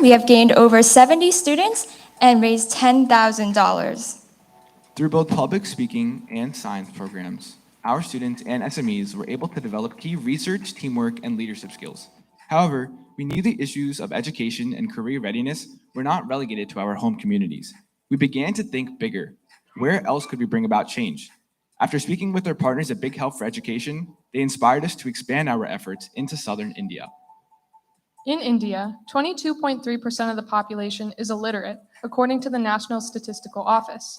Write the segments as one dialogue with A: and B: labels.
A: we have gained over 70 students and raised $10,000.
B: Through both public speaking and science programs, our students and SMEs were able to develop key research, teamwork, and leadership skills. However, we knew the issues of education and career readiness were not relegated to our home communities. We began to think bigger. Where else could we bring about change? After speaking with our partners at Big Help for Education, they inspired us to expand our efforts into southern India.
C: In India, 22.3% of the population is illiterate, according to the National Statistical Office.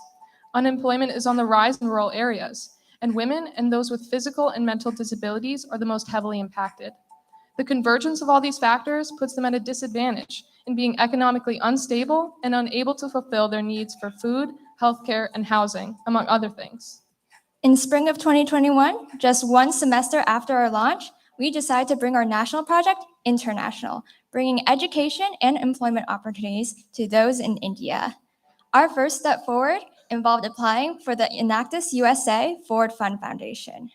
C: Unemployment is on the rise in rural areas, and women and those with physical and mental disabilities are the most heavily impacted. The convergence of all these factors puts them at a disadvantage in being economically unstable and unable to fulfill their needs for food, healthcare, and housing, among other things.
A: In spring of 2021, just one semester after our launch, we decided to bring our national project international, bringing education and employment opportunities to those in India. Our first step forward involved applying for the Enactus USA Forward Fund Foundation.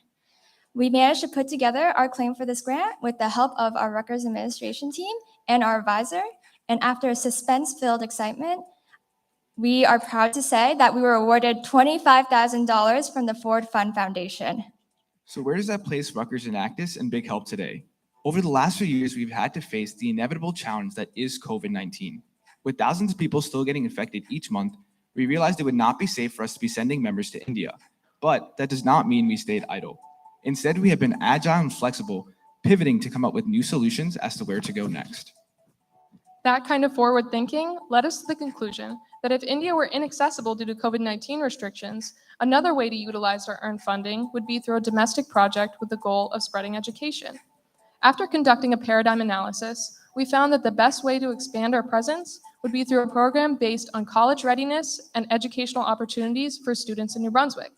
A: We managed to put together our claim for this grant with the help of our Rutgers administration team and our advisor, and after a suspense-filled excitement, we are proud to say that we were awarded $25,000 from the Forward Fund Foundation.
B: So where does that place Rutgers Enactus and Big Help today? Over the last few years, we've had to face the inevitable challenge that is COVID-19. With thousands of people still getting infected each month, we realized it would not be safe for us to be sending members to India. But that does not mean we stayed idle. Instead, we have been agile and flexible, pivoting to come up with new solutions as to where to go next.
C: That kind of forward thinking led us to the conclusion that if India were inaccessible due to COVID-19 restrictions, another way to utilize our earned funding would be through a domestic project with the goal of spreading education. After conducting a paradigm analysis, we found that the best way to expand our presence would be through a program based on college readiness and educational opportunities for students in New Brunswick.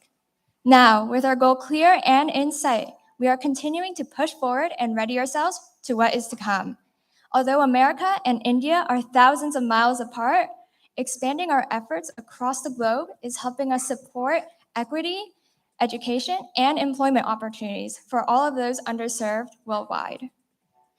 A: Now, with our goal clear and in sight, we are continuing to push forward and ready ourselves to what is to come. Although America and India are thousands of miles apart, expanding our efforts across the globe is helping us support equity, education, and employment opportunities for all of those underserved worldwide.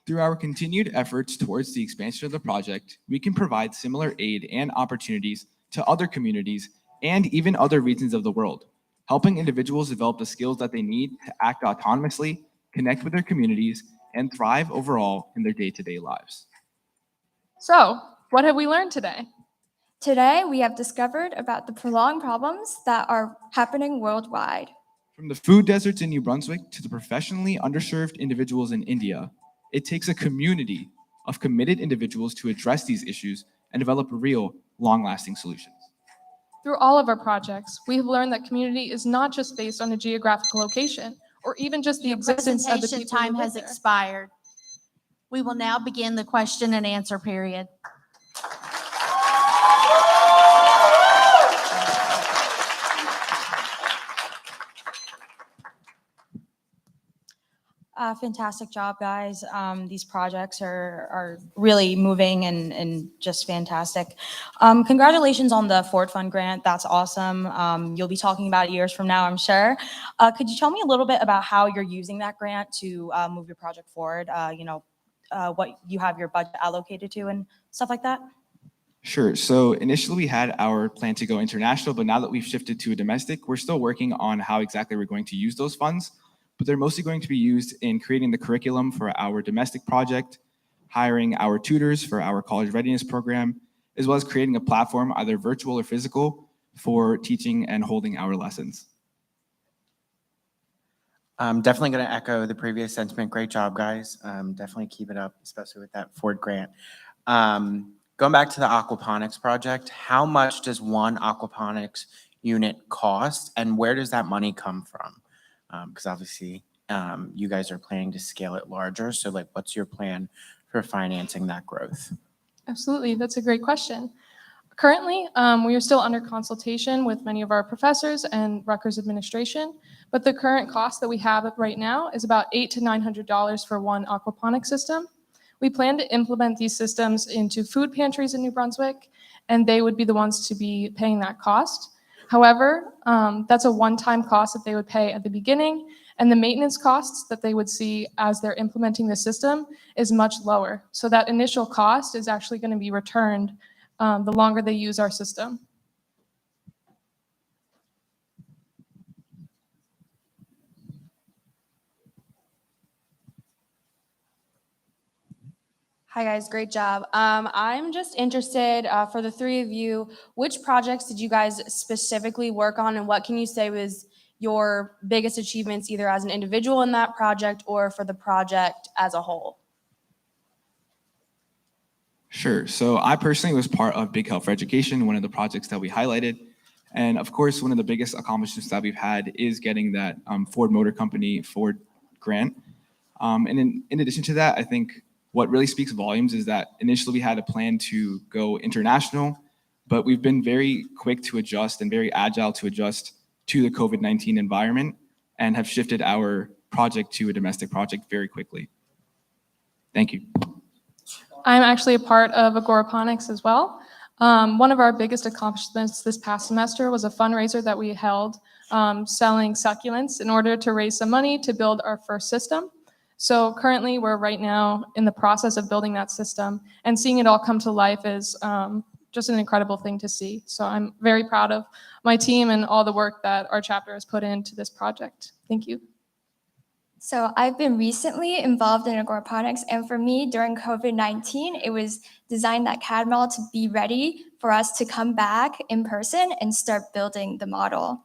B: Through our continued efforts towards the expansion of the project, we can provide similar aid and opportunities to other communities and even other regions of the world, helping individuals develop the skills that they need to act autonomously, connect with their communities, and thrive overall in their day-to-day lives.
C: So, what have we learned today?
A: Today, we have discovered about the prolonged problems that are happening worldwide.
B: From the food deserts in New Brunswick to the professionally underserved individuals in India, it takes a community of committed individuals to address these issues and develop real, long-lasting solutions.
C: Through all of our projects, we have learned that community is not just based on a geographical location or even just the existence of the people.
D: Presentation time has expired. We will now begin the question and answer period.
E: Fantastic job, guys. These projects are really moving and just fantastic. Congratulations on the Forward Fund grant. That's awesome. You'll be talking about it years from now, I'm sure. Could you tell me a little bit about how you're using that grant to move your project forward? What you have your budget allocated to and stuff like that?
B: Sure. So initially we had our plan to go international, but now that we've shifted to a domestic, we're still working on how exactly we're going to use those funds. But they're mostly going to be used in creating the curriculum for our domestic project, hiring our tutors for our college readiness program, as well as creating a platform, either virtual or physical, for teaching and holding our lessons.
F: I'm definitely going to echo the previous sentiment. Great job, guys. Definitely keep it up, especially with that Ford grant. Going back to the aquaponics project, how much does one aquaponics unit cost, and where does that money come from? Because obviously you guys are planning to scale it larger. So like, what's your plan for financing that growth?
C: Absolutely, that's a great question. Currently, we are still under consultation with many of our professors and Rutgers administration, but the current cost that we have right now is about $800 to $900 for one aquaponic system. We plan to implement these systems into food pantries in New Brunswick, and they would be the ones to be paying that cost. However, that's a one-time cost that they would pay at the beginning, And the maintenance costs that they would see as they're implementing the system is much lower. So that initial cost is actually going to be returned the longer they use our system.
G: Hi guys, great job. I'm just interested for the three of you, which projects did you guys specifically work on and what can you say was your biggest achievements either as an individual in that project or for the project as a whole?
B: Sure. So I personally was part of Big Help for Education, one of the projects that we highlighted. And of course, one of the biggest accomplishments that we've had is getting that Ford Motor Company Ford grant. And in addition to that, I think what really speaks volumes is that initially we had a plan to go international, but we've been very quick to adjust and very agile to adjust to the COVID-19 environment and have shifted our project to a domestic project very quickly. Thank you.
C: I'm actually a part of Agoraponics as well. One of our biggest accomplishments this past semester was a fundraiser that we held selling succulents in order to raise some money to build our first system. So currently we're right now in the process of building that system, and seeing it all come to life is just an incredible thing to see. So I'm very proud of my team and all the work that our chapter has put into this project. Thank you.
A: So I've been recently involved in Agoraponics, and for me during COVID-19, it was designed that CAD model to be ready for us to come back in person and start building the model.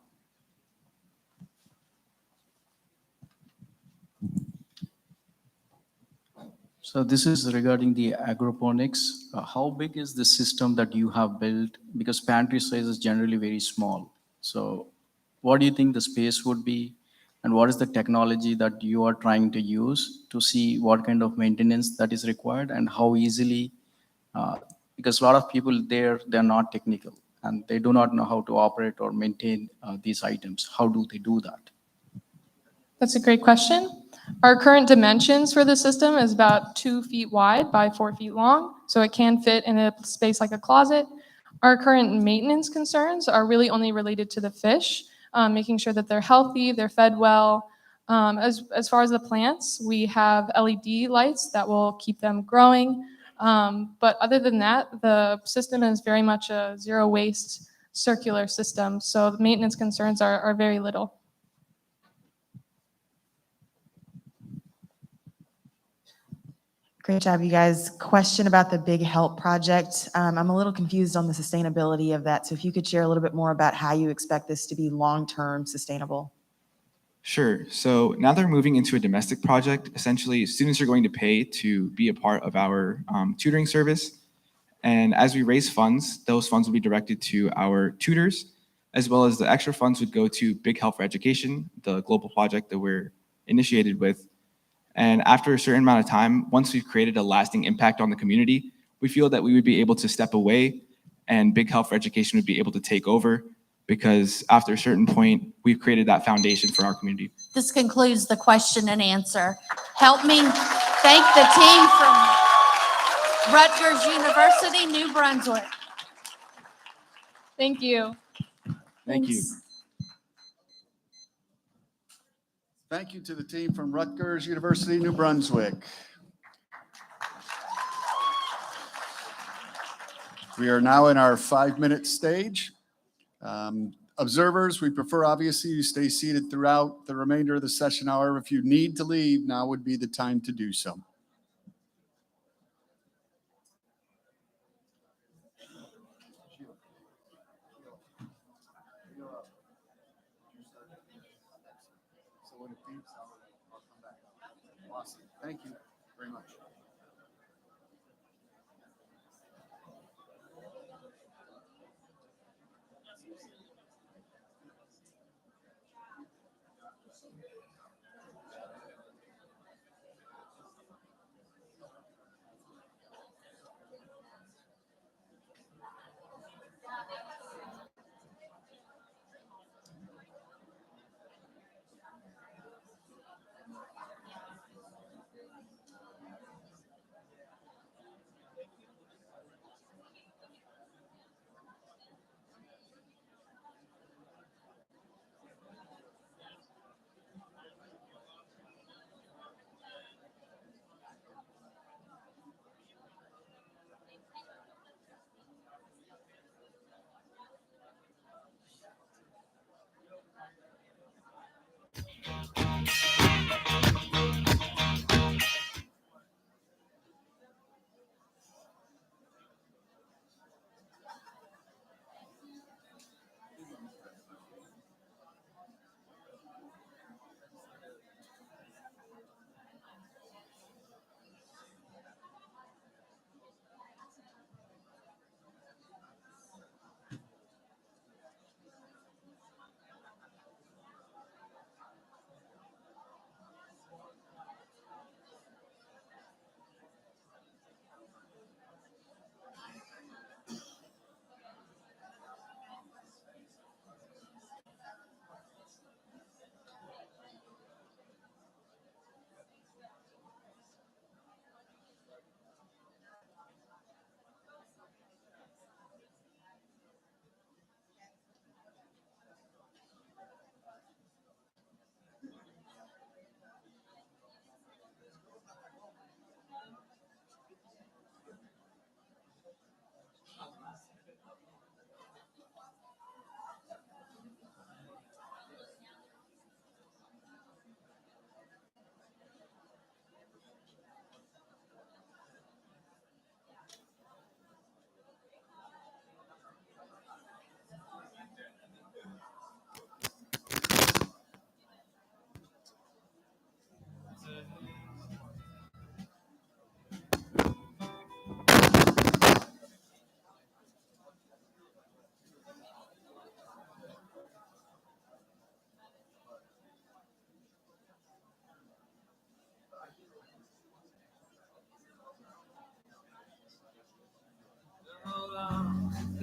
H: So this is regarding the agroponics. How big is the system that you have built? Because pantry size is generally very small. So what do you think the space would be? And what is the technology that you are trying to use to see what kind of maintenance that is required and how easily, because a lot of people there, they're not technical and they do not know how to operate or maintain these items. How do they do that?
C: That's a great question. Our current dimensions for the system is about 2 feet wide by 4 feet long, so it can fit in a space like a closet. Our current maintenance concerns are really only related to the fish, making sure that they're healthy, they're fed well. As far as the plants, we have LED lights that will keep them growing. But other than that, the system is very much a zero waste circular system, so the maintenance concerns are very little.
I: Great job, you guys. Question about the Big Help project. I'm a little confused on the sustainability of that. So if you could share a little bit more about how you expect this to be long-term sustainable.
B: Sure. So now they're moving into a domestic project. Essentially, students are going to pay to be a part of our tutoring service. And as we raise funds, those funds will be directed to our tutors, as well as the extra funds would go to Big Help for Education, the global project that we're initiated with. And after a certain amount of time, once we've created a lasting impact on the community, we feel that we would be able to step away and Big Help for Education would be able to take over, because after a certain point, we've created that foundation for our community.
D: This concludes the question and answer. Help me thank the team from Rutgers University, New Brunswick.
C: Thank you.
B: Thank you.
J: Thank you to the team from Rutgers University, New Brunswick. We are now in our 5-minute stage. Observers, we prefer obviously you stay seated throughout the remainder of the session. However, if you need to leave, now would be the time to do so. Awesome. Thank you very much.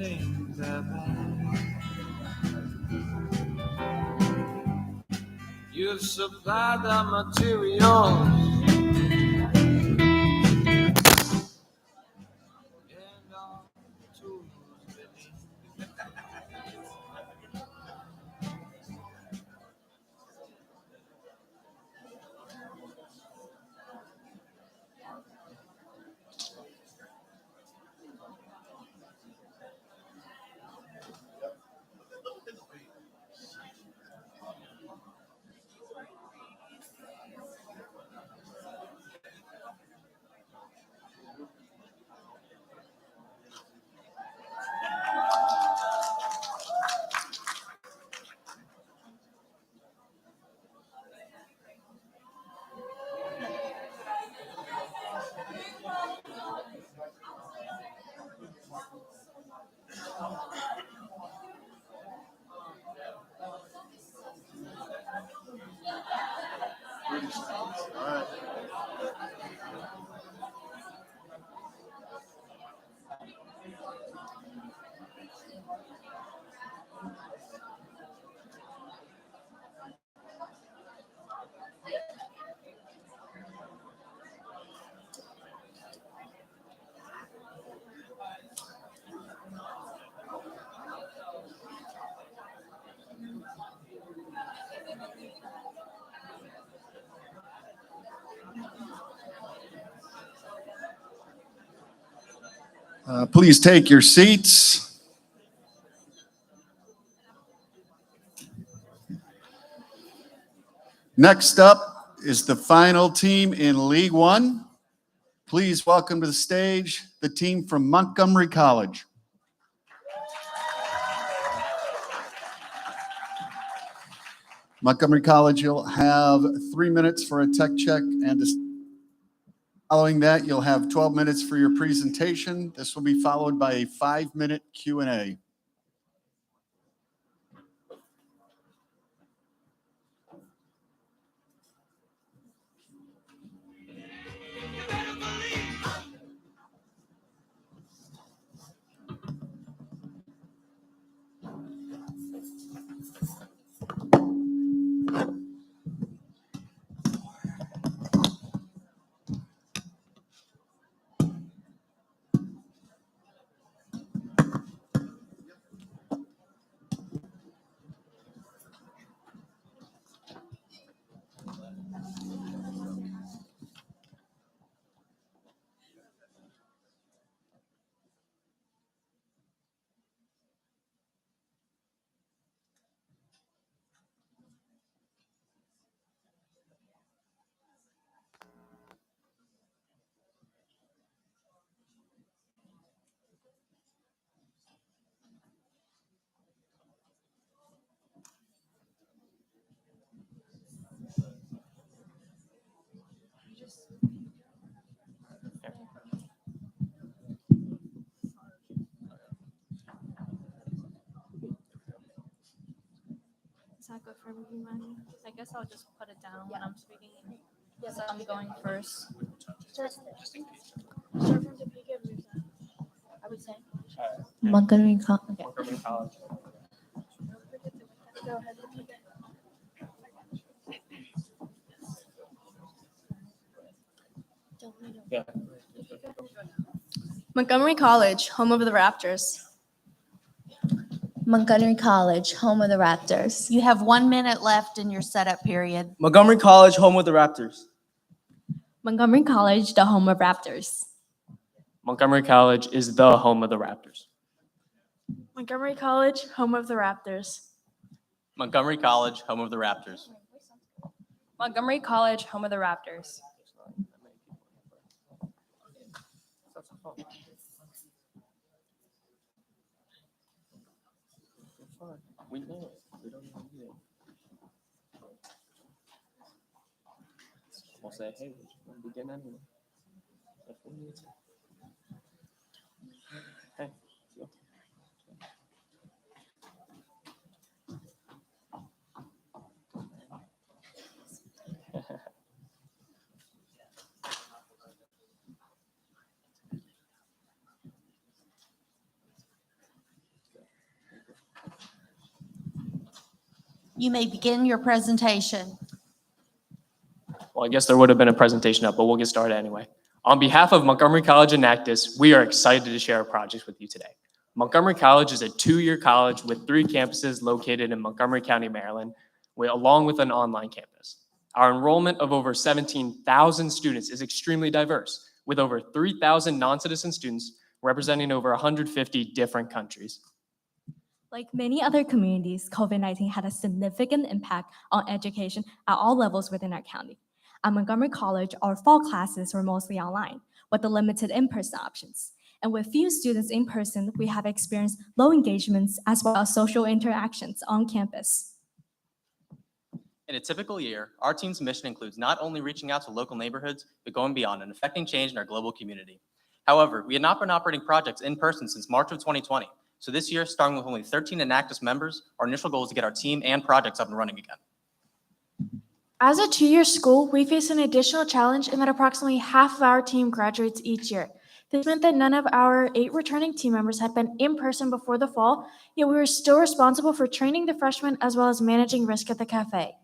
K: things I've had. You've supplied the materials and all the tools we need.
J: Please take your seats. Next up is the final team in League One. Please welcome to the stage the team from Montgomery College. Montgomery College, you'll have 3 minutes for a tech check, and following that, you'll have 12 minutes for your presentation. This will be followed by a 5-minute Q&A.
L: Is that good for everybody? I guess I'll just put it down when I'm speaking. Yes, I'm going first. I would say. Montgomery College. Montgomery College. Go ahead.
K: Yeah.
G: Montgomery College, home of the Raptors.
L: Montgomery College, home of the Raptors.
D: You have 1 minute left in your setup period.
M: Montgomery College, home of the Raptors.
L: Montgomery College, the home of Raptors.
M: Montgomery College is the home of the Raptors.
G: Montgomery College, home of the Raptors.
M: Montgomery College, home of the Raptors.
G: Montgomery College, home of the Raptors.
M: We know it. We don't even do it. We'll say, hey, we're going to begin anyway. If we need to. Hey, go.
D: You may begin your presentation.
M: Well, I guess there would have been a presentation up, but we'll get started anyway. On behalf of Montgomery College Enactus, we are excited to share our projects with you today. Montgomery College is a two-year college with 3 campuses located in Montgomery County, Maryland, along with an online campus. Our enrollment of over 17,000 students is extremely diverse, with over 3,000 non-citizen students representing over 150 different countries.
N: Like many other communities, COVID-19 had a significant impact on education at all levels within our county. At Montgomery College, our fall classes were mostly online, with the limited in-person options. And with few students in person, we have experienced low engagements as well as social interactions on campus.
O: In a typical year, our team's mission includes not only reaching out to local neighborhoods, but going beyond and affecting change in our global community. However, we had not been operating projects in person since March of 2020. So this year, starting with only 13 Enactus members, our initial goal is to get our team and projects up and running again.
P: As a two-year school, we face an additional challenge in that approximately half of our team graduates each year. This meant that none of our 8 returning team members had been in person before the fall, yet we were still responsible for training the freshmen as well as managing risk at the cafe.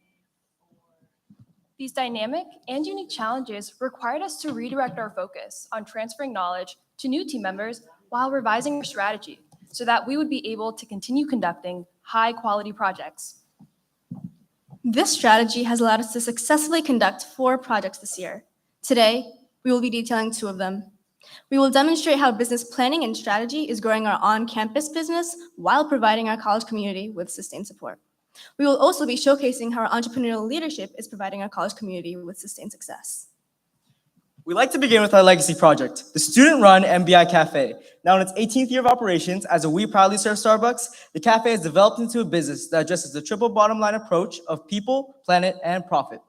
Q: These dynamic and unique challenges required us to redirect our focus on transferring knowledge to new team members while revising our strategy so that we would be able to continue conducting high-quality projects.
R: This strategy has allowed us to successfully conduct 4 projects this year. Today, we will be detailing 2 of them. We will demonstrate how business planning and strategy is growing our on-campus business while providing our college community with sustained support. We will also be showcasing how our entrepreneurial leadership is providing our college community with sustained success.
S: We'd like to begin with our legacy project, the student-run MBI Cafe. Now in its 18th year of operations, as a We Proudly Serve Starbucks, the cafe has developed into a business that addresses the triple bottom line approach of people, planet, and profit.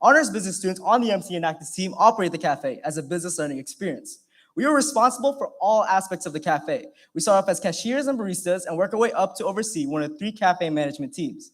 S: Honors business students on the MC Enactus team operate the cafe as a business learning experience. We are responsible for all aspects of the cafe. We start off as cashiers and baristas and work our way up to oversee one of 3 cafe management teams.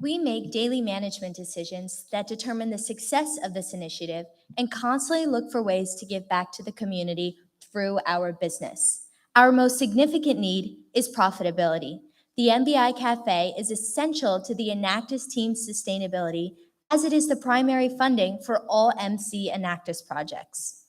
T: We make daily management decisions that determine the success of this initiative and constantly look for ways to give back to the community through our business. Our most significant need is profitability. The MBI Cafe is essential to the Enactus team's sustainability as it is the primary funding for all MC Enactus projects.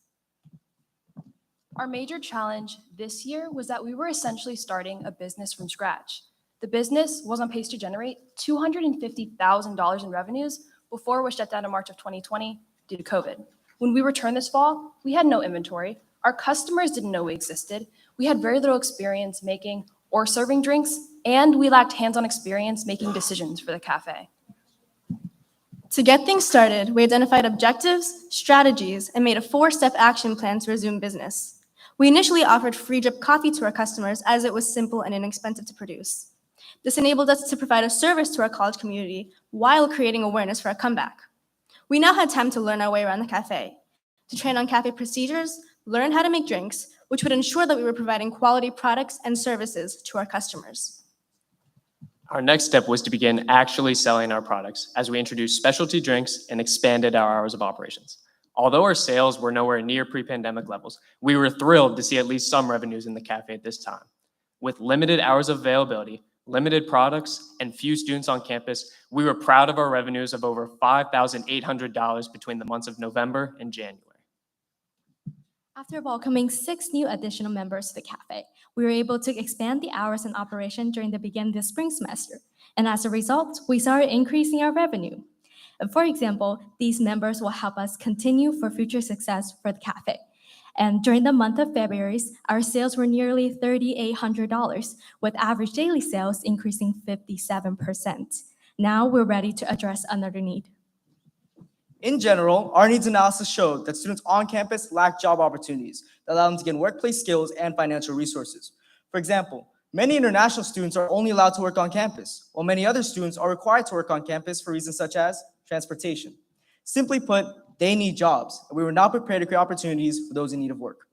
Q: Our major challenge this year was that we were essentially starting a business from scratch. The business was on pace to generate $250,000 in revenues before it was shut down in March of 2020 due to COVID. When we returned this fall, we had no inventory. Our customers didn't know we existed. We had very little experience making or serving drinks, and we lacked hands-on experience making decisions for the cafe.
R: To get things started, we identified objectives, strategies, and made a 4-step action plan to resume business. We initially offered free drip coffee to our customers as it was simple and inexpensive to produce. This enabled us to provide a service to our college community while creating awareness for a comeback. We now had time to learn our way around the cafe, to train on cafe procedures, learn how to make drinks, which would ensure that we were providing quality products and services to our customers.
M: Our next step was to begin actually selling our products as we introduced specialty drinks and expanded our hours of operations. Although our sales were nowhere near pre-pandemic levels, we were thrilled to see at least some revenues in the cafe at this time. With limited hours of availability, limited products, and few students on campus, we were proud of our revenues of over $5,800 between the months of November and January.
N: After welcoming 6 new additional members to the cafe, we were able to expand the hours in operation during the beginning of the spring semester. And as a result, we started increasing our revenue. And for example, these members will help us continue for future success for the cafe. And during the month of February, our sales were nearly $3,800, with average daily sales increasing 57%. Now we're ready to address another need.
S: In general, our needs analysis showed that students on campus lack job opportunities that allow them to gain workplace skills and financial resources. For example, many international students are only allowed to work on campus, while many other students are required to work on campus for reasons such as transportation. Simply put, they need jobs, and we were not prepared to create opportunities for those in need of work.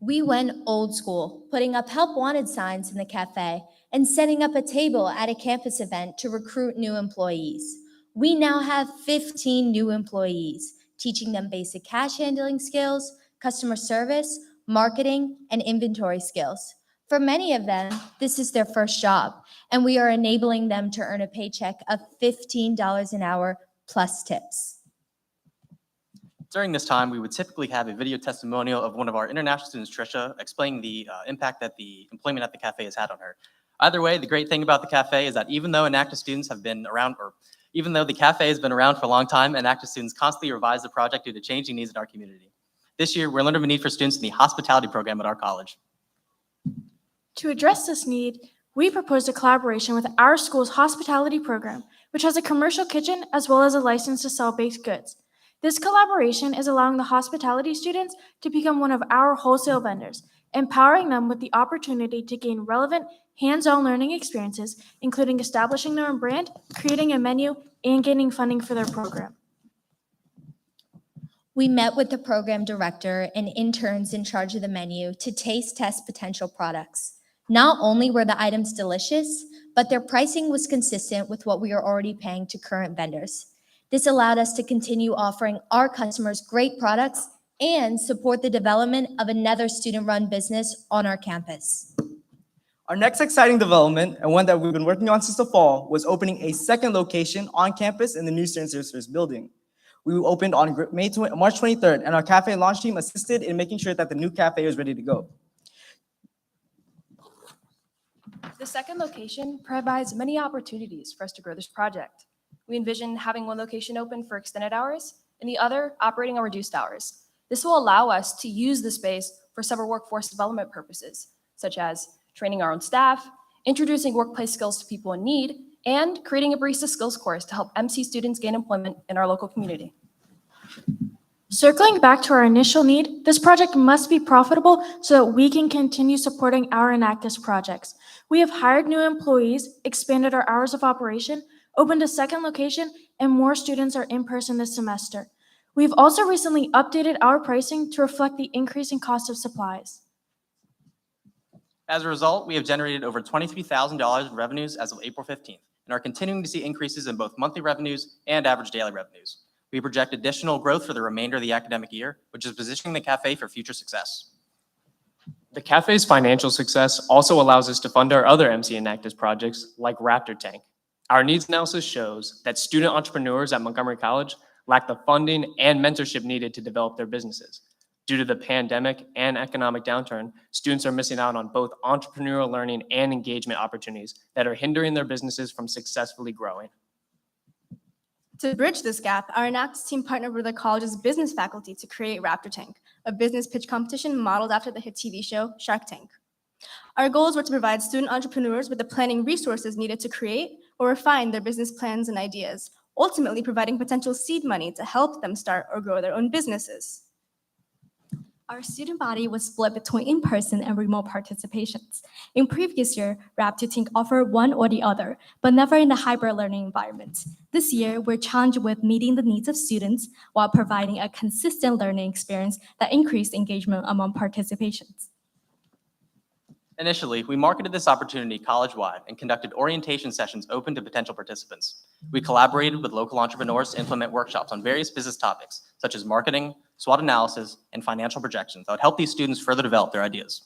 T: We went old school, putting up help wanted signs in the cafe and setting up a table at a campus event to recruit new employees. We now have 15 new employees, teaching them basic cash handling skills, customer service, marketing, and inventory skills. For many of them, this is their first job, and we are enabling them to earn a paycheck of $15 an hour plus tips.
O: During this time, we would typically have a video testimonial of one of our international students, Trisha, explaining the impact that the employment at the cafe has had on her. Either way, the great thing about the cafe is that even though Enactus students have been around, or even though the cafe has been around for a long time, Enactus students constantly revise the project due to changing needs in our community. This year, we're learning of a need for students in the hospitality program at our college.
P: To address this need, we proposed a collaboration with our school's hospitality program, which has a commercial kitchen as well as a license to sell baked goods. This collaboration is allowing the hospitality students to become one of our wholesale vendors, empowering them with the opportunity to gain relevant, hands-on learning experiences, including establishing their own brand, creating a menu, and gaining funding for their program.
T: We met with the program director and interns in charge of the menu to taste test potential products. Not only were the items delicious, but their pricing was consistent with what we are already paying to current vendors. This allowed us to continue offering our customers great products and support the development of another student-run business on our campus.
S: Our next exciting development, and one that we've been working on since the fall, was opening a second location on campus in the new Student Services building. We opened on March 23rd, and our cafe launch team assisted in making sure that the new cafe was ready to go.
Q: The second location provides many opportunities for us to grow this project. We envision having one location open for extended hours and the other operating on reduced hours. This will allow us to use the space for several workforce development purposes, such as training our own staff, introducing workplace skills to people in need, and creating a barista skills course to help MC students gain employment in our local community.
P: Circling back to our initial need, this project must be profitable so that we can continue supporting our Enactus projects. We have hired new employees, expanded our hours of operation, opened a second location, and more students are in person this semester. We've also recently updated our pricing to reflect the increasing cost of supplies.
O: As a result, we have generated over $23,000 in revenues as of April 15th and are continuing to see increases in both monthly revenues and average daily revenues. We project additional growth for the remainder of the academic year, which is positioning the cafe for future success.
M: The cafe's financial success also allows us to fund our other MC Enactus projects like Raptor Tank. Our needs analysis shows that student entrepreneurs at Montgomery College lack the funding and mentorship needed to develop their businesses. Due to the pandemic and economic downturn, students are missing out on both entrepreneurial learning and engagement opportunities that are hindering their businesses from successfully growing.
R: To bridge this gap, our Enactus team partnered with the college's business faculty to create Raptor Tank, a business pitch competition modeled after the hit TV show Shark Tank. Our goals were to provide student entrepreneurs with the planning resources needed to create or refine their business plans and ideas, ultimately providing potential seed money to help them start or grow their own businesses.
N: Our student body was split between in-person and remote participations. In previous year, Raptor Tank offered one or the other, but never in a hybrid learning environment. This year, we're challenged with meeting the needs of students while providing a consistent learning experience that increased engagement among participations.
O: Initially, we marketed this opportunity college-wide and conducted orientation sessions open to potential participants. We collaborated with local entrepreneurs to implement workshops on various business topics, such as marketing, SWOT analysis, and financial projections that would help these students further develop their ideas.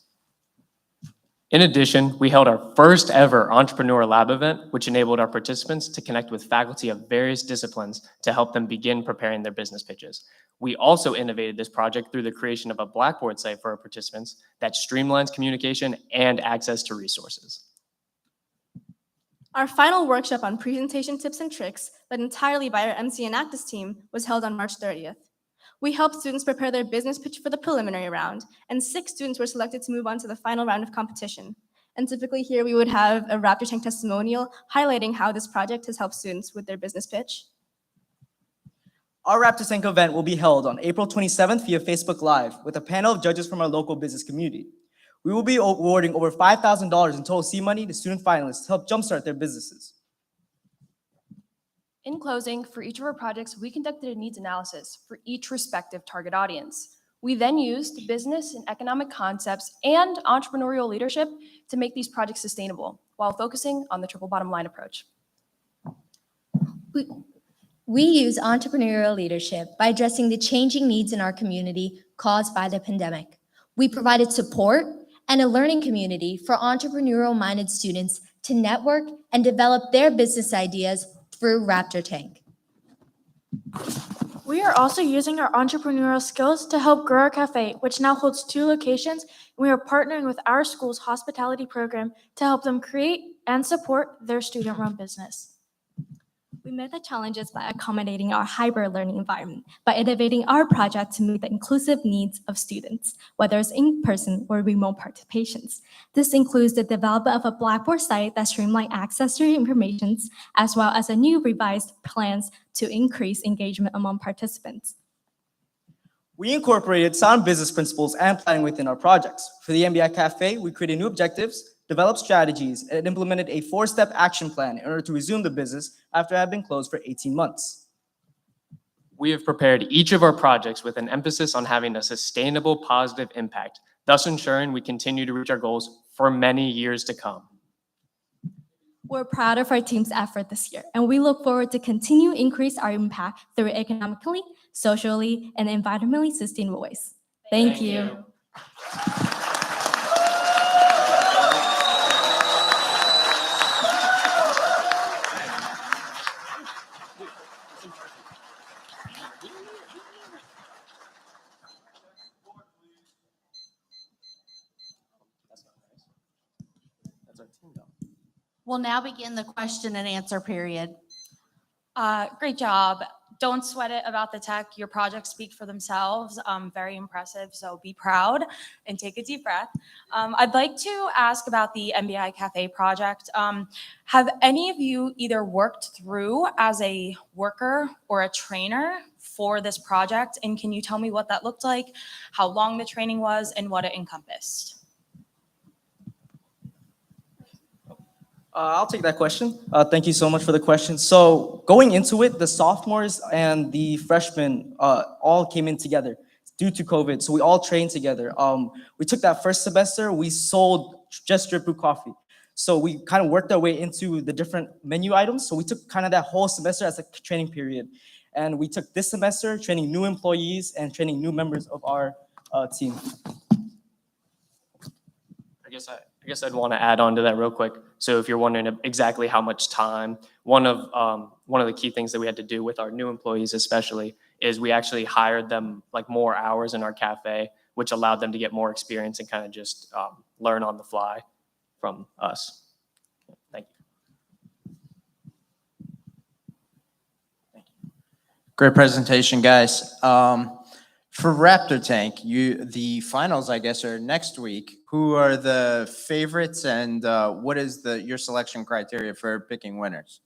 M: In addition, we held our first ever Entrepreneur Lab event, which enabled our participants to connect with faculty of various disciplines to help them begin preparing their business pitches. We also innovated this project through the creation of a Blackboard site for our participants that streamlines communication and access to resources.
R: Our final workshop on presentation tips and tricks, led entirely by our MC Enactus team, was held on March 30th. We helped students prepare their business pitch for the preliminary round, and 6 students were selected to move on to the final round of competition. And typically here we would have a Raptor Tank testimonial highlighting how this project has helped students with their business pitch.
S: Our Raptor Tank event will be held on April 27th via Facebook Live with a panel of judges from our local business community. We will be awarding over $5,000 in total seed money to student finalists to help jumpstart their businesses.
Q: In closing, for each of our projects, we conducted a needs analysis for each respective target audience. We then used business and economic concepts and entrepreneurial leadership to make these projects sustainable while focusing on the triple bottom line approach.
T: We use entrepreneurial leadership by addressing the changing needs in our community caused by the pandemic. We provided support and a learning community for entrepreneurial-minded students to network and develop their business ideas through Raptor Tank.
P: We are also using our entrepreneurial skills to help grow our cafe, which now holds 2 locations, and we are partnering with our school's hospitality program to help them create and support their student-run business.
N: We met the challenges by accommodating our hybrid learning environment by innovating our project to meet the inclusive needs of students, whether it's in-person or remote participations. This includes the development of a Blackboard site that streamlines access to information, as well as a new revised plans to increase engagement among participants.
S: We incorporated sound business principles and planning within our projects. For the MBI Cafe, we created new objectives, developed strategies, and implemented a 4-step action plan in order to resume the business after it had been closed for 18 months.
M: We have prepared each of our projects with an emphasis on having a sustainable, positive impact, thus ensuring we continue to reach our goals for many years to come.
N: We're proud of our team's effort this year, and we look forward to continue to increase our impact through economically, socially, and environmentally sustainable ways. Thank you.
D: We'll now begin the question and answer period.
E: Great job. Don't sweat it about the tech. Your projects speak for themselves. Very impressive. So be proud and take a deep breath. I'd like to ask about the MBI Cafe project. Have any of you either worked through as a worker or a trainer for this project? And can you tell me what that looked like, how long the training was, and what it encompassed?
S: I'll take that question. Thank you so much for the question. So going into it, the sophomores and the freshmen all came in together due to COVID. So we all trained together. We took that first semester, we sold just drip brew coffee. So we kind of worked our way into the different menu items. So we took kind of that whole semester as a training period. And we took this semester training new employees and training new members of our team.
M: I guess I'd want to add on to that real quick. So if you're wondering exactly how much time, one of the key things that we had to do with our new employees especially is we actually hired them like more hours in our cafe, which allowed them to get more experience and kind of just learn on the fly from us. Thank you.
U: Great presentation, guys. For Raptor Tank, the finals, I guess, are next week. Who are the favorites, and what is your selection criteria for picking winners?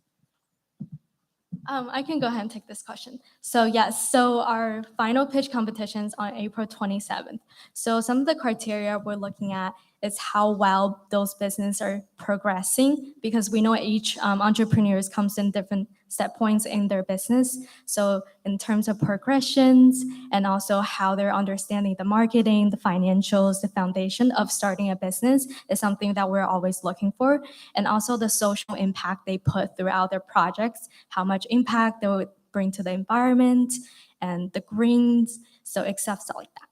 N: I can go ahead and take this question. So yes, so our final pitch competition's on April 27th. So some of the criteria we're looking at is how well those businesses are progressing, because we know each entrepreneurs comes in different step points in their business. So in terms of progressions and also how they're understanding the marketing, the financials, the foundation of starting a business is something that we're always looking for. And also the social impact they put throughout their projects, how much impact they would bring to the environment and the greens, so stuff like that.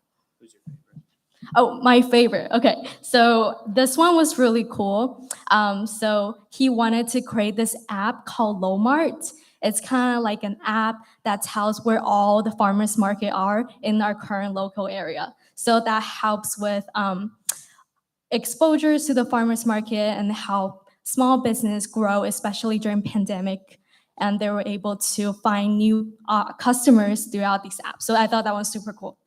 N: Oh, my favorite. Okay, so this one was really cool. So he wanted to create this app called Lowmart. It's kind of like an app that tells where all the farmers market are in our current local area. So that helps with exposures to the farmers market and how small business grow, especially during pandemic. And they were able to find new customers throughout these apps. So I thought that was super cool.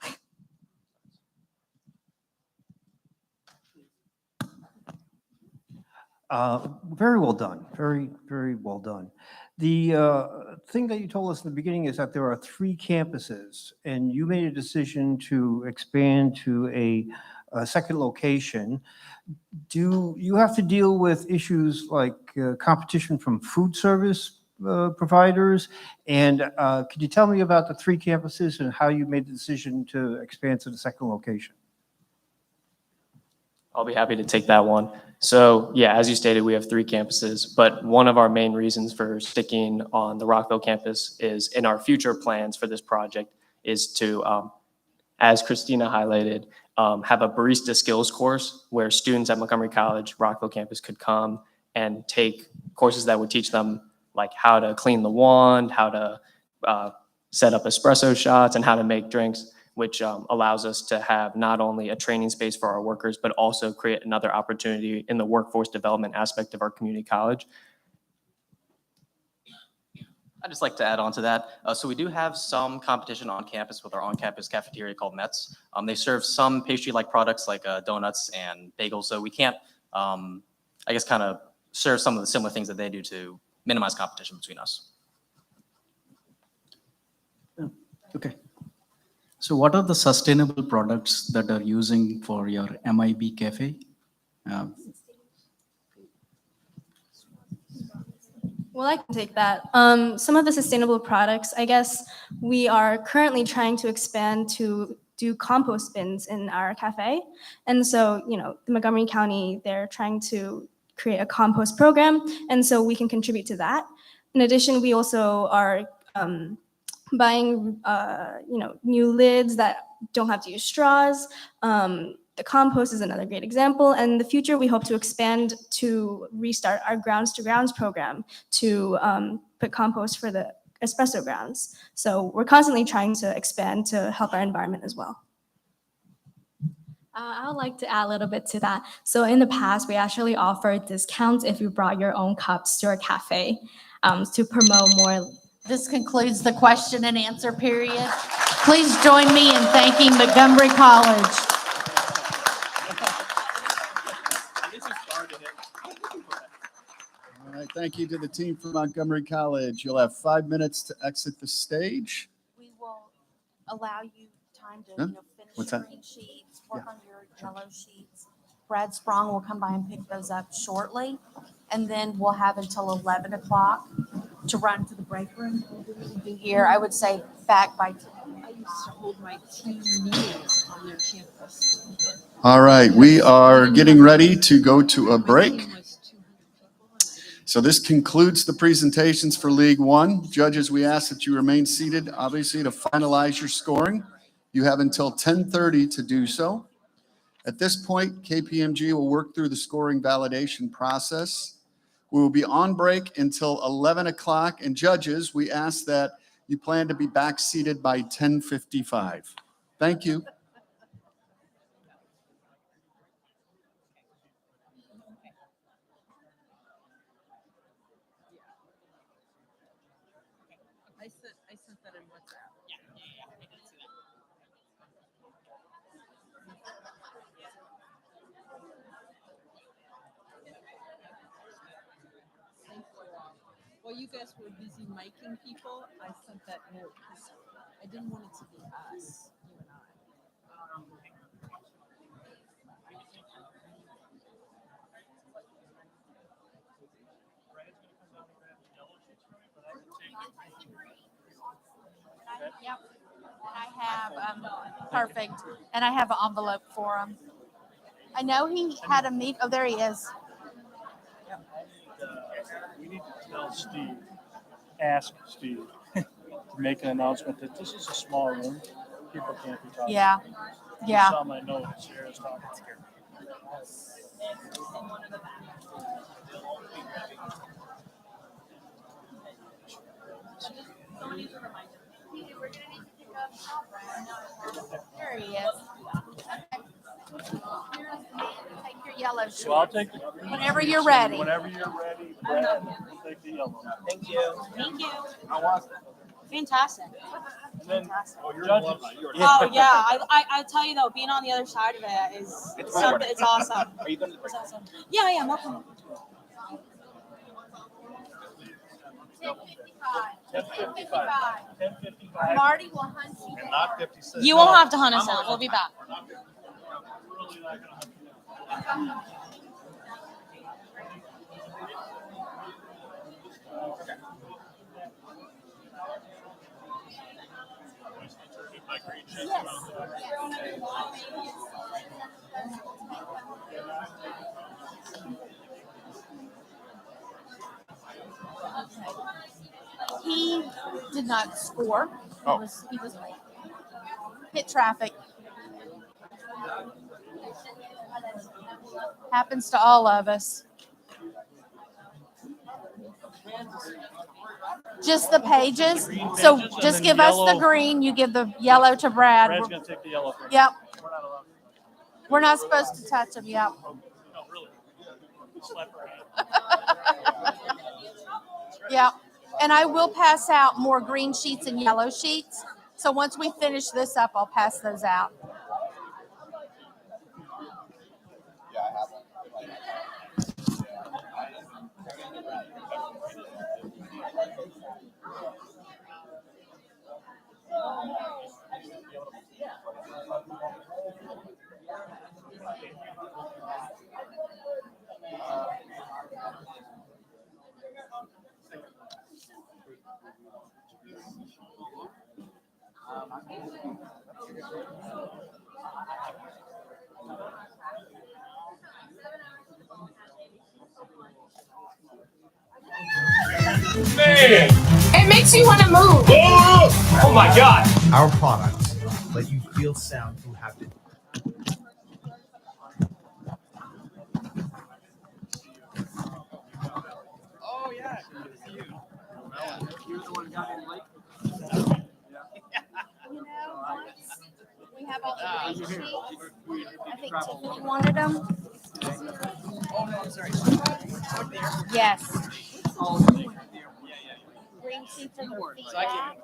V: Very well done. Very, very well done. The thing that you told us in the beginning is that there are 3 campuses, and you made a decision to expand to a second location. Do you have to deal with issues like competition from food service providers? And could you tell me about the 3 campuses and how you made the decision to expand to the second location?
M: I'll be happy to take that one. So yeah, as you stated, we have 3 campuses, but one of our main reasons for sticking on the Rockville campus is in our future plans for this project is to, as Christina highlighted, have a barista skills course where students at Montgomery College, Rockville campus could come and take courses that would teach them like how to clean the wand, how to set up espresso shots, and how to make drinks, which allows us to have not only a training space for our workers, but also create another opportunity in the workforce development aspect of our community college.
O: I'd just like to add on to that. So we do have some competition on campus with our on-campus cafeteria called Mets. They serve some pastry-like products like donuts and bagels. So we can't, I guess, kind of serve some of the similar things that they do to minimize competition between us.
H: Okay. So what are the sustainable products that are using for your MIB cafe?
R: Well, I can take that. Some of the sustainable products, I guess we are currently trying to expand to do compost bins in our cafe. And so, the Montgomery County, they're trying to create a compost program. And so we can contribute to that. In addition, we also are buying, new lids that don't have to use straws. The compost is another great example. And in the future, we hope to expand to restart our grounds to grounds program to put compost for the espresso grounds. So we're constantly trying to expand to help our environment as well.
N: I would like to add a little bit to that. So in the past, we actually offered discounts if you brought your own cups to our cafe to promote more.
D: This concludes the question and answer period. Please join me in thanking Montgomery College.
J: All right, thank you to the team from Montgomery College. You'll have 5 minutes to exit the stage.
D: We will allow you time to
J: Huh?
D: finish
J: What's
D: your
J: that?
D: green sheets, work on your yellow sheets. Brad Sprong will come by and pick those up shortly. And then we'll have until 11 o'clock to run to the break room. We'll be here, I would say, back by 10.
A: I used to hold my team meetings on their campus.
J: All right, we are getting ready to go to a break. So this concludes the presentations for League One. Judges, we ask that you remain seated, obviously, to finalize your scoring. You have until 10:30 to do so. At this point, KPMG will work through the scoring validation process. We will be on break until 11 o'clock. And judges, we ask that you plan to be back seated by 10:55. Thank you.
A: I sent that in WhatsApp. While you guys were busy miking people, I sent that note because I didn't want it to be us, you and I.
D: Yep. And I have, perfect. And I have an envelope for him. I know he had a meet. Oh, there he is.
F: We need to tell Steve, ask Steve, to make an announcement that this is a small room. People can't be talking.
D: Yeah.
F: You
D: Yeah.
F: saw my note, Sarah's talking.
D: There he is. Take your yellow sheet.
F: So I'll take the.
D: Whenever you're ready.
F: Whenever you're ready, Brad, we'll take the yellow. Thank you.
A: Thank you.
F: I want.
A: Fantastic.
F: And then,
A: Oh yeah, I tell you though, being on the other side of it is something. It's awesome.
F: Are you going to the
A: It's awesome. Yeah, I am. Welcome.
F: 10:55. 10:55.
D: Marty will hunt you down.
F: Not 56.
A: You won't have to hunt us out. We'll be back.
D: He did not score.
J: Oh.
D: He was late. Hit traffic. Happens to all of us. Just the pages. So
F: Pages and
D: just
F: then
D: give us the
F: yellow.
D: green, you give the yellow to Brad.
F: Brad's gonna take the yellow first.
D: Yep.
F: We're not allowed.
D: We're not supposed to touch them. Yep.
F: No, really. Slap her hand.
D: Yep. And I will pass out more green sheets and yellow sheets. So once we finish this up, I'll pass those out.
C: Man!
D: It makes you want to move.
C: Oh my God! Our products let you feel sound through haptic.
K: Oh yeah, good to see you. You're the one who got in late.
D: We have all the green sheets. I think Tiffany wanted them.
K: Oh no, I'm sorry.
D: Yes.
K: Oh,
D: Green sheets are their
K: So I
D: feedback,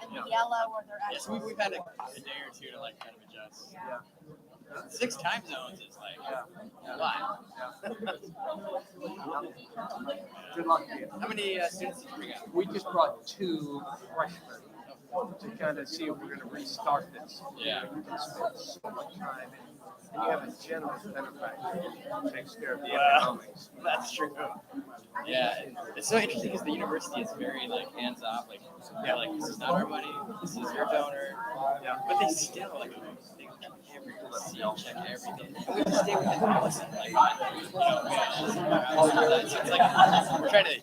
D: and the yellow are their
K: Yes,
D: actual.
K: we've had a day or two to like kind of adjust. Yeah. 6 time zones is like a lot.
C: Good luck to you.
K: How many students did you bring out?
C: We just brought 2 freshmen to kind of see if we're going to restart this.
K: Yeah.
C: You can spend so much time and you have a generous benefactor who takes care of the
K: Wow.
C: economics.
K: That's true. Yeah, it's so interesting because the university is very like hands off. Like, yeah, like this is not our money. This is your donor.
C: Yeah.
K: But they still like they check every receipt, check everything. And we have to stay with the policy. Like, so it's like we're trying to.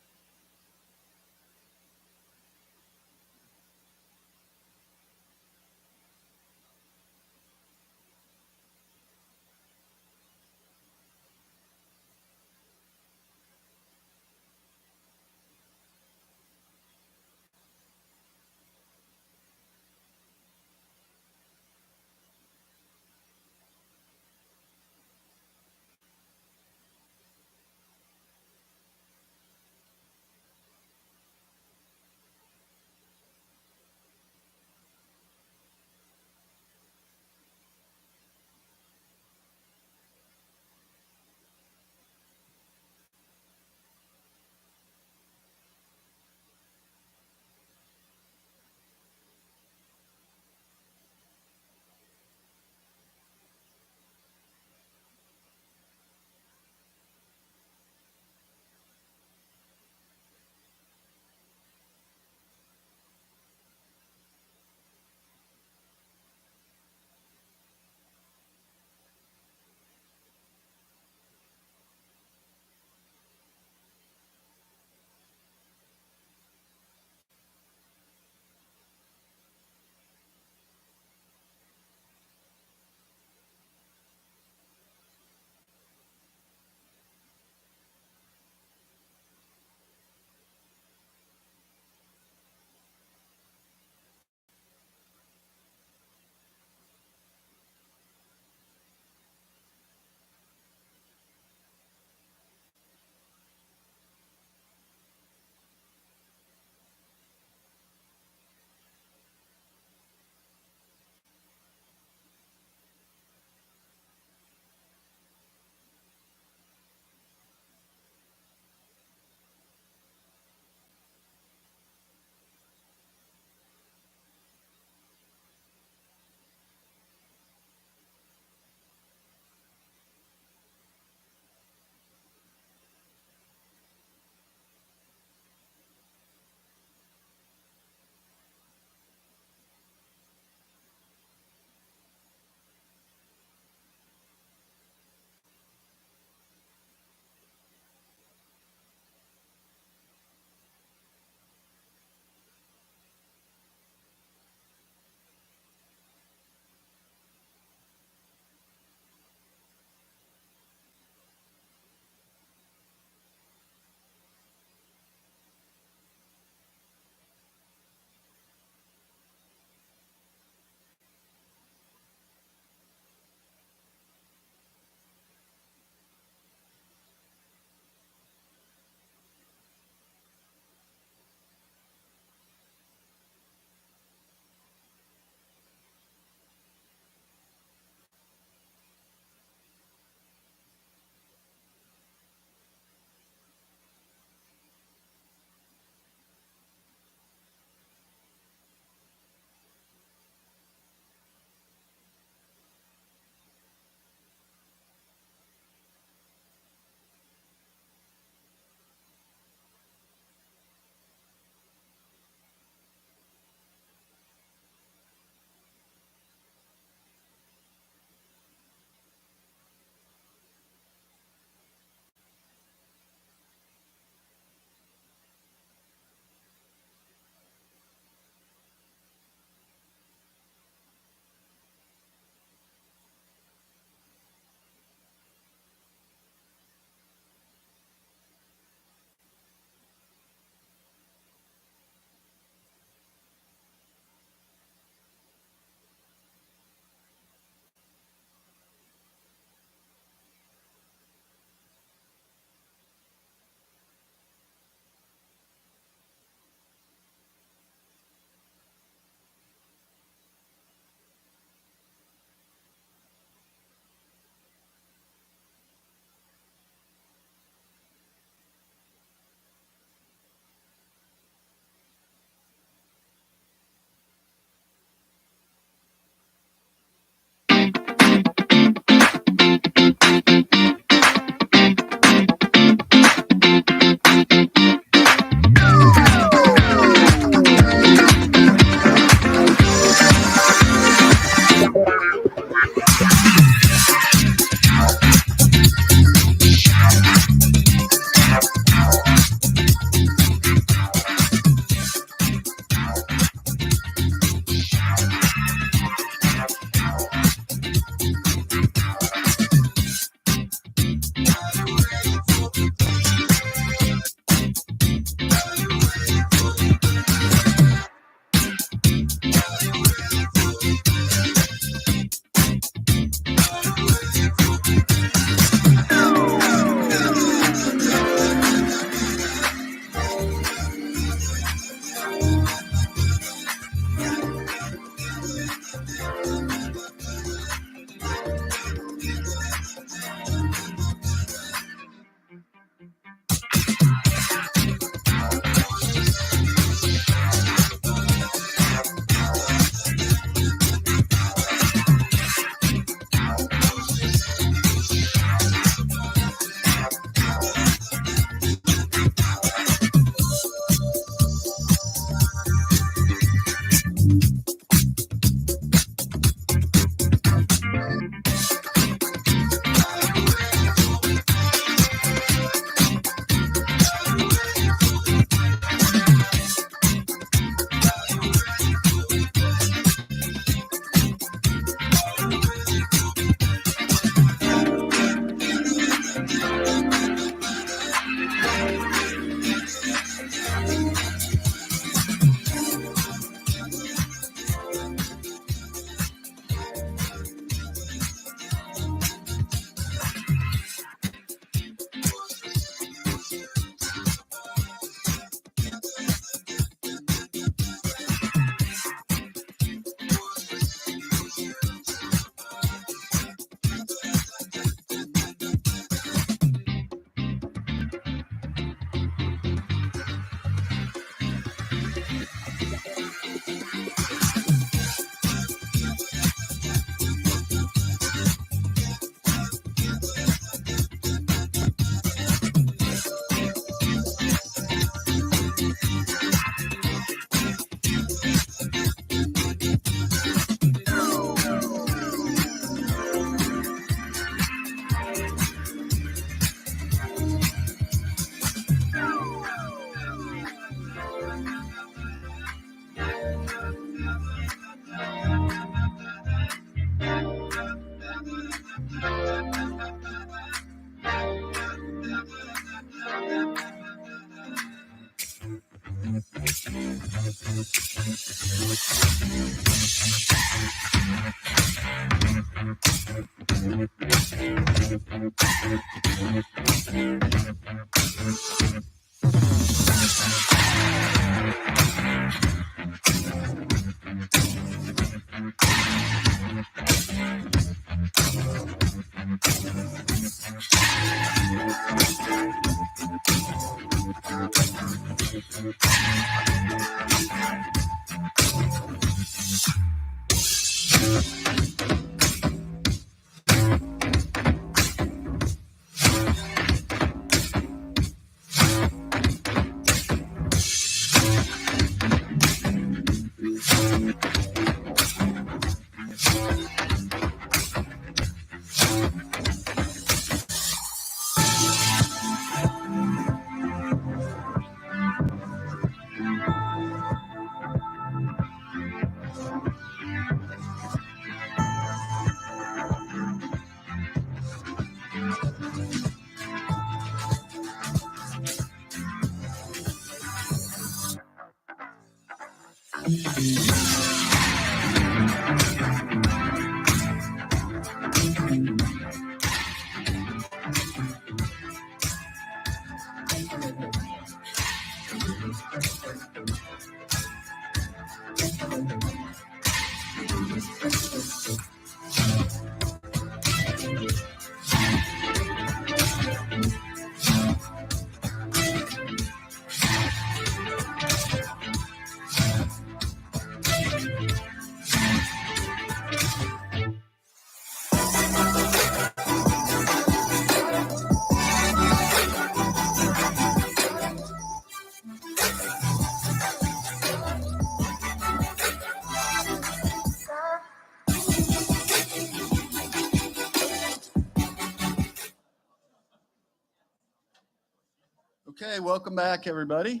J: Okay, welcome back, everybody.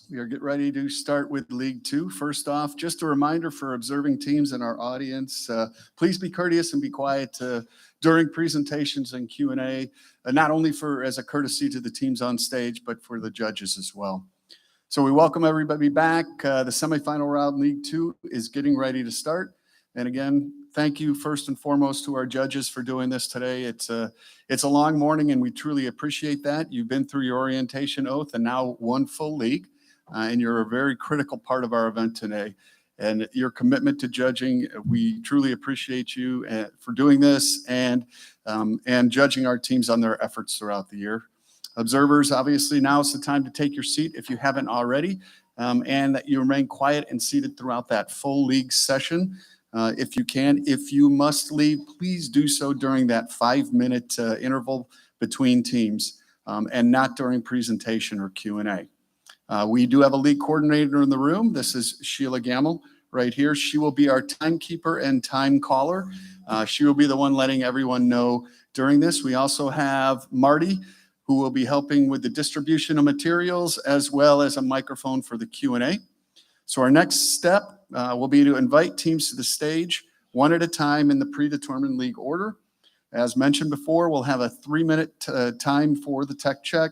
J: We are getting ready to start with League Two. First off, just a reminder for observing teams in our audience, please be courteous and be quiet during presentations and Q&A, not only as a courtesy to the teams on stage, but for the judges as well. So we welcome everybody back. The semifinal round League Two is getting ready to start. And again, thank you first and foremost to our judges for doing this today. It's a long morning and we truly appreciate that. You've been through your orientation oath and now one full league. And you're a very critical part of our event today. And your commitment to judging, we truly appreciate you for doing this and judging our teams on their efforts throughout the year. Observers, obviously now is the time to take your seat if you haven't already, and that you remain quiet and seated throughout that full league session. If you can. If you must leave, please do so during that 5-minute interval between teams and not during presentation or Q&A. We do have a league coordinator in the room. This is Sheila Gamble right here. She will be our timekeeper and time caller. She will be the one letting everyone know during this. We also have Marty, who will be helping with the distribution of materials as well as a microphone for the Q&A. So our next step will be to invite teams to the stage one at a time in the predetermined league order. As mentioned before, we'll have a 3-minute time for the tech check.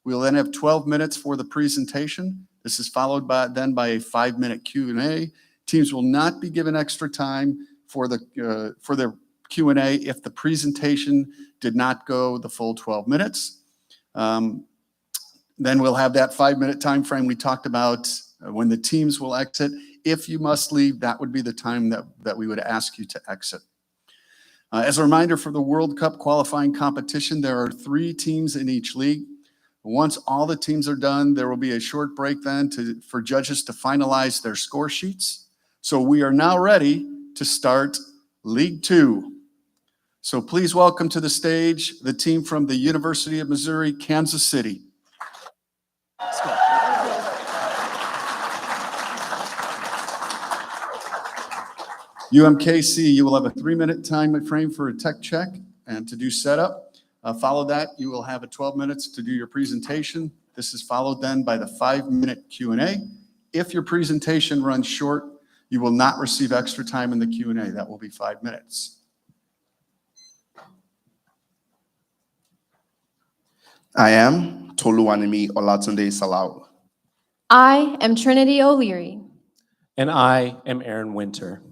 J: We'll then have 12 minutes for the presentation. This is followed by a 5-minute Q&A. Teams will not be given extra time for their Q&A if the presentation did not go the full 12 minutes. Then we'll have that 5-minute time frame we talked about when the teams will exit. If you must leave, that would be the time that we would ask you to exit. As a reminder for the World Cup qualifying competition, there are 3 teams in each league. Once all the teams are done, there will be a short break then for judges to finalize their score sheets. So we are now ready to start League Two. So please welcome to the stage the team from the University of Missouri, Kansas City. Let's go. UMKC, you will have a 3-minute time frame for a tech check and to do setup. Follow that, you will have 12 minutes to do your presentation. This is followed then by the 5-minute Q&A. If your presentation runs short, you will not receive extra time in the Q&A. That will be 5 minutes.
B: I am Toluwanimi Olatunde Salau.
I: I am Trinity O'Leary.
W: And I am Aaron Winter.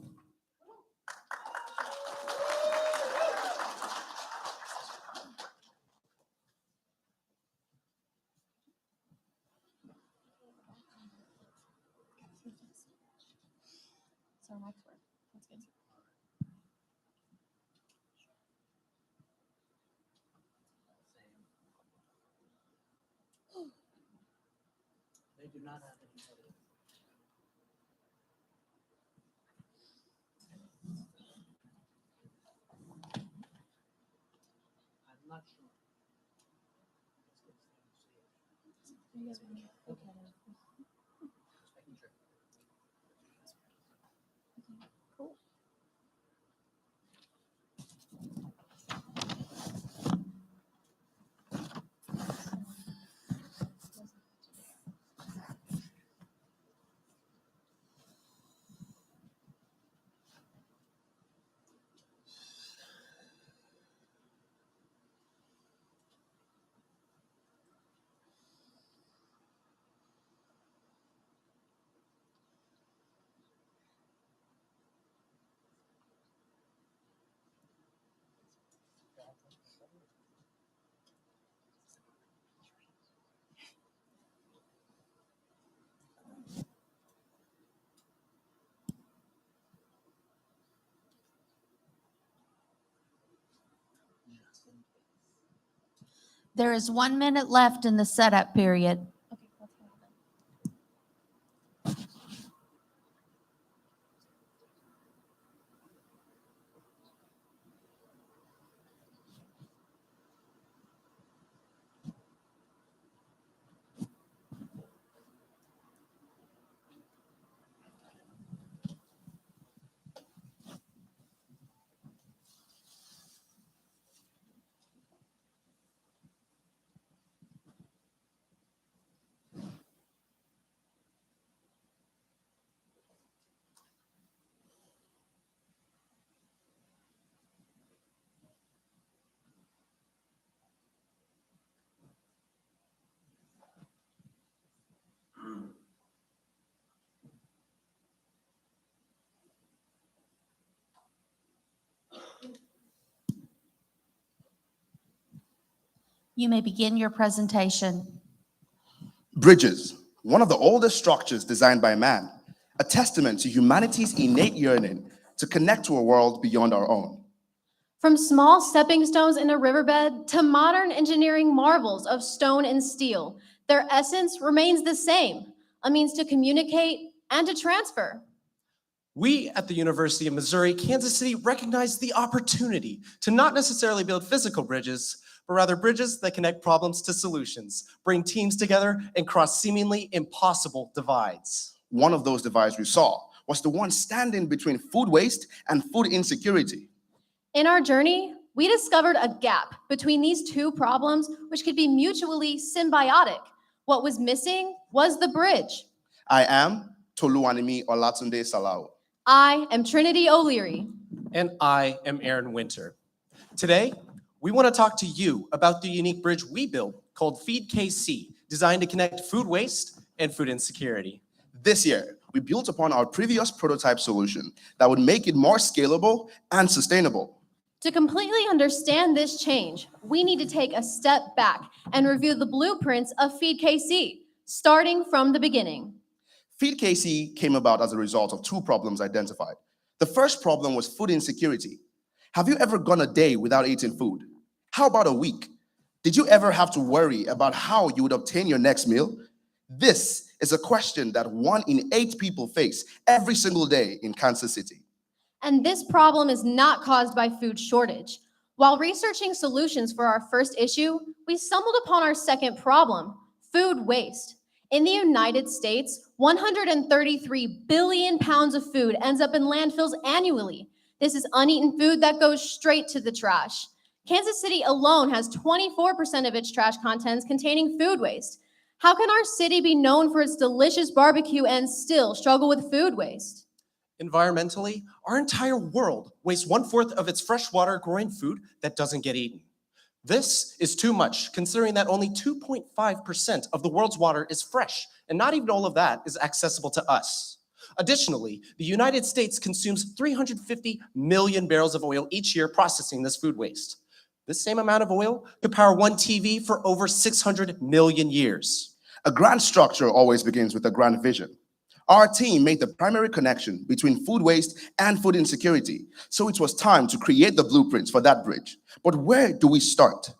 X: They do not have anybody. I'm not sure.
I: Cool.
D: There is 1 minute left in the setup period. You may begin your presentation.
B: Bridges, one of the oldest structures designed by man, a testament to humanity's innate yearning to connect to a world beyond our own.
I: From small stepping stones in a riverbed to modern engineering marvels of stone and steel, their essence remains the same, a means to communicate and to transfer.
W: We at the University of Missouri, Kansas City recognize the opportunity to not necessarily build physical bridges, but rather bridges that connect problems to solutions, bring teams together, and cross seemingly impossible divides.
B: One of those divides we saw was the one standing between food waste and food insecurity.
I: In our journey, we discovered a gap between these two problems which could be mutually symbiotic. What was missing was the bridge.
B: I am Toluwanimi Olatunde Salau.
I: I am Trinity O'Leary.
W: And I am Aaron Winter. Today, we want to talk to you about the unique bridge we built called Feed KC, designed to connect food waste and food insecurity.
B: This year, we built upon our previous prototype solution that would make it more scalable and sustainable.
I: To completely understand this change, we need to take a step back and review the blueprints of Feed KC, starting from the beginning.
B: Feed KC came about as a result of two problems identified. The first problem was food insecurity. Have you ever gone a day without eating food? How about a week? Did you ever have to worry about how you would obtain your next meal? This is a question that 1 in 8 people face every single day in Kansas City.
I: And this problem is not caused by food shortage. While researching solutions for our first issue, we stumbled upon our second problem, food waste. In the United States, 133 billion pounds of food ends up in landfills annually. This is uneaten food that goes straight to the trash. Kansas City alone has 24% of its trash contents containing food waste. How can our city be known for its delicious barbecue and still struggle with food waste?
W: Environmentally, our entire world wastes 1/4 of its freshwater growing food that doesn't get eaten. This is too much, considering that only 2.5% of the world's water is fresh, and not even all of that is accessible to us. Additionally, the United States consumes 350 million barrels of oil each year processing this food waste. This same amount of oil could power one TV for over 600 million years.
B: A grand structure always begins with a grand vision. Our team made the primary connection between food waste and food insecurity, so it was time to create the blueprints for that bridge. But where do we start?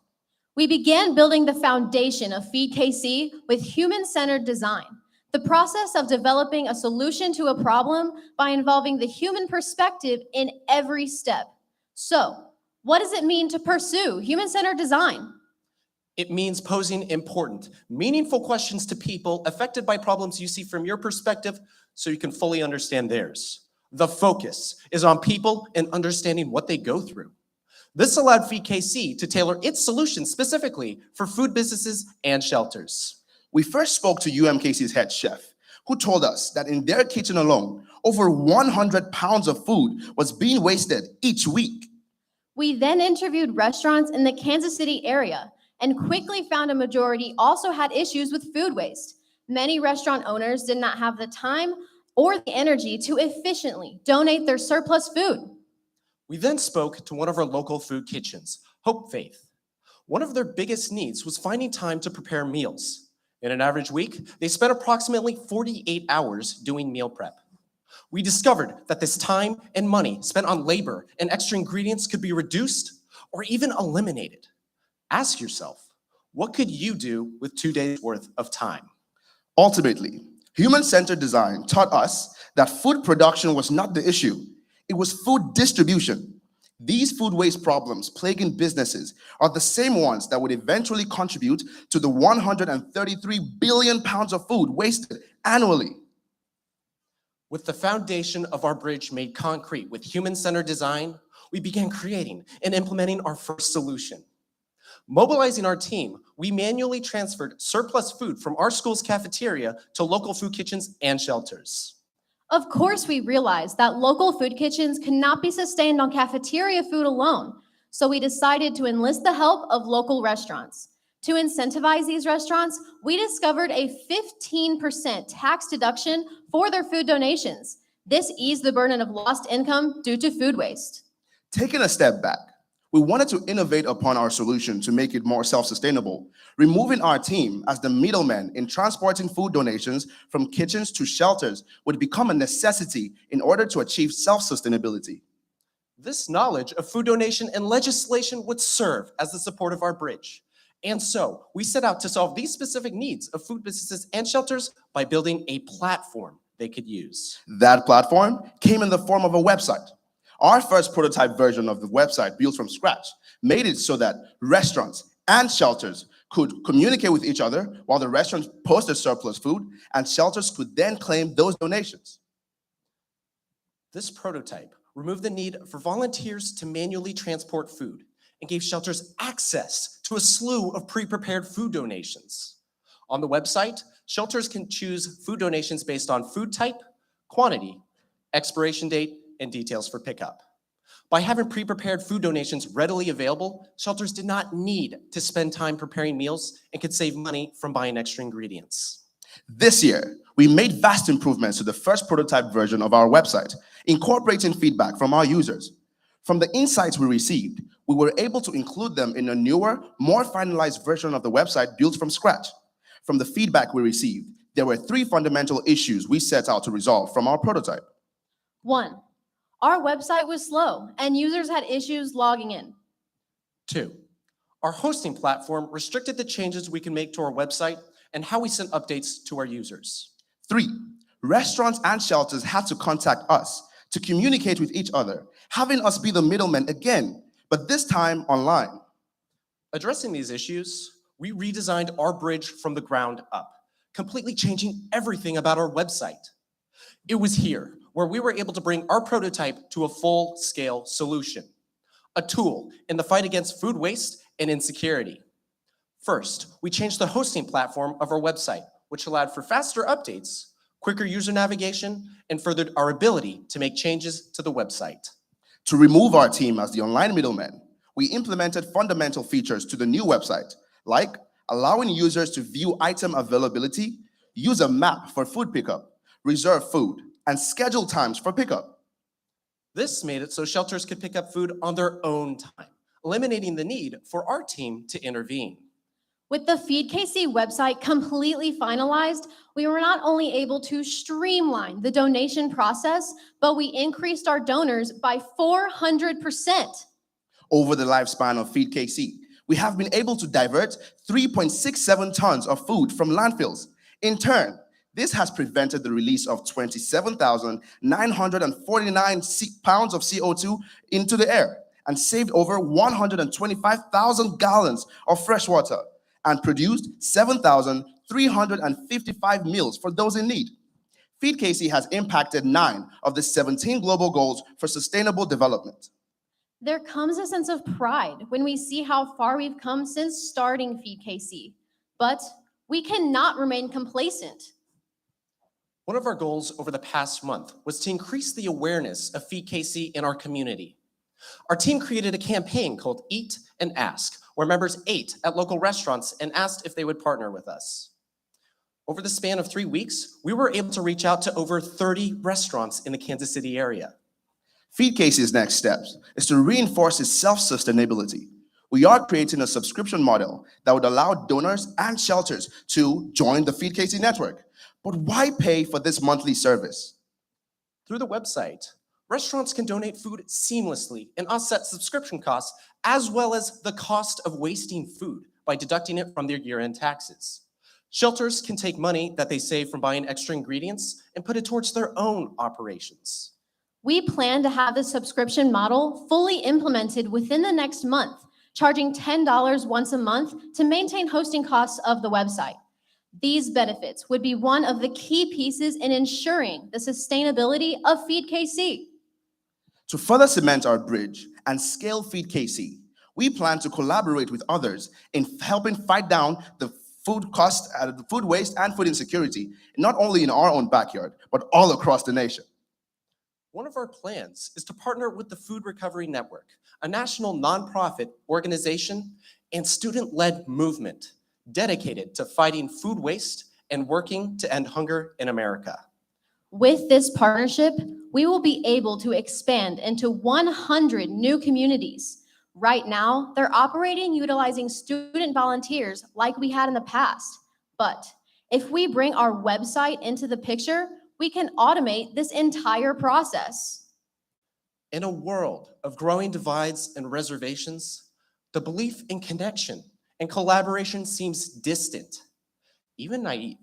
I: We began building the foundation of Feed KC with human-centered design, the process of developing a solution to a problem by involving the human perspective in every step. So, what does it mean to pursue human-centered design?
W: It means posing important, meaningful questions to people affected by problems you see from your perspective so you can fully understand theirs. The focus is on people and understanding what they go through. This allowed Feed KC to tailor its solutions specifically for food businesses and shelters.
B: We first spoke to UMKC's head chef, who told us that in their kitchen alone, over 100 pounds of food was being wasted each week.
I: We then interviewed restaurants in the Kansas City area and quickly found a majority also had issues with food waste. Many restaurant owners did not have the time or the energy to efficiently donate their surplus food.
W: We then spoke to one of our local food kitchens, Hope Faith. One of their biggest needs was finding time to prepare meals. In an average week, they spent approximately 48 hours doing meal prep. We discovered that this time and money spent on labor and extra ingredients could be reduced or even eliminated. Ask yourself, what could you do with 2 days worth of time?
B: Ultimately, human-centered design taught us that food production was not the issue. It was food distribution. These food waste problems plaguing businesses are the same ones that would eventually contribute to the 133 billion pounds of food wasted annually.
W: With the foundation of our bridge made concrete with human-centered design, we began creating and implementing our first solution. Mobilizing our team, we manually transferred surplus food from our school's cafeteria to local food kitchens and shelters.
I: Of course, we realized that local food kitchens cannot be sustained on cafeteria food alone, so we decided to enlist the help of local restaurants. To incentivize these restaurants, we discovered a 15% tax deduction for their food donations. This eased the burden of lost income due to food waste.
B: Taking a step back, We wanted to innovate upon our solution to make it more self-sustainable, removing our team as the middleman in transporting food donations from kitchens to shelters would become a necessity in order to achieve self-sustainability.
W: This knowledge of food donation and legislation would serve as the support of our bridge. And so we set out to solve these specific needs of food businesses and shelters by building a platform they could use.
B: That platform came in the form of a website. Our first prototype version of the website, built from scratch, made it so that restaurants and shelters could communicate with each other while the restaurants posted surplus food, and shelters could then claim those donations.
W: This prototype removed the need for volunteers to manually transport food and gave shelters access to a slew of pre-prepared food donations. On the website, shelters can choose food donations based on food type, quantity, expiration date, and details for pickup. By having pre-prepared food donations readily available, shelters did not need to spend time preparing meals and could save money from buying extra ingredients.
B: This year, we made vast improvements to the first prototype version of our website, incorporating feedback from our users. From the insights we received, we were able to include them in a newer, more finalized version of the website built from scratch. From the feedback we received, there were 3 fundamental issues we set out to resolve from our prototype.
I: 1, our website was slow and users had issues logging in.
W: 2, our hosting platform restricted the changes we can make to our website and how we sent updates to our users.
B: 3, restaurants and shelters had to contact us to communicate with each other, having us be the middleman again, but this time online.
W: Addressing these issues, we redesigned our bridge from the ground up, completely changing everything about our website. It was here where we were able to bring our prototype to a full-scale solution, a tool in the fight against food waste and insecurity. First, we changed the hosting platform of our website, which allowed for faster updates, quicker user navigation, and furthered our ability to make changes to the website.
B: To remove our team as the online middleman, we implemented fundamental features to the new website, like allowing users to view item availability, use a map for food pickup, reserve food, and schedule times for pickup.
W: This made it so shelters could pick up food on their own time, eliminating the need for our team to intervene.
I: With the FeedKC website completely finalized, we were not only able to streamline the donation process, but we increased our donors by 400%.
B: Over the lifespan of FeedKC, we have been able to divert 3.67 tons of food from landfills. In turn, this has prevented the release of 27,949 pounds of CO2 into the air and saved over 125,000 gallons of fresh water and produced 7,355 meals for those in need. FeedKC has impacted 9 of the 17 global goals for sustainable development.
I: There comes a sense of pride when we see how far we've come since starting FeedKC, but we cannot remain complacent.
W: One of our goals over the past month was to increase the awareness of FeedKC in our community. Our team created a campaign called Eat and Ask, where members ate at local restaurants and asked if they would partner with us. Over the span of 3 weeks, we were able to reach out to over 30 restaurants in the Kansas City area.
B: FeedKC's next steps is to reinforce its self-sustainability. We are creating a subscription model that would allow donors and shelters to join the FeedKC network. But why pay for this monthly service?
W: Through the website, restaurants can donate food seamlessly and offset subscription costs, as well as the cost of wasting food by deducting it from their year-end taxes. Shelters can take money that they save from buying extra ingredients and put it towards their own operations.
I: We plan to have the subscription model fully implemented within the next month, charging $10 once a month to maintain hosting costs of the website. These benefits would be one of the key pieces in ensuring the sustainability of FeedKC.
B: To further cement our bridge and scale FeedKC, we plan to collaborate with others in helping fight down the food cost, food waste, and food insecurity, not only in our own backyard, but all across the nation.
W: One of our plans is to partner with the Food Recovery Network, a national nonprofit organization and student-led movement dedicated to fighting food waste and working to end hunger in America.
I: With this partnership, we will be able to expand into 100 new communities, Right now, they're operating utilizing student volunteers like we had in the past. But if we bring our website into the picture, we can automate this entire process.
W: In a world of growing divides and reservations, the belief in connection and collaboration seems distant, even naive.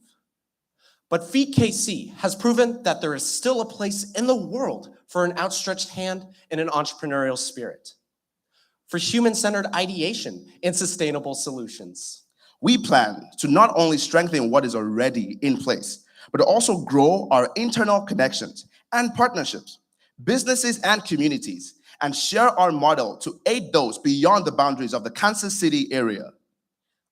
W: But Feed KC has proven that there is still a place in the world for an outstretched hand and an entrepreneurial spirit, for human-centered ideation and sustainable solutions.
B: We plan to not only strengthen what is already in place, but also grow our internal connections and partnerships, businesses and communities, and share our model to aid those beyond the boundaries of the Kansas City area.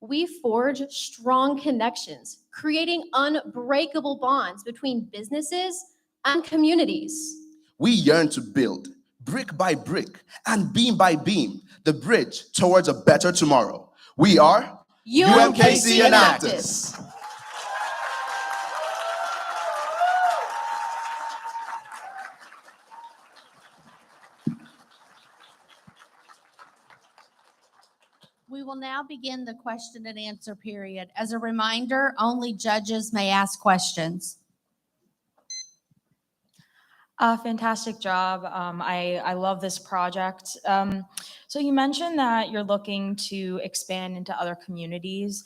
I: We forge strong connections, creating unbreakable bonds between businesses and communities.
B: We yearn to build, brick by brick and beam by beam, the bridge towards a better tomorrow. We are UMKC Enactus.
G: We will now begin the question and answer period. As a reminder, only judges may ask questions.
E: Fantastic job. I love this project. So you mentioned that you're looking to expand into other communities.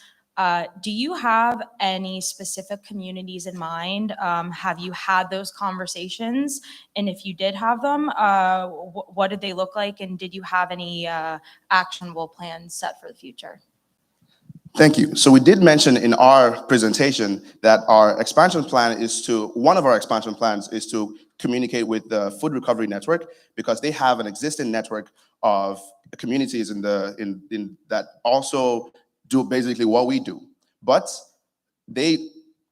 E: Do you have any specific communities in mind? Have you had those conversations? And if you did have them, what did they look like? And did you have any actionable plans set for the future?
B: Thank you. So we did mention in our presentation that our expansion plan is to, one of our expansion plans is to communicate with the Food Recovery Network, because they have an existing network of communities in that also do basically what we do. But they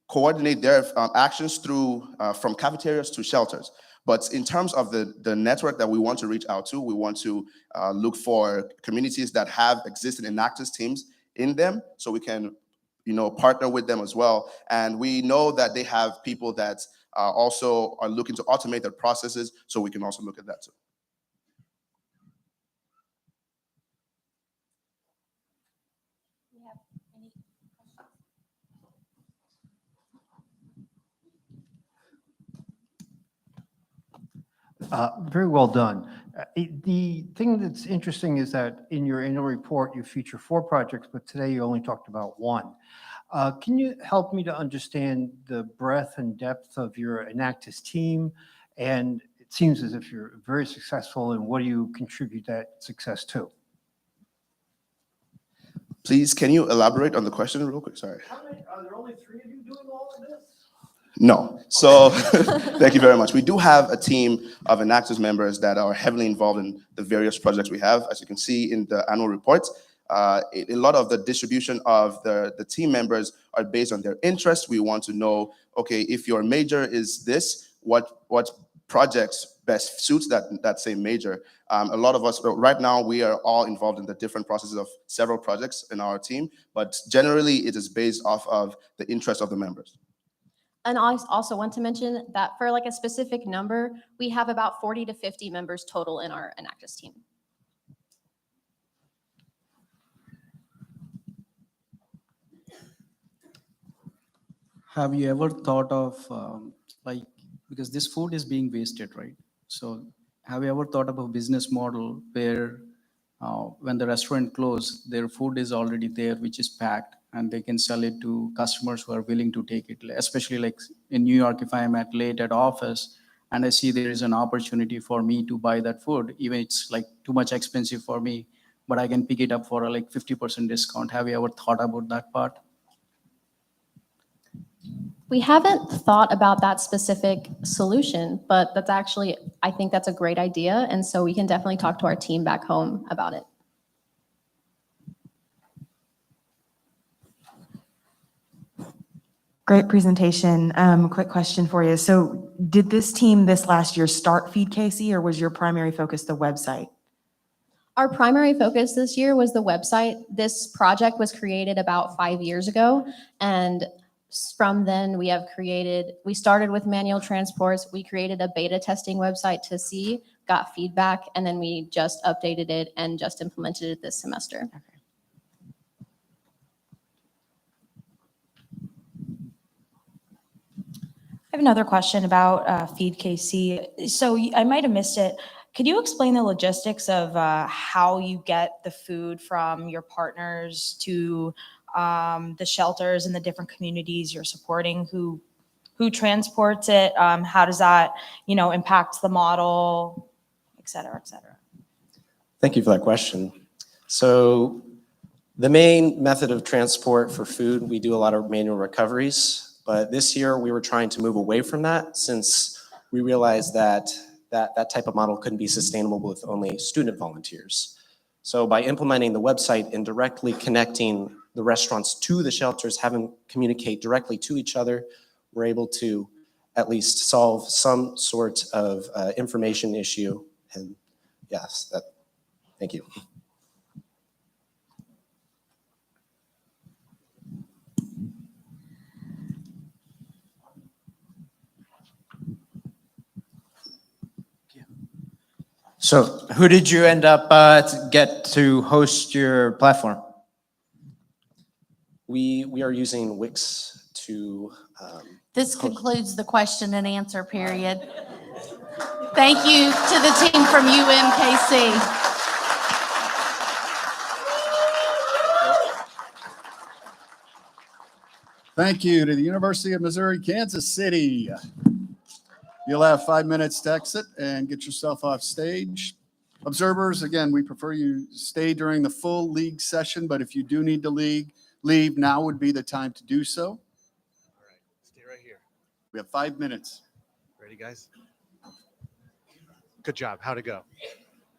B: coordinate their actions through from cafeterias to shelters. But in terms of the network that we want to reach out to, we want to look for communities that have existing Enactus teams in them, so we can, partner with them as well. And we know that they have people that also are looking to automate their processes, so we can also look at that too.
V: Very well done. The thing that's interesting is that in your annual report, you feature 4 projects, but today you only talked about 1. Can you help me to understand the breadth and depth of your Enactus team? And it seems as if you're very successful, and what do you contribute that success to?
B: Please, can you elaborate on the question real quick? Sorry.
V: Are there only 3 of you doing all of this?
B: No. So thank you very much. We do have a team of Enactus members that are heavily involved in the various projects we have. As you can see in the annual report, a lot of the distribution of the team members are based on their interests. We want to know, okay, if your major is this, what projects best suits that same major. A lot of us, right now, we are all involved in the different processes of several projects in our team, but generally it is based off of the interest of the members.
I: And I also want to mention that for like a specific number, we have about 40 to 50 members total in our Enactus team.
H: Have you ever thought of, because this food is being wasted, right? So have you ever thought of a business model where when the restaurant closes, their food is already there, which is packed, and they can sell it to customers who are willing to take it, especially like in New York, if I'm late at office and I see there is an opportunity for me to buy that food, even it's like too much expensive for me, but I can pick it up for a 50% discount. Have you ever thought about that part?
I: We haven't thought about that specific solution, but that's actually, I think that's a great idea. And so we can definitely talk to our team back home about it.
L: Great presentation. Quick question for you. So did this team this last year start Feed KC, or was your primary focus the website?
I: Our primary focus this year was the website. This project was created about 5 years ago. And from then we started with manual transports. We created a beta testing website to see got feedback, and then we just updated it and just implemented it this semester.
E: I have another question about Feed KC. So I might have missed it. Could you explain the logistics of how you get the food from your partners to the shelters and the different communities you're supporting? Who transports it? How does that, impact the model, et cetera, et cetera?
W: Thank you for that question. So the main method of transport for food, we do a lot of manual recoveries, but this year we were trying to move away from that since we realized that that type of model couldn't be sustainable with only student volunteers. So by implementing the website and directly connecting the restaurants to the shelters, having them communicate directly to each other, we're able to at least solve some sort of information issue. And yes, thank you.
U: So who did you end up to get to host your platform?
W: We are using Wix to.
G: This concludes the question and answer period. Thank you to the team from UMKC.
J: Thank you to the University of Missouri, Kansas City. You'll have 5 minutes to exit and get yourself off stage. Observers, again, we prefer you stay during the full league session, but if you do need to leave, now would be the time to do so.
C: All right, stay right here.
J: We have 5 minutes.
C: Ready, guys? Good job. How'd it go?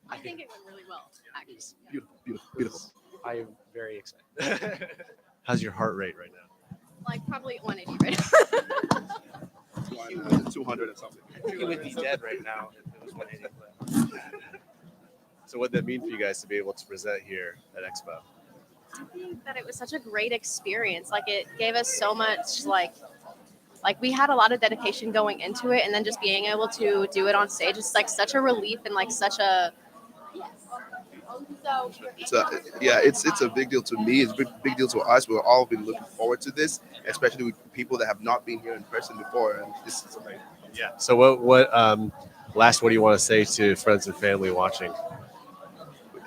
P: I think it went really well, actually.
C: Beautiful, beautiful, beautiful.
P: I am very excited.
C: How's your heart rate right now?
P: Like probably 180 right now.
C: 200 and something.
P: He would be dead right now if it was 180.
C: So what did that mean for you guys to be able to present here at Expo?
P: I think that it was such a great experience. Like it gave us so much like we had a lot of dedication going into it, and then just being able to do it on stage is like such a relief and like such a
Q: It's a big deal to me. It's a big deal to us. We've all been looking forward to this, especially with people that have not been here in person before, and this is amazing.
C: Yeah. So what do you want to say to friends and family watching?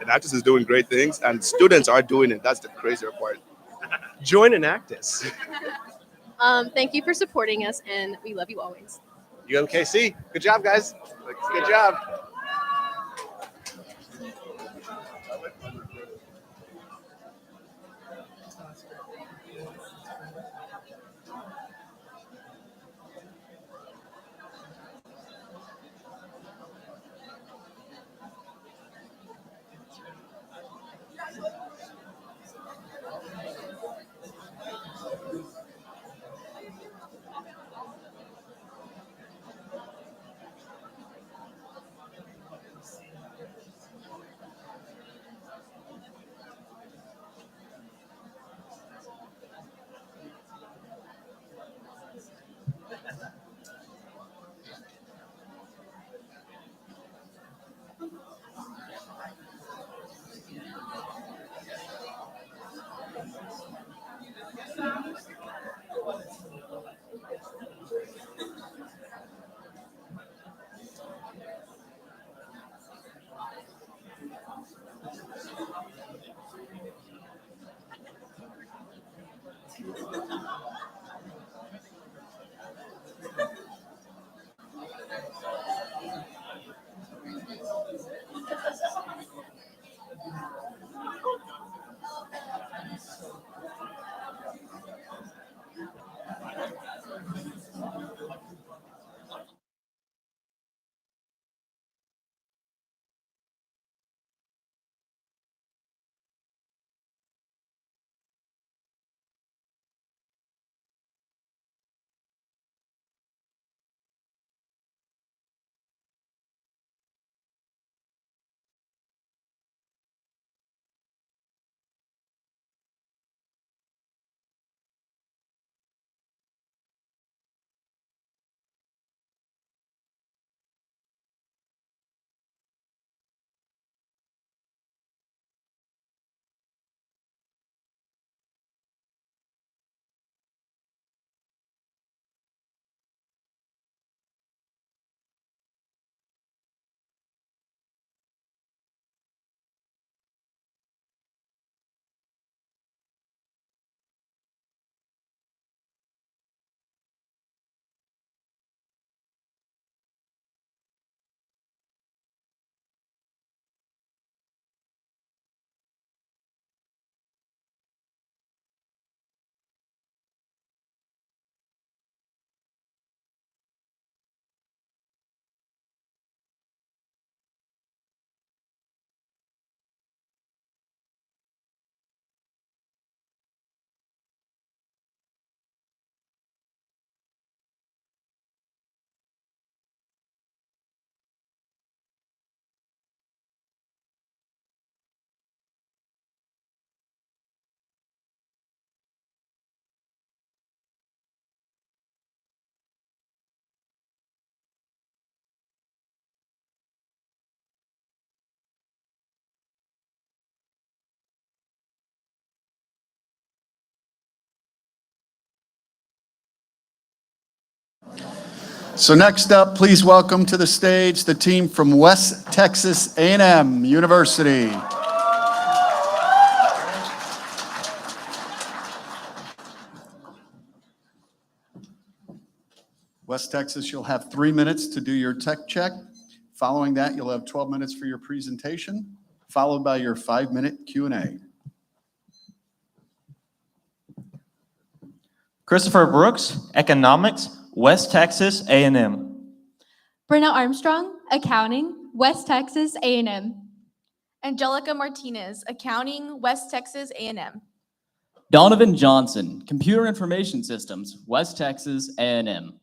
Q: Enactus is doing great things, and students are doing it. That's the crazier part.
C: Join Enactus.
P: Thank you for supporting us, and we love you always.
C: UMKC. Good job, guys. Good job.
J: So next up, please welcome to the stage the team from West Texas A&M University. West Texas, you'll have 3 minutes to do your tech check. Following that, you'll have 12 minutes for your presentation, followed by your 5-minute Q&A.
M: Christopher Brooks, Economics, West Texas A&M.
R: Brenna Armstrong, Accounting, West Texas A&M.
O: Angelica Martinez, Accounting, West Texas A&M.
S: Donovan Johnson, Computer Information Systems, West Texas A&M.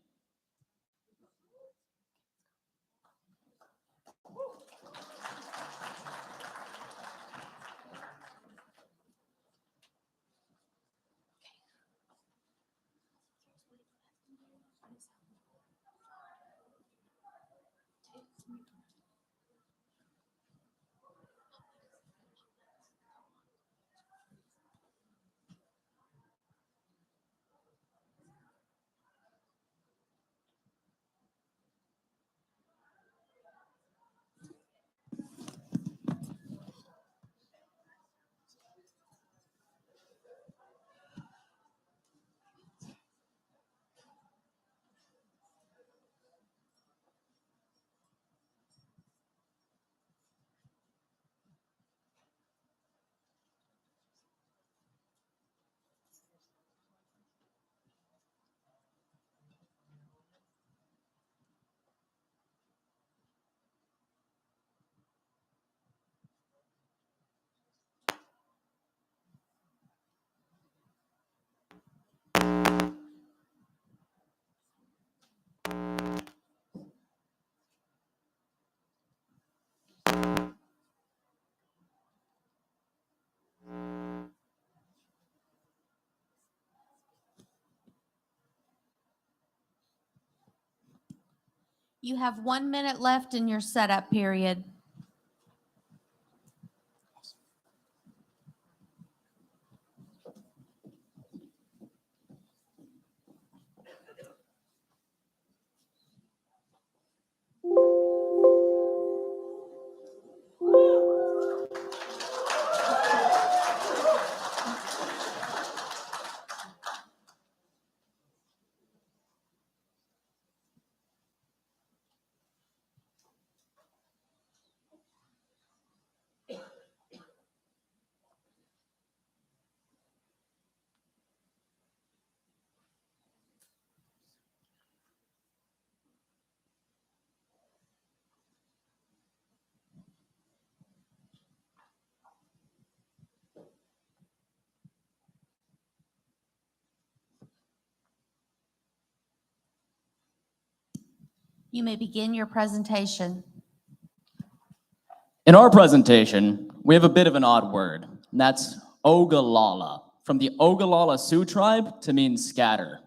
G: You have 1 minute left in your setup period. You may begin your presentation.
S: In our presentation, we have a bit of an odd word, and that's Ogallala, from the Ogallala Sioux tribe to mean scatter.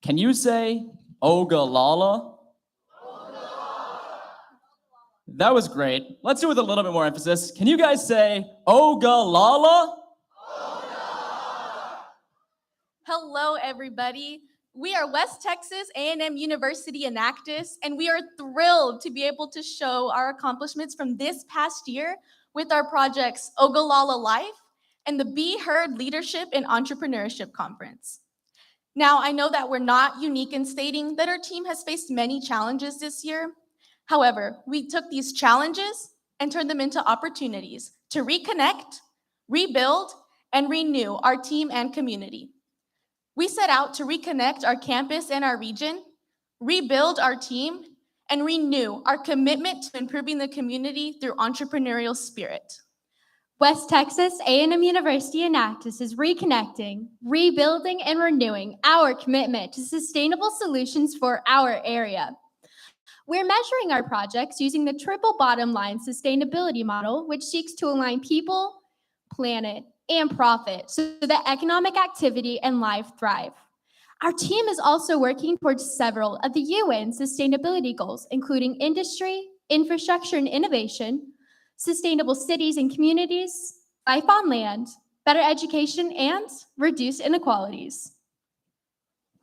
S: Can you say Ogallala? That was great. Let's do it with a little bit more emphasis. Can you guys say Ogallala?
O: Hello, everybody. We are West Texas A&M University Enactus, and we are thrilled to be able to show our accomplishments from this past year with our projects Ogallala Life and the Be Heard Leadership and Entrepreneurship Conference. Now, I know that we're not unique in stating that our team has faced many challenges this year. However, we took these challenges and turned them into opportunities to reconnect, rebuild, and renew our team and community. We set out to reconnect our campus and our region, rebuild our team, and renew our commitment to improving the community through entrepreneurial spirit.
I: West Texas A&M University Enactus is reconnecting, rebuilding, and renewing our commitment to sustainable solutions for our area. We're measuring our projects using the triple bottom line sustainability model, which seeks to align people, planet, and profit so that economic activity and life thrive. Our team is also working towards several of the UN sustainability goals, including industry, infrastructure and innovation, sustainable cities and communities, life on land, better education, and reduce inequalities.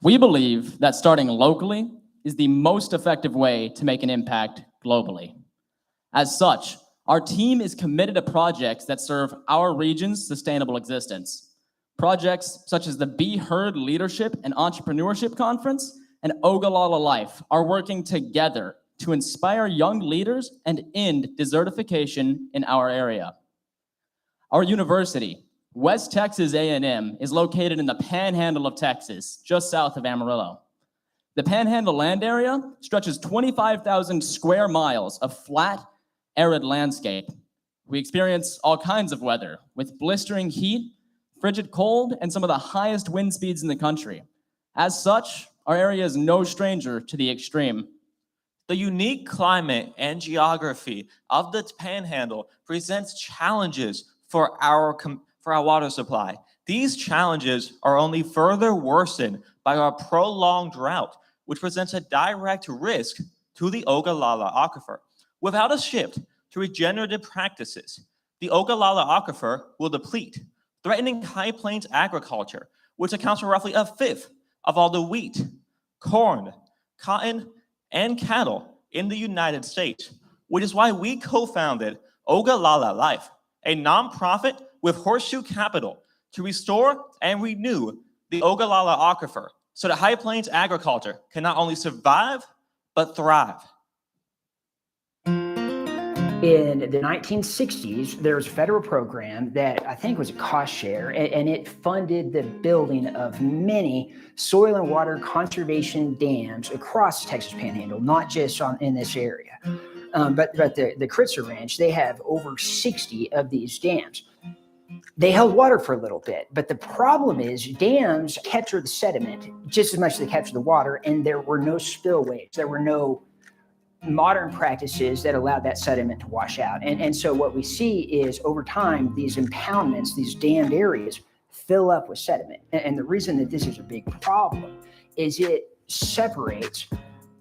S: We believe that starting locally is the most effective way to make an impact globally. As such, our team is committed to projects that serve our region's sustainable existence. Projects such as the Be Heard Leadership and Entrepreneurship Conference and Ogallala Life are working together to inspire young leaders and end desertification in our area. Our university, West Texas A&M, is located in the panhandle of Texas, just south of Amarillo. The panhandle land area stretches 25,000 square miles of flat, arid landscape. We experience all kinds of weather, with blistering heat, frigid cold, and some of the highest wind speeds in the country. As such, our area is no stranger to the extreme.
M: The unique climate and geography of the Panhandle presents challenges for our water supply. These challenges are only further worsened by our prolonged drought, which presents a direct risk to the Ogallala aquifer. Without a shift to regenerative practices, the Ogallala aquifer will deplete, threatening high plains agriculture, which accounts for roughly a fifth of all the wheat, corn, cotton, and cattle in the United States, which is why we co-founded Ogallala Life, a nonprofit with horseshoe capital to restore and renew the Ogallala aquifer so that high plains agriculture can not only survive, but thrive.
A: In the 1960s, there was a federal program that I think was a cost share, and it funded the building of many soil and water conservation dams across Texas Panhandle, not just in this area. But the Kritzer Ranch, they have over 60 of these dams. They held water for a little bit, but the problem is dams capture the sediment just as much as they capture the water, and there were no spillways. There were no modern practices that allowed that sediment to wash out. And so what we see is over time, these impoundments, these dammed areas fill up with sediment. And the reason that this is a big problem is it separates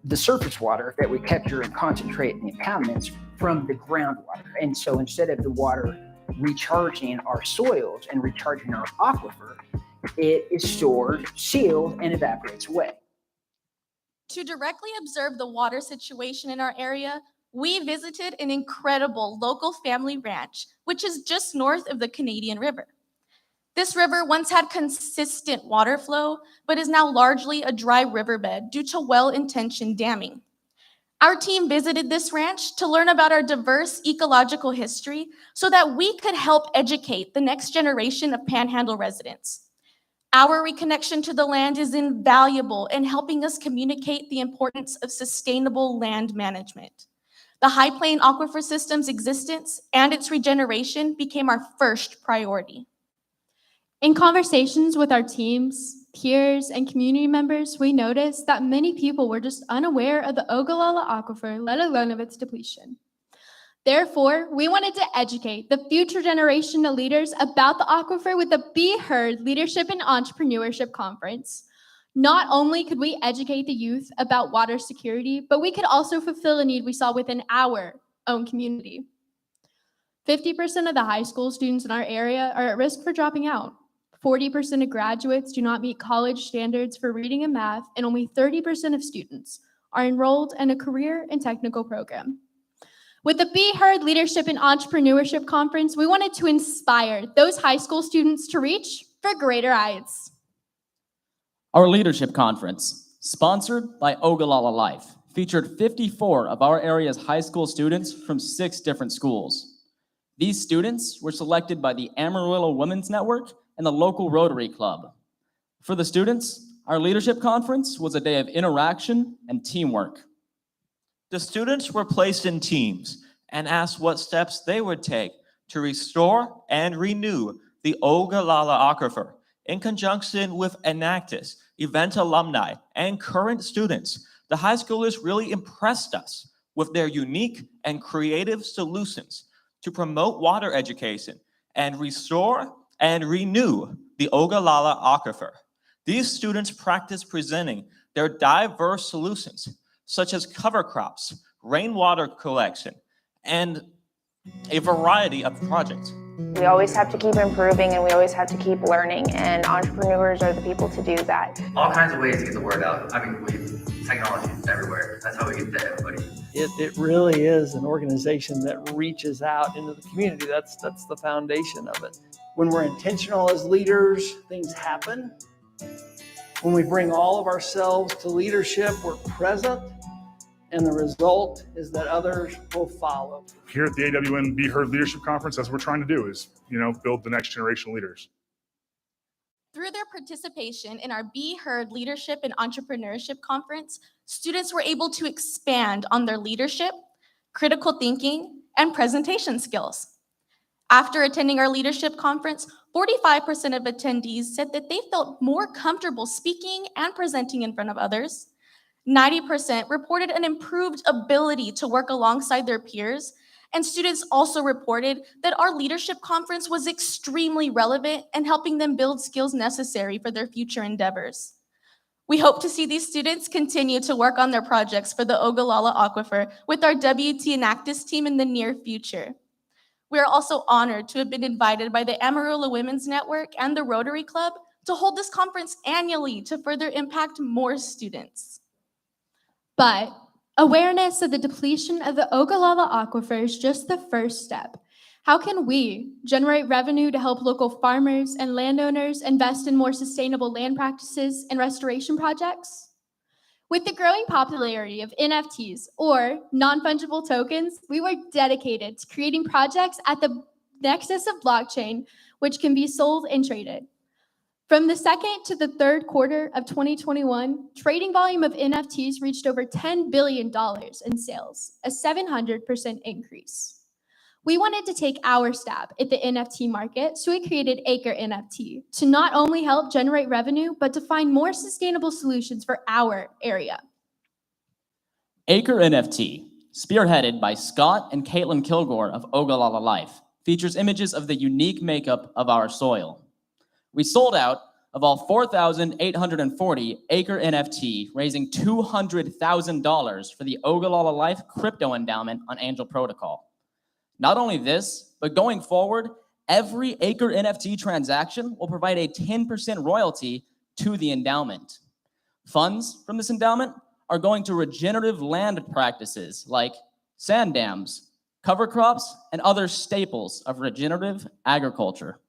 A: the surface water that we capture and concentrate in the impoundments from the groundwater. And so instead of the water recharging our soils and recharging our aquifer, it is stored, sealed, and evaporates away.
O: To directly observe the water situation in our area, we visited an incredible local family ranch, which is just north of the Canadian River. This river once had consistent water flow, but is now largely a dry riverbed due to well-intentioned damming. Our team visited this ranch to learn about our diverse ecological history so that we could help educate the next generation of Panhandle residents. Our reconnection to the land is invaluable in helping us communicate the importance of sustainable land management. The High Plain Aquifer System's existence and its regeneration became our first priority.
I: In conversations with our teams, peers, and community members, we noticed that many people were just unaware of the Ogallala Aquifer, let alone of its depletion. Therefore, we wanted to educate the future generation of leaders about the aquifer with the Be Heard Leadership and Entrepreneurship Conference. Not only could we educate the youth about water security, but we could also fulfill a need we saw within our own community. 50% of the high school students in our area are at risk for dropping out. 40% of graduates do not meet college standards for reading and math, and only 30% of students are enrolled in a career and technical program. With the Be Heard Leadership and Entrepreneurship Conference, we wanted to inspire those high school students to reach for greater heights.
S: Our leadership conference, sponsored by Ogallala Life, featured 54 of our area's high school students from 6 different schools. These students were selected by the Amarillo Women's Network and the local Rotary Club. For the students, our leadership conference was a day of interaction and teamwork.
M: The students were placed in teams and asked what steps they would take to restore and renew the Ogallala aquifer. In conjunction with Enactus, event alumni, and current students, the high schoolers really impressed us with their unique and creative solutions to promote water education and restore and renew the Ogallala aquifer. These students practice presenting their diverse solutions, such as cover crops, rainwater collection, and a variety of projects.
F: We always have to keep improving and we always have to keep learning, and entrepreneurs are the people to do that.
N: All kinds of ways to get the word out. I mean, we've
K: technology is everywhere. That's how we get to everybody.
N: It really is an organization that reaches out into the community. That's the foundation of it. When we're intentional as leaders, things happen. When we bring all of ourselves to leadership, we're present, and the result is that others will follow.
T: Here at the AWN Be Heard Leadership Conference, that's what we're trying to do is, build the next generation of leaders.
O: Through their participation in our Be Heard Leadership and Entrepreneurship Conference, students were able to expand on their leadership, critical thinking, and presentation skills. After attending our leadership conference, 45% of attendees said that they felt more comfortable speaking and presenting in front of others. 90% reported an improved ability to work alongside their peers, and students also reported that our leadership conference was extremely relevant in helping them build skills necessary for their future endeavors. We hope to see these students continue to work on their projects for the Ogallala Aquifer with our WT Enactus team in the near future. We are also honored to have been invited by the Amarillo Women's Network and the Rotary Club to hold this conference annually to further impact more students.
I: But awareness of the depletion of the Ogallala Aquifer is just the first step. How can we generate revenue to help local farmers and landowners invest in more sustainable land practices and restoration projects? With the growing popularity of NFTs, or non-fungible tokens, we were dedicated to creating projects at the nexus of blockchain, which can be sold and traded. From the second to the third quarter of 2021, trading volume of NFTs reached over $10 billion in sales, a 700% increase. We wanted to take our stab at the NFT market, so we created Acre NFT to not only help generate revenue, but to find more sustainable solutions for our area.
S: Acre NFT, spearheaded by Scott and Caitlin Kilgore of Ogallala Life, features images of the unique makeup of our soil. We sold out of all 4,840 Acre NFT, raising $200,000 for the Ogallala Life Crypto Endowment on Angel Protocol. Not only this, but going forward, every Acre NFT transaction will provide a 10% royalty to the endowment. Funds from this endowment are going to regenerative land practices like sand dams, cover crops, and other staples of regenerative agriculture.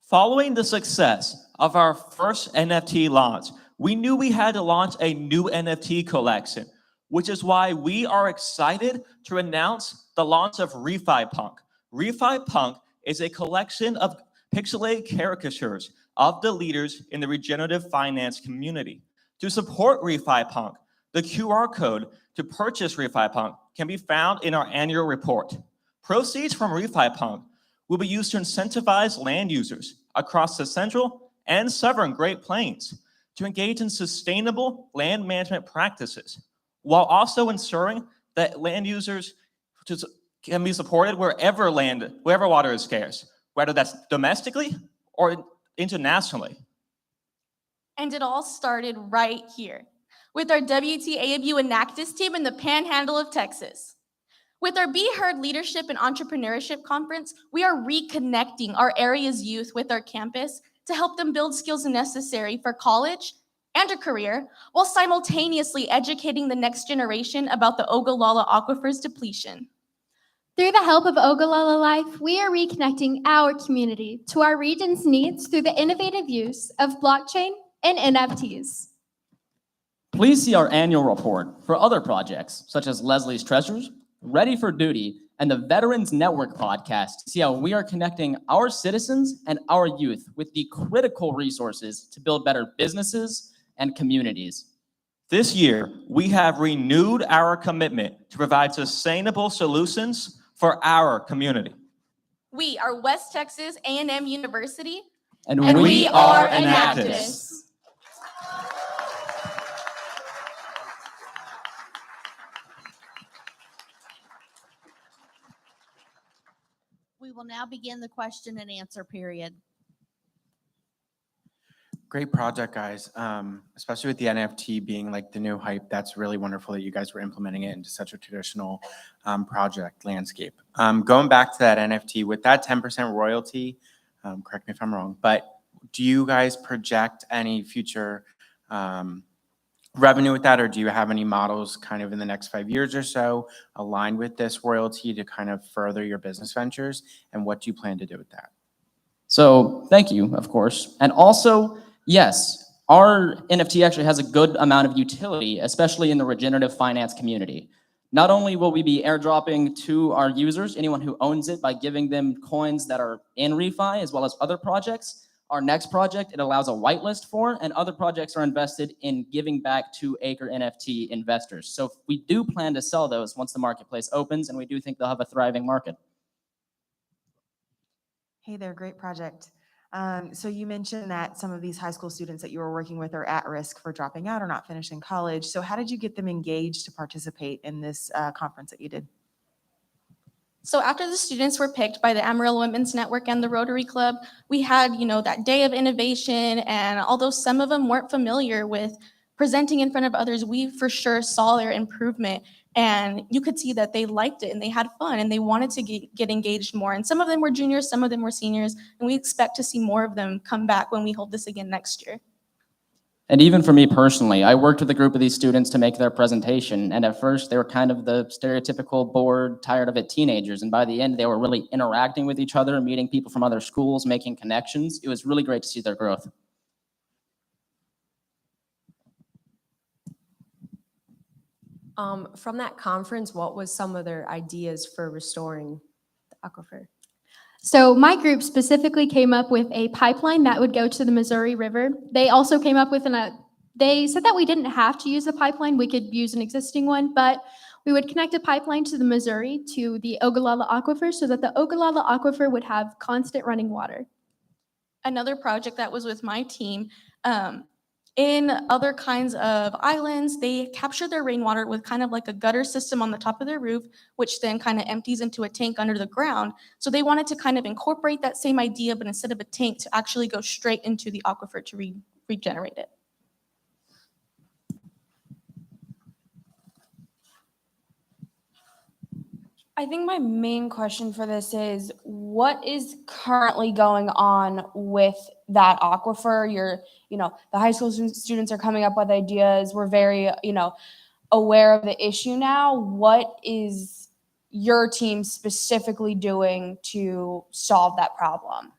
M: Following the success of our first NFT launch, we knew we had to launch a new NFT collection, which is why we are excited to announce the launch of Refi Punk. Refi Punk is a collection of pixelated caricatures of the leaders in the regenerative finance community. To support Refi Punk, the QR code to purchase Refi Punk can be found in our annual report. Proceeds from Refi Punk will be used to incentivize land users across the Central and Southern Great Plains to engage in sustainable land management practices, while also ensuring that land users can be supported wherever water is scarce, whether that's domestically or internationally.
O: And it all started right here with our WTAMU Enactus team in the Panhandle of Texas. With our Be Heard Leadership and Entrepreneurship Conference, we are reconnecting our area's youth with our campus to help them build skills necessary for college and a career, while simultaneously educating the next generation about the Ogallala Aquifer's depletion.
I: Through the help of Ogallala Life, we are reconnecting our community to our region's needs through the innovative use of blockchain and NFTs.
S: Please see our annual report for other projects, such as Leslie's Treasures, Ready for Duty, and the Veterans Network podcast to see how we are connecting our citizens and our youth with the critical resources to build better businesses and communities.
M: This year, we have renewed our commitment to provide sustainable solutions for our community.
O: We are West Texas A&M University,
S: and
O: we are Enactus.
G: We will now begin the question and answer period.
X: Great project, guys. Especially with the NFT being like the new hype. That's really wonderful that you guys were implementing it into such a traditional project landscape. Going back to that NFT, with that 10% royalty, correct me if I'm wrong, but do you guys project any future revenue with that, or do you have any models kind of in the next 5 years or so aligned with this royalty to kind of further your business ventures? And what do you plan to do with that?
S: So thank you, of course. And also, yes, our NFT actually has a good amount of utility, especially in the regenerative finance community. Not only will we be airdropping to our users, anyone who owns it, by giving them coins that are in refi, as well as other projects. Our next project, it allows a whitelist for, and other projects are invested in giving back to Acre NFT investors. So we do plan to sell those once the marketplace opens, and we do think they'll have a thriving market.
L: Hey there, great project. So you mentioned that some of these high school students that you were working with are at risk for dropping out or not finishing college. So how did you get them engaged to participate in this conference that you did?
O: So after the students were picked by the Amarillo Women's Network and the Rotary Club, we had, that day of innovation, and although some of them weren't familiar with presenting in front of others, we for sure saw their improvement, and you could see that they liked it and they had fun and they wanted to get engaged more. And some of them were juniors, some of them were seniors, and we expect to see more of them come back when we hold this again next year.
S: And even for me personally, I worked with a group of these students to make their presentation. And at first they were kind of the stereotypical bored, tired of it teenagers. And by the end, they were really interacting with each other, meeting people from other schools, making connections. It was really great to see their growth.
B: From that conference, what was some of their ideas for restoring the aquifer?
R: So my group specifically came up with a pipeline that would go to the Missouri River. They also came up with they said that we didn't have to use a pipeline, we could use an existing one, but we would connect a pipeline to the Missouri to the Ogallala aquifer so that the Ogallala aquifer would have constant running water.
O: Another project that was with my team, in other kinds of islands, they capture their rainwater with kind of like a gutter system on the top of their roof, which then kind of empties into a tank under the ground. So they wanted to kind of incorporate that same idea, but instead of a tank, to actually go straight into the aquifer to regenerate it.
E: I think my main question for this is, what is currently going on with that aquifer? The high school students are coming up with ideas. We're very, aware of the issue now. What is your team specifically doing to solve that problem?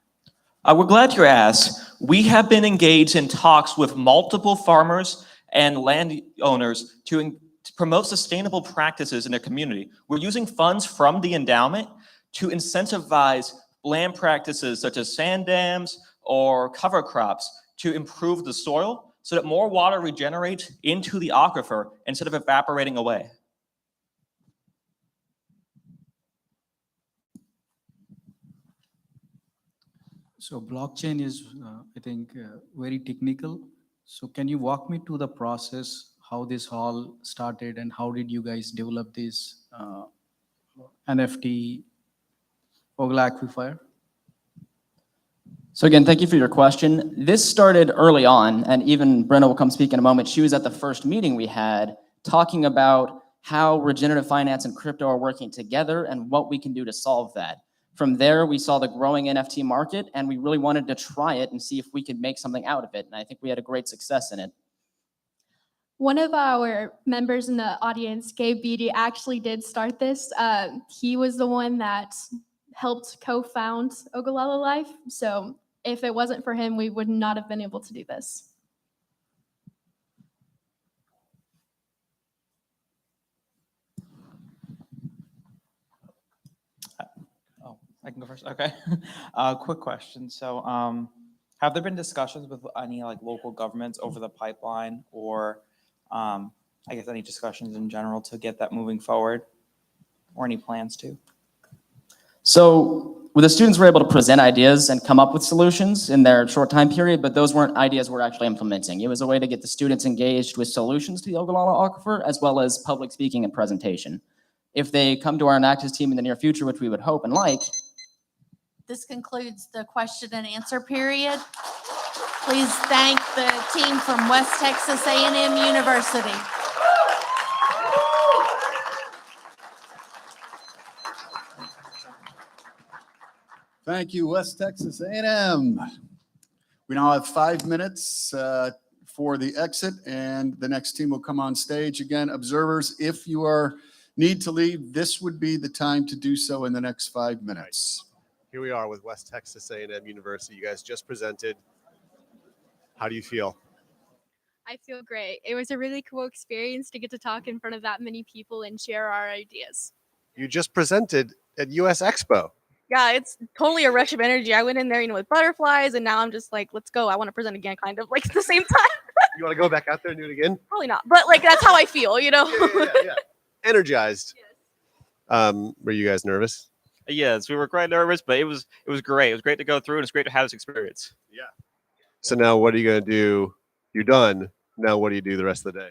M: We're glad you asked. We have been engaged in talks with multiple farmers and landowners to promote sustainable practices in their community. We're using funds from the endowment to incentivize land practices such as sand dams or cover crops to improve the soil so that more water regenerates into the aquifer instead of evaporating away.
D: So blockchain is, I think, very technical. So can you walk me to the process, how this all started, and how did you guys develop this NFT Ogallala aquifer?
S: So again, thank you for your question. This started early on, and even Brenna will come speak in a moment. She was at the first meeting we had talking about how regenerative finance and crypto are working together and what we can do to solve that. From there, we saw the growing NFT market, and we really wanted to try it and see if we could make something out of it. And I think we had a great success in it.
R: One of our members in the audience, Gabe Beatty, actually did start this. He was the one that helped co-found Ogallala Life. So if it wasn't for him, we would not have been able to do this.
H: Oh, I can go first. Okay. Quick question. So, have there been discussions with any local governments over the pipeline, or I guess any discussions in general to get that moving forward, or any plans to?
S: So the students were able to present ideas and come up with solutions in their short time period, but those weren't ideas we're actually implementing. It was a way to get the students engaged with solutions to the Ogallala aquifer, as well as public speaking and presentation. If they come to our Enactus team in the near future, which we would hope and like.
G: This concludes the question and answer period. Please thank the team from West Texas A&M University.
J: Thank you, West Texas A&M. We now have 5 minutes for the exit, and the next team will come on stage. Again, observers, if you need to leave, this would be the time to do so in the next 5 minutes.
C: Here we are with West Texas A&M University. You guys just presented. How do you feel?
Q: I feel great. It was a really cool experience to get to talk in front of that many people and share our ideas.
C: You just presented at US Expo.
Q: Yeah, it's totally a rush of energy. I went in there, with butterflies, and now I'm just like, let's go. I want to present again, kind of like at the same time.
C: You want to go back out there and do it again?
Q: Probably not, but like that's how I feel,
C: Yeah. Energized. Were you guys nervous?
U: Yes, we were quite nervous, but it was great. It was great to go through, and it's great to have this experience.
C: Yeah. So now what are you going to do? You're done. Now what do you do the rest of the day?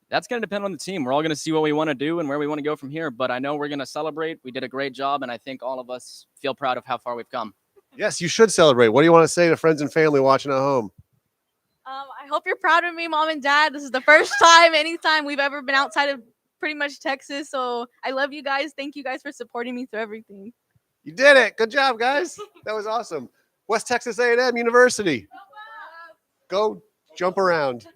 S: That's going to depend on the team. We're all going to see what we want to do and where we want to go from here. But I know we're going to celebrate. We did a great job, and I think all of us feel proud of how far we've come.
C: Yes, you should celebrate. What do you want to say to friends and family watching at home?
Q: I hope you're proud of me, Mom and Dad. This is the first time, anytime we've ever been outside of pretty much Texas. So I love you guys. Thank you guys for supporting me through everything.
C: You did it. Good job, guys. That was awesome. West Texas A&M University. Go jump around.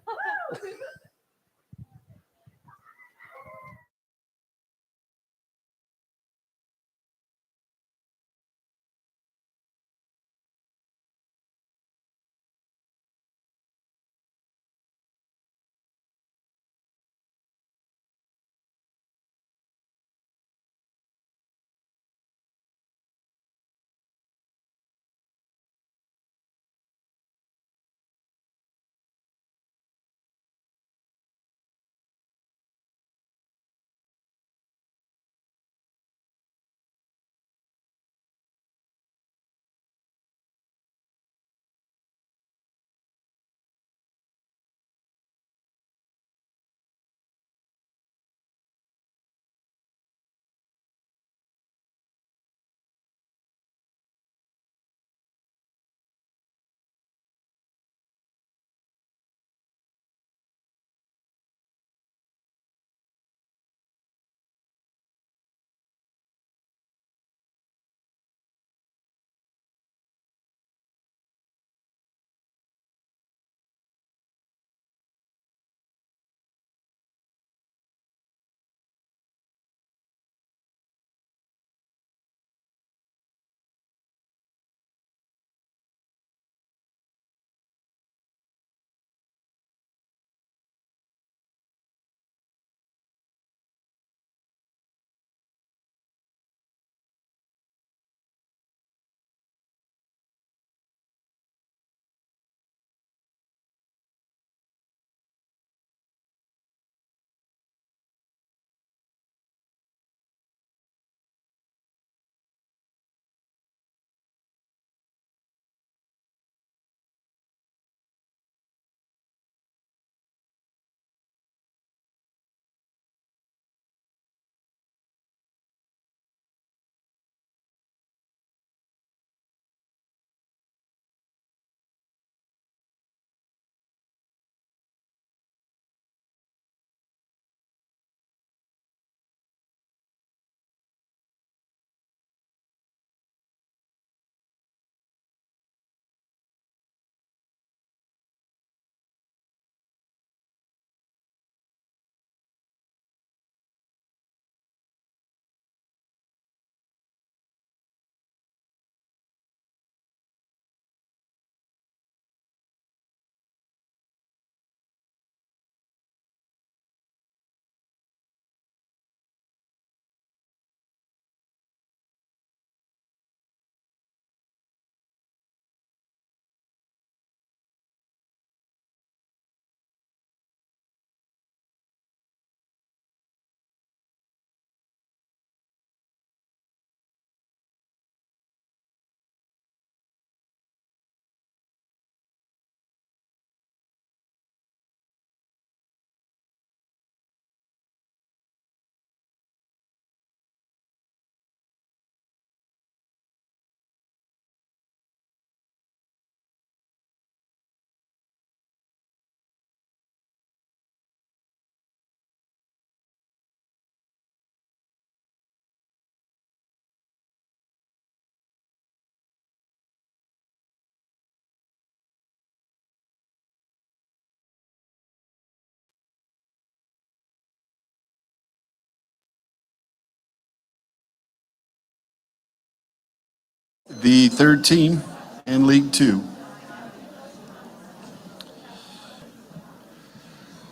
J: the third team in League Two.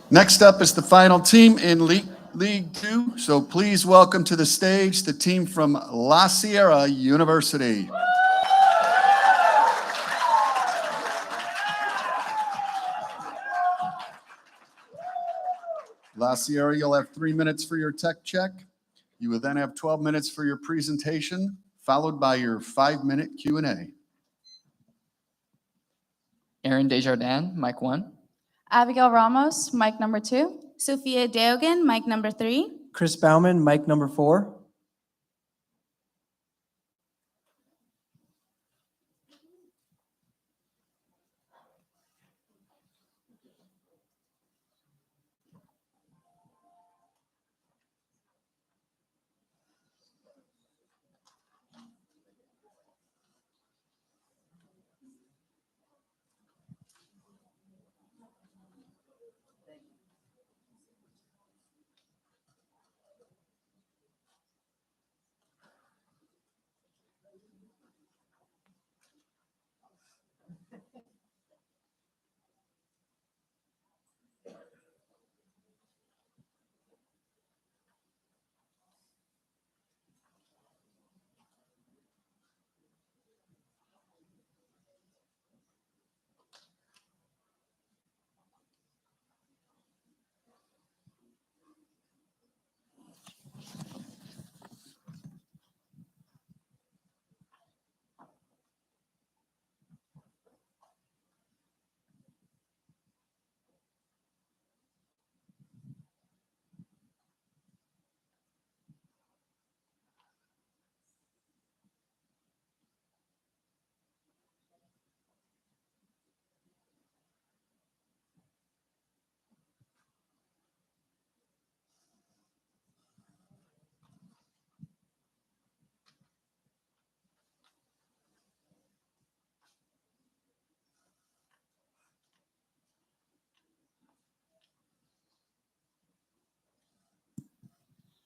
J: Next up is the final team in League Two. So please welcome to the stage the team from La Sierra University. La Sierra, you'll have 3 minutes for your tech check. You will then have 12 minutes for your presentation, followed by your 5-minute Q&A.
A: Aaron Desjardins, mic 1.
P: Abigail Ramos, mic number 2. Sophia Deogan, mic number 3.
N: Chris Bauman, mic number 4.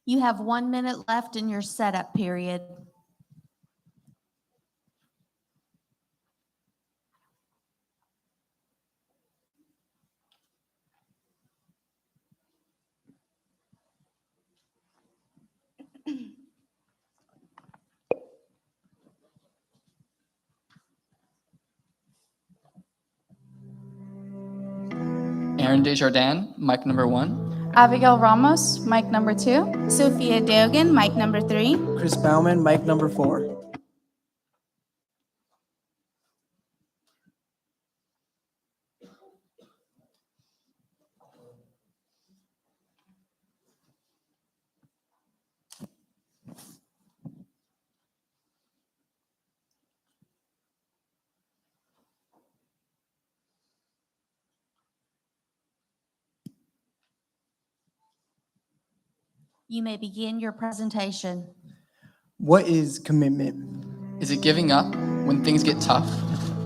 G: You have 1 minute left in your setup period.
A: Aaron Desjardins, mic number 1.
P: Abigail Ramos, mic number 2. Sophia Deogan, mic number 3.
N: Chris Bauman, mic number 4.
G: You may begin your presentation.
N: What is commitment?
A: Is it giving up when things get tough?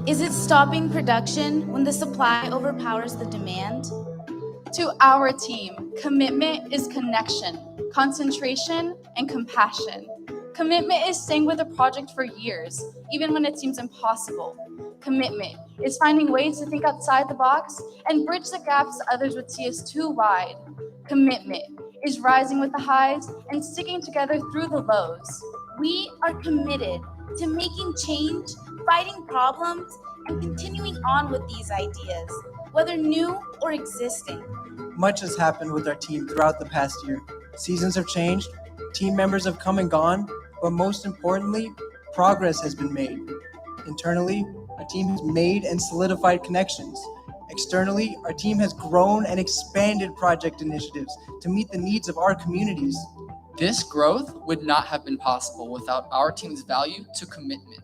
P: Is it stopping production when the supply overpowers the demand?
R: To our team, commitment is connection, concentration, and compassion. Commitment is staying with a project for years, even when it seems impossible. Commitment is finding ways to think outside the box and bridge the gaps others would see as too wide. Commitment is rising with the highs and sticking together through the lows.
P: We are committed to making change, fighting problems, and continuing on with these ideas, whether new or existing.
N: Much has happened with our team throughout the past year. Seasons have changed, team members have come and gone, but most importantly, progress has been made. Internally, our team has made and solidified connections. Externally, our team has grown and expanded project initiatives to meet the needs of our communities.
A: This growth would not have been possible without our team's value to commitment.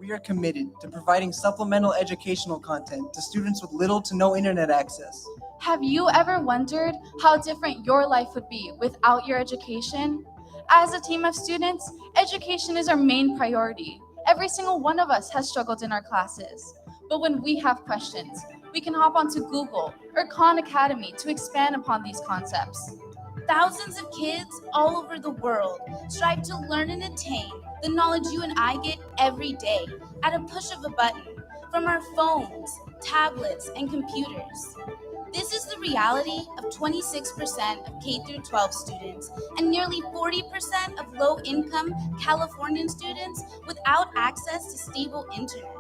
N: We are committed to providing supplemental educational content to students with little to no internet access.
R: Have you ever wondered how different your life would be without your education? As a team of students, education is our main priority. Every single one of us has struggled in our classes. But when we have questions, we can hop onto Google or Khan Academy to expand upon these concepts.
P: Thousands of kids all over the world strive to learn and attain the knowledge you and I get every day at a push of a button from our phones, tablets, and computers. This is the reality of 26% of K-12 students and nearly 40% of low-income Californian students without access to stable internet.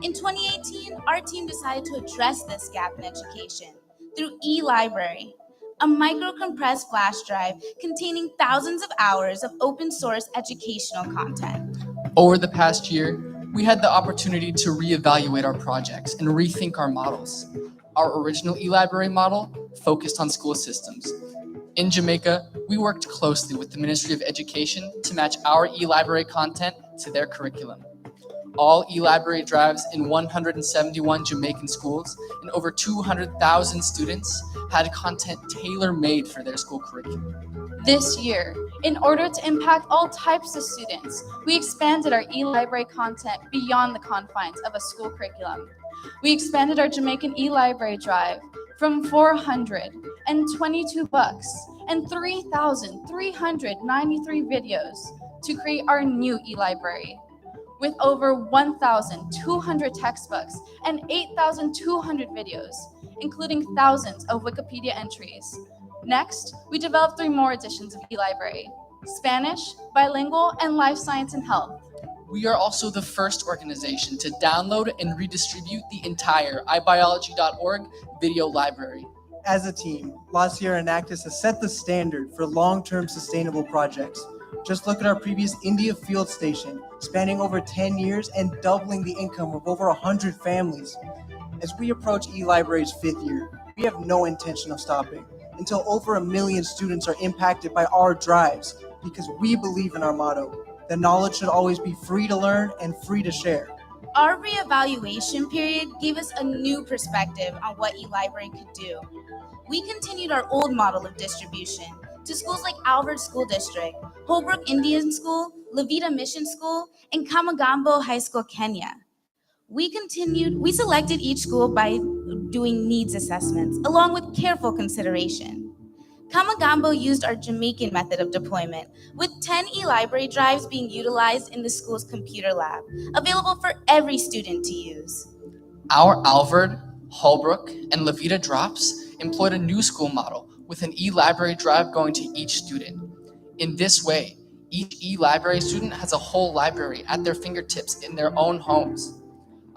P: In 2018, our team decided to address this gap in education through eLibrary, a micro-compressed flash drive containing thousands of hours of open-source educational content.
A: Over the past year, we had the opportunity to reevaluate our projects and rethink our models. Our original eLibrary model focused on school systems. In Jamaica, we worked closely with the Ministry of Education to match our eLibrary content to their curriculum. All eLibrary drives in 171 Jamaican schools and over 200,000 students had content tailor-made for their school curriculum.
O: This year, in order to impact all types of students, we expanded our eLibrary content beyond the confines of a school curriculum. We expanded our Jamaican eLibrary drive from 422 books and 3,393 videos to create our new eLibrary. With over 1,200 textbooks and 8,200 videos, including thousands of Wikipedia entries. Next, we developed 3 more editions of eLibrary: Spanish, Bilingual, and Life Science and Health.
A: We are also the first organization to download and redistribute the entire iBiology.org video library.
F: As a team, last year Enactus has set the standard for long-term sustainable projects. Just look at our previous India field station, spanning over 10 years and doubling the income of over 100 families. As we approach eLibrary's 5th year, we have no intention of stopping until over 1 million students are impacted by our drives, because we believe in our motto: that knowledge should always be free to learn and free to share.
P: Our reevaluation period gave us a new perspective on what eLibrary could do. We continued our old model of distribution to schools like Alvord School District, Holbrook Indian School, Levita Mission School, and Kamagambo High School, Kenya. We selected each school by doing needs assessments, along with careful consideration. Kamagambo used our Jamaican method of deployment, with 10 eLibrary drives being utilized in the school's computer lab, available for every student to use.
A: Our Alvord, Holbrook, and Levita drops employed a new school model with an eLibrary drive going to each student. In this way, each eLibrary student has a whole library at their fingertips in their own homes.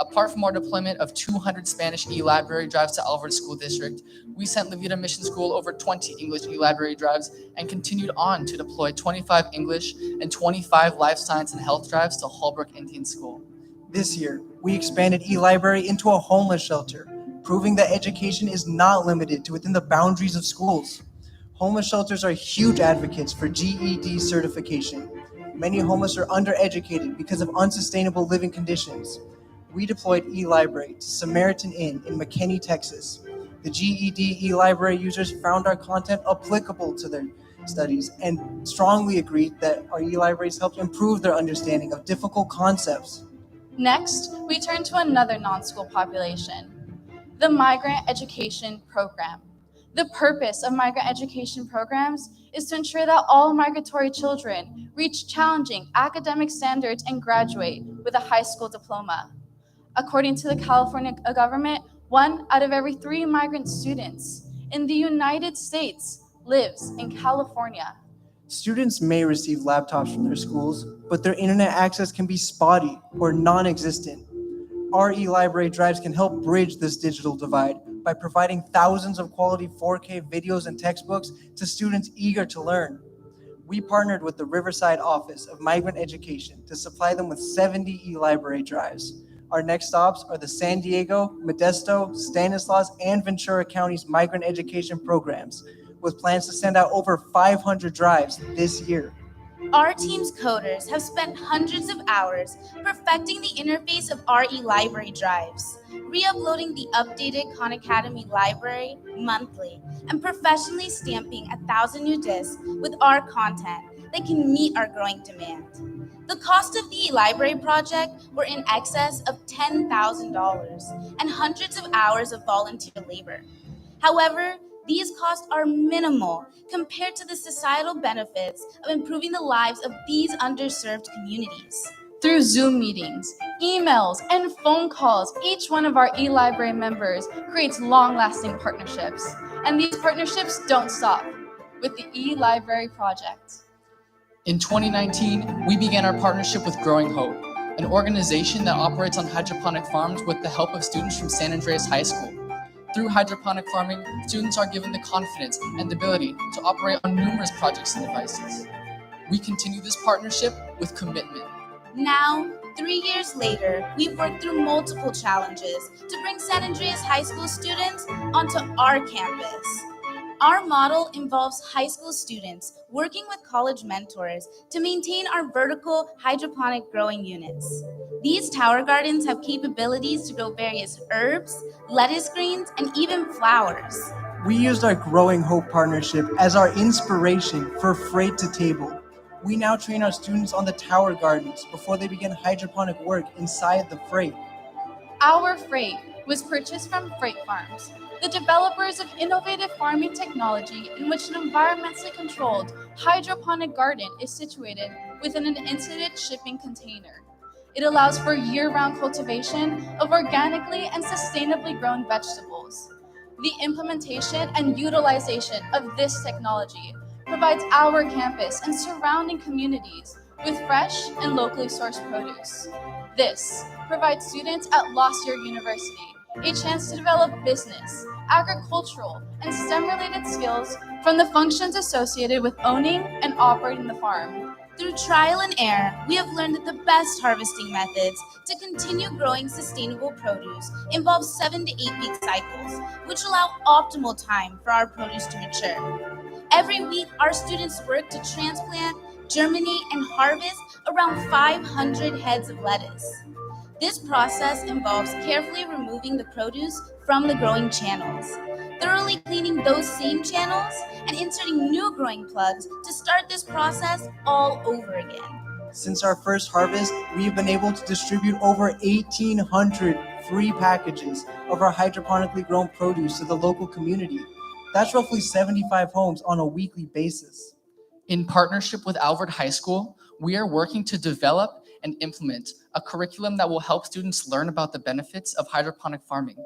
A: Apart from our deployment of 200 Spanish eLibrary drives to Alvord School District, we sent Levita Mission School over 20 English eLibrary drives and continued on to deploy 25 English and 25 Life Science and Health drives to Holbrook Indian School.
F: This year, we expanded eLibrary into a homeless shelter, proving that education is not limited to within the boundaries of schools. Homeless shelters are huge advocates for GED certification. Many homeless are undereducated because of unsustainable living conditions. We deployed eLibrary to Samaritan Inn in McKinney, Texas. The GED eLibrary users found our content applicable to their studies and strongly agreed that our eLibraries helped improve their understanding of difficult concepts.
O: Next, we turn to another non-school population, the Migrant Education Program. The purpose of migrant education programs is to ensure that all migratory children reach challenging academic standards and graduate with a high school diploma. According to the California government, 1 out of every 3 migrant students in the United States lives in California.
F: Students may receive laptops from their schools, but their internet access can be spotty or non-existent. Our eLibrary drives can help bridge this digital divide by providing thousands of quality 4K videos and textbooks to students eager to learn. We partnered with the Riverside Office of Migrant Education to supply them with 70 eLibrary drives. Our next stops are the San Diego, Modesto, Stanislaus, and Ventura County's migrant education programs, with plans to send out over 500 drives this year.
P: Our team's coders have spent hundreds of hours perfecting the interface of our eLibrary drives, re-uploading the updated Khan Academy library monthly, and professionally stamping 1,000 new discs with our content that can meet our growing demand. The cost of the eLibrary project were in excess of $10,000 and hundreds of hours of volunteer labor. However, These costs are minimal compared to the societal benefits of improving the lives of these underserved communities.
O: Through Zoom meetings, emails, and phone calls, each one of our eLibrary members creates long-lasting partnerships. And these partnerships don't stop with the eLibrary project.
A: In 2019, we began our partnership with Growing Hope, an organization that operates on hydroponic farms with the help of students from San Andreas High School. Through hydroponic farming, students are given the confidence and ability to operate on numerous projects and devices. We continue this partnership with commitment.
P: Now, 3 years later, we've worked through multiple challenges to bring San Andreas High School students onto our campus. Our model involves high school students working with college mentors to maintain our vertical hydroponic growing units. These tower gardens have capabilities to grow various herbs, lettuce greens, and even flowers.
F: We used our Growing Hope partnership as our inspiration for Freight to Table. We now train our students on the tower gardens before they begin hydroponic work inside the Freight.
O: Our Freight was purchased from Freight Farms, the developers of innovative farming technology in which an environmentally controlled hydroponic garden is situated within an insulated shipping container. It allows for year-round cultivation of organically and sustainably grown vegetables. The implementation and utilization of this technology provides our campus and surrounding communities with fresh and locally sourced produce. This provides students at Lost University a chance to develop business, agricultural, and STEM-related skills from the functions associated with owning and operating the farm.
P: Through trial and error, we have learned that the best harvesting methods to continue growing sustainable produce involve 7 to 8 week cycles, which allow optimal time for our produce to mature. Every week, our students work to transplant, germinate, and harvest around 500 heads of lettuce. This process involves carefully removing the produce from the growing channels, thoroughly cleaning those same channels, and inserting new growing plugs to start this process all over again.
F: Since our first harvest, we've been able to distribute over 1,800 free packages of our hydroponically grown produce to the local community. That's roughly 75 homes on a weekly basis.
A: In partnership with Alvord High School, we are working to develop and implement a curriculum that will help students learn about the benefits of hydroponic farming.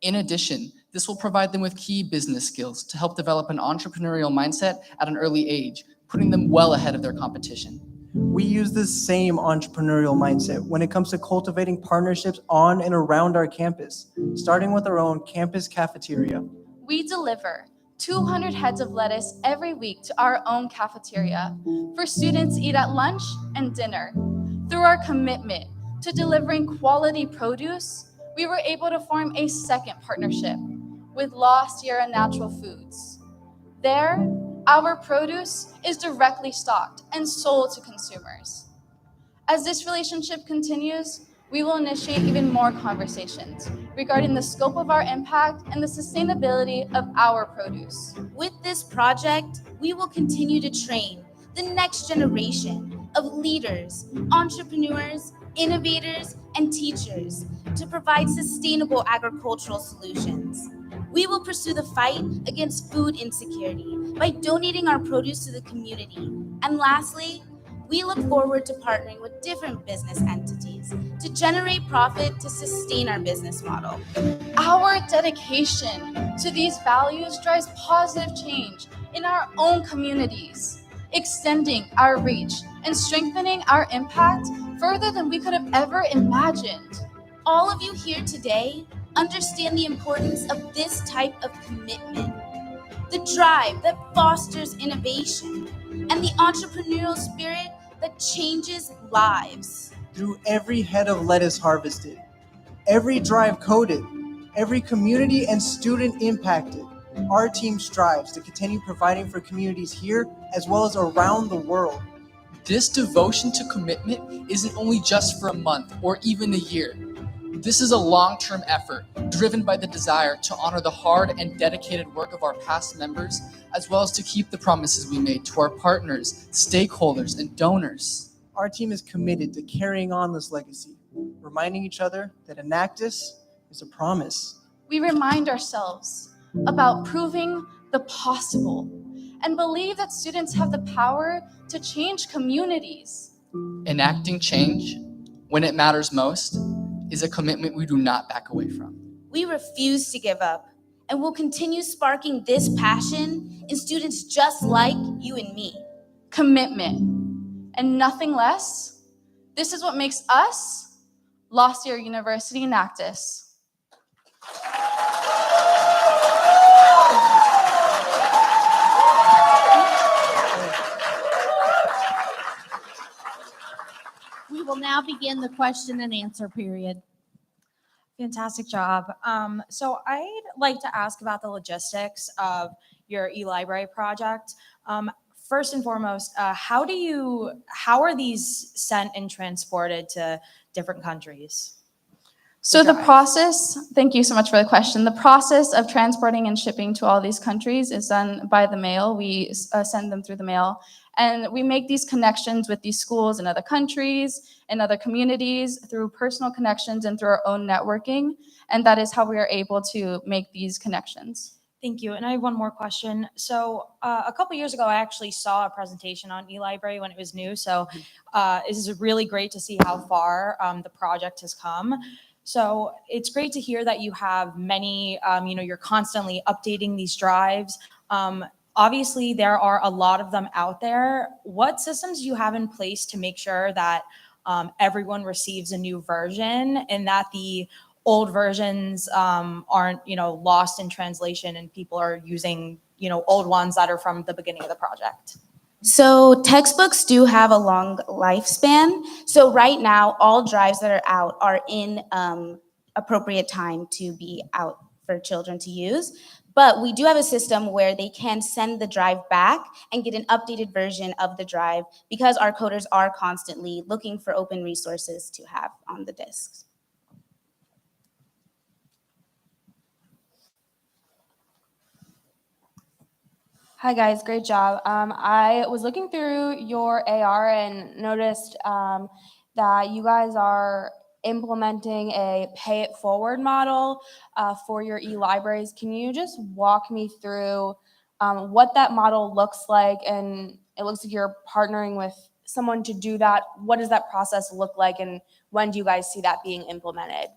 A: In addition, this will provide them with key business skills to help develop an entrepreneurial mindset at an early age, putting them well ahead of their competition.
F: We use the same entrepreneurial mindset when it comes to cultivating partnerships on and around our campus, starting with our own campus cafeteria.
O: We deliver 200 heads of lettuce every week to our own cafeteria for students to eat at lunch and dinner. Through our commitment to delivering quality produce, we were able to form a second partnership with La Sierra Natural Foods. There, our produce is directly stocked and sold to consumers. As this relationship continues, we will initiate even more conversations regarding the scope of our impact and the sustainability of our produce.
P: With this project, we will continue to train the next generation of leaders, entrepreneurs, innovators, and teachers to provide sustainable agricultural solutions. We will pursue the fight against food insecurity by donating our produce to the community. And lastly, we look forward to partnering with different business entities to generate profit to sustain our business model.
O: Our dedication to these values drives positive change in our own communities, extending our reach and strengthening our impact further than we could have ever imagined.
P: All of you here today understand the importance of this type of commitment, the drive that fosters innovation, and the entrepreneurial spirit that changes lives.
F: Through every head of lettuce harvested, every drive coded, every community and student impacted, our team strives to continue providing for communities here as well as around the world.
A: This devotion to commitment isn't only just for a month or even a year. This is a long-term effort driven by the desire to honor the hard and dedicated work of our past members, as well as to keep the promises we made to our partners, stakeholders, and donors.
F: Our team is committed to carrying on this legacy, reminding each other that Enactus is a promise.
O: We remind ourselves about proving the possible and believe that students have the power to change communities.
A: Enacting change, when it matters most, is a commitment we do not back away from.
P: We refuse to give up, and will continue sparking this passion in students just like you and me.
O: Commitment, and nothing less. This is what makes us Lost Year University Enactus.
G: We will now begin the question and answer period.
E: Fantastic job. So I'd like to ask about the logistics of your e-library project. First and foremost, how are these sent and transported to different countries?
O: So the process, thank you so much for the question. The process of transporting and shipping to all these countries is done by the mail. We send them through the mail. And we make these connections with these schools in other countries, in other communities, through personal connections and through our own networking. And that is how we are able to make these connections.
E: Thank you. And I have one more question. So a couple years ago, I actually saw a presentation on eLibrary when it was new. So this is really great to see how far the project has come. So it's great to hear that you have many, you're constantly updating these drives. Obviously, there are a lot of them out there. What systems do you have in place to make sure that everyone receives a new version and that the old versions aren't, lost in translation and people are using, old ones that are from the beginning of the project?
P: So textbooks do have a long lifespan. So right now, all drives that are out are in appropriate time to be out for children to use. But we do have a system where they can send the drive back and get an updated version of the drive because our coders are constantly looking for open resources to have on the disks.
K: Hi guys, great job. I was looking through your AR and noticed that you guys are implementing a pay it forward model for your e-libraries. Can you just walk me through what that model looks like? And it looks like you're partnering with someone to do that. What does that process look like, and when do you guys see that being implemented?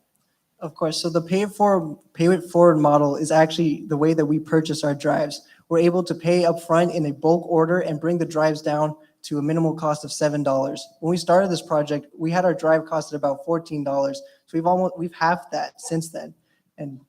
F: Of course. So the pay it forward model is actually the way that we purchase our drives. We're able to pay upfront in a bulk order and bring the drives down to a minimal cost of $7. When we started this project, we had our drive cost at about $14. So we've halved that since then. And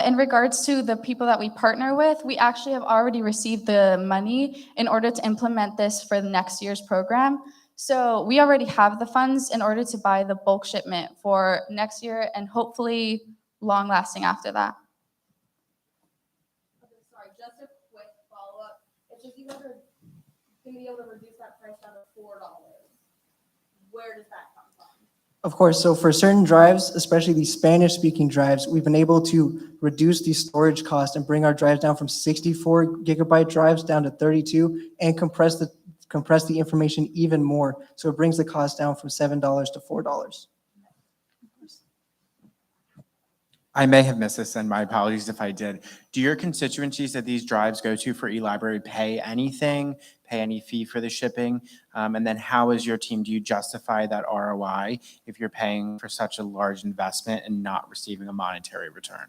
O: In regards to the people that we partner with, we actually have already received the money in order to implement this for the next year's program. So we already have the funds in order to buy the bulk shipment for next year and hopefully long lasting after that.
K: Sorry, just a quick follow-up. It's just you guys are going to be able to reduce that price down to $4. Where does that come from?
F: of course, so for certain drives, especially these Spanish-speaking drives, we've been able to reduce the storage cost and bring our drives down from 64 gigabyte drives down to 32 and compress the information even more. So it brings the cost down from $7 to $4.
X: I may have missed this, and my apologies if I did. Do your constituencies that these drives go to for eLibrary pay anything, pay any fee for the shipping? And then how is your team, do you justify that ROI if you're paying for such a large investment and not receiving a monetary return?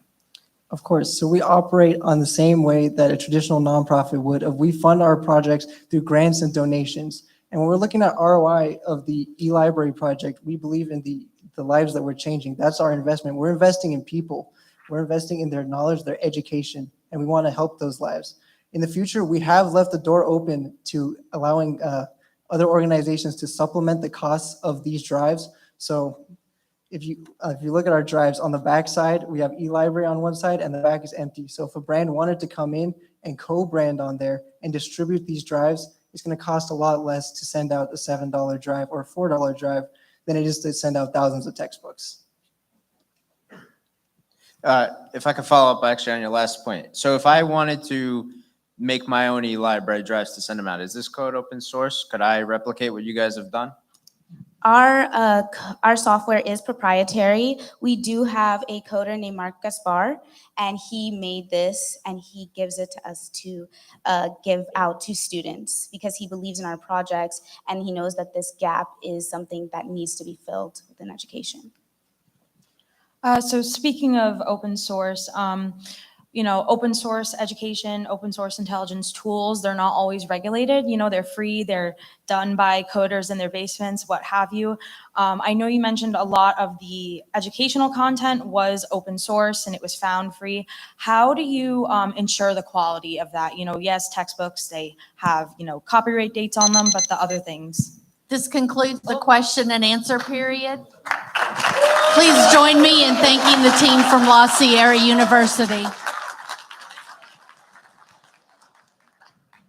F: Of course. So we operate on the same way that a traditional nonprofit would. We fund our projects through grants and donations. And when we're looking at ROI of the eLibrary project, we believe in the lives that we're changing. That's our investment. We're investing in people. We're investing in their knowledge, their education, and we want to help those lives. In the future, we have left the door open to allowing other organizations to supplement the costs of these drives. So if you look at our drives on the back side, we have eLibrary on one side and the back is empty. So if a brand wanted to come in and co-brand on there and distribute these drives, it's going to cost a lot less to send out a $7 drive or a $4 drive than it is to send out thousands of textbooks.
T: If I could follow up actually on your last point. So if I wanted to make my own eLibrary drives to send them out, is this code open source? Could I replicate what you guys have done?
P: Our software is proprietary. We do have a coder named Mark Gaspar, and he made this and he gives it to us to give out to students because he believes in our projects and he knows that this gap is something that needs to be filled within education.
E: So speaking of open source, open source education, open source intelligence tools, they're not always regulated. They're free, they're done by coders in their basements, what have you. I know you mentioned a lot of the educational content was open source and it was found free. How do you ensure the quality of that? Yes, textbooks, they have, copyright dates on them, but the other things.
G: This concludes the question and answer period. Please join me in thanking the team from La Sierra University.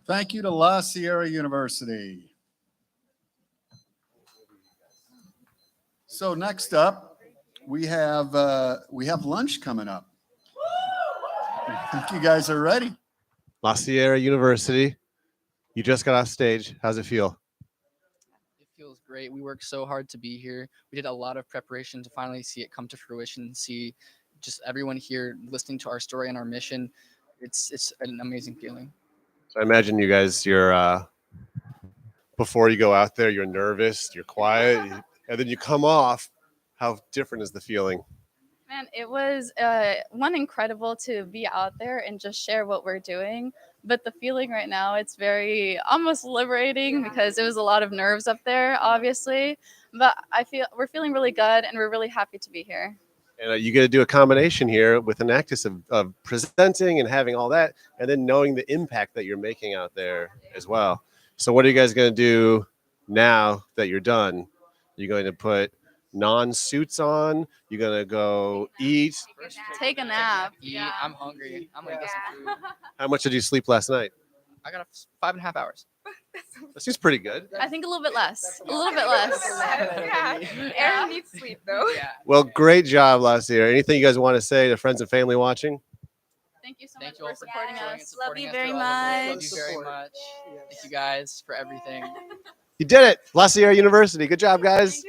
J: Thank you to La Sierra University. So next up, we have lunch coming up. I think you guys are ready.
C: La Sierra University, you just got off stage. How's it feel?
A: It feels great. We worked so hard to be here. We did a lot of preparation to finally see it come to fruition and see just everyone here listening to our story and our mission. It's an amazing feeling.
C: So I imagine you guys, you're before you go out there, you're nervous, you're quiet, and then you come off. How different is the feeling?
I: Man, it was incredible to be out there and just share what we're doing. But the feeling right now, it's very almost liberating because it was a lot of nerves up there, obviously. But we're feeling really good and we're really happy to be here.
C: And you get to do a combination here with Enactus of presenting and having all that, and then knowing the impact that you're making out there as well. So what are you guys going to do now that you're done? You're going to put non-suits on? You're going to go eat?
I: Take a nap.
A: Yeah, I'm hungry. I'm gonna get some food.
C: How much did you sleep last night?
A: I got 5.5 hours.
C: That seems pretty good.
I: I think a little bit less. A little bit less. Yeah. Aaron needs sleep though.
C: Well, great job, La Sierra. Anything you guys want to say to friends and family watching?
I: Thank you so much for supporting us.
A: Love you very much. Love you very much. Thank you guys for everything.
C: You did it. La Sierra University. Good job, guys.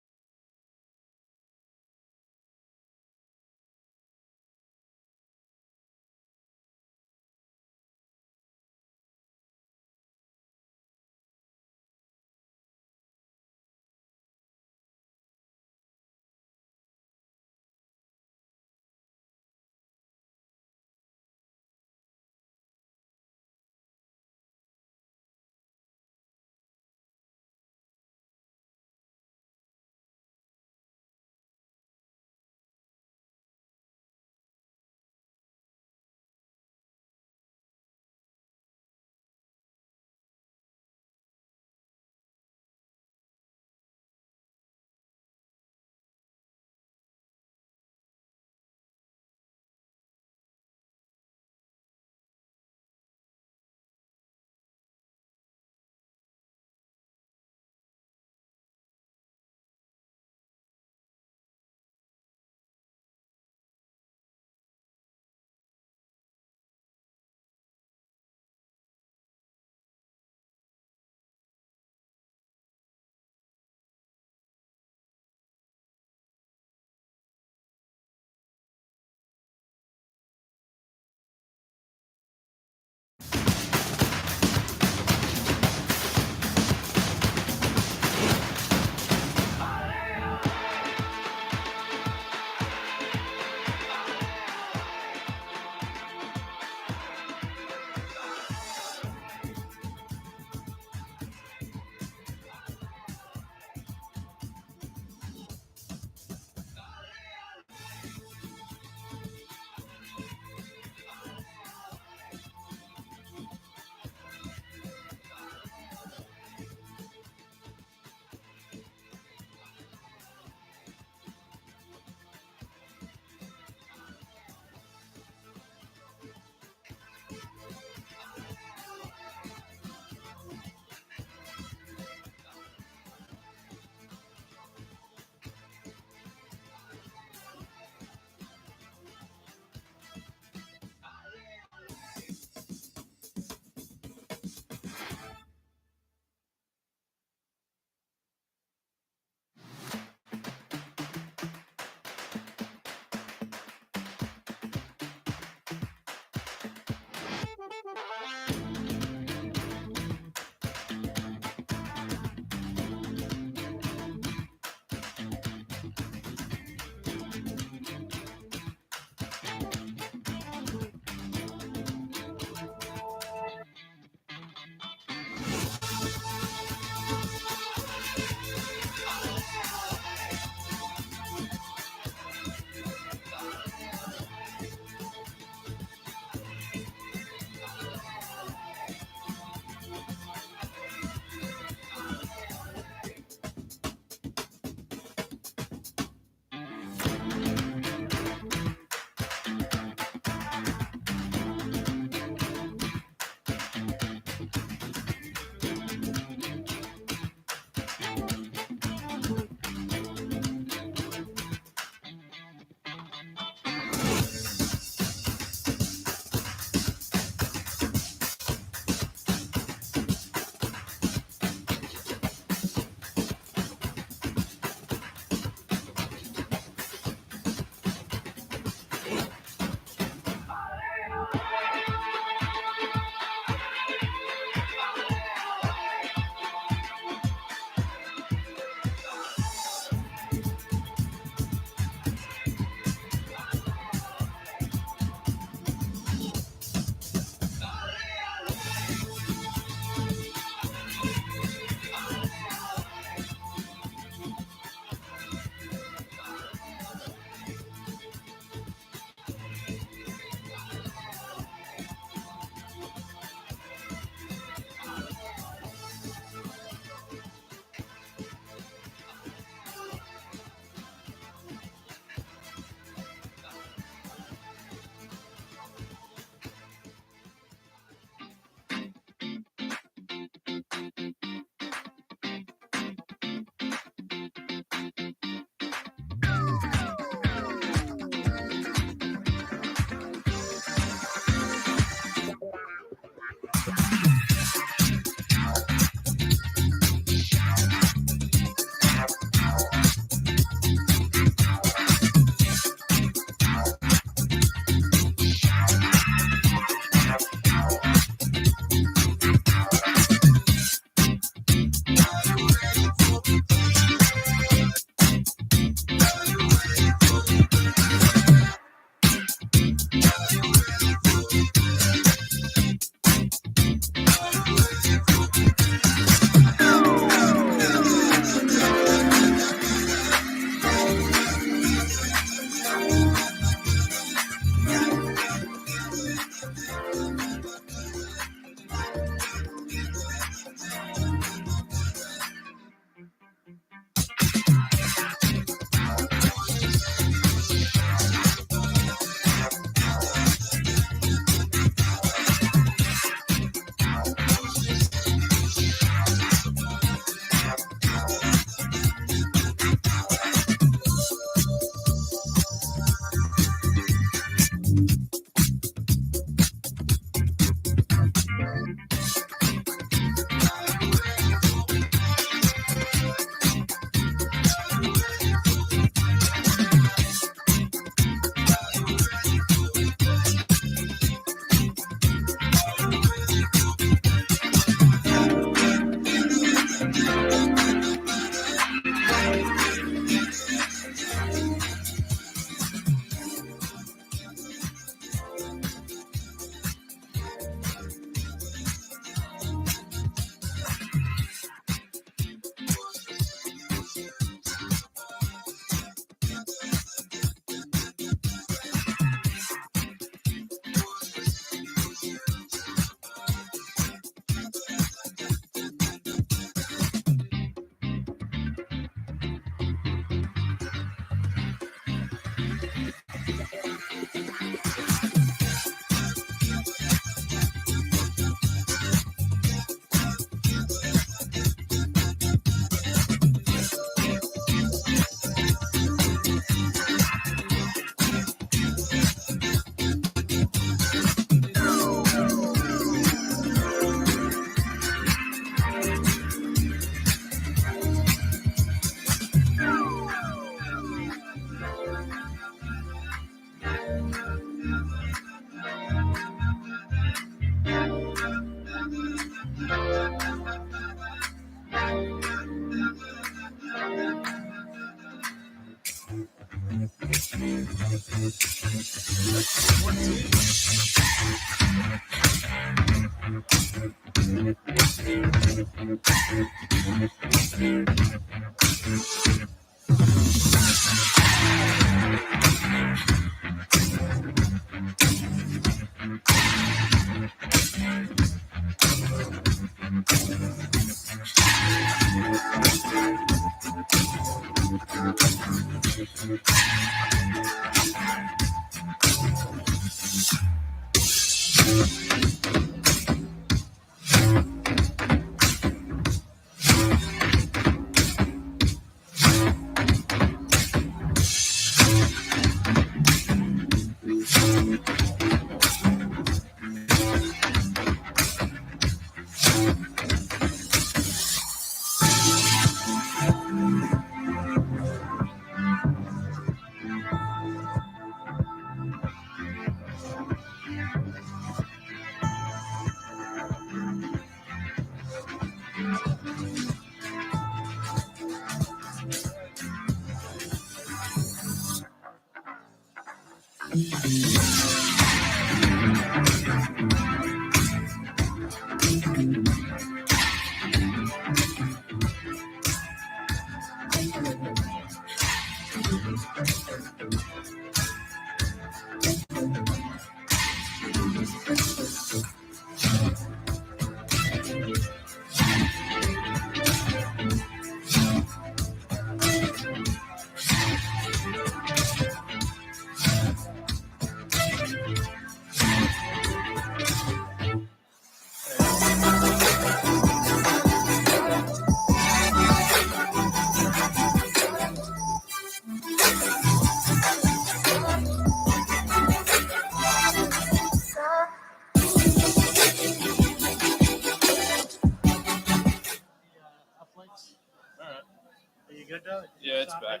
B: Yeah, it's back.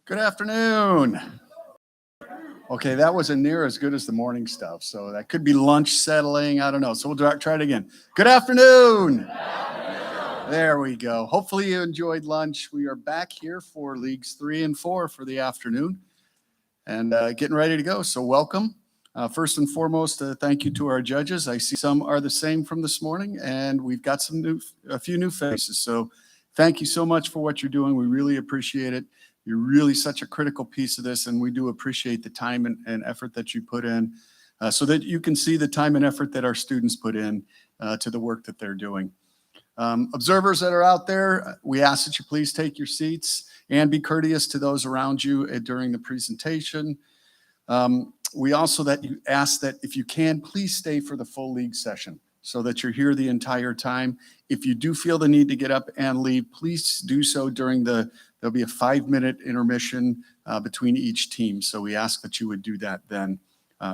J: Good afternoon. Okay, that wasn't near as good as the morning stuff, so that could be lunch settling. I don't know. So we'll try it again. Good afternoon. There we go. Hopefully you enjoyed lunch. We are back here for Leagues 3 and 4 for the afternoon and getting ready to go. So welcome. First and foremost, thank you to our judges. I see some are the same from this morning, and we've got a few new faces. So thank you so much for what you're doing. We really appreciate it. You're really such a critical piece of this, and we do appreciate the time and effort that you put in so that you can see the time and effort that our students put in to the work that they're doing. Observers that are out there, we ask that you please take your seats and be courteous to those around you during the presentation. We also ask that if you can, please stay for the full league session so that you're here the entire time. If you do feel the need to get up and leave, please do so there'll be a 5-minute intermission between each team. So we ask that you would do that then.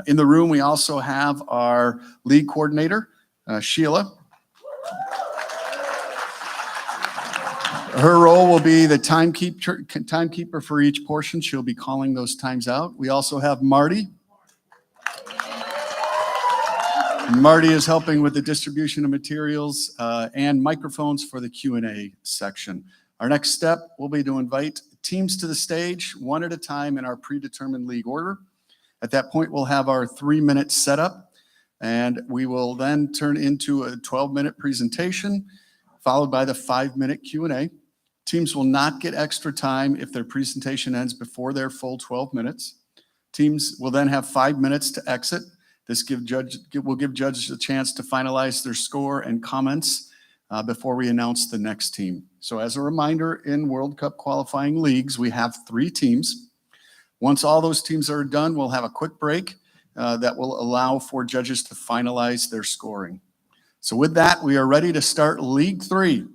J: In the room, we also have our league coordinator, Sheila. Her role will be the timekeeper for each portion. She'll be calling those times out. We also have Marty. Marty is helping with the distribution of materials and microphones for the Q&A section. Our next step will be to invite teams to the stage one at a time in our predetermined league order. At that point, we'll have our 3-minute setup, and we will then turn into a 12-minute presentation, followed by the 5-minute Q&A. Teams will not get extra time if their presentation ends before their full 12 minutes. Teams will then have 5 minutes to exit. This will give judges a chance to finalize their score and comments before we announce the next team. So as a reminder, in World Cup qualifying leagues, we have 3 teams. Once all those teams are done, we'll have a quick break that will allow for judges to finalize their scoring. So with that, we are ready to start League 3.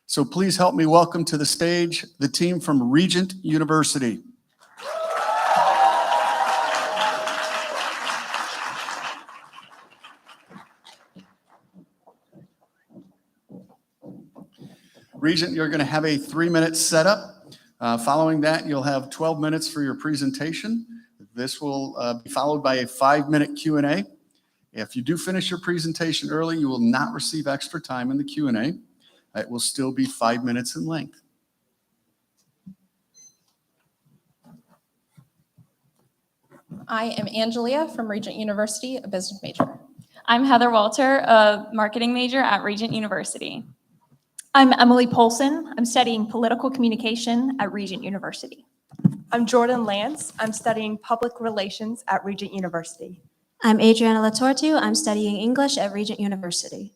J: So please help me welcome to the stage the team from Regent University. Regent, you're going to have a 3-minute setup. Following that, you'll have 12 minutes for your presentation. This will be followed by a 5-minute Q&A. If you do finish your presentation early, you will not receive extra time in the Q&A. It will still be 5 minutes in length.
L: I am Angelia from Regent University, a business major.
M: I'm Heather Walter, a marketing major at Regent University.
V: I'm Emily Polson. I'm studying political communication at Regent University.
W: I'm Jordan Lance. I'm studying public relations at Regent University.
Y: I'm Adriana Latortu. I'm studying English at Regent University.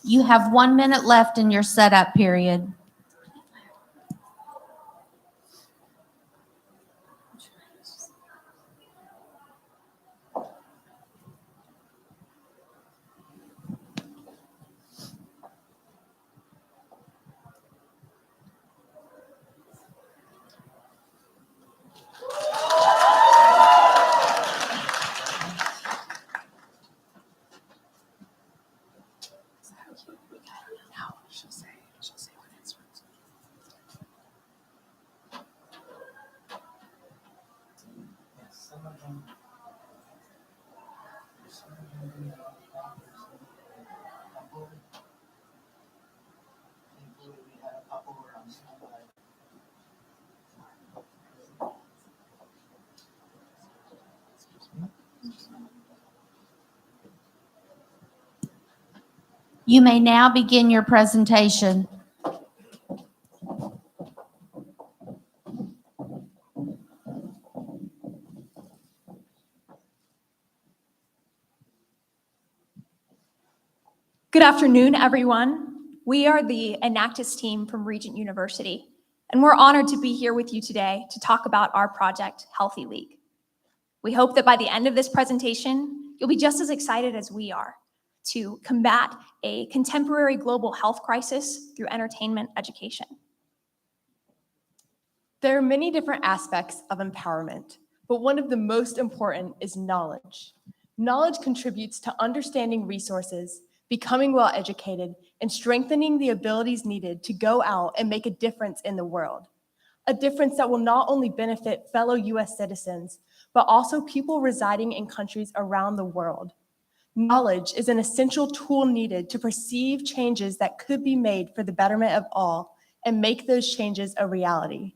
G: You have 1 minute left in your setup period. You may now begin your presentation.
V: Good afternoon, everyone. We are the Enactus team from Regent University, and we're honored to be here with you today to talk about our project, Healthy League. We hope that by the end of this presentation, you'll be just as excited as we are to combat a contemporary global health crisis through entertainment education.
W: There are many different aspects of empowerment, but one of the most important is knowledge. Knowledge contributes to understanding resources, becoming well-educated, and strengthening the abilities needed to go out and make a difference in the world. A difference that will not only benefit fellow US citizens, but also people residing in countries around the world. Knowledge is an essential tool needed to perceive changes that could be made for the betterment of all and make those changes a reality.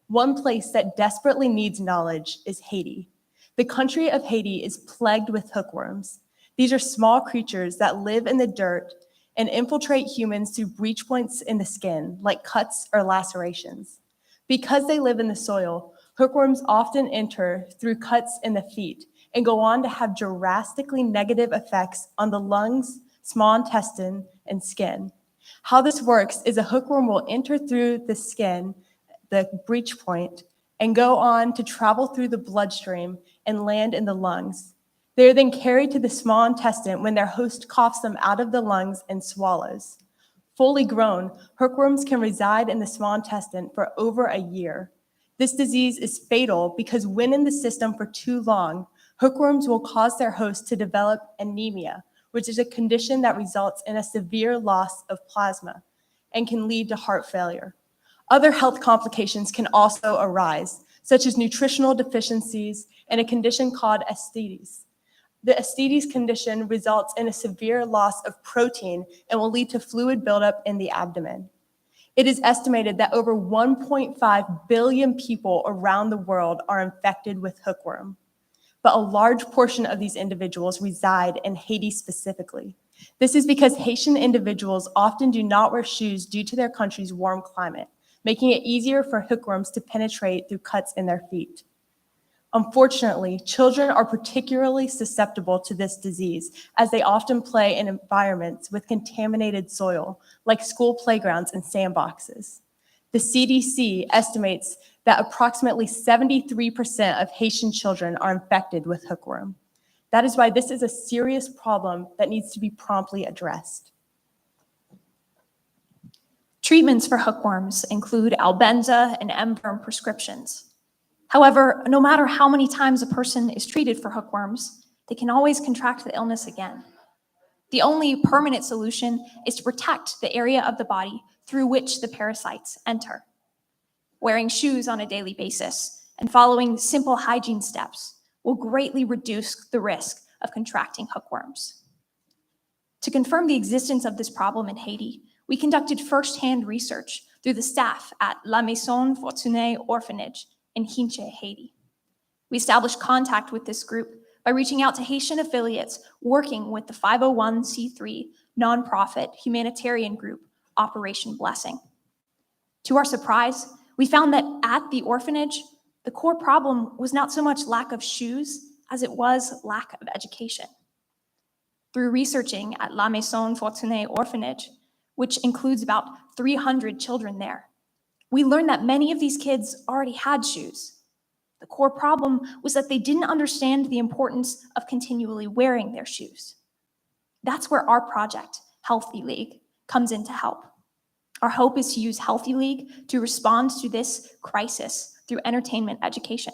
W: One place that desperately needs knowledge is Haiti. The country of Haiti is plagued with hookworms. These are small creatures that live in the dirt and infiltrate humans through breach points in the skin, like cuts or lacerations. Because they live in the soil, hookworms often enter through cuts in the feet and go on to have drastically negative effects on the lungs, small intestine, and skin. How this works is a hookworm will enter through the skin, the breach point, and go on to travel through the bloodstream and land in the lungs. They are then carried to the small intestine when their host coughs them out of the lungs and swallows. Fully grown, hookworms can reside in the small intestine for over a year. This disease is fatal because when in the system for too long, hookworms will cause their host to develop anemia, which is a condition that results in a severe loss of plasma and can lead to heart failure. Other health complications can also arise, such as nutritional deficiencies and a condition called ascites. The ascites condition results in a severe loss of protein and will lead to fluid buildup in the abdomen. It is estimated that over 1.5 billion people around the world are infected with hookworm, but a large portion of these individuals reside in Haiti specifically. This is because Haitian individuals often do not wear shoes due to their country's warm climate, making it easier for hookworms to penetrate through cuts in their feet. Unfortunately, children are particularly susceptible to this disease as they often play in environments with contaminated soil, like school playgrounds and sandboxes. The CDC estimates that approximately 73% of Haitian children are infected with hookworm. That is why this is a serious problem that needs to be promptly addressed.
V: Treatments for hookworms include Albenza and M-Verm prescriptions. However, no matter how many times a person is treated for hookworms, they can always contract the illness again. The only permanent solution is to protect the area of the body through which the parasites enter. Wearing shoes on a daily basis and following simple hygiene steps will greatly reduce the risk of contracting hookworms. To confirm the existence of this problem in Haiti, we conducted firsthand research through the staff at La Maison Fortunée Orphanage in Hinche, Haiti. We established contact with this group by reaching out to Haitian affiliates working with the 501c3 nonprofit humanitarian group, Operation Blessing. To our surprise, we found that at the orphanage, the core problem was not so much lack of shoes as it was lack of education. Through researching at La Maison Fortunée Orphanage, which includes about 300 children there, we learned that many of these kids already had shoes. The core problem was that they didn't understand the importance of continually wearing their shoes. That's where our project, Healthy League, comes in to help. Our hope is to use Healthy League to respond to this crisis through entertainment education.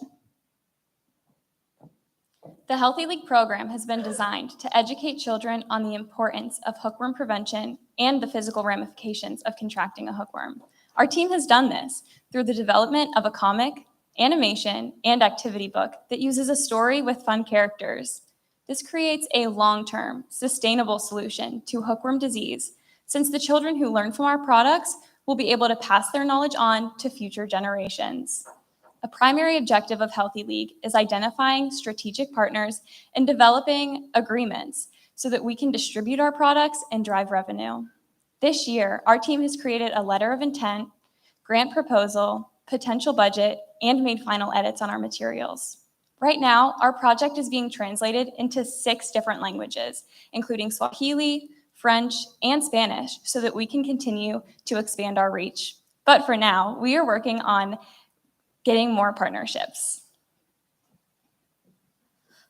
M: The Healthy League program has been designed to educate children on the importance of hookworm prevention and the physical ramifications of contracting a hookworm. Our team has done this through the development of a comic, animation, and activity book that uses a story with fun characters. This creates a long-term, sustainable solution to hookworm disease, since the children who learn from our products will be able to pass their knowledge on to future generations. A primary objective of Healthy League is identifying strategic partners and developing agreements so that we can distribute our products and drive revenue. This year, our team has created a letter of intent, grant proposal, potential budget, and made final edits on our materials. Right now, our project is being translated into 6 different languages, including Swahili, French, and Spanish, so that we can continue to expand our reach. But for now, we are working on getting more partnerships.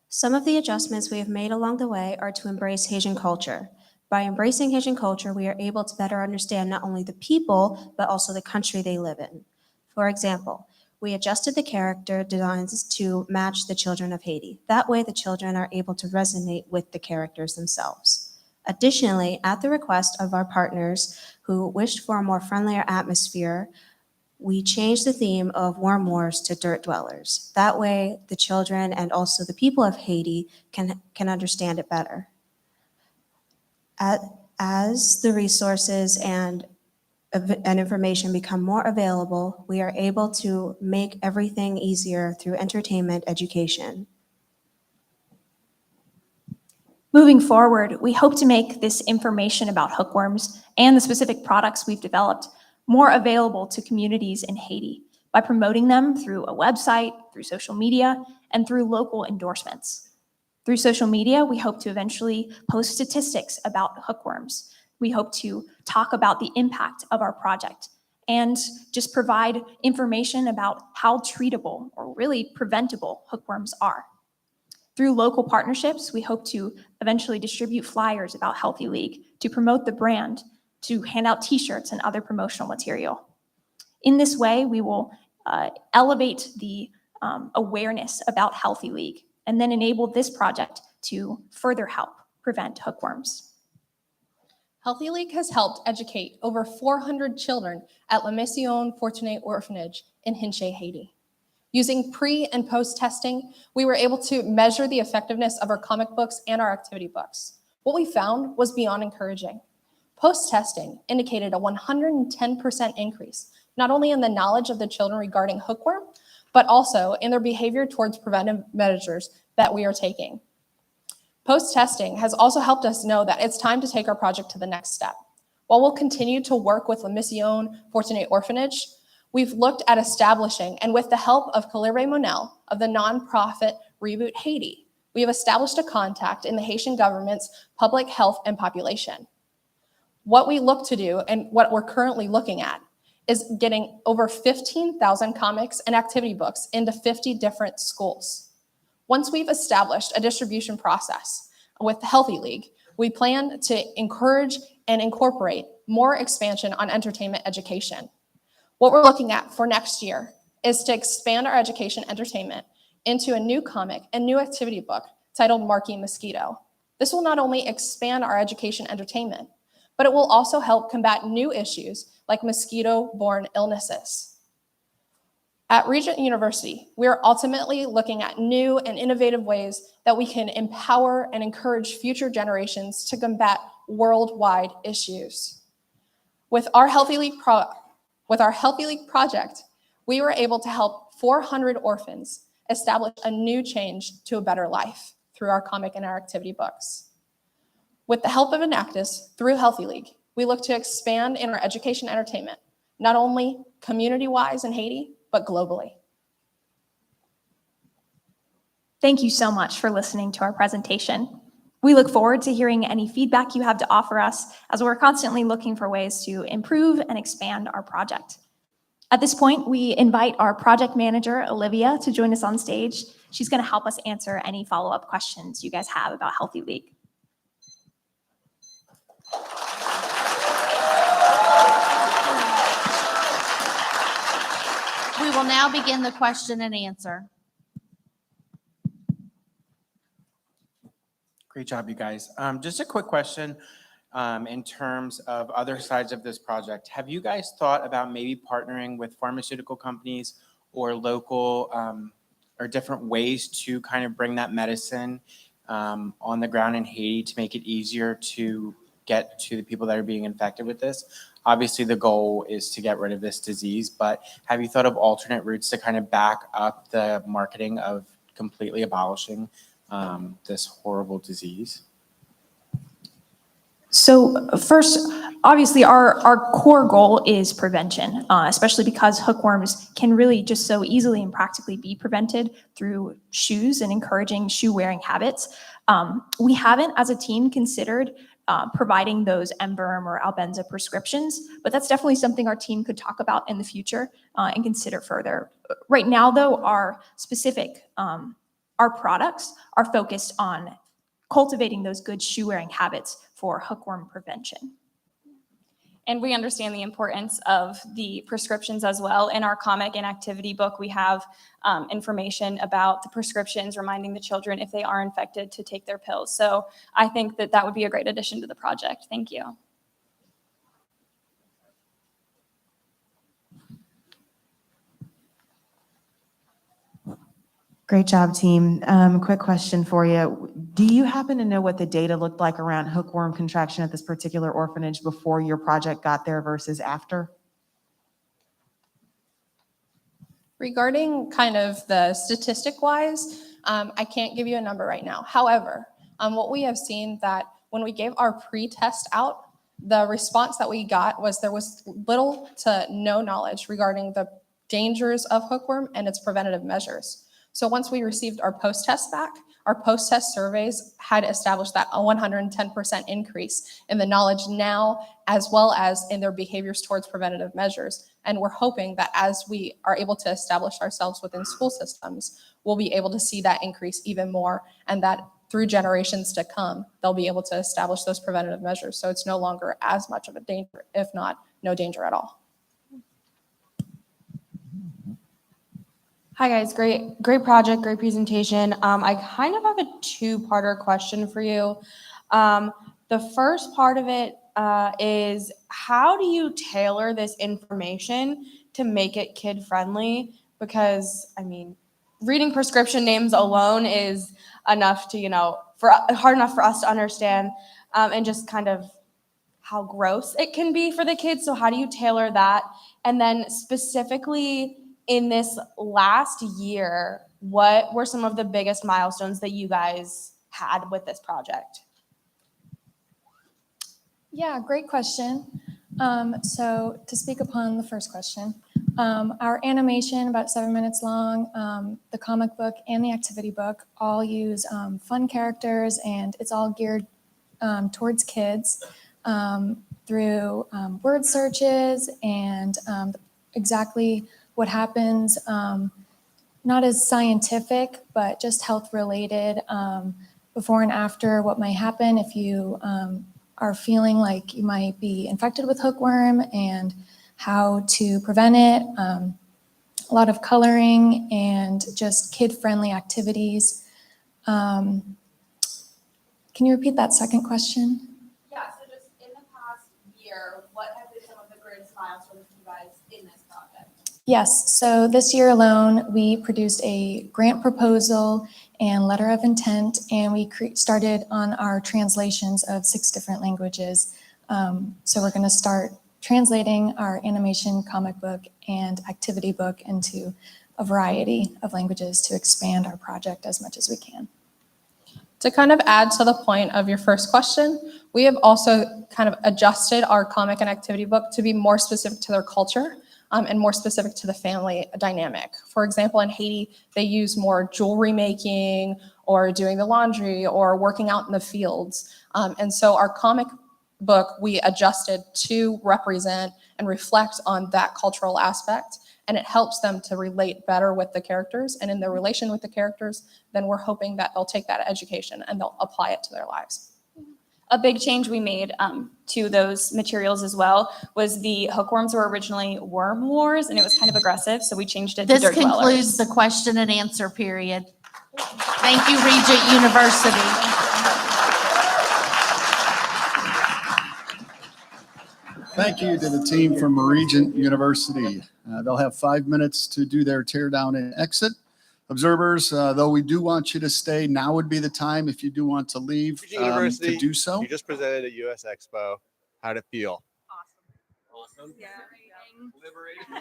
Y: Some of the adjustments we have made along the way are to embrace Haitian culture. By embracing Haitian culture, we are able to better understand not only the people, but also the country they live in. For example, we adjusted the character designs to match the children of Haiti. That way, the children are able to resonate with the characters themselves. Additionally, at the request of our partners who wished for a more friendlier atmosphere, we changed the theme of warm wars to dirt dwellers. That way, the children and also the people of Haiti can understand it better. As the resources and information become more available, we are able to make everything easier through entertainment education.
V: Moving forward, we hope to make this information about hookworms and the specific products we've developed more available to communities in Haiti by promoting them through a website, through social media, and through local endorsements. Through social media, we hope to eventually post statistics about hookworms. We hope to talk about the impact of our project and just provide information about how treatable or really preventable hookworms are. Through local partnerships, we hope to eventually distribute flyers about Healthy League to promote the brand, to hand out t-shirts and other promotional material. In this way, we will elevate the awareness about Healthy League, and then enable this project to further help prevent hookworms.
L: Healthy League has helped educate over 400 children at La Mission Fortuné Orphanage in Hinche, Haiti. Using pre and post testing, we were able to measure the effectiveness of our comic books and our activity books. What we found was beyond encouraging. Post testing indicated a 110% increase, not only in the knowledge of the children regarding hookworm, but also in their behavior towards preventive measures that we are taking. Post-testing has also helped us know that it's time to take our project to the next step. While we'll continue to work with La Mission Fortuné Orphanage, we've looked at establishing, and with the help of Calire Monel of the nonprofit Reboot Haiti, we have established a contact in the Haitian government's public health and population. What we look to do, and what we're currently looking at, is getting over 15,000 comics and activity books into 50 different schools. Once we've established a distribution process with the Healthy League, we plan to encourage and incorporate more expansion on entertainment education. What we're looking at for next year is to expand our education entertainment into a new comic and new activity book titled Marky Mosquito. This will not only expand our education entertainment, but it will also help combat new issues like mosquito-borne illnesses. At Regent University, we are ultimately looking at new and innovative ways that we can empower and encourage future generations to combat worldwide issues. With our Healthy League project, we were able to help 400 orphans establish a new change to a better life through our comic and our activity books. With the help of Enactus through Healthy League, we look to expand in our education entertainment, not only community-wise in Haiti, but globally.
V: Thank you so much for listening to our presentation. We look forward to hearing any feedback you have to offer us, as we're constantly looking for ways to improve and expand our project. At this point, we invite our project manager, Olivia, to join us on stage. She's going to help us answer any follow-up questions you guys have about Healthy League.
G: We will now begin the question and answer.
X: Great job, you guys. Just a quick question in terms of other sides of this project. Have you guys thought about maybe partnering with pharmaceutical companies or local or different ways to kind of bring that medicine on the ground in Haiti to make it easier to get to the people that are being infected with this? Obviously, the goal is to get rid of this disease, but have you thought of alternate routes to kind of back up the marketing of completely abolishing this horrible disease?
V: So first, obviously, our core goal is prevention, especially because hookworms can really just so easily and practically be prevented through shoes and encouraging shoe-wearing habits. We haven't, as a team, considered providing those MBERM or Albenza prescriptions, but that's definitely something our team could talk about in the future and consider further. Right now, though, our products are focused on cultivating those good shoe-wearing habits for hookworm prevention.
M: And we understand the importance of the prescriptions as well. In our comic and activity book, we have information about the prescriptions, reminding the children if they are infected to take their pills. So I think that that would be a great addition to the project. Thank you.
D: Great job, team. Quick question for you. Do you happen to know what the data looked like around hookworm contraction at this particular orphanage before your project got there versus after?
L: Regarding kind of the statistic-wise, I can't give you a number right now. However, what we have seen that when we gave our pre-test out, the response that we got was there was little to no knowledge regarding the dangers of hookworm and its preventative measures. So once we received our post-test back, our post-test surveys had established that a 110% increase in the knowledge now, as well as in their behaviors towards preventative measures. And we're hoping that as we are able to establish ourselves within school systems, we'll be able to see that increase even more, and that through generations to come, they'll be able to establish those preventative measures. So it's no longer as much of a danger, if not no danger at all.
K: Hi guys, great project, great presentation. I kind of have a two-parter question for you. The first part of it is how do you tailor this information to make it kid-friendly? Because I mean, reading prescription names alone is enough to, hard enough for us to understand, and just kind of how gross it can be for the kids. So how do you tailor that? And then specifically in this last year, what were some of the biggest milestones that you guys had with this project?
L: Yeah, great question. So to speak upon the first question, our animation, about 7 minutes long, the comic book and the activity book all use fun characters, and it's all geared towards kids through word searches and exactly what happens, not as scientific, but just health related, before and after what might happen if you are feeling like you might be infected with hookworm and how to prevent it. A lot of coloring and just kid-friendly activities. Can you repeat that second question?
K: Yeah, so just in the past year, what have been some of the greatest milestones for you guys in this project?
L: Yes, so this year alone, we produced a grant proposal and letter of intent, and we started on our translations of 6 different languages. So we're gonna start translating our animation, comic book, and activity book into a variety of languages to expand our project as much as we can.
I: To kind of add to the point of your first question, we have also kind of adjusted our comic and activity book to be more specific to their culture and more specific to the family dynamic. For example, in Haiti, they use more jewelry making or doing the laundry or working out in the fields. And so our comic book, we adjusted to represent and reflect on that cultural aspect, and it helps them to relate better with the characters. And in their relation with the characters, then we're hoping that they'll take that education and they'll apply it to their lives.
M: A big change we made to those materials as well was the hookworms were originally worm wars, and it was kind of aggressive, so we changed it to
G: This
M: dirt
G: concludes
M: dwellers.
G: the question and answer period. Thank you, Regent University.
J: Thank you to the team from Regent University. They'll have 5 minutes to do their tear down and exit. Observers, though we do want you to stay, now would be the time if you do want to leave
C: University,
J: to do so.
C: You just presented at US Expo. How'd it feel?
M: Awesome. Yeah.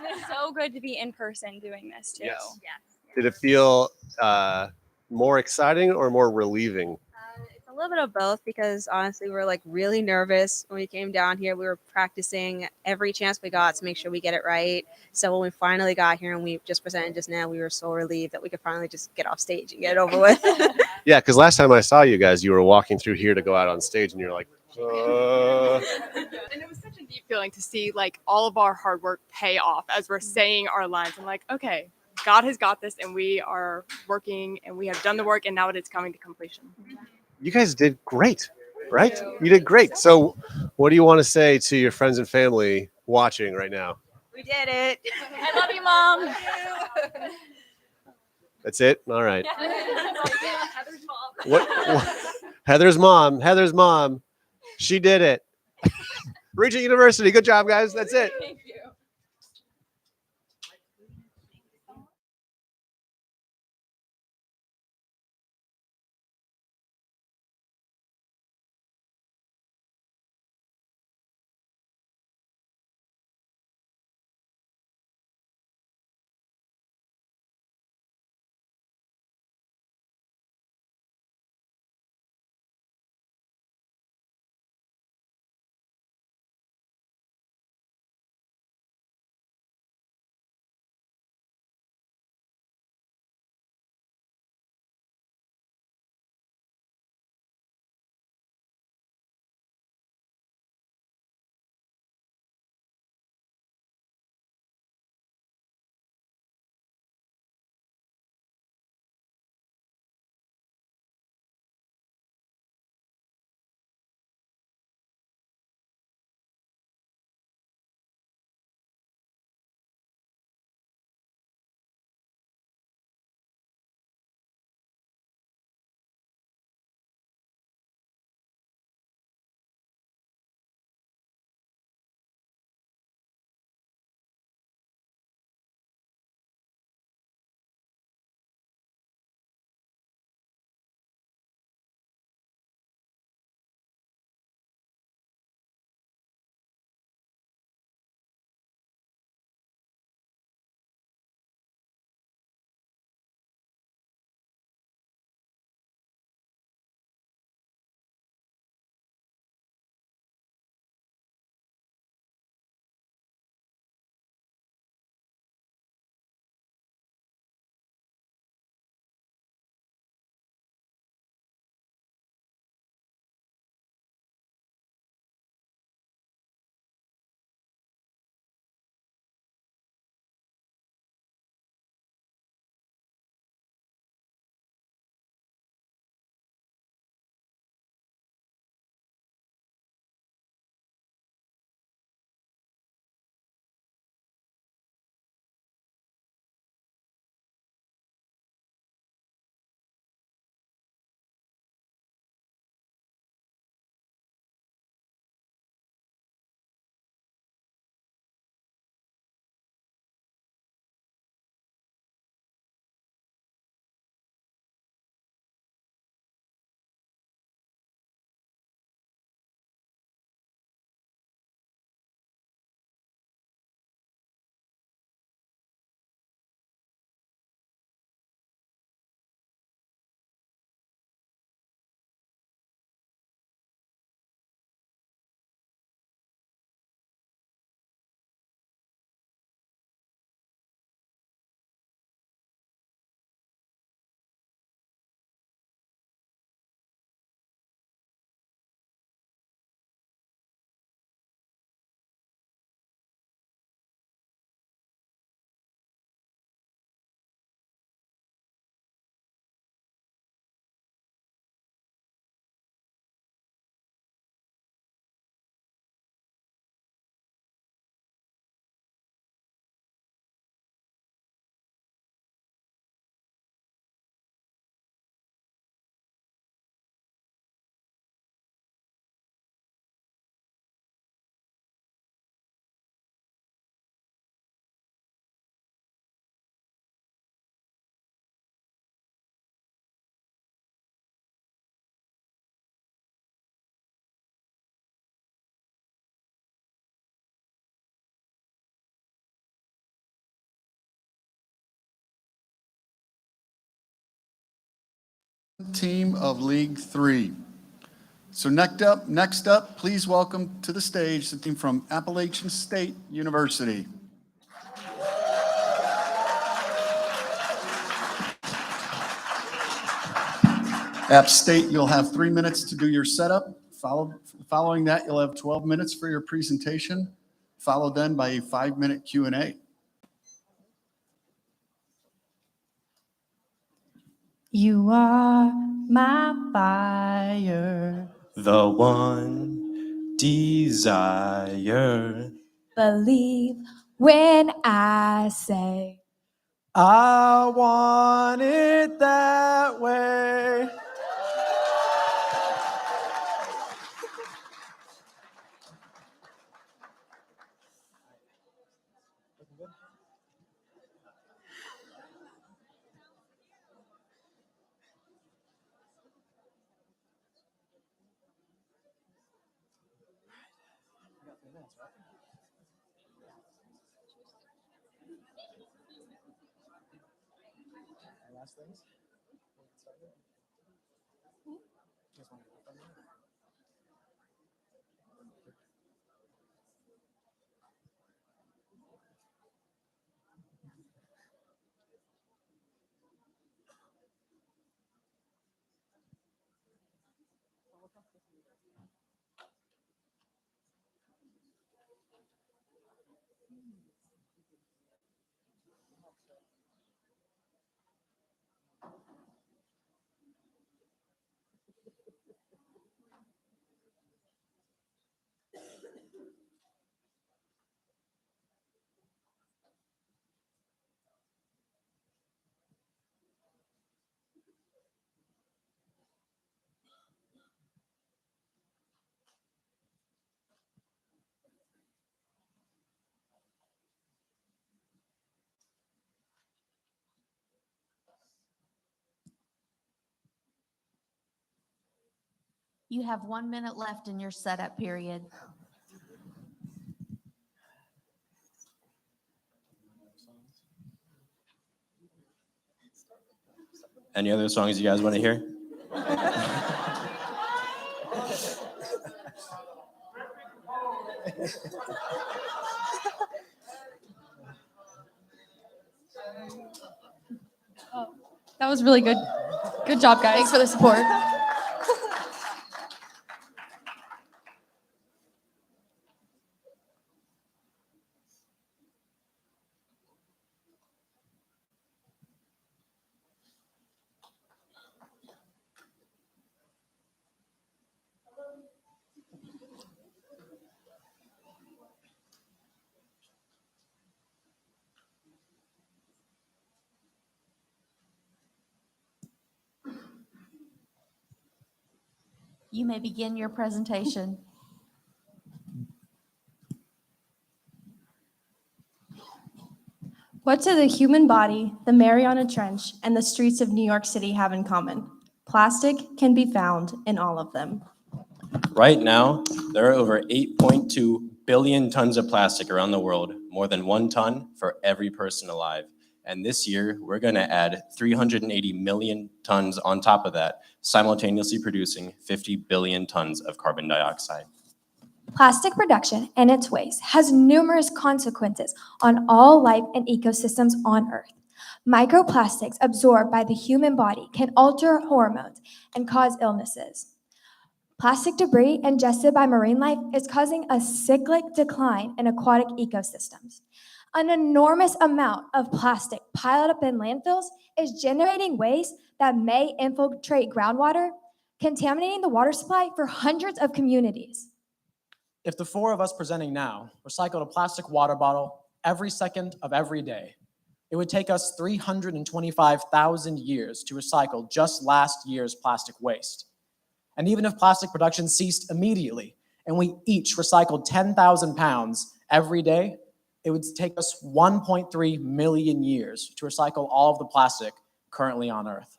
M: It's so good to be in person doing this too.
C: Yes. Did it feel more exciting or more relieving?
H: It's a little bit of both because honestly, we were like really nervous when we came down here. We were practicing every chance we got to make sure we get it right. So when we finally got here and we just presented just now, we were so relieved that we could finally just get off stage and get it over with.
C: Yeah, because last time I saw you guys, you were walking through here to go out on stage, and you're like,
N: And it was such a neat feeling to see like all of our hard work pay off as we're saying our lines. I'm like, okay, God has got this, and we are working, and we have done the work, and now it is coming to completion.
C: You guys did great, right? You did great. So what do you want to say to your friends and family watching right now?
H: We did it.
M: I love you, Mom.
C: That's it? All right.
M: Heather's mom.
C: What? Heather's mom. She did it. Regent University. Good job, guys. That's it.
M: Thank you.
J: Team of League 3. So next up, please welcome to the stage the team from Appalachian State University. App State, you'll have 3 minutes to do your setup. Following that, you'll have 12 minutes for your presentation, followed then by a 5-minute Q&A.
O: You are my fire, the one desire.
V: Believe when I say,
O: I want it that way.
G: You have 1 minute left in your setup period.
Q: Any other songs you guys want to hear?
M: Oh, that was really good. Good job, guys.
L: Thanks for the support.
G: You may begin your presentation.
V: what do the human body, the Mariana Trench, and the streets of New York City have in common? Plastic can be found in all of them.
Q: Right now, there are over 8.2 billion tons of plastic around the world, more than 1 ton for every person alive. And this year, we're going to add 380 million tons on top of that, simultaneously producing 50 billion tons of carbon dioxide.
V: Plastic production and its waste has numerous consequences on all life and ecosystems on Earth. Microplastics absorbed by the human body can alter hormones and cause illnesses. Plastic debris ingested by marine life is causing a cyclic decline in aquatic ecosystems. An enormous amount of plastic piled up in landfills is generating waste that may infiltrate groundwater, contaminating the water supply for hundreds of communities.
R: If the 4 of us presenting now recycled a plastic water bottle every second of every day, it would take us 325,000 years to recycle just last year's plastic waste. And even if plastic production ceased immediately and we each recycled 10,000 pounds every day, it would take us 1.3 million years to recycle all of the plastic currently on Earth.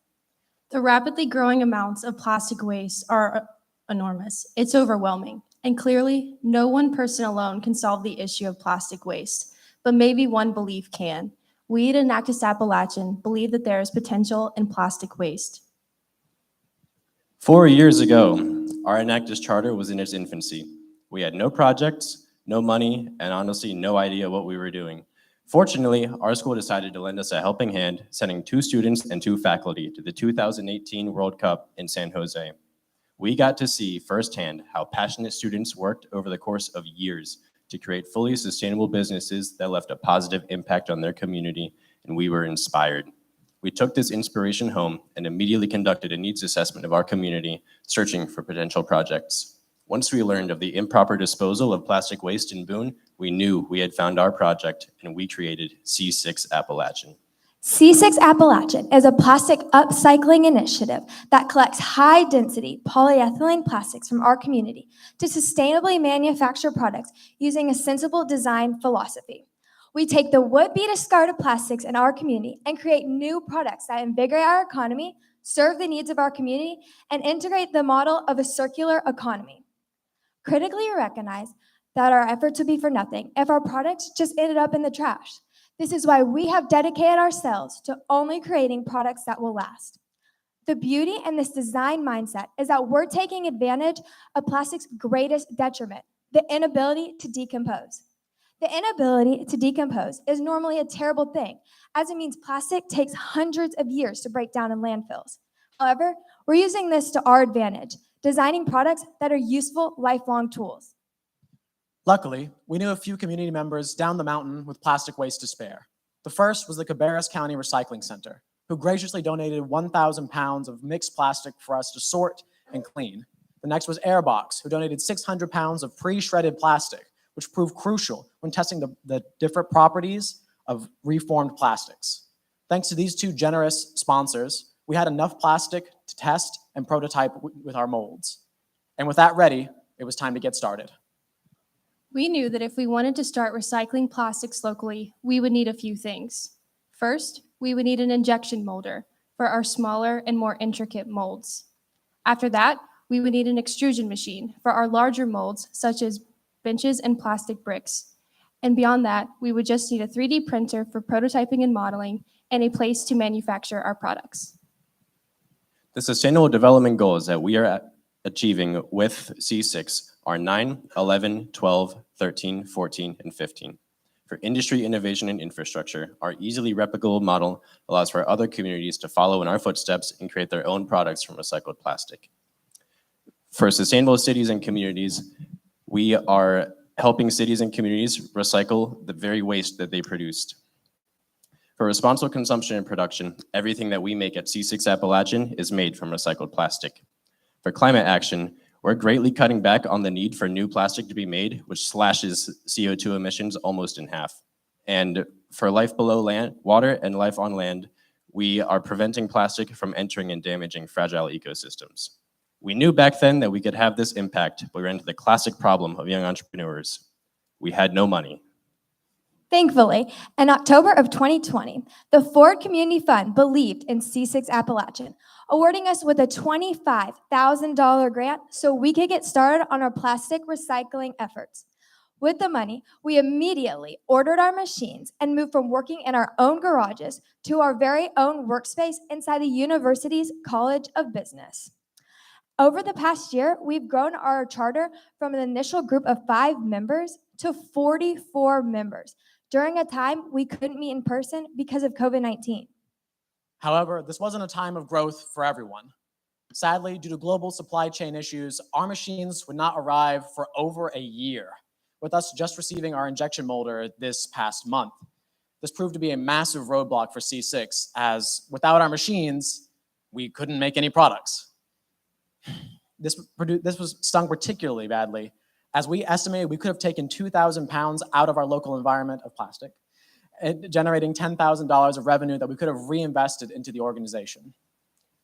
V: The rapidly growing amounts of plastic waste are enormous. It's overwhelming. And clearly, no one person alone can solve the issue of plastic waste, but maybe one belief can. We at Enactus Appalachian believe that there is potential in plastic waste.
Q: 4 years ago, our Enactus charter was in its infancy. We had no projects, no money, and honestly, no idea what we were doing. Fortunately, our school decided to lend us a helping hand, sending 2 students and 2 faculty to the 2018 World Cup in San Jose. We got to see firsthand how passionate students worked over the course of years to create fully sustainable businesses that left a positive impact on their community, and we were inspired. We took this inspiration home and immediately conducted a needs assessment of our community, searching for potential projects. Once we learned of the improper disposal of plastic waste in Boone, we knew we had found our project, and we created C6 Appalachian.
V: C6 Appalachian is a plastic upcycling initiative that collects high-density polyethylene plastics from our community to sustainably manufacture products using a sensible design philosophy. We take the would-be discarded plastics in our community and create new products that invigorate our economy, serve the needs of our community, and integrate the model of a circular economy. Critically recognize that our efforts would be for nothing if our products just ended up in the trash. This is why we have dedicated ourselves to only creating products that will last. The beauty in this design mindset is that we're taking advantage of plastic's greatest detriment, the inability to decompose. The inability to decompose is normally a terrible thing, as it means plastic takes hundreds of years to break down in landfills. However, we're using this to our advantage, designing products that are useful, lifelong tools.
R: Luckily, we knew a few community members down the mountain with plastic waste to spare. The first was the Cabarrus County Recycling Center, who graciously donated 1,000 pounds of mixed plastic for us to sort and clean. The next was Airbox, who donated 600 pounds of pre-shredded plastic, which proved crucial when testing the different properties of reformed plastics. Thanks to these 2 generous sponsors, we had enough plastic to test and prototype with our molds. And with that ready, it was time to get started.
L: We knew that if we wanted to start recycling plastics locally, we would need a few things. First, we would need an injection molder for our smaller and more intricate molds. After that, we would need an extrusion machine for our larger molds, such as benches and plastic bricks. And beyond that, we would just need a 3D printer for prototyping and modeling and a place to manufacture our products.
Q: The Sustainable Development Goals that we are achieving with C6 are 9, 11, 12, 13, 14, and 15. For industry innovation and infrastructure, our easily replicable model allows for other communities to follow in our footsteps and create their own products from recycled plastic. For sustainable cities and communities, we are helping cities and communities recycle the very waste that they produced. For responsible consumption and production, everything that we make at C6 Appalachian is made from recycled plastic. For climate action, we're greatly cutting back on the need for new plastic to be made, which slashes CO2 emissions almost in half. And for life below land, water and life on land, we are preventing plastic from entering and damaging fragile ecosystems. We knew back then that we could have this impact, but we ran into the classic problem of young entrepreneurs. We had no money.
V: Thankfully, in October of 2020, the Ford Community Fund believed in C6 Appalachian, awarding us with a $25,000 grant so we could get started on our plastic recycling efforts. With the money, we immediately ordered our machines and moved from working in our own garages to our very own workspace inside the university's College of Business. Over the past year, we've grown our charter from an initial group of 5 members to 44 members during a time we couldn't meet in person because of COVID-19.
R: However, this wasn't a time of growth for everyone. Sadly, due to global supply chain issues, our machines would not arrive for over a year, with us just receiving our injection molder this past month. This proved to be a massive roadblock for C6, as without our machines, we couldn't make any products. This was stung particularly badly, as we estimated we could have taken 2,000 pounds out of our local environment of plastic, generating $10,000 of revenue that we could have reinvested into the organization.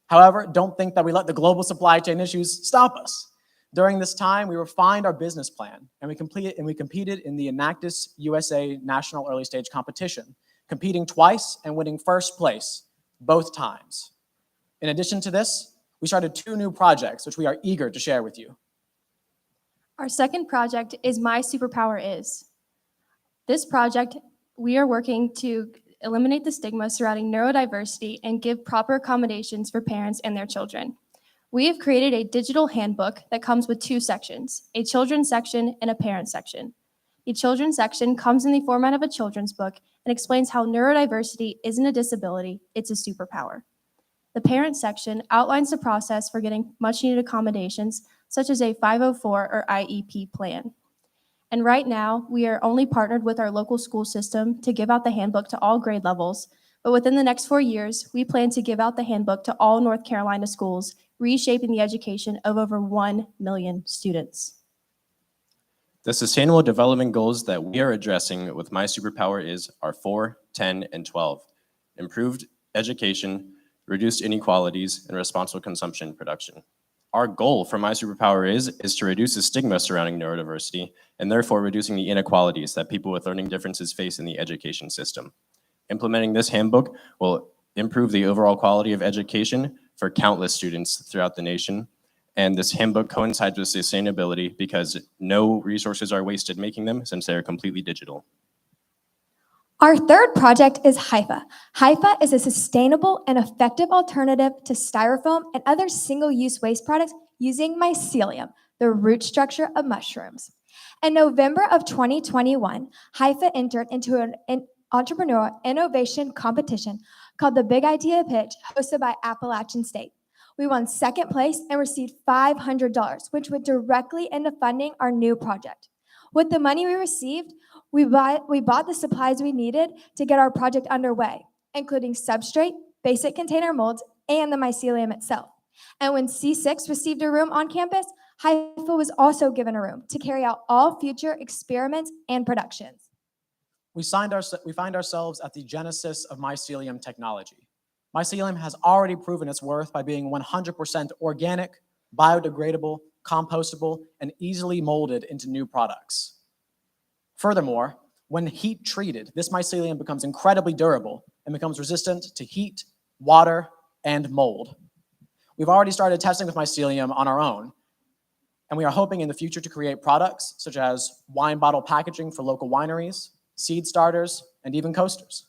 R: However, don't think that we let the global supply chain issues stop us. During this time, we refined our business plan, and we competed in the Enactus USA National Early Stage Competition, competing twice and winning first place, both times. In addition to this, we started 2 new projects, which we are eager to share with you.
L: Our second project is My Superpower Is. This project, we are working to eliminate the stigma surrounding neurodiversity and give proper accommodations for parents and their children.
V: We have created a digital handbook that comes with 2 sections, a children's section and a parent section. The children's section comes in the format of a children's book and explains how neurodiversity isn't a disability, it's a superpower. The parent section outlines the process for getting much-needed accommodations, such as a 504 or IEP plan. And right now, we are only partnered with our local school system to give out the handbook to all grade levels, but within the next 4 years, we plan to give out the handbook to all North Carolina schools, reshaping the education of over 1 million students.
Q: The Sustainable Development Goals that we are addressing with My Superpower are 4, 10, and 12. Improved education, reduced inequalities, and responsible consumption and production. Our goal for My Superpower is to reduce the stigma surrounding neurodiversity and therefore reducing the inequalities that people with learning differences face in the education system. Implementing this handbook will improve the overall quality of education for countless students throughout the nation. And this handbook coincides with sustainability because no resources are wasted making them since they are completely digital.
V: Our third project is Hypha. Hypha is a sustainable and effective alternative to styrofoam and other single-use waste products using mycelium, the root structure of mushrooms. In November of 2021, Hypha entered into an entrepreneurial innovation competition called the Big Idea Pitch, hosted by Appalachian State. We won second place and received $500, which went directly into funding our new project. With the money we received, we bought the supplies we needed to get our project underway, including substrate, basic container molds, and the mycelium itself. And when C6 received a room on campus, Hypha was also given a room to carry out all future experiments and productions.
R: We find ourselves at the genesis of mycelium technology. Mycelium has already proven its worth by being 100% organic, biodegradable, compostable, and easily molded into new products. Furthermore, when heat treated, this mycelium becomes incredibly durable and becomes resistant to heat, water, and mold. We've already started testing with mycelium on our own, and we are hoping in the future to create products such as wine bottle packaging for local wineries, seed starters, and even coasters.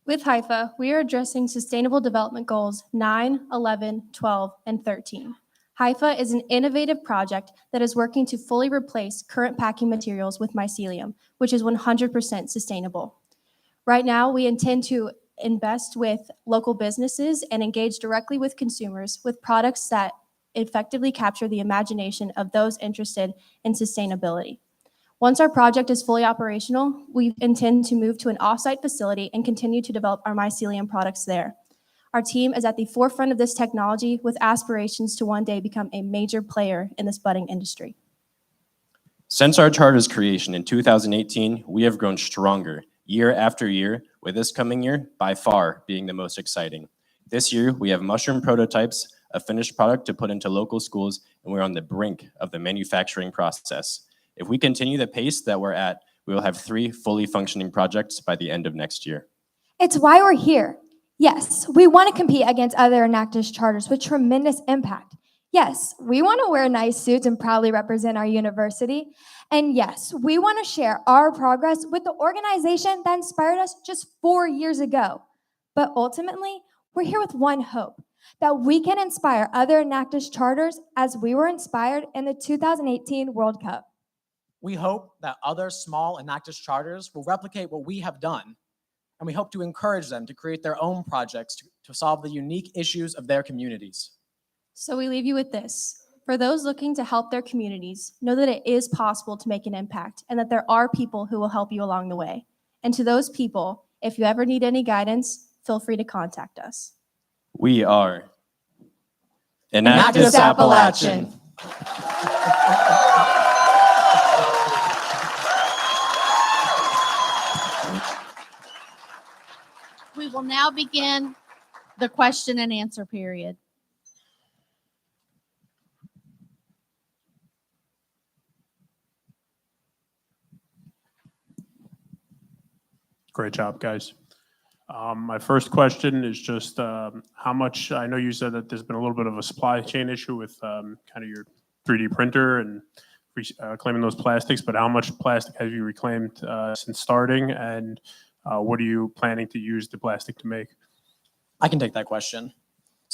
V: With Hypha, we are addressing Sustainable Development Goals 9, 11, 12, and 13. Hypha is an innovative project that is working to fully replace current packing materials with mycelium, which is 100% sustainable. Right now, we intend to invest with local businesses and engage directly with consumers with products that effectively capture the imagination of those interested in sustainability. Once our project is fully operational, we intend to move to an off-site facility and continue to develop our mycelium products there. Our team is at the forefront of this technology with aspirations to one day become a major player in this budding industry.
Q: Since our charter's creation in 2018, we have grown stronger year after year, with this coming year by far being the most exciting. This year, we have mushroom prototypes, a finished product to put into local schools, and we're on the brink of the manufacturing process. If we continue the pace that we're at, we will have 3 fully functioning projects by the end of next year.
V: It's why we're here. Yes, we want to compete against other Enactus charters with tremendous impact. Yes, we want to wear nice suits and proudly represent our university. And yes, we want to share our progress with the organization that inspired us just 4 years ago. But ultimately, we're here with one hope, that we can inspire other Enactus charters as we were inspired in the 2018 World Cup.
R: We hope that other small Enactus charters will replicate what we have done, and we hope to encourage them to create their own projects to solve the unique issues of their communities.
V: So we leave you with this. For those looking to help their communities, know that it is possible to make an impact and that there are people who will help you along the way. And to those people, if you ever need any guidance, feel free to contact us.
Q: We are
R: Enactus Appalachian.
G: We will now begin the question and answer period.
F: Great job, guys. My first question is just how much, I know you said that there's been a little bit of a supply chain issue with kind of your 3D printer and claiming those plastics, but how much plastic have you reclaimed since starting, and what are you planning to use the plastic to make?
R: I can take that question.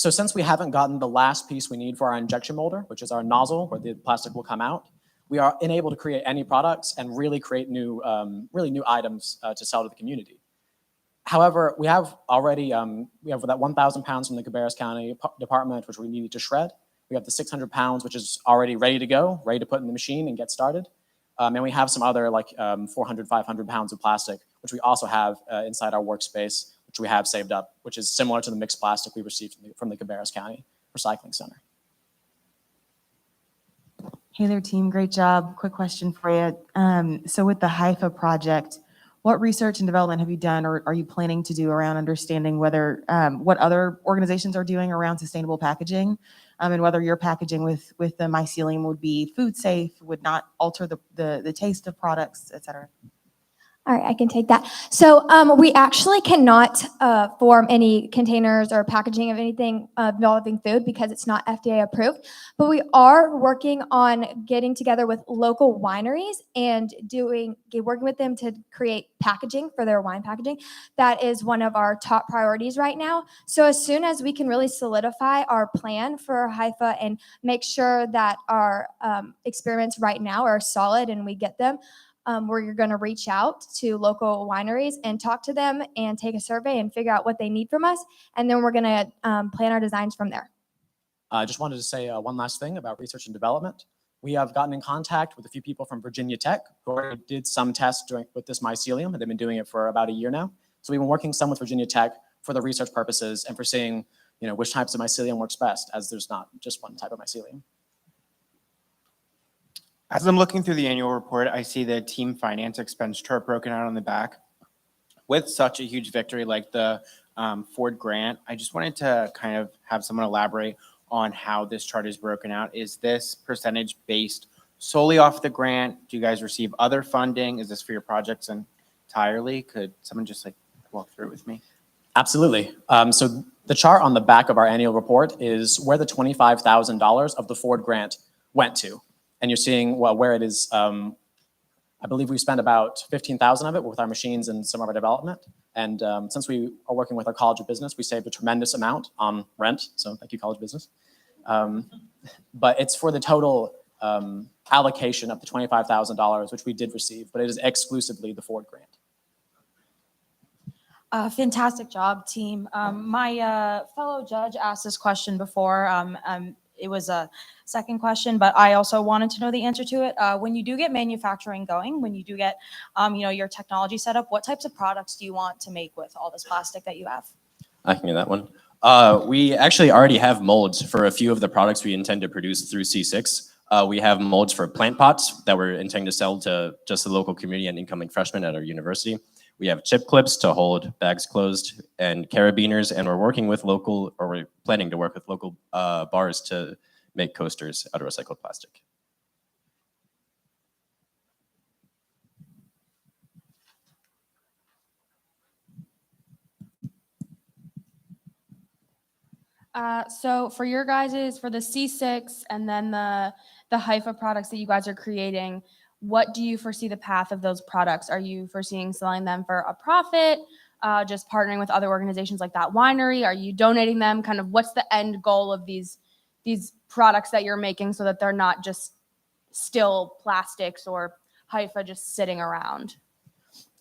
R: So since we haven't gotten the last piece we need for our injection molder, which is our nozzle where the plastic will come out, we are unable to create any products and really create really new items to sell to the community. However, we have already, we have that 1,000 pounds from the Cabarrus County Department, which we needed to shred. We have the 600 pounds, which is already ready to go, ready to put in the machine and get started. And we have some other 400, 500 pounds of plastic, which we also have inside our workspace, which we have saved up, which is similar to the mixed plastic we received from the Cabarrus County Recycling Center.
D: Hey there, team. Great job. Quick question for you. So with the Hypha project, what research and development have you done or are you planning to do around understanding whether what other organizations are doing around sustainable packaging and whether your packaging with the mycelium would be food safe, would not alter the taste of products, et cetera?
V: All right, I can take that. So we actually cannot form any containers or packaging of anything involving food because it's not FDA approved. But we are working on getting together with local wineries and working with them to create packaging for their wine packaging. That is one of our top priorities right now. So as soon as we can really solidify our plan for Hypha and make sure that our experiments right now are solid and we get them, we're going to reach out to local wineries and talk to them and take a survey and figure out what they need from us. And then we're going to plan our designs from there.
R: I just wanted to say one last thing about research and development. We have gotten in contact with a few people from Virginia Tech who already did some tests with this mycelium, and they've been doing it for about a year now. So we've been working some with Virginia Tech for the research purposes and for seeing which types of mycelium works best, as there's not just one type of mycelium.
X: As I'm looking through the annual report, I see the team finance expense chart broken out on the back. With such a huge victory like the Ford grant, I just wanted to kind of have someone elaborate on how this chart is broken out. Is this percentage based solely off the grant? Do you guys receive other funding? Is this for your projects entirely? Could someone just walk through it with me?
R: Absolutely. So the chart on the back of our annual report is where the $25,000 of the Ford grant went to. And you're seeing where it is. I believe we spent about 15,000 of it with our machines and some of our development. And since we are working with our College of Business, we saved a tremendous amount on rent. So thank you, College of Business. But it's for the total allocation of the $25,000, which we did receive, but it is exclusively the Ford grant.
E: Fantastic job, team. My fellow judge asked this question before. It was a second question, but I also wanted to know the answer to it. When you do get manufacturing going, when you do get, your technology set up, what types of products do you want to make with all this plastic that you have?
Q: I can get that one. We actually already have molds for a few of the products we intend to produce through C6. We have molds for plant pots that we're intending to sell to just the local community and incoming freshmen at our university. We have chip clips to hold bags closed and carabiners, and we're planning to work with local bars to make coasters out of recycled plastic.
V: So for your guys's, for the C6 and then the Hypha products that you guys are creating, what do you foresee the path of those products? Are you foreseeing selling them for a profit, just partnering with other organizations like that winery? Are you donating them? Kind of what's the end goal of these products that you're making so that they're not just still plastics or Hypha just sitting around?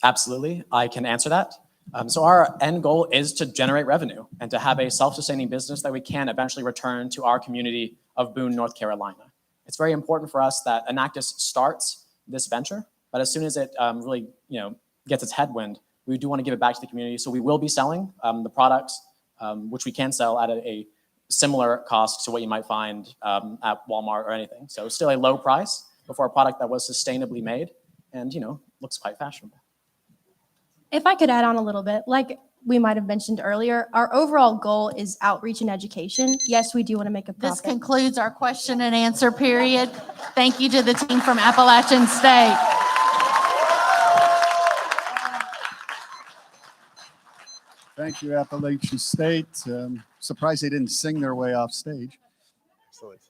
R: Absolutely, I can answer that. So our end goal is to generate revenue and to have a self-sustaining business that we can eventually return to our community of Boone, North Carolina. It's very important for us that Enactus starts this venture, but as soon as it really gets its headwind, we do want to give it back to the community. So we will be selling the products, which we can sell at a similar cost to what you might find at Walmart or anything. So still a low price, but for a product that was sustainably made and looks quite fashionable.
W: If I could add on a little bit, like we might have mentioned earlier, our overall goal is outreach and education. Yes, we do want to make a profit.
G: This concludes our question and answer period. Thank you to the team from Appalachian State.
J: Thank you, Appalachian State. Surprised they didn't sing their way off stage.
C: Excellent.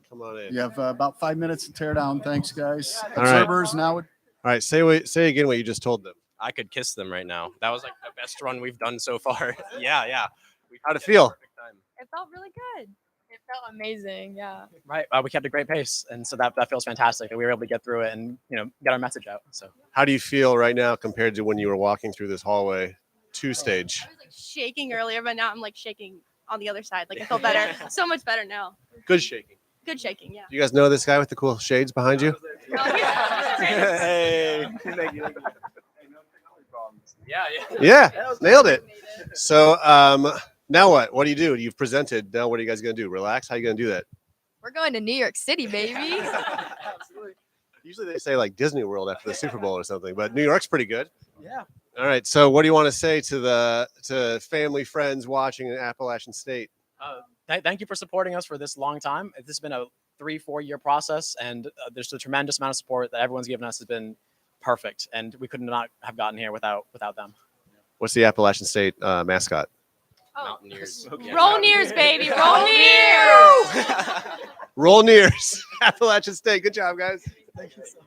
C: Come on in.
J: You have about 5 minutes to tear down. Thanks, guys.
C: All right.
J: Observers now.
C: All right, say again what you just told them.
Q: I could kiss them right now. That was like the best run we've done so far. Yeah.
C: How'd it feel?
N: It felt really good. It felt amazing. Yeah.
A: Right. We kept a great pace, and so that feels fantastic that we were able to get through it and get our message out. So
C: How do you feel right now compared to when you were walking through this hallway to stage?
P: I was like shaking earlier, but now I'm like shaking on the other side. Like I feel better, so much better now.
C: Good shaking.
P: Good shaking, yeah.
C: Do you guys know this guy with the cool shades behind you?
A: Hey.
C: Yeah, nailed it. So now what? What do you do? You've presented. Now what are you guys going to do? Relax? How are you going to do that?
N: We're going to New York City, baby.
C: Usually they say like Disney World after the Super Bowl or something, but New York's pretty good.
A: Yeah.
C: All right. So what do you want to say to family, friends watching in Appalachian State?
A: Thank you for supporting us for this long time. This has been a 3-4 year process, and there's a tremendous amount of support that everyone's given us has been perfect, and we could not have gotten here without them.
C: What's the Appalachian State mascot?
A: Mountaineers.
P: Roll Nears, baby. Roll Nears.
C: Roll Nears, Appalachian State. Good job, guys.
A: Thank you so much.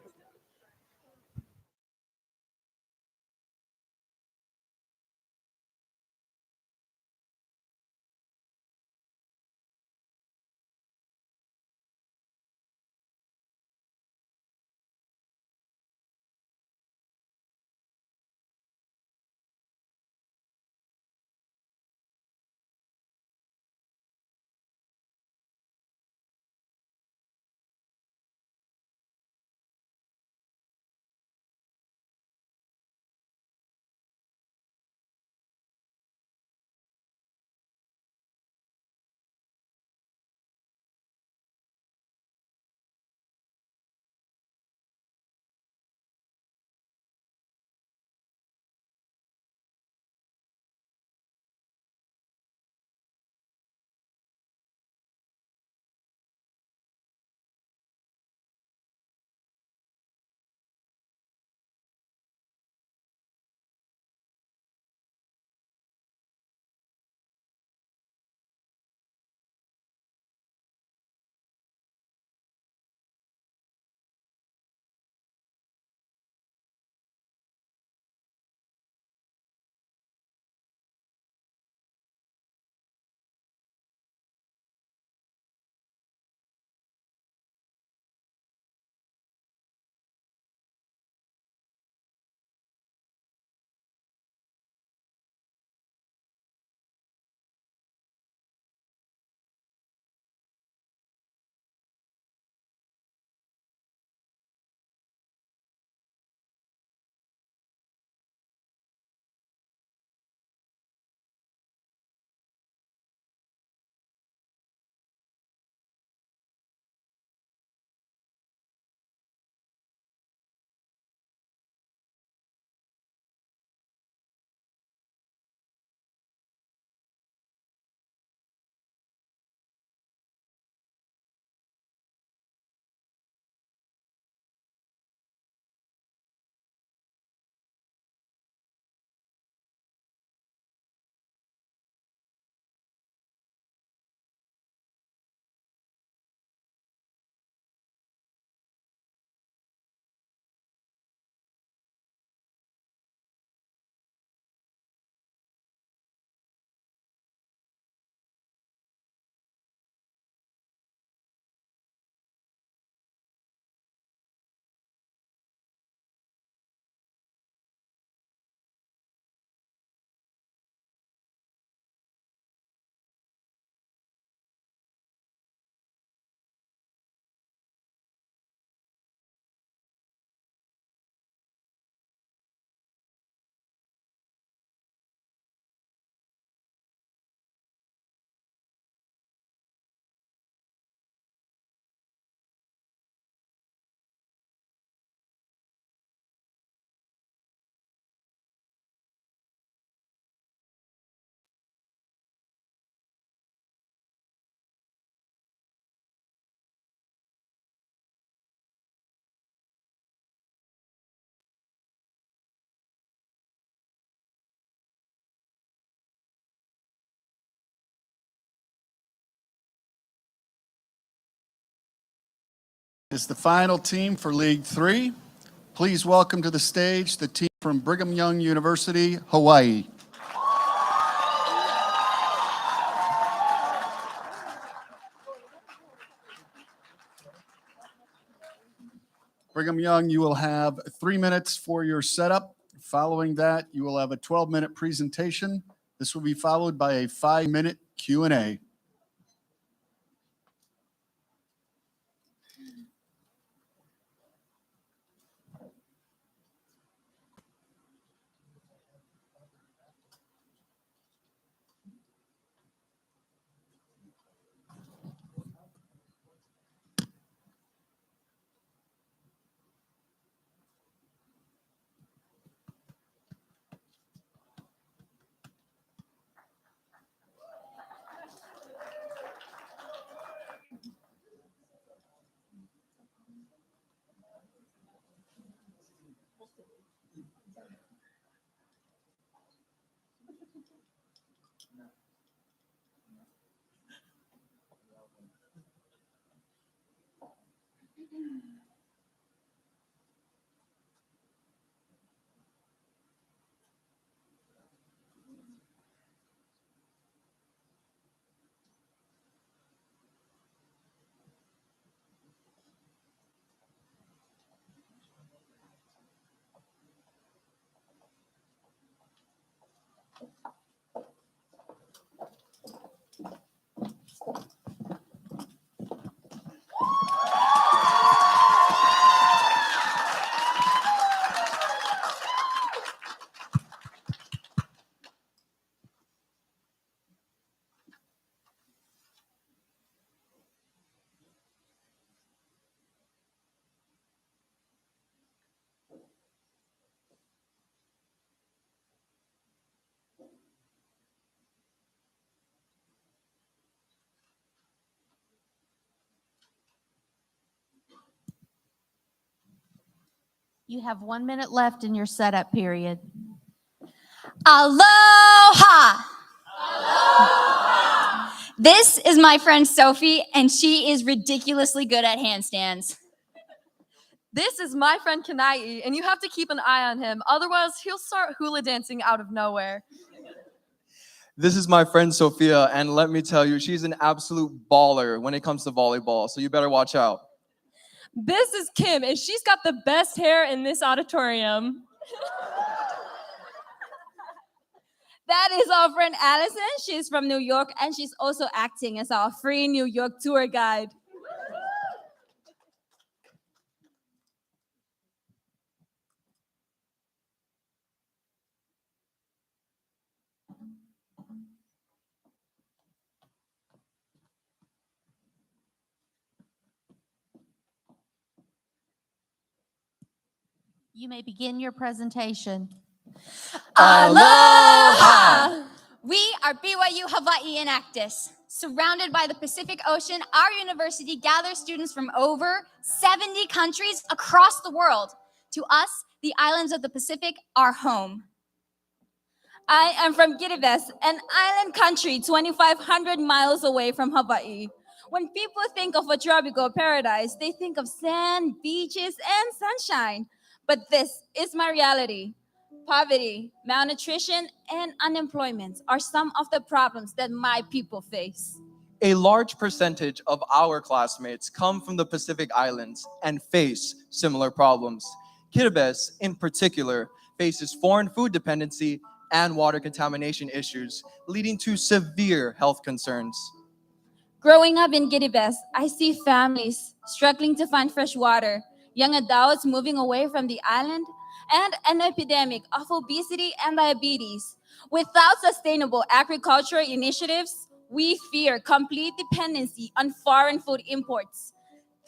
J: Is the final team for League 3. Please welcome to the stage the team from Brigham Young University, Hawaii. Brigham Young, you will have 3 minutes for your setup. Following that, you will have a 12-minute presentation. This will be followed by a 5-minute Q&A.
G: You have 1 minute left in your setup period.
V: Aloha! Aloha! This is my friend Sophie, and she is ridiculously good at handstands.
B: This is my friend Kanai, and you have to keep an eye on him. Otherwise, he'll start hula dancing out of nowhere.
S: This is my friend Sophia, and let me tell you, she's an absolute baller when it comes to volleyball, so you better watch out.
B: This is Kim, and she's got the best hair in this auditorium.
V: That is our friend Allison. She's from New York, and she's also acting as our free New York tour guide.
G: You may begin your presentation.
V: Aloha! We are BYU Hawaii Enactus. Surrounded by the Pacific Ocean, our university gathers students from over 70 countries across the world. To us, the islands of the Pacific are home. I am from Kiribati, an island country 2,500 miles away from Hawaii. When people think of a tropical paradise, they think of sand, beaches, and sunshine. But this is my reality. Poverty, malnutrition, and unemployment are some of the problems that my people face.
S: A large percentage of our classmates come from the Pacific Islands and face similar problems. Kiribati, in particular, faces foreign food dependency and water contamination issues, leading to severe health concerns.
V: Growing up in Kiribati, I see families struggling to find fresh water, young adults moving away from the island, and an epidemic of obesity and diabetes. Without sustainable agricultural initiatives, we fear complete dependency on foreign food imports.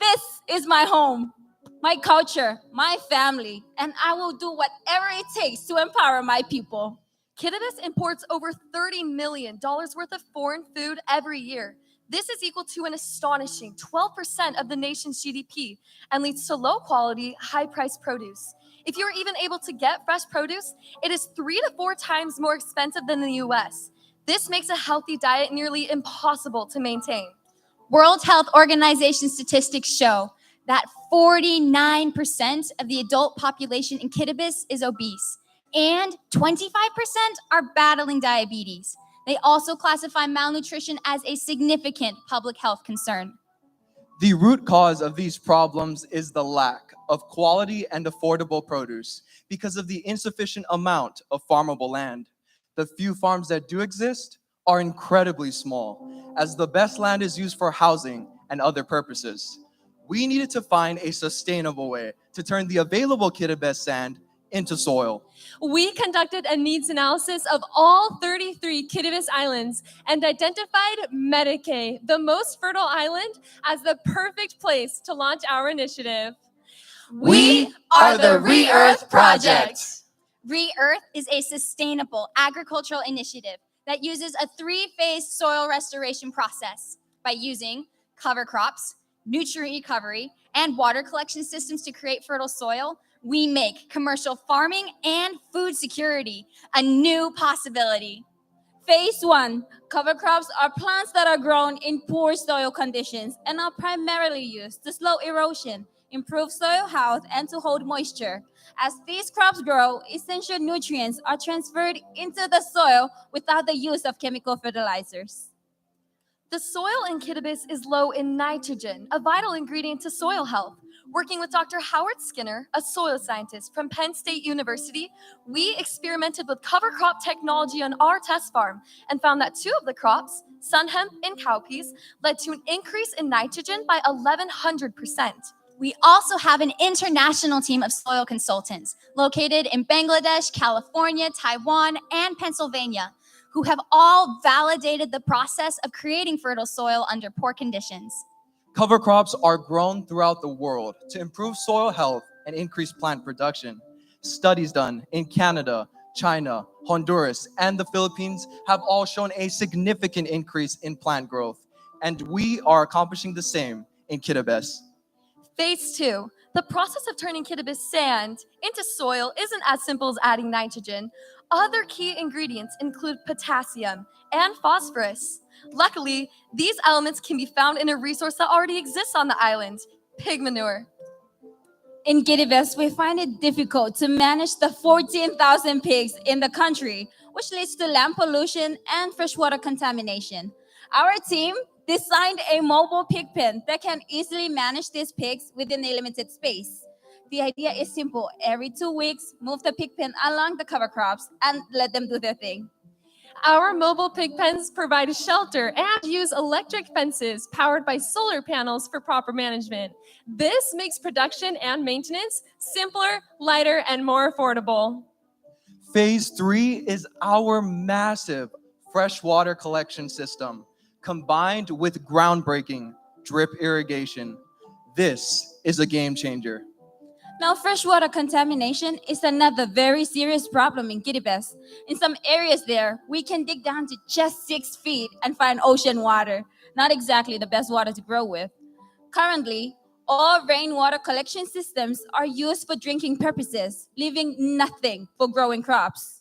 V: This is my home, my culture, my family, and I will do whatever it takes to empower my people.
B: Kiribati imports over $30 million worth of foreign food every year. This is equal to an astonishing 12% of the nation's GDP and leads to low quality, high priced produce. If you're even able to get fresh produce, it is 3 to 4 times more expensive than the US. This makes a healthy diet nearly impossible to maintain.
V: World Health Organization statistics show that 49% of the adult population in Kiribati is obese, and 25% are battling diabetes. They also classify malnutrition as a significant public health concern.
S: The root cause of these problems is the lack of quality and affordable produce because of the insufficient amount of farmable land. The few farms that do exist are incredibly small, as the best land is used for housing and other purposes. We needed to find a sustainable way to turn the available Kiribati sand into soil.
B: We conducted a needs analysis of all 33 Kiribati islands and identified Medicay, the most fertile island, as the perfect place to launch our initiative.
I: We are the Re-Earth Project.
K: Re-Earth is a sustainable agricultural initiative that uses a three-phase soil restoration process by using cover crops, nutrient recovery, and water collection systems to create fertile soil. We make commercial farming and food security a new possibility.
I: Phase 1, cover crops are plants that are grown in poor soil conditions and are primarily used to slow erosion, improve soil health, and to hold moisture. As these crops grow, essential nutrients are transferred into the soil without the use of chemical fertilizers.
B: The soil in Kiribati is low in nitrogen, a vital ingredient to soil health. Working with Dr. Howard Skinner, a soil scientist from Penn State University, we experimented with cover crop technology on our test farm and found that 2 of the crops, sun hemp and cowpeas, led to an increase in nitrogen by 1,100%.
K: We also have an international team of soil consultants located in Bangladesh, California, Taiwan, and Pennsylvania, who have all validated the process of creating fertile soil under poor conditions.
S: Cover crops are grown throughout the world to improve soil health and increase plant production. Studies done in Canada, China, Honduras, and the Philippines have all shown a significant increase in plant growth, and we are accomplishing the same in Kiribati.
B: Phase 2, the process of turning Kiribati sand into soil isn't as simple as adding nitrogen. Other key ingredients include potassium and phosphorus. Luckily, these elements can be found in a resource that already exists on the island, pig manure.
I: In Kiribati, we find it difficult to manage the 14,000 pigs in the country, which leads to land pollution and freshwater contamination. Our team designed a mobile pig pen that can easily manage these pigs within a limited space. The idea is simple. Every 2 weeks, move the pig pen along the cover crops and let them do their thing.
B: Our mobile pig pens provide shelter and use electric fences powered by solar panels for proper management. This makes production and maintenance simpler, lighter, and more affordable.
S: Phase 3 is our massive freshwater collection system combined with groundbreaking drip irrigation. This is a game changer.
I: Now, freshwater contamination is another very serious problem in Kiribati. In some areas there, we can dig down to just 6 feet and find ocean water. Not exactly the best water to grow with. Currently, all rainwater collection systems are used for drinking purposes, leaving nothing for growing crops.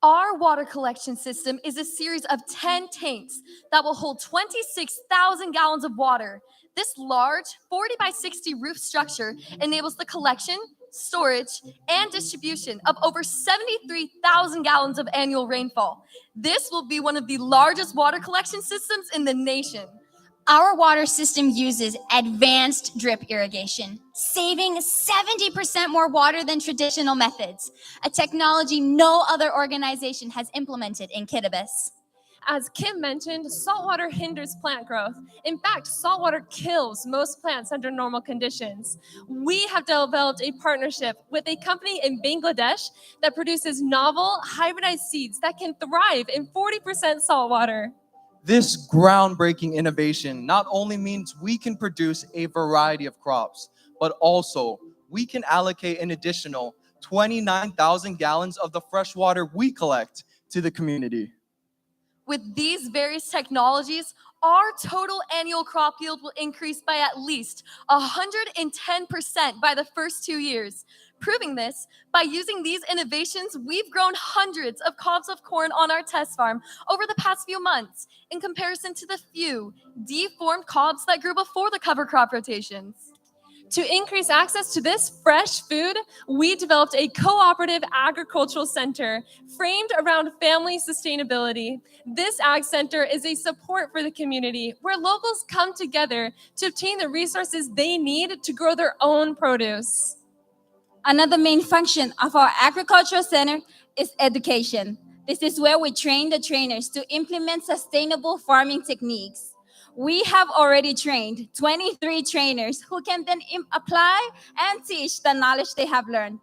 B: Our water collection system is a series of 10 tanks that will hold 26,000 gallons of water. This large 40 by 60 roof structure enables the collection, storage, and distribution of over 73,000 gallons of annual rainfall. This will be one of the largest water collection systems in the nation.
K: Our water system uses advanced drip irrigation, saving 70% more water than traditional methods, a technology no other organization has implemented in Kiribati.
B: As Kim mentioned, saltwater hinders plant growth. In fact, saltwater kills most plants under normal conditions. We have developed a partnership with a company in Bangladesh that produces novel, hybridized seeds that can thrive in 40% saltwater.
S: This groundbreaking innovation not only means we can produce a variety of crops, but also we can allocate an additional 29,000 gallons of the fresh water we collect to the community.
B: With these various technologies, our total annual crop yield will increase by at least 110% by the first 2 years. Proving this, by using these innovations, we've grown hundreds of cobs of corn on our test farm over the past few months, in comparison to the few deformed cobs that grew before the cover crop rotations.
H: To increase access to this fresh food, we developed a cooperative agricultural center framed around family sustainability. This Ag Center is a support for the community where locals come together to obtain the resources they need to grow their own produce.
I: Another main function of our agricultural center is education. This is where we train the trainers to implement sustainable farming techniques. We have already trained 23 trainers who can then apply and teach the knowledge they have learned.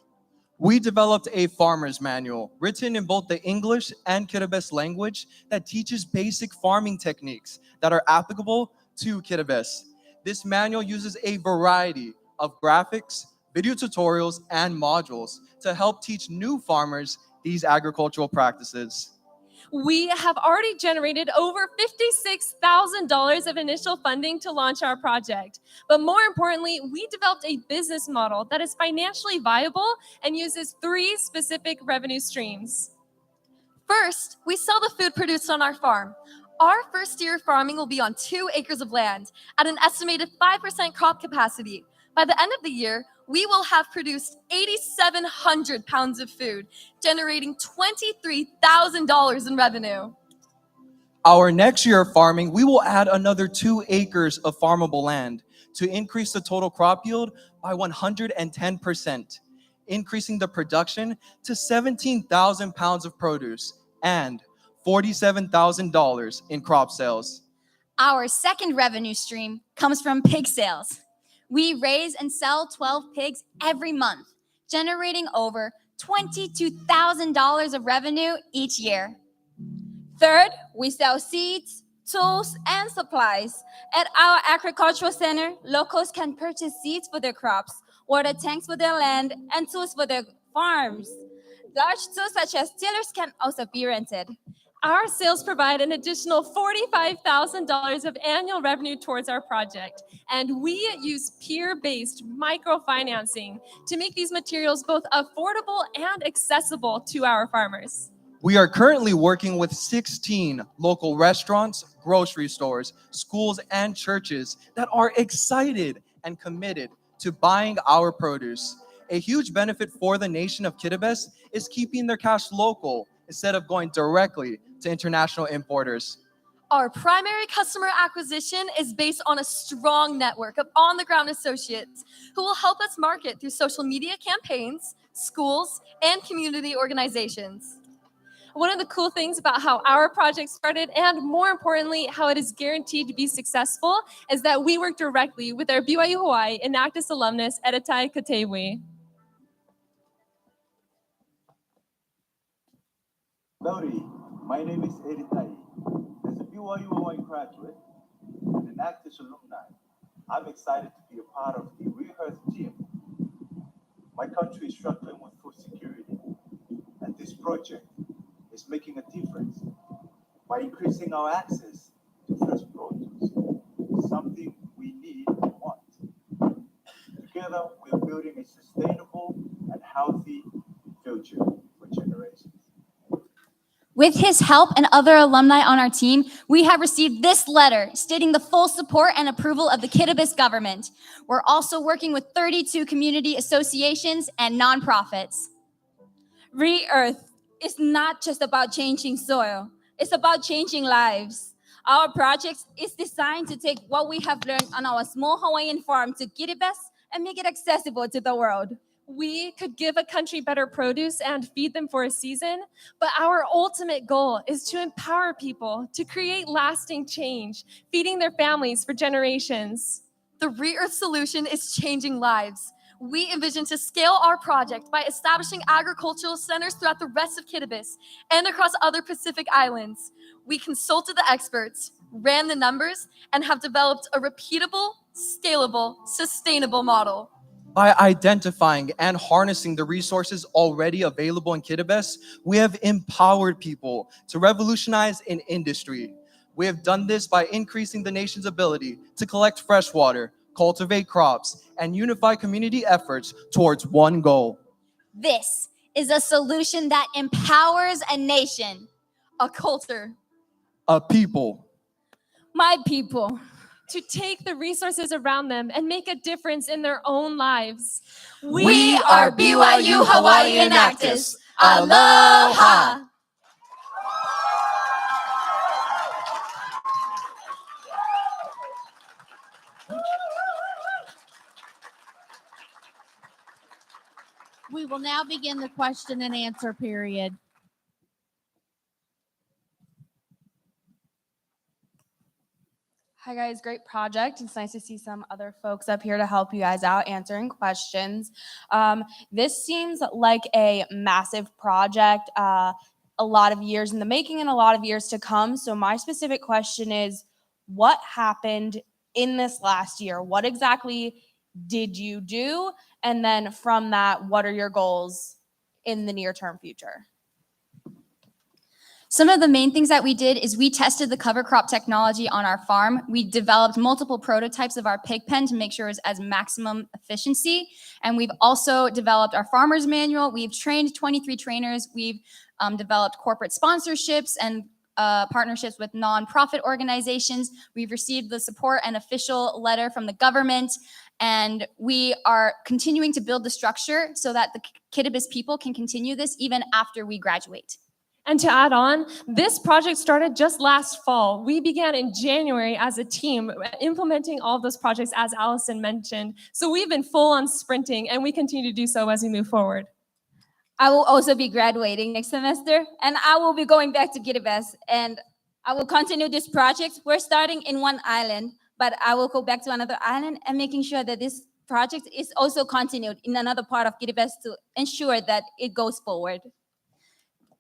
S: We developed a farmer's manual written in both the English and Kiribati language that teaches basic farming techniques that are applicable to Kiribati. This manual uses a variety of graphics, video tutorials, and modules to help teach new farmers these agricultural practices.
H: We have already generated over $56,000 of initial funding to launch our project. But more importantly, we developed a business model that is financially viable and uses 3 specific revenue streams.
B: First, we sell the food produced on our farm. Our first year of farming will be on 2 acres of land at an estimated 5% crop capacity. By the end of the year, we will have produced 8,700 pounds of food, generating $23,000 in revenue.
S: Our next year of farming, we will add another 2 acres of farmable land to increase the total crop yield by 110%, increasing the production to 17,000 pounds of produce and $47,000 in crop sales.
K: Our second revenue stream comes from pig sales. We raise and sell 12 pigs every month, generating over $22,000 of revenue each year.
I: Third, we sell seeds, tools, and supplies. At our agricultural center, locals can purchase seeds for their crops, water tanks for their land, and tools for their farms. Large tools such as tillers can also be rented.
H: Our sales provide an additional $45,000 of annual revenue towards our project, and we use peer-based microfinancing to make these materials both affordable and accessible to our farmers.
S: We are currently working with 16 local restaurants, grocery stores, schools, and churches that are excited and committed to buying our produce. A huge benefit for the nation of Kiribati is keeping their cash local instead of going directly to international importers.
B: Our primary customer acquisition is based on a strong network of on-the-ground associates who will help us market through social media campaigns, schools, and community organizations.
H: One of the cool things about how our project started, and more importantly, how it is guaranteed to be successful, is that we work directly with our BYU Hawaii Enactus alumnus, Editai Katewi.
O: Howdy, my name is Editai. As a BYU Hawaii graduate and an Enactus alumni, I'm excited to be a part of the Rehearth team. My country is struggling with food security, and this project is making a difference by increasing our access to fresh produce, something we need and want. Together, we are building a sustainable and healthy future for generations.
K: With his help and other alumni on our team, we have received this letter stating the full support and approval of the Kiribati government. We're also working with 32 community associations and nonprofits.
I: Re-Earth is not just about changing soil, it's about changing lives. Our project is designed to take what we have learned on our small Hawaiian farm to Kiribati and make it accessible to the world.
H: We could give a country better produce and feed them for a season, but our ultimate goal is to empower people to create lasting change, feeding their families for generations.
B: The Re-Earth solution is changing lives. We envision to scale our project by establishing agricultural centers throughout the rest of Kiribati and across other Pacific islands. We consulted the experts, ran the numbers, and have developed a repeatable, scalable, sustainable model.
S: By identifying and harnessing the resources already available in Kiribati, we have empowered people to revolutionize an industry. We have done this by increasing the nation's ability to collect fresh water, cultivate crops, and unify community efforts towards one goal.
K: This is a solution that empowers a nation,
B: a culture,
S: a people,
I: my people,
H: to take the resources around them and make a difference in their own lives.
K: We are BYU Hawaii Enactus. Aloha!
G: We will now begin the question and answer period.
E: Hi guys, great project. It's nice to see some other folks up here to help you guys out answering questions. This seems like a massive project, a lot of years in the making and a lot of years to come. So my specific question is, what happened in this last year? What exactly did you do? And then from that, what are your goals in the near-term future?
K: Some of the main things that we did is we tested the cover crop technology on our farm. We developed multiple prototypes of our pig pen to make sure it's as maximum efficiency. And we've also developed our farmer's manual. We've trained 23 trainers. We've developed corporate sponsorships and partnerships with nonprofit organizations. We've received the support and official letter from the government. And we are continuing to build the structure so that the Kittibis people can continue this even after we graduate.
H: And to add on, this project started just last fall. We began in January as a team implementing all of those projects, as Allison mentioned. So we've been full on sprinting, and we continue to do so as we move forward.
I: I will also be graduating next semester, and I will be going back to Kittibis, and I will continue this project. We're starting in one island, but I will go back to another island and making sure that this project is also continued in another part of Kittibis to ensure that it goes forward.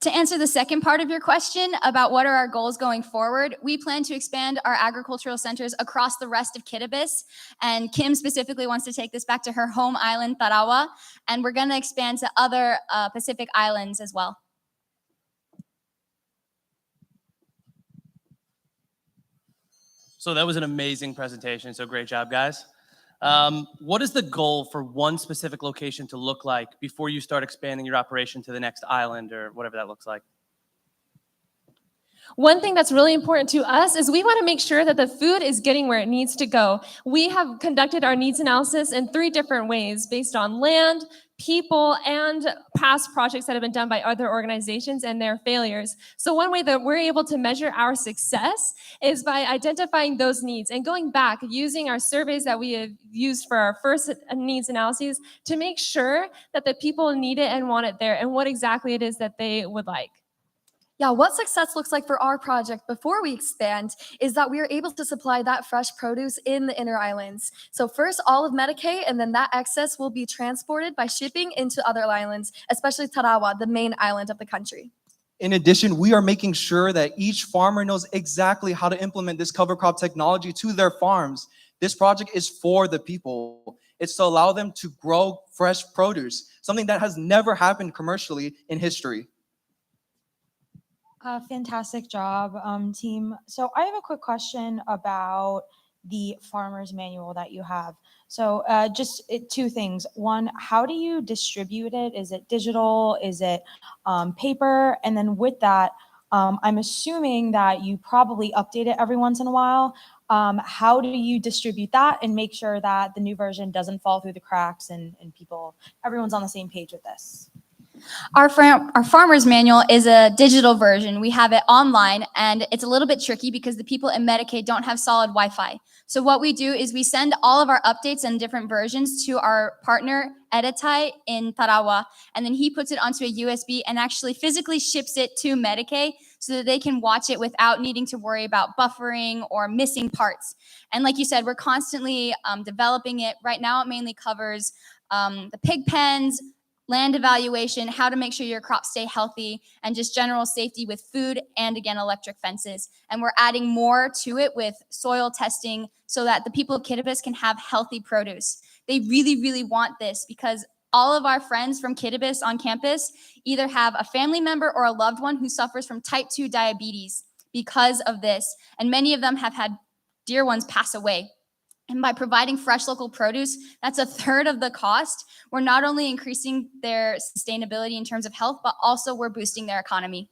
K: To answer the second part of your question about what are our goals going forward, we plan to expand our agricultural centers across the rest of Kittibis. And Kim specifically wants to take this back to her home island, Tarawa. And we're going to expand to other Pacific islands as well.
L: So that was an amazing presentation. So great job, guys. What is the goal for one specific location to look like before you start expanding your operation to the next island or whatever that looks like?
H: One thing that's really important to us is we want to make sure that the food is getting where it needs to go. We have conducted our needs analysis in 3 different ways based on land, people, and past projects that have been done by other organizations and their failures. So one way that we're able to measure our success is by identifying those needs and going back using our surveys that we have used for our first needs analyses to make sure that the people need it and want it there and what exactly it is that they would like.
B: Yeah, what success looks like for our project before we expand is that we are able to supply that fresh produce in the inner islands. So first all of Medicaid, and then that excess will be transported by shipping into other islands, especially Tarawa, the main island of the country.
S: In addition, we are making sure that each farmer knows exactly how to implement this cover crop technology to their farms. This project is for the people. It's to allow them to grow fresh produce, something that has never happened commercially in history.
E: Fantastic job, team. So I have a quick question about the farmer's manual that you have. So just 2 things. One, how do you distribute it? Is it digital? Is it paper? And then with that, I'm assuming that you probably update it every once in a while. How do you distribute that and make sure that the new version doesn't fall through the cracks and everyone's on the same page with this?
K: Our farmer's manual is a digital version. We have it online, and it's a little bit tricky because the people in Medicaid don't have solid Wi-Fi. So what we do is we send all of our updates and different versions to our partner, Editai, in Tarawa, and then he puts it onto a USB and actually physically ships it to Medicaid so that they can watch it without needing to worry about buffering or missing parts. And like you said, we're constantly developing it. Right now, it mainly covers the pig pens, land evaluation, how to make sure your crops stay healthy, and just general safety with food and, again, electric fences. And we're adding more to it with soil testing so that the people of Kittibis can have healthy produce. They really, really want this because all of our friends from Kittibis on campus either have a family member or a loved one who suffers from type 2 diabetes because of this. And many of them have had dear ones pass away. And by providing fresh local produce, that's 1/3 of the cost. We're not only increasing their sustainability in terms of health, but also we're boosting their economy.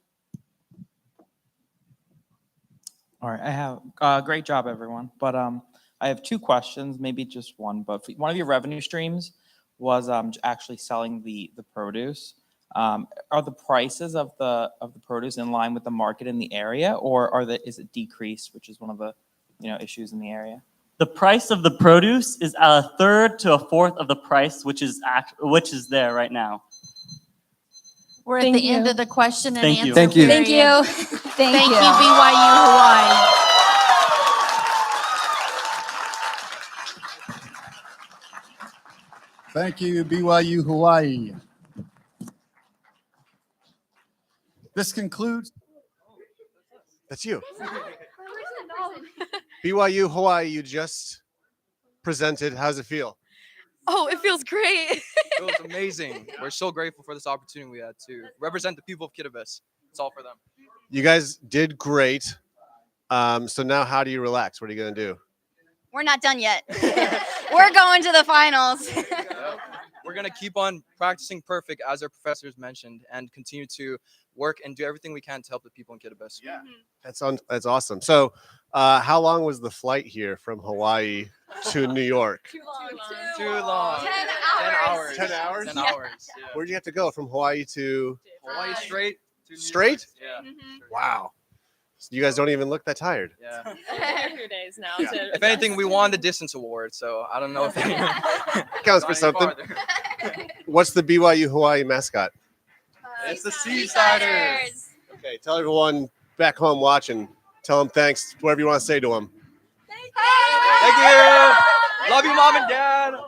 M: All right, I have great job, everyone. But
F: I have two questions, maybe just one, but one of your revenue streams was actually selling the produce. Are the prices of the produce in line with the market in the area, or is it decreased, which is one of the issues in the area?
M: The price of the produce is a third to a fourth of the price, which is there right now.
G: We're at
H: Thank
G: the end
H: you.
G: of the question and
M: Thank
G: answer
M: you.
G: period.
K: Thank you.
G: Thank you, BYU Hawaii.
J: Thank you, BYU Hawaii. This concludes.
C: That's you. BYU Hawaii, you just presented. How's it feel?
T: Oh, it feels great.
S: It was amazing. We're so grateful for this opportunity we had to represent the people of Kiribati. It's all for them.
C: You guys did great. So now how do you relax? What are you going to do?
K: We're not done yet. We're going to the finals.
S: We're going to keep on practicing perfect, as our professors mentioned, and continue to work and do everything we can to help the people in Kiribati. Yeah.
C: That's awesome. So how long was the flight here from Hawaii to New York?
S: Too long.
K: 10
S: hours.
C: 10 hours?
S: 10 hours. Yeah.
C: Where'd you have to go? From Hawaii to?
S: Hawaii straight. To New
C: Straight?
S: York. Yeah.
C: Wow. You guys don't even look that tired.
S: Yeah.
H: A few days now. to
S: If anything, we won the distance award, so I don't know if
C: It counts for something. What's the BYU Hawaii mascot?
S: It's the Seasiders.
C: Okay, tell everyone back home watching. Tell them thanks, whatever you want to say to them.
S: Thank you. Love you, Mom and Dad.
K: Thank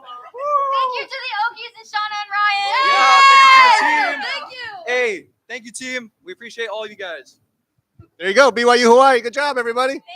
K: you to the Okies and Shauna and Ryan.
S: Yeah, thank you to the team.
K: Thank you.
S: Hey, thank you, team. We appreciate all of you guys.
C: There you go, BYU Hawaii. Good job, everybody.
K: Thank you.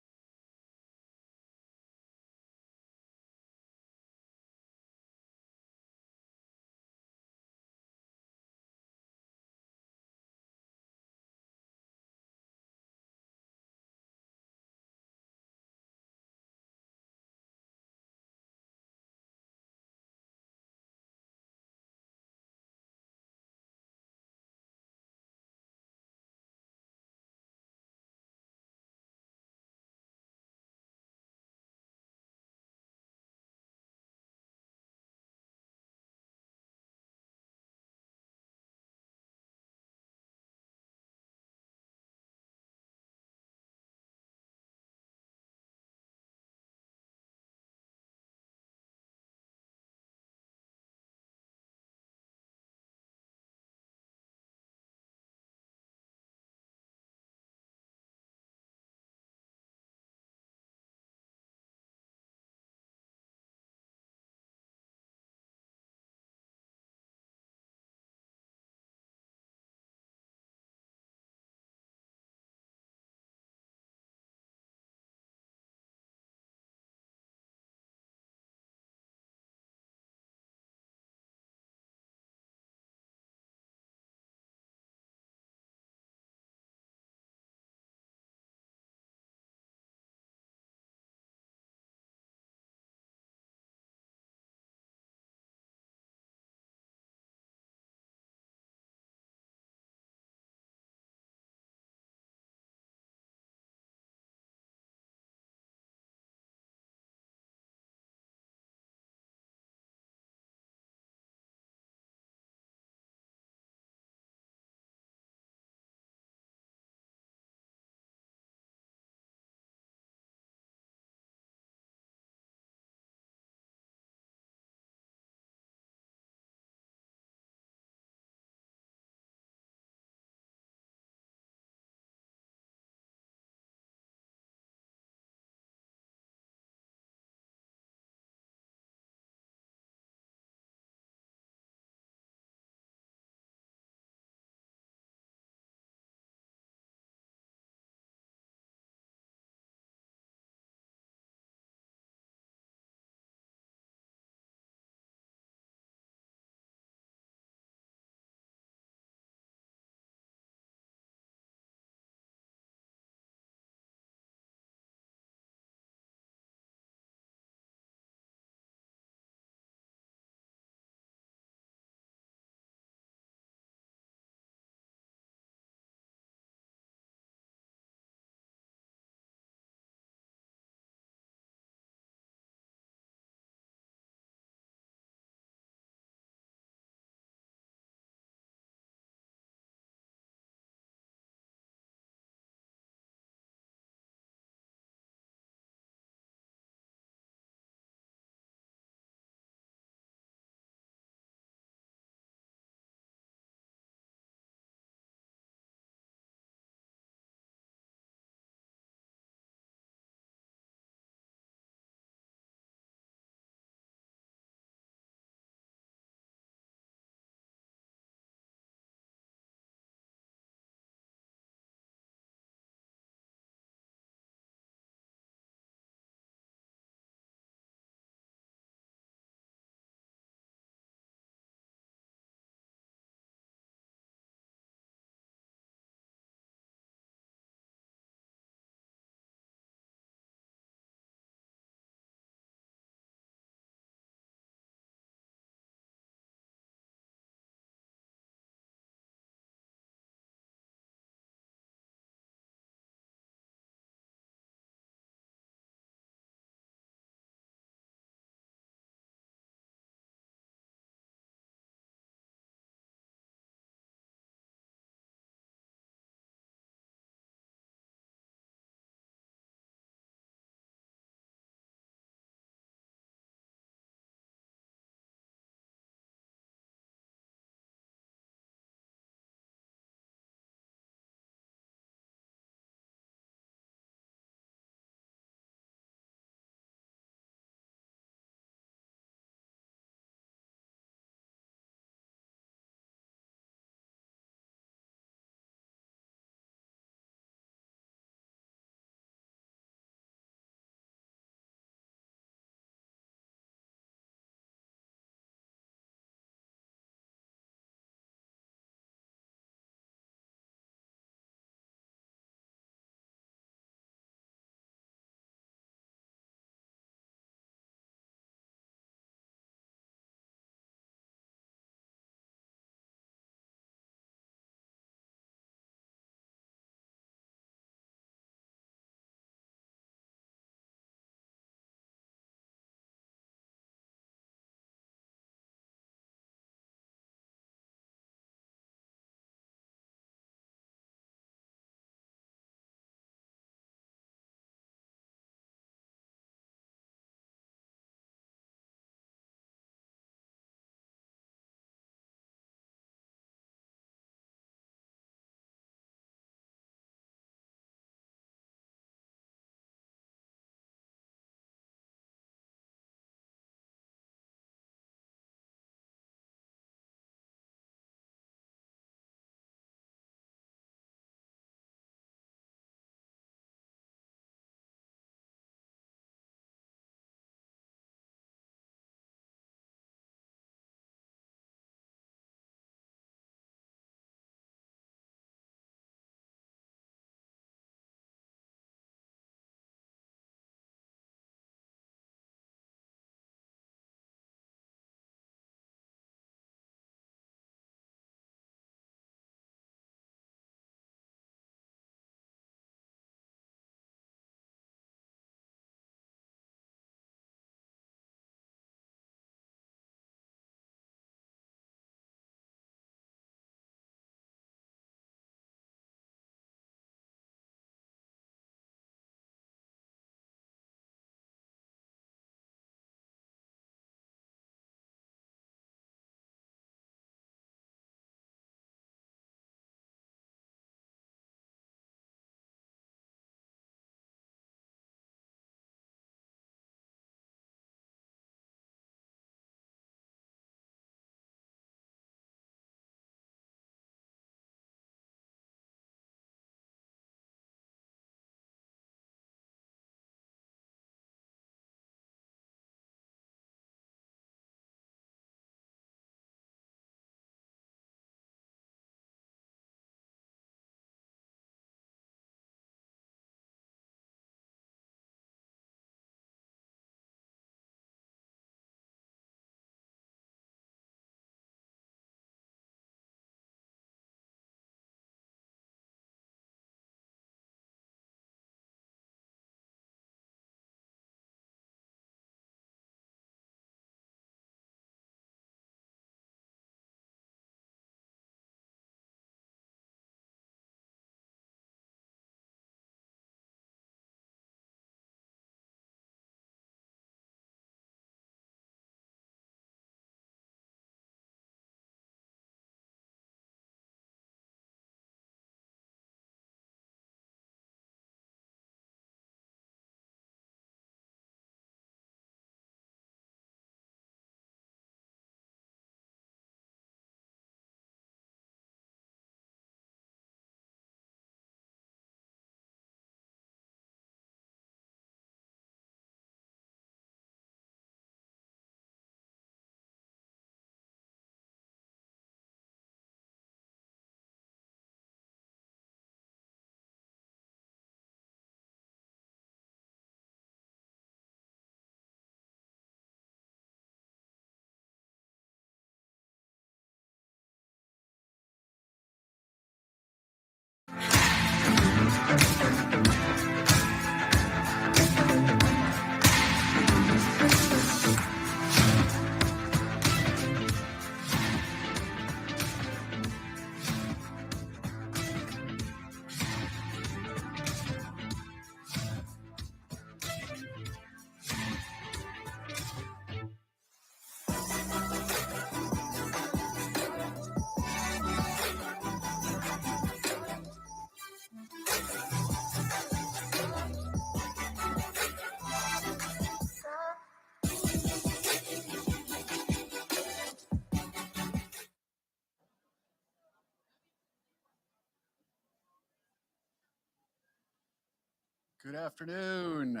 J: Good afternoon.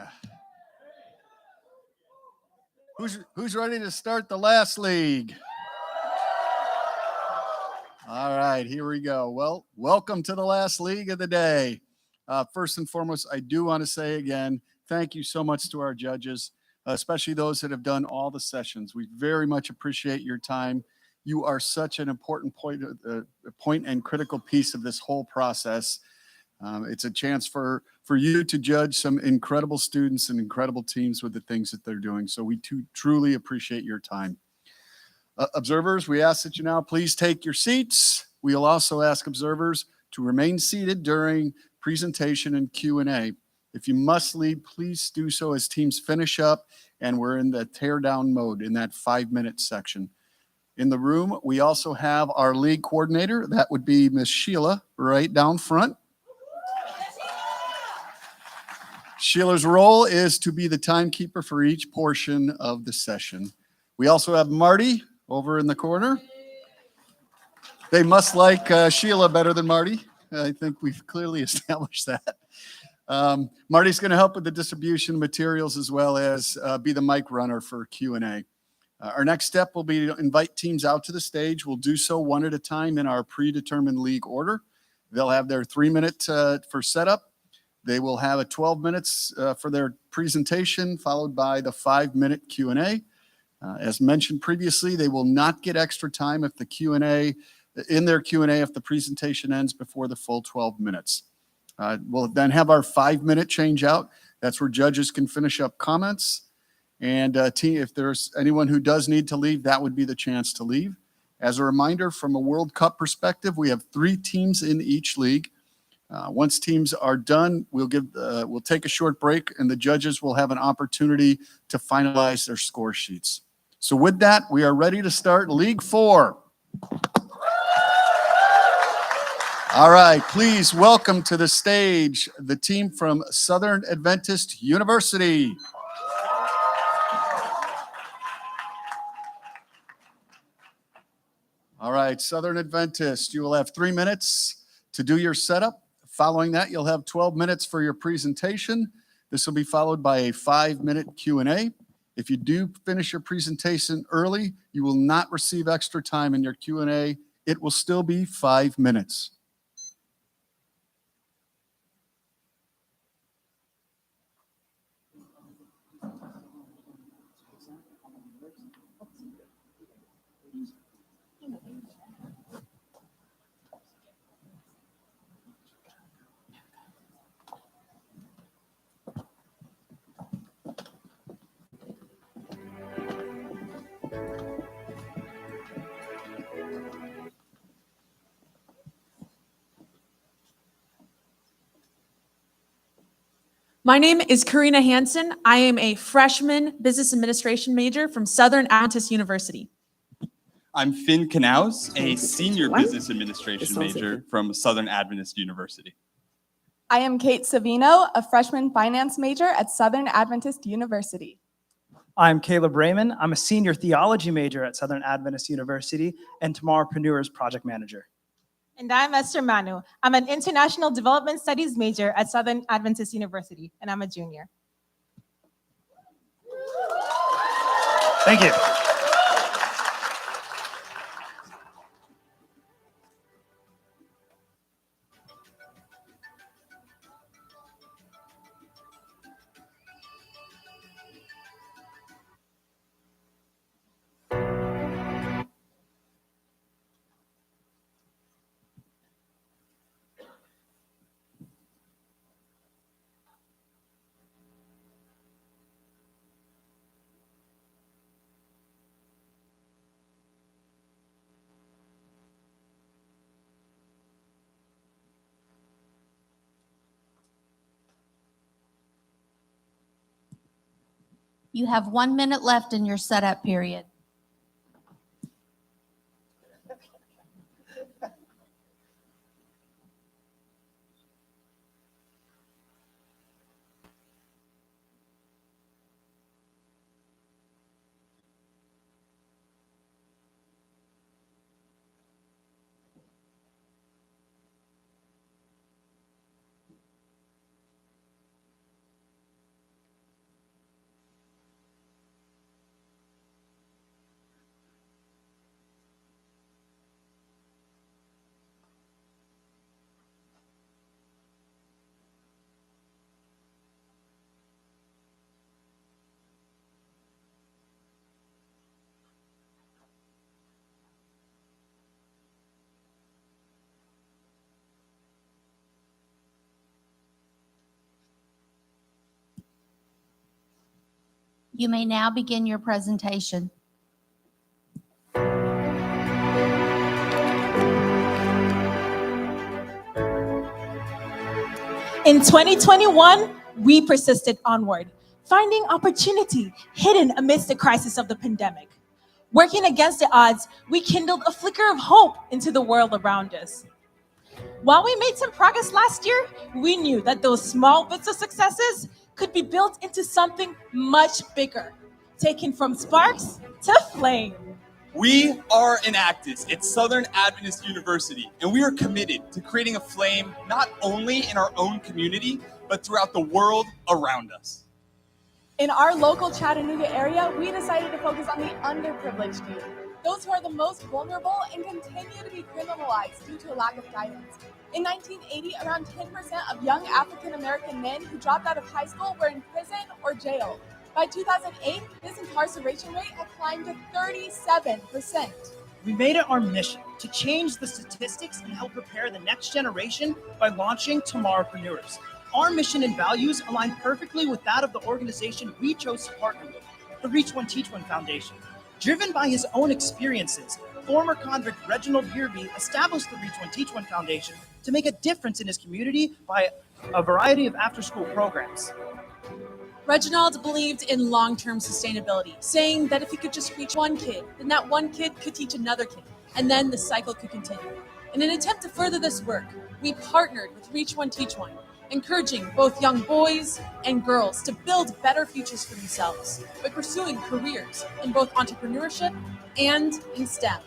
J: Who's ready to start the last league? All right, here we go. Well, welcome to the last league of the day. First and foremost, I do want to say again, thank you so much to our judges, especially those that have done all the sessions. We very much appreciate your time. You are such an important point and critical piece of this whole process. It's a chance for you to judge some incredible students and incredible teams with the things that they're doing. So we truly appreciate your time. Observers, we ask that you now please take your seats. We'll also ask observers to remain seated during presentation and Q&A. If you must leave, please do so as teams finish up and we're in the tear down mode in that 5-minute section. In the room, we also have our league coordinator. That would be Miss Sheila right down front. Sheila's role is to be the timekeeper for each portion of the session. We also have Marty over in the corner. They must like Sheila better than Marty. I think we've clearly established that. Marty's going to help with the distribution of materials as well as be the mic runner for Q&A. Our next step will be to invite teams out to the stage. We'll do so one at a time in our predetermined league order. They'll have their 3-minute for setup. They will have a 12 minutes for their presentation, followed by the 5-minute Q&A. As mentioned previously, they will not get extra time if the Q&A, in their Q&A, if the presentation ends before the full 12 minutes. We'll then have our 5-minute change out. That's where judges can finish up comments. And if there's anyone who does need to leave, that would be the chance to leave. As a reminder, from a World Cup perspective, we have 3 teams in each league. Once teams are done, we'll take a short break and the judges will have an opportunity to finalize their score sheets. So with that, we are ready to start League 4. All right, please welcome to the stage the team from Southern Adventist University. All right, Southern Adventist, you will have 3 minutes to do your setup. Following that, you'll have 12 minutes for your presentation. This will be followed by a 5-minute Q&A. If you do finish your presentation early, you will not receive extra time in your Q&A. It will still be 5 minutes.
D: My name is Karina Hansen. I am a freshman business administration major from Southern Adventist University.
R: I'm Finn Knaus, a senior business administration major from Southern Adventist University.
W: I am Kate Savino, a freshman finance major at Southern Adventist University.
U: I'm Caleb Raymond. I'm a senior theology major at Southern Adventist University and Tomorrowpreneurs project manager.
X: And I'm Esther Manu. I'm an international development studies major at Southern Adventist University, and I'm a junior.
U: Thank you.
G: You have 1 minute left in your setup period. You may now begin your presentation.
X: In 2021, we persisted onward, finding opportunity hidden amidst the crisis of the pandemic. Working against the odds, we kindled a flicker of hope into the world around us. While we made some progress last year, we knew that those small bits of successes could be built into something much bigger, taken from sparks to flame.
R: We are Enactus at Southern Adventist University, and we are committed to creating a flame not only in our own community, but throughout the world around us.
W: In our local Chattanooga area, we decided to focus on the underprivileged youth, those who are the most vulnerable and continue to be criminalized due to a lack of guidance. In 1980, around 10% of young African American men who dropped out of high school were in prison or jail. By 2008, this incarceration rate had climbed to 37%.
U: We made it our mission to change the statistics and help prepare the next generation by launching Tomorrowpreneurs. Our mission and values align perfectly with that of the organization we chose to partner with, the Reach One Teach One Foundation. Driven by his own experiences, former convict Reginald Yearby established the Reach One Teach One Foundation to make a difference in his community by a variety of after-school programs.
D: Reginald believed in long-term sustainability, saying that if he could just reach one kid, then that one kid could teach another kid, and then the cycle could continue. In an attempt to further this work, we partnered with Reach One Teach One, encouraging both young boys and girls to build better futures for themselves by pursuing careers in both entrepreneurship and in STEM.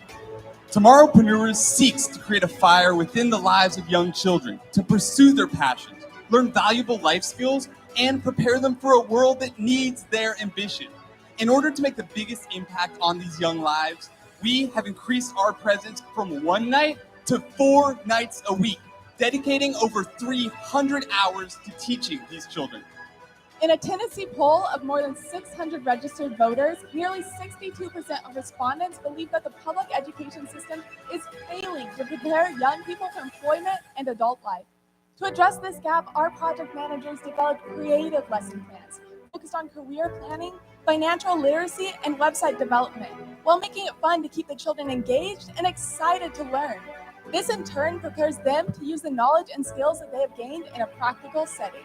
R: Tomorrowpreneurs seeks to create a fire within the lives of young children to pursue their passions, learn valuable life skills, and prepare them for a world that needs their ambition. In order to make the biggest impact on these young lives, we have increased our presence from one night to 4 nights a week, dedicating over 300 hours to teaching these children.
W: In a Tennessee poll of more than 600 registered voters, nearly 62% of respondents believe that the public education system is failing to prepare young people for employment and adult life. To address this gap, our project managers developed creative lesson plans focused on career planning, financial literacy, and website development, while making it fun to keep the children engaged and excited to learn. This in turn prepares them to use the knowledge and skills that they have gained in a practical setting.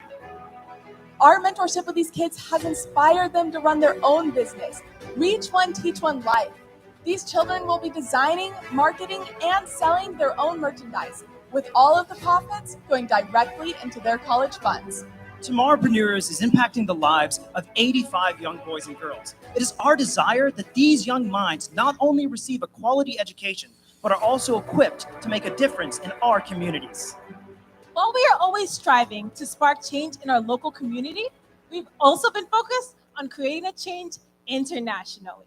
W: Our mentorship with these kids has inspired them to run their own business, Reach One, Teach One Life. These children will be designing, marketing, and selling their own merchandise, with all of the profits going directly into their college funds.
U: Tomorrowpreneurs is impacting the lives of 85 young boys and girls. It is our desire that these young minds not only receive a quality education, but are also equipped to make a difference in our communities.
X: While we are always striving to spark change in our local community, we've also been focused on creating a change internationally.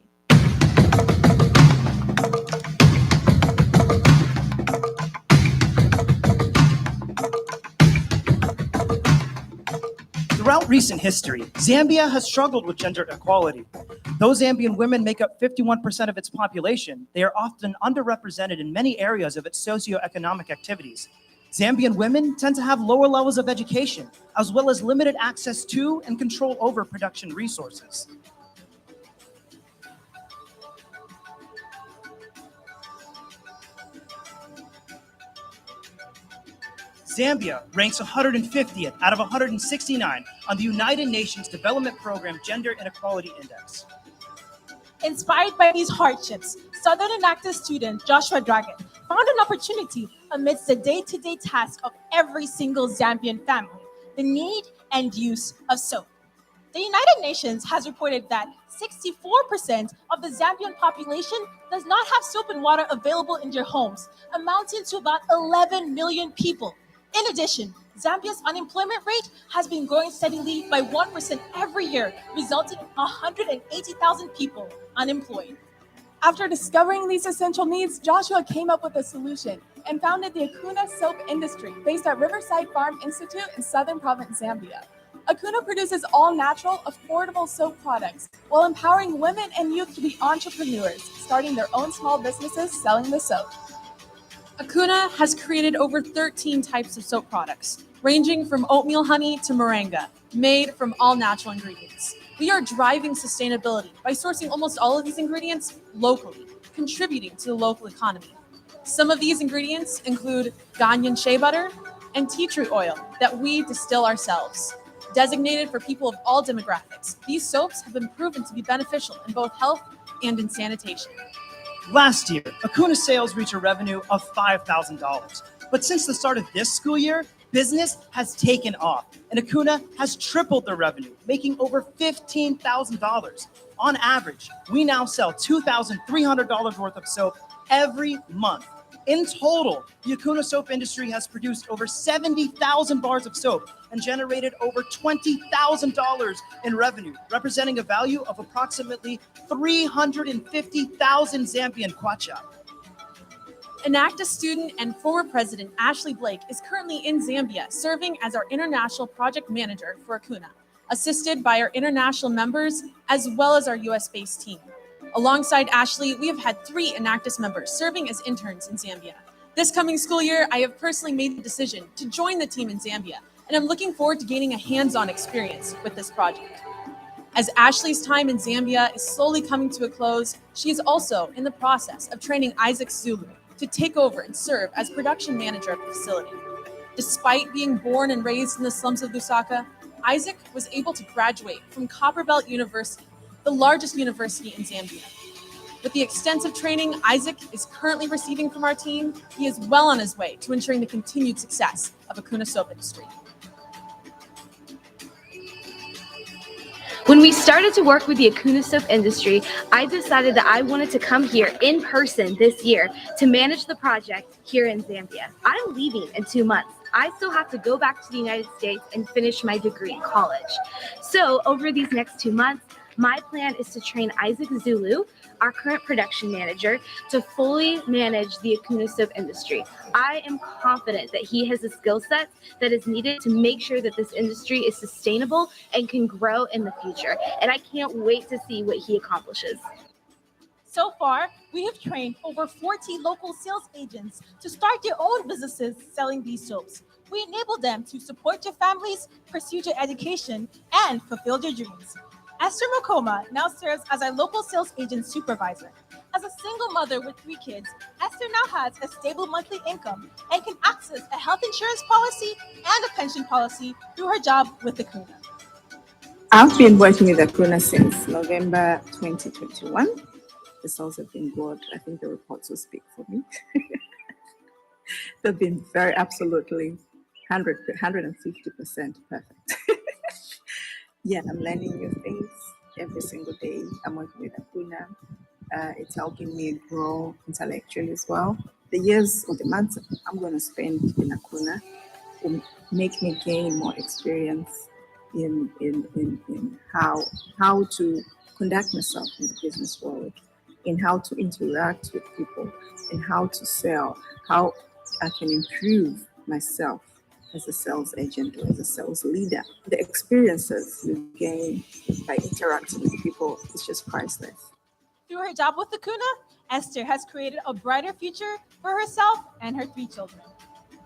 U: Throughout recent history, Zambia has struggled with gender equality. Though Zambian women make up 51% of its population, they are often underrepresented in many areas of its socioeconomic activities. Zambian women tend to have lower levels of education, as well as limited access to and control over production resources. Zambia ranks 150th out of 169 on the United Nations Development Program Gender Inequality Index.
X: Inspired by these hardships, Southern Enactus student Joshua Dragon found an opportunity amidst the day-to-day task of every single Zambian family, the need and use of soap. The United Nations has reported that 64% of the Zambian population does not have soap and water available in their homes, amounting to about 11 million people. In addition, Zambia's unemployment rate has been growing steadily by 1% every year, resulting in 180,000 people unemployed.
W: After discovering these essential needs, Joshua came up with a solution and founded the Akuna Soap Industry based at Riverside Farm Institute in Southern Province, Zambia. Akuna produces all-natural, affordable soap products while empowering women and youth to be entrepreneurs, starting their own small businesses selling the soap.
D: Akuna has created over 13 types of soap products, ranging from oatmeal honey to moringa, made from all natural ingredients. We are driving sustainability by sourcing almost all of these ingredients locally, contributing to the local economy. Some of these ingredients include Ganyan shea butter and tea tree oil that we distill ourselves. Designated for people of all demographics, these soaps have been proven to be beneficial in both health and in sanitation.
U: Last year, Acuna sales reached a revenue of $5,000. But since the start of this school year, business has taken off, and Acuna has tripled their revenue, making over $15,000. On average, we now sell $2,300 worth of soap every month. In total, the Acuna soap industry has produced over 70,000 bars of soap and generated over $20,000 in revenue, representing a value of approximately 350,000 Zambian kwacha.
D: Enactus student and former president Ashley Blake is currently in Zambia serving as our international project manager for Acuna, assisted by our international members as well as our US-based team. Alongside Ashley, we have had 3 Enactus members serving as interns in Zambia. This coming school year, I have personally made the decision to join the team in Zambia, and I'm looking forward to gaining a hands-on experience with this project. As Ashley's time in Zambia is slowly coming to a close, she is also in the process of training Isaac Zulu to take over and serve as production manager of the facility. Despite being born and raised in the slums of Lusaka, Isaac was able to graduate from Copperbelt University, the largest university in Zambia. With the extensive training Isaac is currently receiving from our team, he is well on his way to ensuring the continued success of Acuna soap industry.
A: When we started to work with the Acuna soap industry, I decided that I wanted to come here in person this year to manage the project here in Zambia. I'm leaving in 2 months. I still have to go back to the United States and finish my degree in college. So over these next 2 months, my plan is to train Isaac Zulu, our current production manager, to fully manage the Acuna soap industry. I am confident that he has the skill set that is needed to make sure that this industry is sustainable and can grow in the future. And I can't wait to see what he accomplishes.
X: So far, we have trained over 40 local sales agents to start their own businesses selling these soaps. We enable them to support their families, pursue their education, and fulfill their dreams. Esther Mokoma now serves as our local sales agent supervisor. As a single mother with 3 kids, Esther now has a stable monthly income and can access a health insurance policy and a pension policy through her job with Acuna.
N: I've been working with Acuna since November 2021. The sales have been good. I think the reports will speak for me. They've been very absolutely 150% perfect. Yeah, I'm learning new things every single day. I'm working with Acuna. It's helping me grow intellectually as well. The years or the months I'm going to spend in Acuna will make me gain more experience in how to conduct myself in the business world, in how to interact with people, in how to sell, how I can improve myself as a sales agent or as a sales leader. The experiences you gain by interacting with people is just priceless.
X: Through her job with Acuna, Esther has created a brighter future for herself and her 3 children.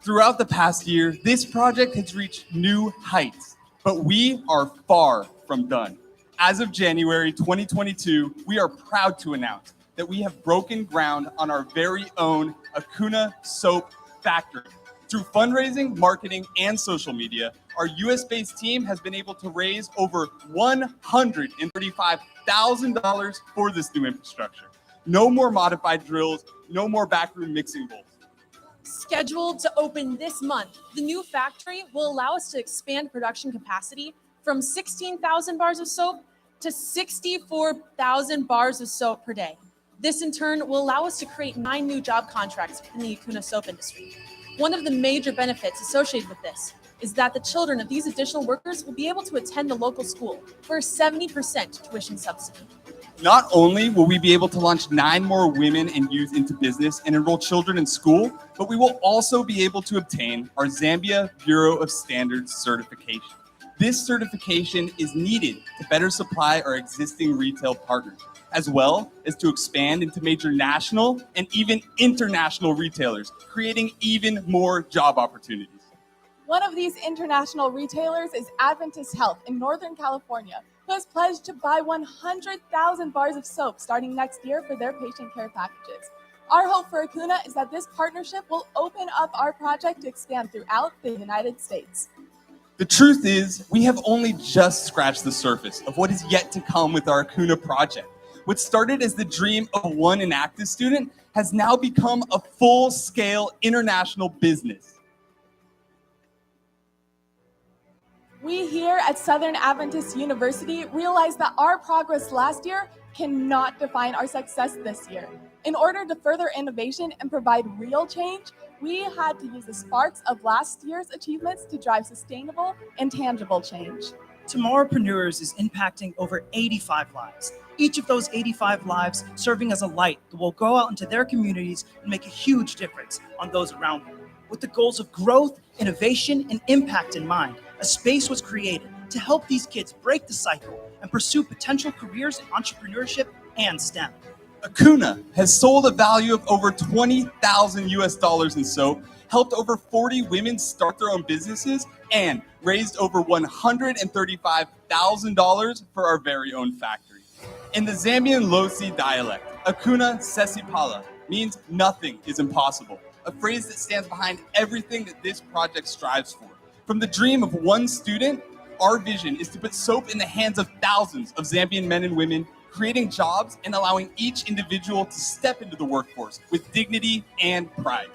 R: Throughout the past year, this project has reached new heights, but we are far from done. As of January 2022, we are proud to announce that we have broken ground on our very own Acuna soap factory. Through fundraising, marketing, and social media, our US-based team has been able to raise over $135,000 for this new infrastructure. No more modified drills, no more backroom mixing bowls.
D: Scheduled to open this month, the new factory will allow us to expand production capacity from 16,000 bars of soap to 64,000 bars of soap per day. This in turn will allow us to create 9 new job contracts in the Acuna soap industry. One of the major benefits associated with this is that the children of these additional workers will be able to attend the local school for a 70% tuition subsidy.
R: Not only will we be able to launch 9 more women and youth into business and enroll children in school, but we will also be able to obtain our Zambia Bureau of Standards certification. This certification is needed to better supply our existing retail partners, as well as to expand into major national and even international retailers, creating even more job opportunities.
X: One of these international retailers is Adventist Health in Northern California, who
W: has pledged to buy 100,000 bars of soap starting next year for their patient care packages. Our hope for Acuna is that this partnership will open up our project to expand throughout the United States.
R: The truth is, we have only just scratched the surface of what is yet to come with our Acuna project. What started as the dream of one Enactus student has now become a full-scale international business.
W: We here at Southern Adventist University realized that our progress last year cannot define our success this year. In order to further innovation and provide real change, we had to use the sparks of last year's achievements to drive sustainable and tangible change.
U: Tomorrowpreneurs is impacting over 85 lives. Each of those 85 lives serving as a light that will go out into their communities and make a huge difference on those around them. With the goals of growth, innovation, and impact in mind, a space was created to help these kids break the cycle and pursue potential careers in entrepreneurship and STEM.
R: Acuna has sold a value of over $20,000 US in soap, helped over 40 women start their own businesses, and raised over $135,000 for our very own factory. In the Zambian Losi dialect, Acuna Sesipala means nothing is impossible, a phrase that stands behind everything that this project strives for. From the dream of one student, our vision is to put soap in the hands of thousands of Zambian men and women, creating jobs and allowing each individual to step into the workforce with dignity and pride.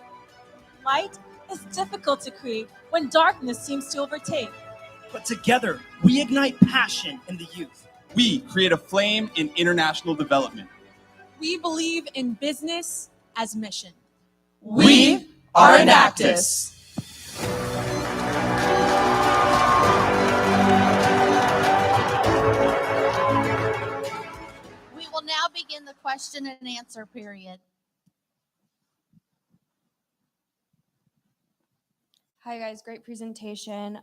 X: Light is difficult to create when darkness seems to overtake.
U: But together, we ignite passion in the youth.
R: We create a flame in international development.
X: We believe in business as mission.
W: We are Enactus.
G: We will now begin the question and answer period.
E: Hi guys, great presentation.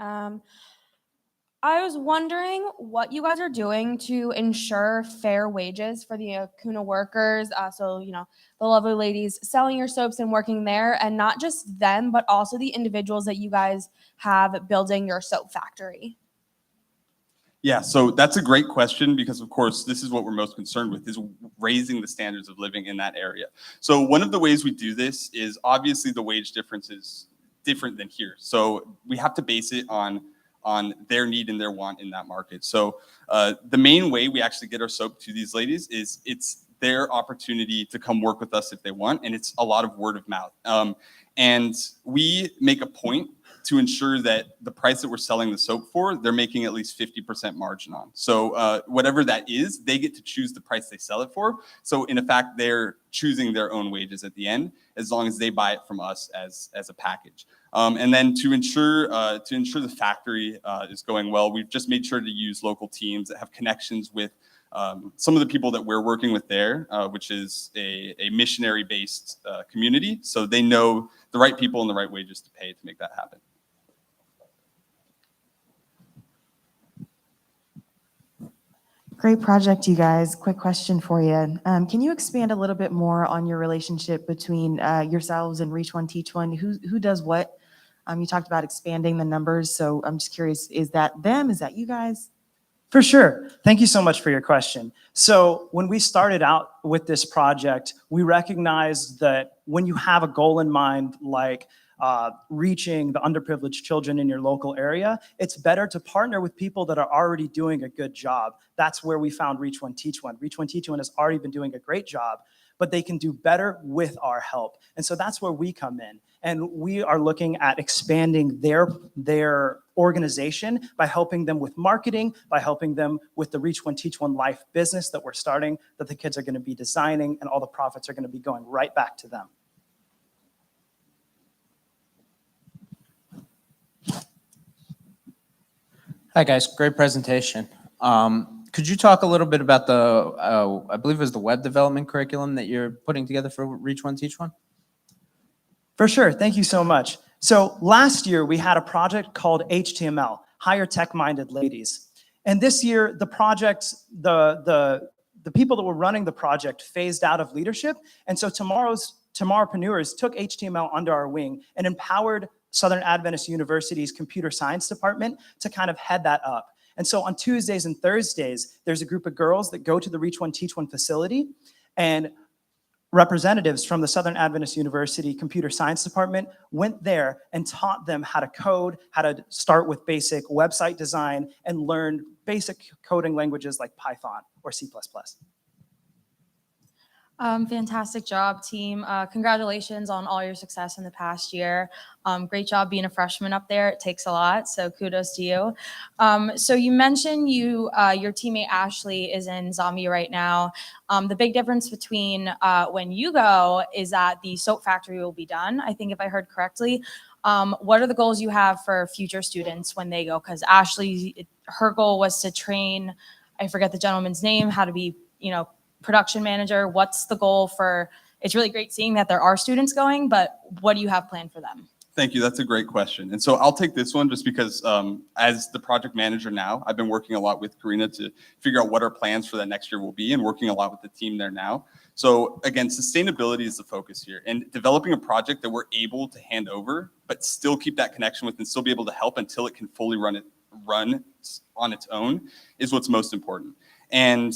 E: I was wondering what you guys are doing to ensure fair wages for the Acuna workers. So, the lovely ladies selling your soaps and working there, and not just them, but also the individuals that you guys have building your soap factory.
R: Yeah, so that's a great question because, of course, this is what we're most concerned with, is raising the standards of living in that area. So one of the ways we do this is obviously the wage difference is different than here. So we have to base it on their need and their want in that market. So the main way we actually get our soap to these ladies is it's their opportunity to come work with us if they want, and it's a lot of word of mouth. And we make a point to ensure that the price that we're selling the soap for, they're making at least 50% margin on. So whatever that is, they get to choose the price they sell it for. So in effect, they're choosing their own wages at the end, as long as they buy it from us as a package. And then to ensure the factory is going well, we've just made sure to use local teams that have connections with some of the people that we're working with there, which is a missionary-based community. So they know the right people and the right wages to pay to make that happen.
O: Great project, you guys. Quick question for you. Can you expand a little bit more on your relationship between yourselves and Reach One, Teach One? Who does what? You talked about expanding the numbers, so I'm just curious, is that them? Is that you guys?
U: For sure. Thank you so much for your question. So when we started out with this project, we recognized that when you have a goal in mind, like reaching the underprivileged children in your local area, it's better to partner with people that are already doing a good job. That's where we found Reach One, Teach One. Reach One, Teach One has already been doing a great job, but they can do better with our help. And so that's where we come in. And we are looking at expanding their organization by helping them with marketing, by helping them with the Reach One, Teach One life business that we're starting, that the kids are going to be designing, and all the profits are going to be going right back to them.
F: Hi guys, great presentation. Could you talk a little bit about the, I believe it was the web development curriculum that you're putting together for Reach One, Teach One?
U: For sure, thank you so much. So last year we had a project called HTML, Higher Tech-Minded Ladies. And this year the project, the people that were running the project phased out of leadership. And so Tomorrowpreneurs took HTML under our wing and empowered Southern Adventist University's computer science department to kind of head that up.
I: And so on Tuesdays and Thursdays, there's a group of girls that go to the Reach One, Teach One facility, and representatives from the Southern Adventist University Computer Science Department went there and taught them how to code, how to start with basic website design, and learn basic coding languages like Python or C++.
E: Fantastic job, team. Congratulations on all your success in the past year. Great job being a freshman up there. It takes a lot, so kudos to you. So you mentioned your teammate Ashley is in Zambia right now. The big difference between when you go is that the soap factory will be done, I think if I heard correctly. What are the goals you have for future students when they go? Because Ashley, her goal was to train, I forget the gentleman's name, how to be, production manager. What's the goal for, it's really great seeing that there are students going, but what do you have planned for them?
R: Thank you. That's a great question. And so I'll take this one just because as the project manager now, I've been working a lot with Karina to figure out what our plans for that next year will be and working a lot with the team there now. So again, sustainability is the focus here and developing a project that we're able to hand over, but still keep that connection with and still be able to help until it can fully run on its own is what's most important. And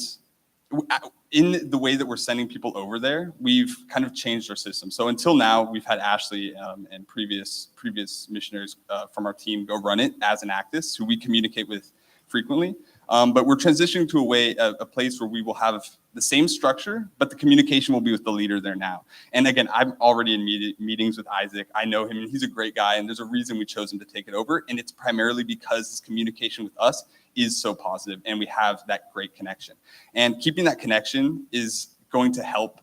R: in the way that we're sending people over there, we've kind of changed our system. So until now, we've had Ashley and previous missionaries from our team go run it as Enactus, who we communicate with frequently. But we're transitioning to a place where we will have the same structure, but the communication will be with the leader there now. And again, I'm already in meetings with Isaac. I know him, and he's a great guy, and there's a reason we chose him to take it over. And it's primarily because his communication with us is so positive, and we have that great connection. And keeping that connection is going to help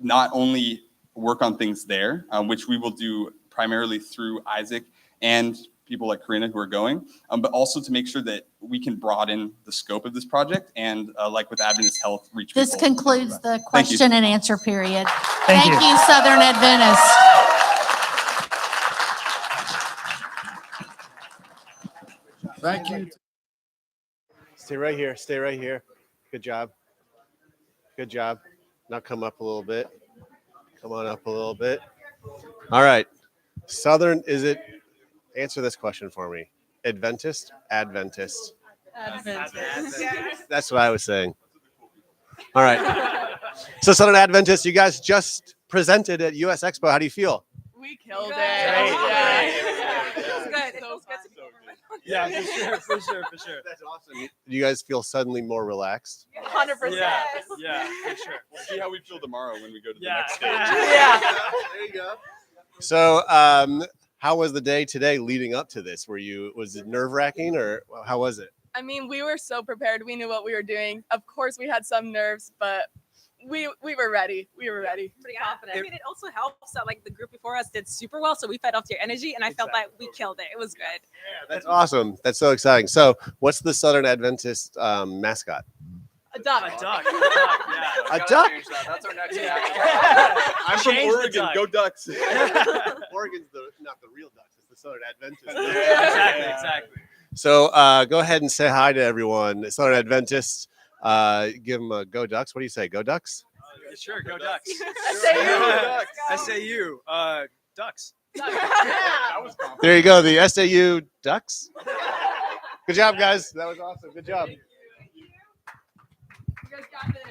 R: not only work on things there, which we will do primarily through Isaac and people like Karina who are going, but also to make sure that we can broaden the scope of this project and like with Adventist Health, reach
G: This
R: people.
G: concludes the question and answer period.
I: Thank you.
G: You, Southern Adventist.
J: Thank you.
C: Stay right here. Stay right here. Good job. Good job. Now come up a little bit. Come on up a little bit. All right. Southern, is it? Answer this question for me. Adventist? Adventist. That's what I was saying. All right. So Southern Adventist, you guys just presented at US Expo. How do you feel?
P: We killed it.
C: Yeah.
P: It feels good. It feels good to be over.
Q: Yeah, for sure.
C: That's awesome. Do you guys feel suddenly more relaxed?
P: 100%.
Q: Yeah, for sure.
R: We'll see how we feel tomorrow when we go to the next stage.
P: Yeah.
C: There you go. So, how was the day today leading up to this? Was it nerve-wracking or how was it?
P: I mean, we were so prepared. We knew what we were doing. Of course, we had some nerves, but we were ready. We were ready.
V: Pretty confident. I mean, it also helps that like the group before us did super well, so we fed off your energy, and I felt like we killed it. It was good.
C: Yeah, that's awesome. That's so exciting. So, what's the Southern Adventist mascot?
P: A duck.
Q: A duck. Yeah.
C: A duck?
Q: That's our next
R: I'm from Oregon. Go Ducks.
C: Oregon's not the real Ducks. It's the Southern Adventist.
Q: Exactly.
C: So go ahead and say hi to everyone. Southern Adventists. Give them a go Ducks. What do you say? Go Ducks?
Q: Sure, go Ducks.
P: SAU.
Q: Ducks.
C: There you go. The SAU Ducks. Good job, guys. That was awesome. Good job.
P: You guys got this.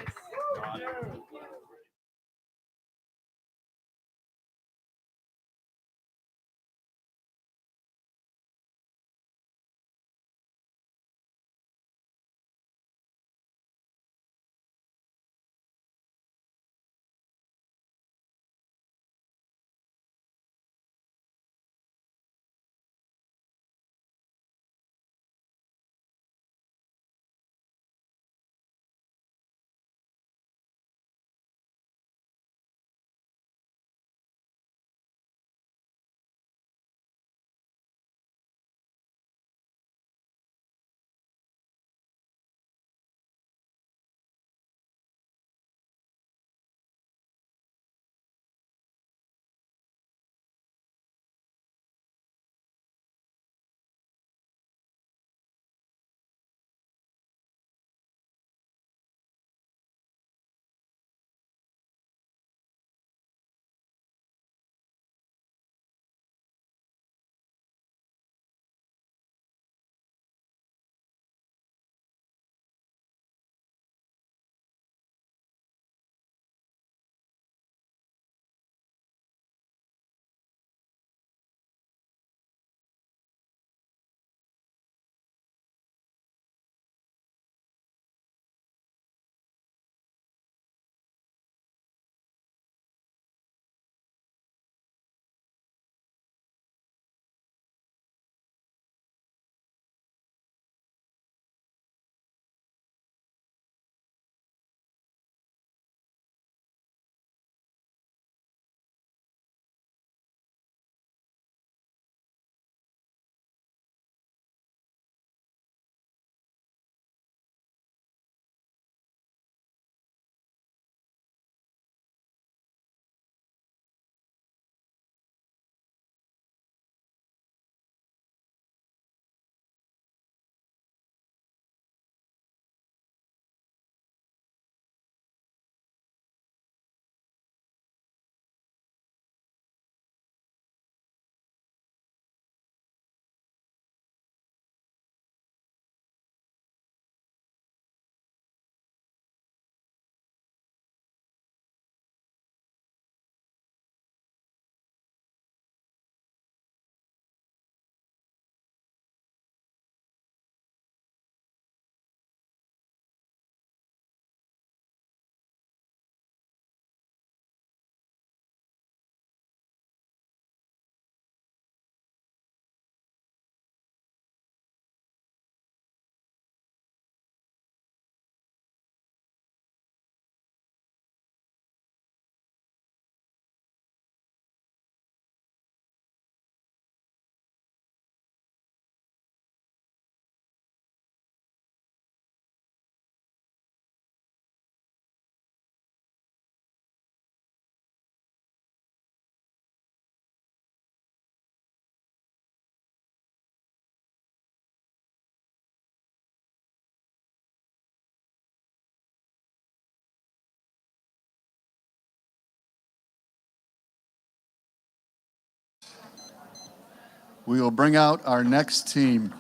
J: we will bring out our next team.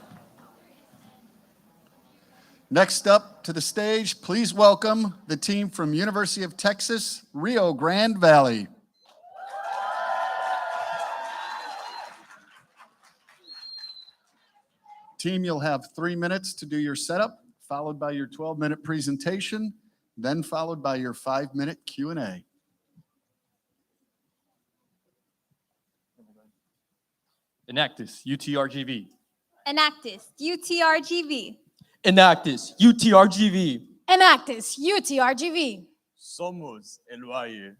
J: Next up to the stage, please welcome the team from University of Texas, Rio Grande Valley. Team, you'll have 3 minutes to do your setup, followed by your 12-minute presentation, then followed by your 5-minute Q&A.
B: Enactus, UTRGV.
K: Enactus, UTRGV.
S: Enactus, UTRGV.
W: Enactus, UTRGV.
Q: Somos el Valle.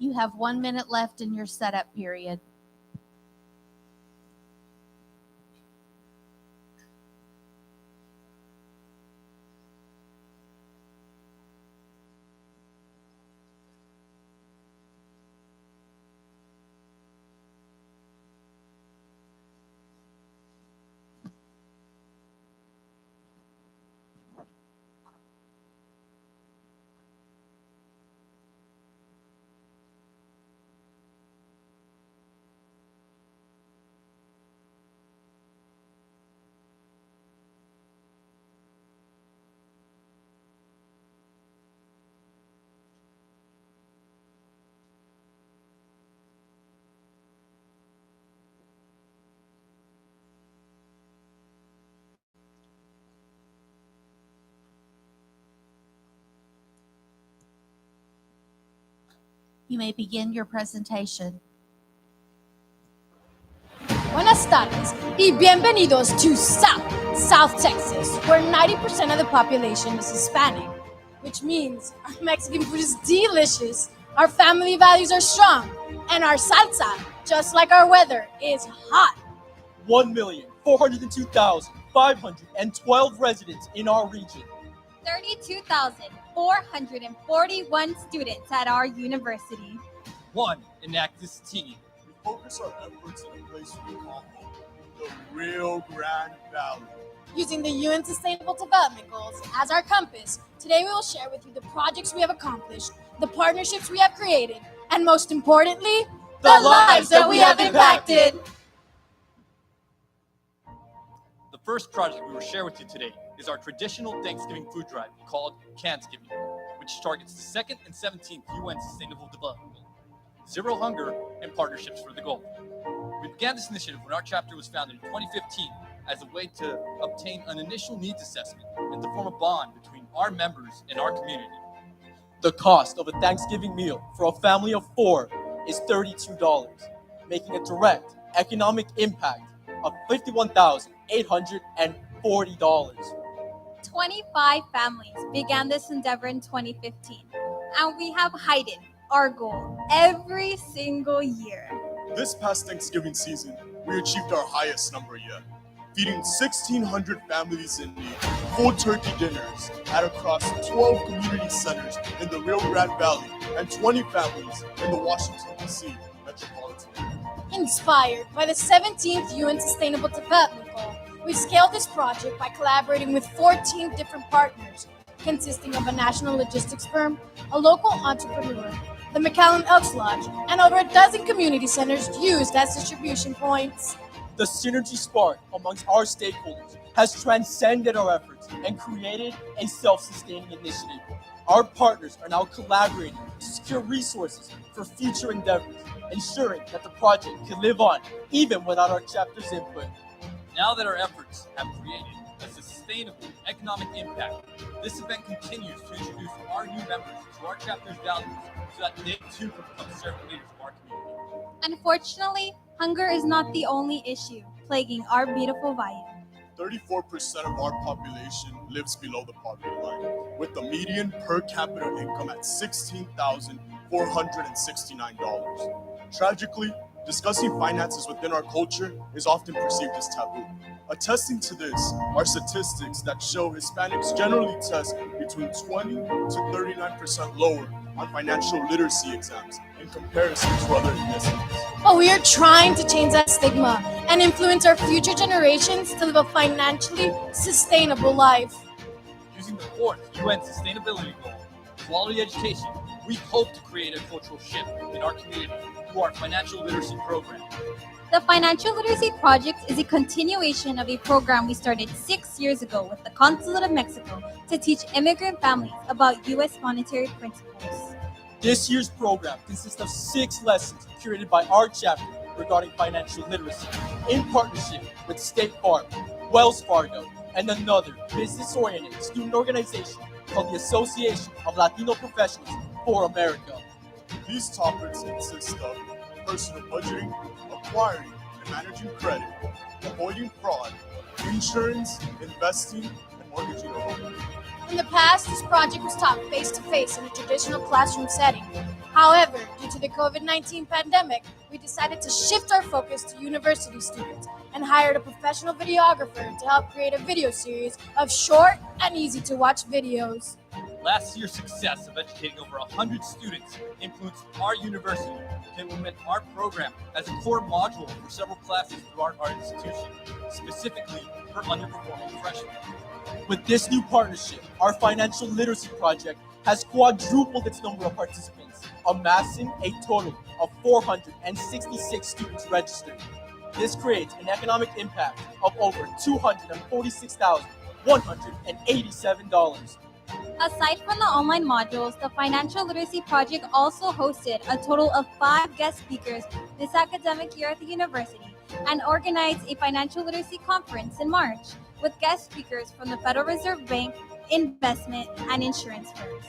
G: You have 1 minute left in your setup period. You may begin your presentation.
W: Buenas tardes y bienvenidos to South Texas, where 90% of the population is Hispanic, which means our Mexican food is delicious, our family values are strong, and our salsa, just like our weather, is hot.
S: 1,402,512 residents in our region.
K: 32,441 students at our university.
B: One Enactus team.
Q: We focus our efforts in a place we call home, the Rio Grande Valley.
W: Using the UN Sustainable Development Goals as our compass, today we will share with you the projects we have accomplished, the partnerships we have created, and most importantly,
S: the lives that we have impacted.
B: The first project we will share with you today is our traditional Thanksgiving food drive called Cansgiving, which targets the 2nd and 17th UN Sustainable Development Goal, zero hunger and partnerships for the goal. We began this initiative when our chapter was founded in 2015 as a way to obtain an initial needs assessment and to form a bond between our members and our community.
S: The cost of a Thanksgiving meal for a family of 4 is $32, making a direct economic impact of $51,840.
K: 25 families began this endeavor in 2015, and we have heightened our goal every single year.
Q: This past Thanksgiving season, we achieved our highest number yet, feeding 1,600 families in need, full turkey dinners at across 12 community centers in the Rio Grande Valley and 20 families in the Washington, D.C. metropolitan area.
X: Inspired by the 17th UN Sustainable Development Goal, we scaled this project by collaborating with 14 different partners, consisting of a national logistics firm, a local entrepreneur, the McAllen Elks Lodge, and over a dozen community centers used as distribution points.
H: The synergy spark amongst our stakeholders has transcended our efforts and created a self-sustaining initiative. Our partners are now collaborating to secure resources for future endeavors, ensuring that the project can live on even without our chapter's input.
B: Now that our efforts have created a sustainable economic impact, this event continues to introduce our new members to our chapter's values so that they too can become servant leaders of our community.
K: Unfortunately, hunger is not the only issue plaguing our beautiful Valle.
Q: 34% of our population lives below the poverty line, with the median per capita income at $16,469. Tragically, discussing finances within our culture is often perceived as taboo. Attesting to this are statistics that show Hispanics generally test between 20 to 39% lower on financial literacy exams in comparison to other ethnicities.
X: But we are trying to change that stigma and influence our future generations to live a financially sustainable life.
B: Using the fourth UN Sustainability Goal, quality education, we hope to create a cultural shift in our community through our financial literacy program.
K: The Financial Literacy Project is a continuation of a program we started 6 years ago with the Consulate of Mexico to teach immigrant families about U.S. monetary principles.
H: This year's program consists of 6 lessons curated by our chapter regarding financial literacy in partnership with State Farm, Wells Fargo, and another business-oriented student organization called the Association of Latino Professionals for America.
Q: These topics consist of personal budgeting, acquiring and managing credit, avoiding fraud, insurance, investing, and mortgaging a home.
X: In the past, this project was taught face-to-face in a traditional classroom setting. However, due to the COVID-19 pandemic, we decided to shift our focus to university students and hired a professional videographer to help create a video series of short and easy-to-watch videos.
B: Last year's success of educating over 100 students influenced our university to implement our program as a core module for several classes throughout our institution, specifically for underperforming freshmen.
H: With this new partnership, our financial literacy project has quadrupled its number of participants, amassing a total of 466 students registered. This creates an economic impact of over $246,187.
K: Aside from the online modules, the Financial Literacy Project also hosted a total of 5 guest speakers this academic year at the university and organized a financial literacy conference in March with guest speakers from the Federal Reserve Bank, investment, and insurance firms.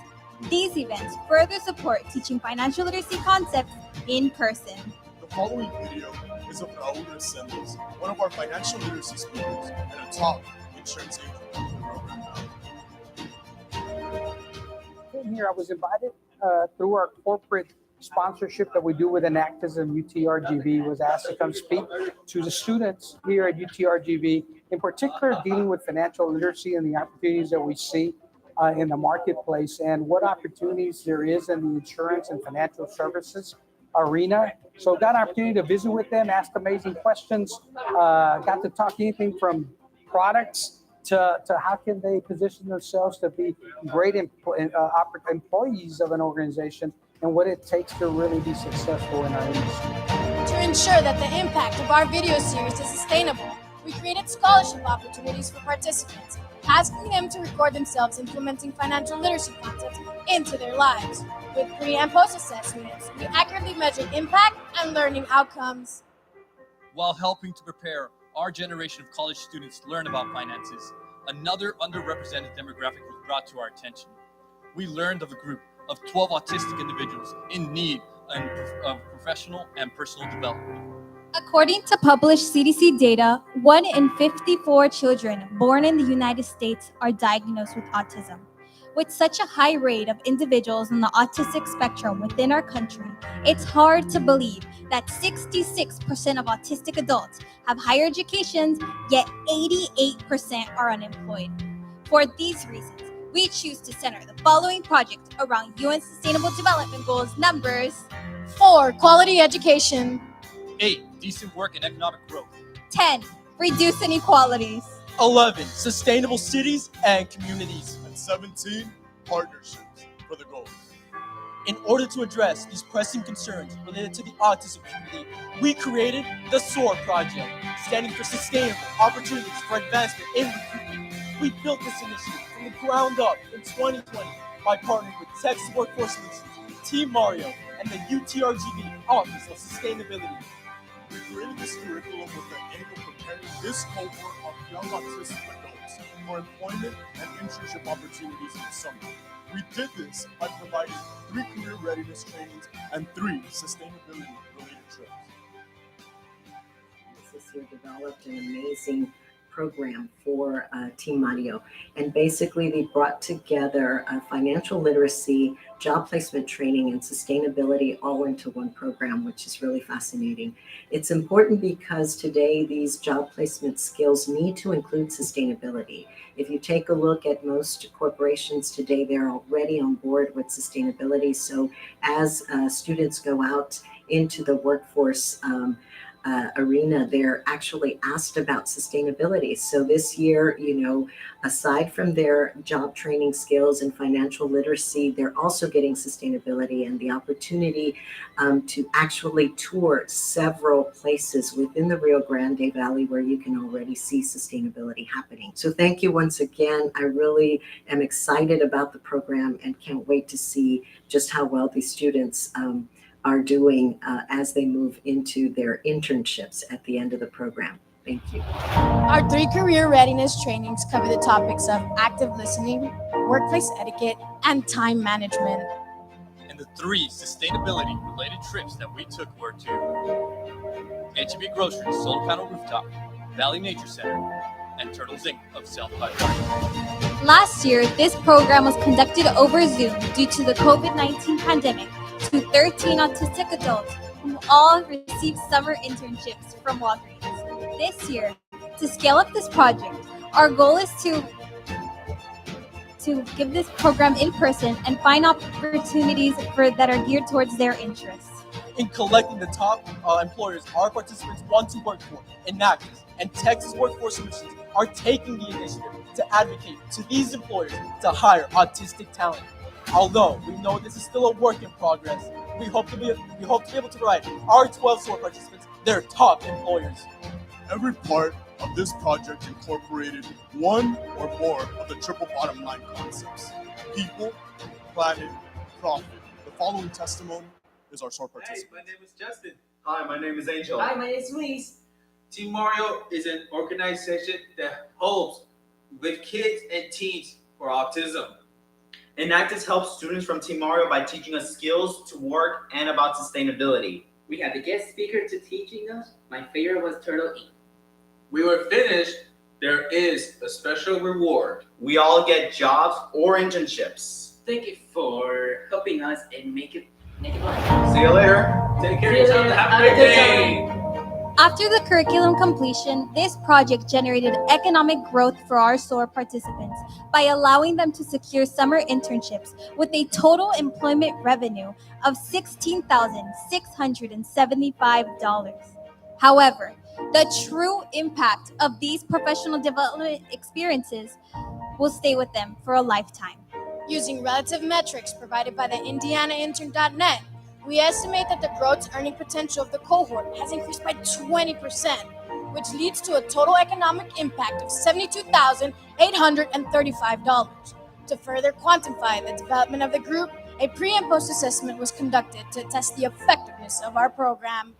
K: These events further support teaching financial literacy concepts in person.
Q: The following video is of Raul Resendez, one of our financial literacy speakers and a top insurance agent in the program now.
L: Here, I was invited through our corporate sponsorship that we do with Enactus and UTRGV, was asked to come speak to the students here at UTRGV, in particular dealing with financial literacy and the opportunities that we see in the marketplace and what opportunities there is in the insurance and financial services arena. So got an opportunity to visit with them, ask amazing questions, got to talk anything from products to how can they position themselves to be great employees of an organization and what it takes to really be successful in our industry.
X: To ensure that the impact of our video series is sustainable, we created scholarship opportunities for participants, asking them to record themselves implementing financial literacy concepts into their lives. With pre- and post-assessments, we accurately measured impact and learning outcomes.
B: While helping to prepare our generation of college students to learn about finances, another underrepresented demographic was brought to our attention. We learned of a group of 12 autistic individuals in need of professional and personal development.
K: According to published CDC data, 1 in 54 children born in the United States are diagnosed with autism. With such a high rate of individuals on the autistic spectrum within our country, it's hard to believe that 66% of autistic adults have higher educations, yet 88% are unemployed. For these reasons, we choose to center the following project around UN Sustainable Development Goals numbers
X: 4. Quality education.
B: 8. Decent work and economic growth.
K: 10. Reduce inequalities.
H: 11. Sustainable cities and communities.
Q: And 17. Partnerships for the goals.
H: In order to address these pressing concerns related to the autism community, we created the SOAR Project, standing for Sustainable Opportunities for Advancement in Recruitment. We built this initiative from the ground up in 2020 by partnering with Texas Workforce Solutions, Team Mario, and the UTRGV Office of Sustainability.
Q: We created this curriculum with the aim of preparing this cohort of young autistic adults for employment and internship opportunities in the summer. We did this by providing 3 career readiness trainings and 3 sustainability-related trips.
A: This year developed an amazing program for Team Mario. And basically they brought together financial literacy, job placement training, and sustainability all into one program, which is really fascinating. It's important because today these job placement skills need to include sustainability. If you take a look at most corporations today, they're already on board with sustainability. So as students go out into the workforce arena, they're actually asked about sustainability. So this year, aside from their job training skills and financial literacy, they're also getting sustainability and the opportunity to actually tour several places within the Rio Grande Valley where you can already see sustainability happening. So thank you once again. I really am excited about the program and can't wait to see just how well these students are doing as they move into their internships at the end of the program. Thank you.
X: Our 3 career readiness trainings cover the topics of active listening, workplace etiquette, and time management.
B: And the 3 sustainability-related trips that we took were to H-E-B Groceries, Solar Panel Rooftop, Valley Nature Center, and Turtles Inc. of South Park.
K: Last year, this program was conducted over Zoom due to the COVID-19 pandemic to 13 autistic adults who all received summer internships from Walgreens. This year, to scale up this project, our goal is to give this program in person and find opportunities that are geared towards their interests.
H: In collecting the top employers our participants want to work for, Enactus and Texas Workforce Solutions are taking the initiative to advocate to these employers to hire autistic talent. Although we know this is still a work in progress, we hope to be able to provide our 12 SOAR participants their top employers.
Q: Every part of this project incorporated one or more of the triple bottom line concepts: people, planet, profit. The following testimony is our SOAR participant.
M: Hey, my name is Justin. Hi, my name is Angel.
X: Hi, my name is Luis.
M: Team Mario is an organization that helps with kids and teens for autism.
N: Enactus helps students from Team Mario by teaching us skills to work and about sustainability.
T: We had the guest speaker to teaching us. My favorite was Turtle Inc.
M: We were finished. There is a special reward.
N: We all get jobs or internships.
T: Thank you for helping us and make it fun.
N: See you later.
M: Take care of yourself. Have a great day.
K: After the curriculum completion, this project generated economic growth for our SOAR participants by allowing them to secure summer internships with a total employment revenue of $16,675. However, the true impact of these professional development experiences will stay with them for a lifetime.
X: Using relative metrics provided by the IndianaIntern.net, we estimate that the gross earning potential of the cohort has increased by 20%, which leads to a total economic impact of $72,835. To further quantify the development of the group, a pre- and post-assessment was conducted to test the effectiveness of our program.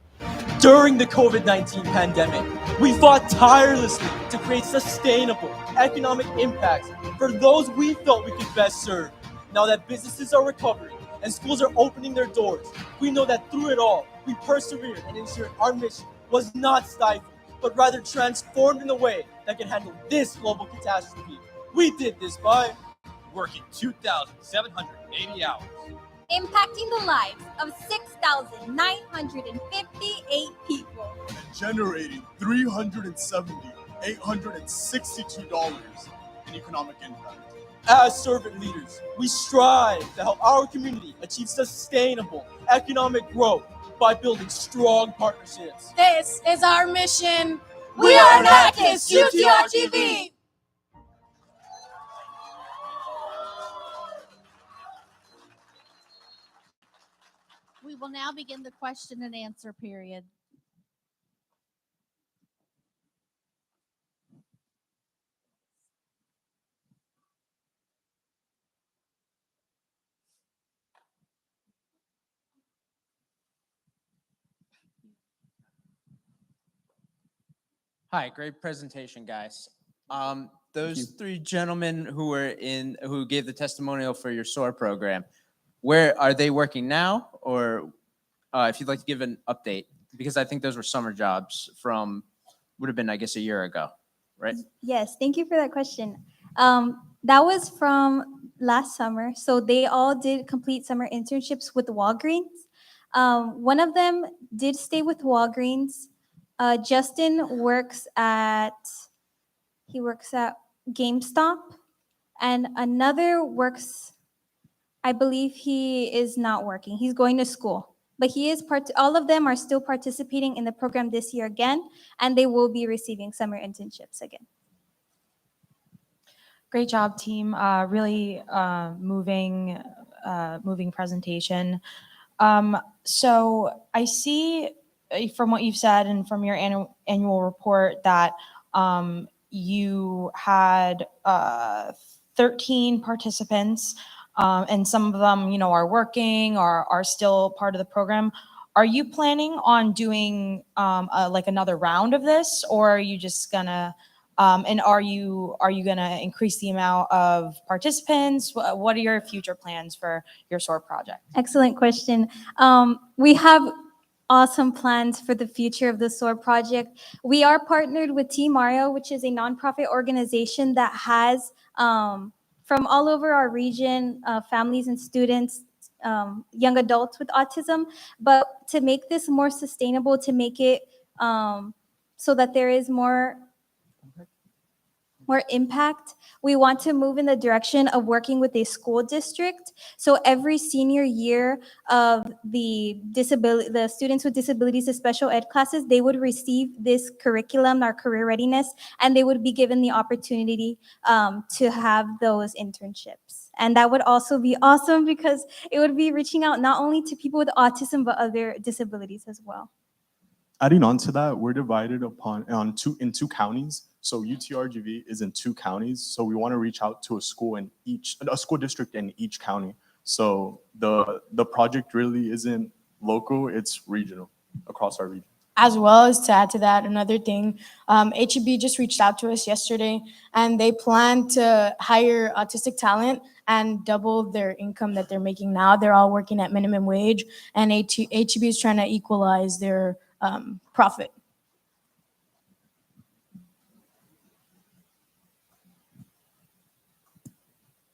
H: During the COVID-19 pandemic, we fought tirelessly to create sustainable economic impacts for those we felt we could best serve. Now that businesses are recovering and schools are opening their doors, we know that through it all, we persevered and ensured our mission was not stifled, but rather transformed in a way that can handle this global catastrophe. We did this by
B: working 2,780 hours,
K: impacting the lives of 6,958 people,
Q: and generating $370,862 in economic impact.
H: As servant leaders, we strive to help our community achieve sustainable economic growth by building strong partnerships.
W: This is our mission.
H: We are Enactus UTRGV.
G: We will now begin the question and answer period.
D: Hi, great presentation, guys. Those three gentlemen who gave the testimonial for your SOAR program, where are they working now? Or if you'd like to give an update, because I think those were summer jobs would have been, I guess, a year ago, right?
F: Yes, thank you for that question. That was from last summer. So they all did complete summer internships with Walgreens. One of them did stay with Walgreens. Justin works at GameStop, and another works, I believe he is not working. He's going to school, but all of them are still participating in the program this year again, and they will be receiving summer internships again.
E: Great job, team. Really moving presentation. So I see from what you've said and from your annual report that you had 13 participants, and some of them, are working or are still part of the program. Are you planning on doing like another round of this, or are you just gonna? And are you gonna increase the amount of participants? What are your future plans for your SOAR project?
F: Excellent question. We have awesome plans for the future of the SOAR project. We are partnered with Team Mario, which is a nonprofit organization that has from all over our region, families and students, young adults with autism. But to make this more sustainable, to make it so that there is more impact, we want to move in the direction of working with a school district. So every senior year of the students with disabilities, the special ed classes, they would receive this curriculum, our career readiness, and they would be given the opportunity to have those internships. And that would also be awesome because it would be reaching out not only to people with autism, but other disabilities as well.
Q: Adding on to that, we're divided in two counties. So UTRGV is in 2 counties. So we want to reach out to a school district in each county. So the project really isn't local, it's regional across our region.
W: As well as to add to that, another thing, HEB just reached out to us yesterday, and they plan to hire autistic talent and double their income that they're making now. They're all working at minimum wage, and HEB is trying to equalize their profit.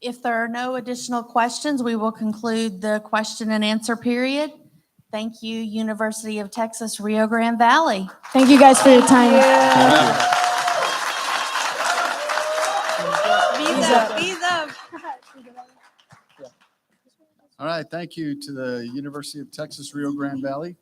G: If there are no additional questions, we will conclude the question and answer period. Thank you, University of Texas, Rio Grande Valley.
W: Thank you guys for your time.
F: Visa.
J: All right, thank you to the University of Texas, Rio Grande Valley.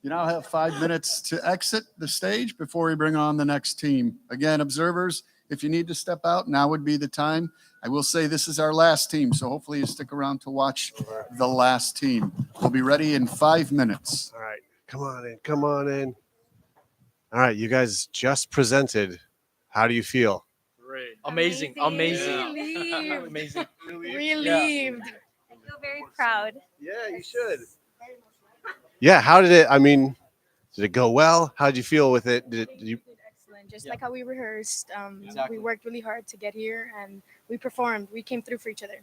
J: You now have 5 minutes to exit the stage before we bring on the next team. Again, observers, if you need to step out, now would be the time. I will say this is our last team, so hopefully you stick around to watch the last team. We'll be ready in 5 minutes.
C: All right, come on in. All right, you guys just presented. How do you feel?
H: Great.
V: Amazing.
W: Relieved.
V: Amazing.
W: Relieved.
F: I feel very proud.
C: Yeah, you should. Yeah, how did it go well? How did you feel with it? Did you?
W: Excellent. Just like how we rehearsed. We worked really hard to get here, and we performed. We came through for each other.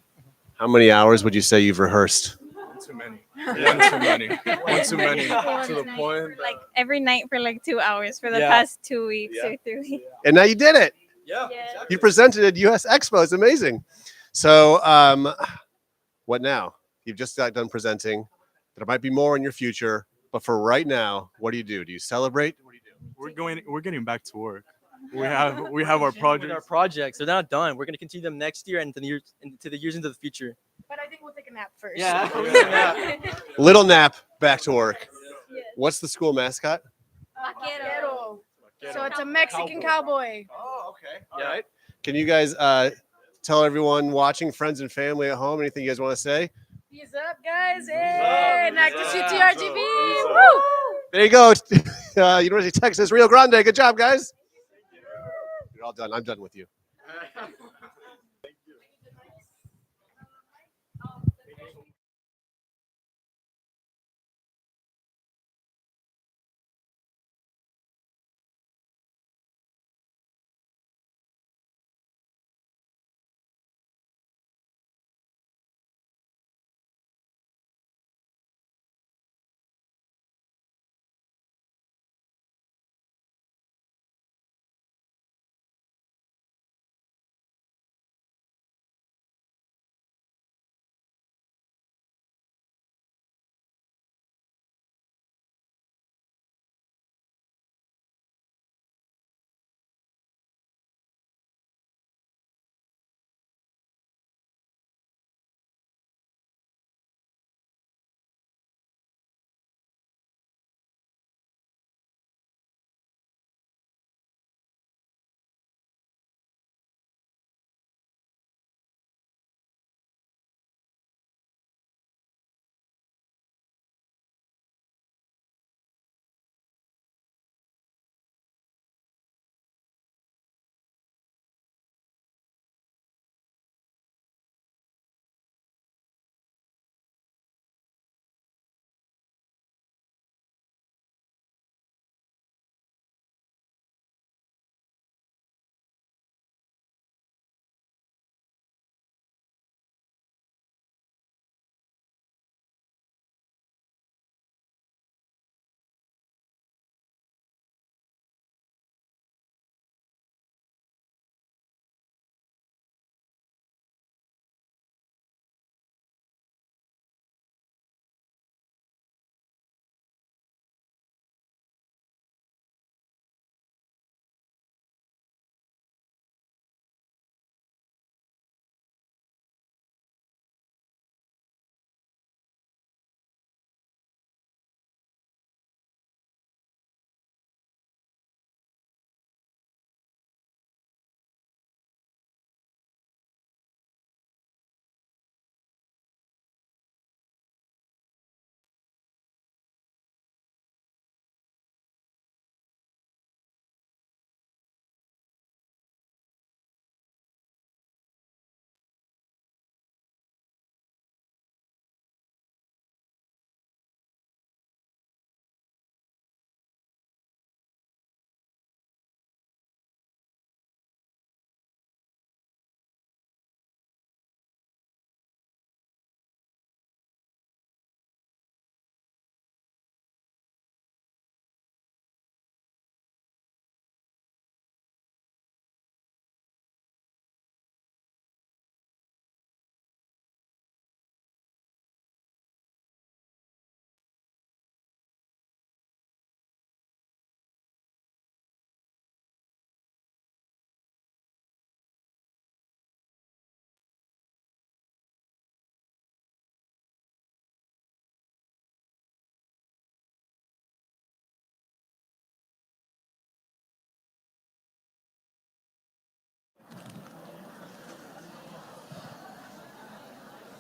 C: How many hours would you say you've rehearsed?
Q: Too many. One too many. One too many. To the point.
F: Like every night for like 2 hours for the past 2 weeks or 3 weeks.
C: And now you did it.
H: Yeah.
V: Exactly.
C: You presented at US Expo. It's amazing. So, what now? You've just got done presenting. There might be more in your future, but for right now, what do you do? Do you celebrate? What do you do?
Q: We're getting back to work.
I: We have our projects.
O: Our projects, they're not done. We're going to continue them next year and into the years into the future.
W: But I think we'll take a nap first.
O: Yeah.
C: Little nap, back to work. What's the school mascot?
W: Vaquero. So it's a Mexican cowboy.
C: Oh, okay.
O: Yeah.
C: All right. Can you guys tell everyone watching, friends and family at home, anything you guys want to say?
W: Peace up, guys. Hey, Enactus UTRGV. Woo!
C: There you go. University of Texas, Rio Grande. Good job, guys. You're all done. I'm done with you.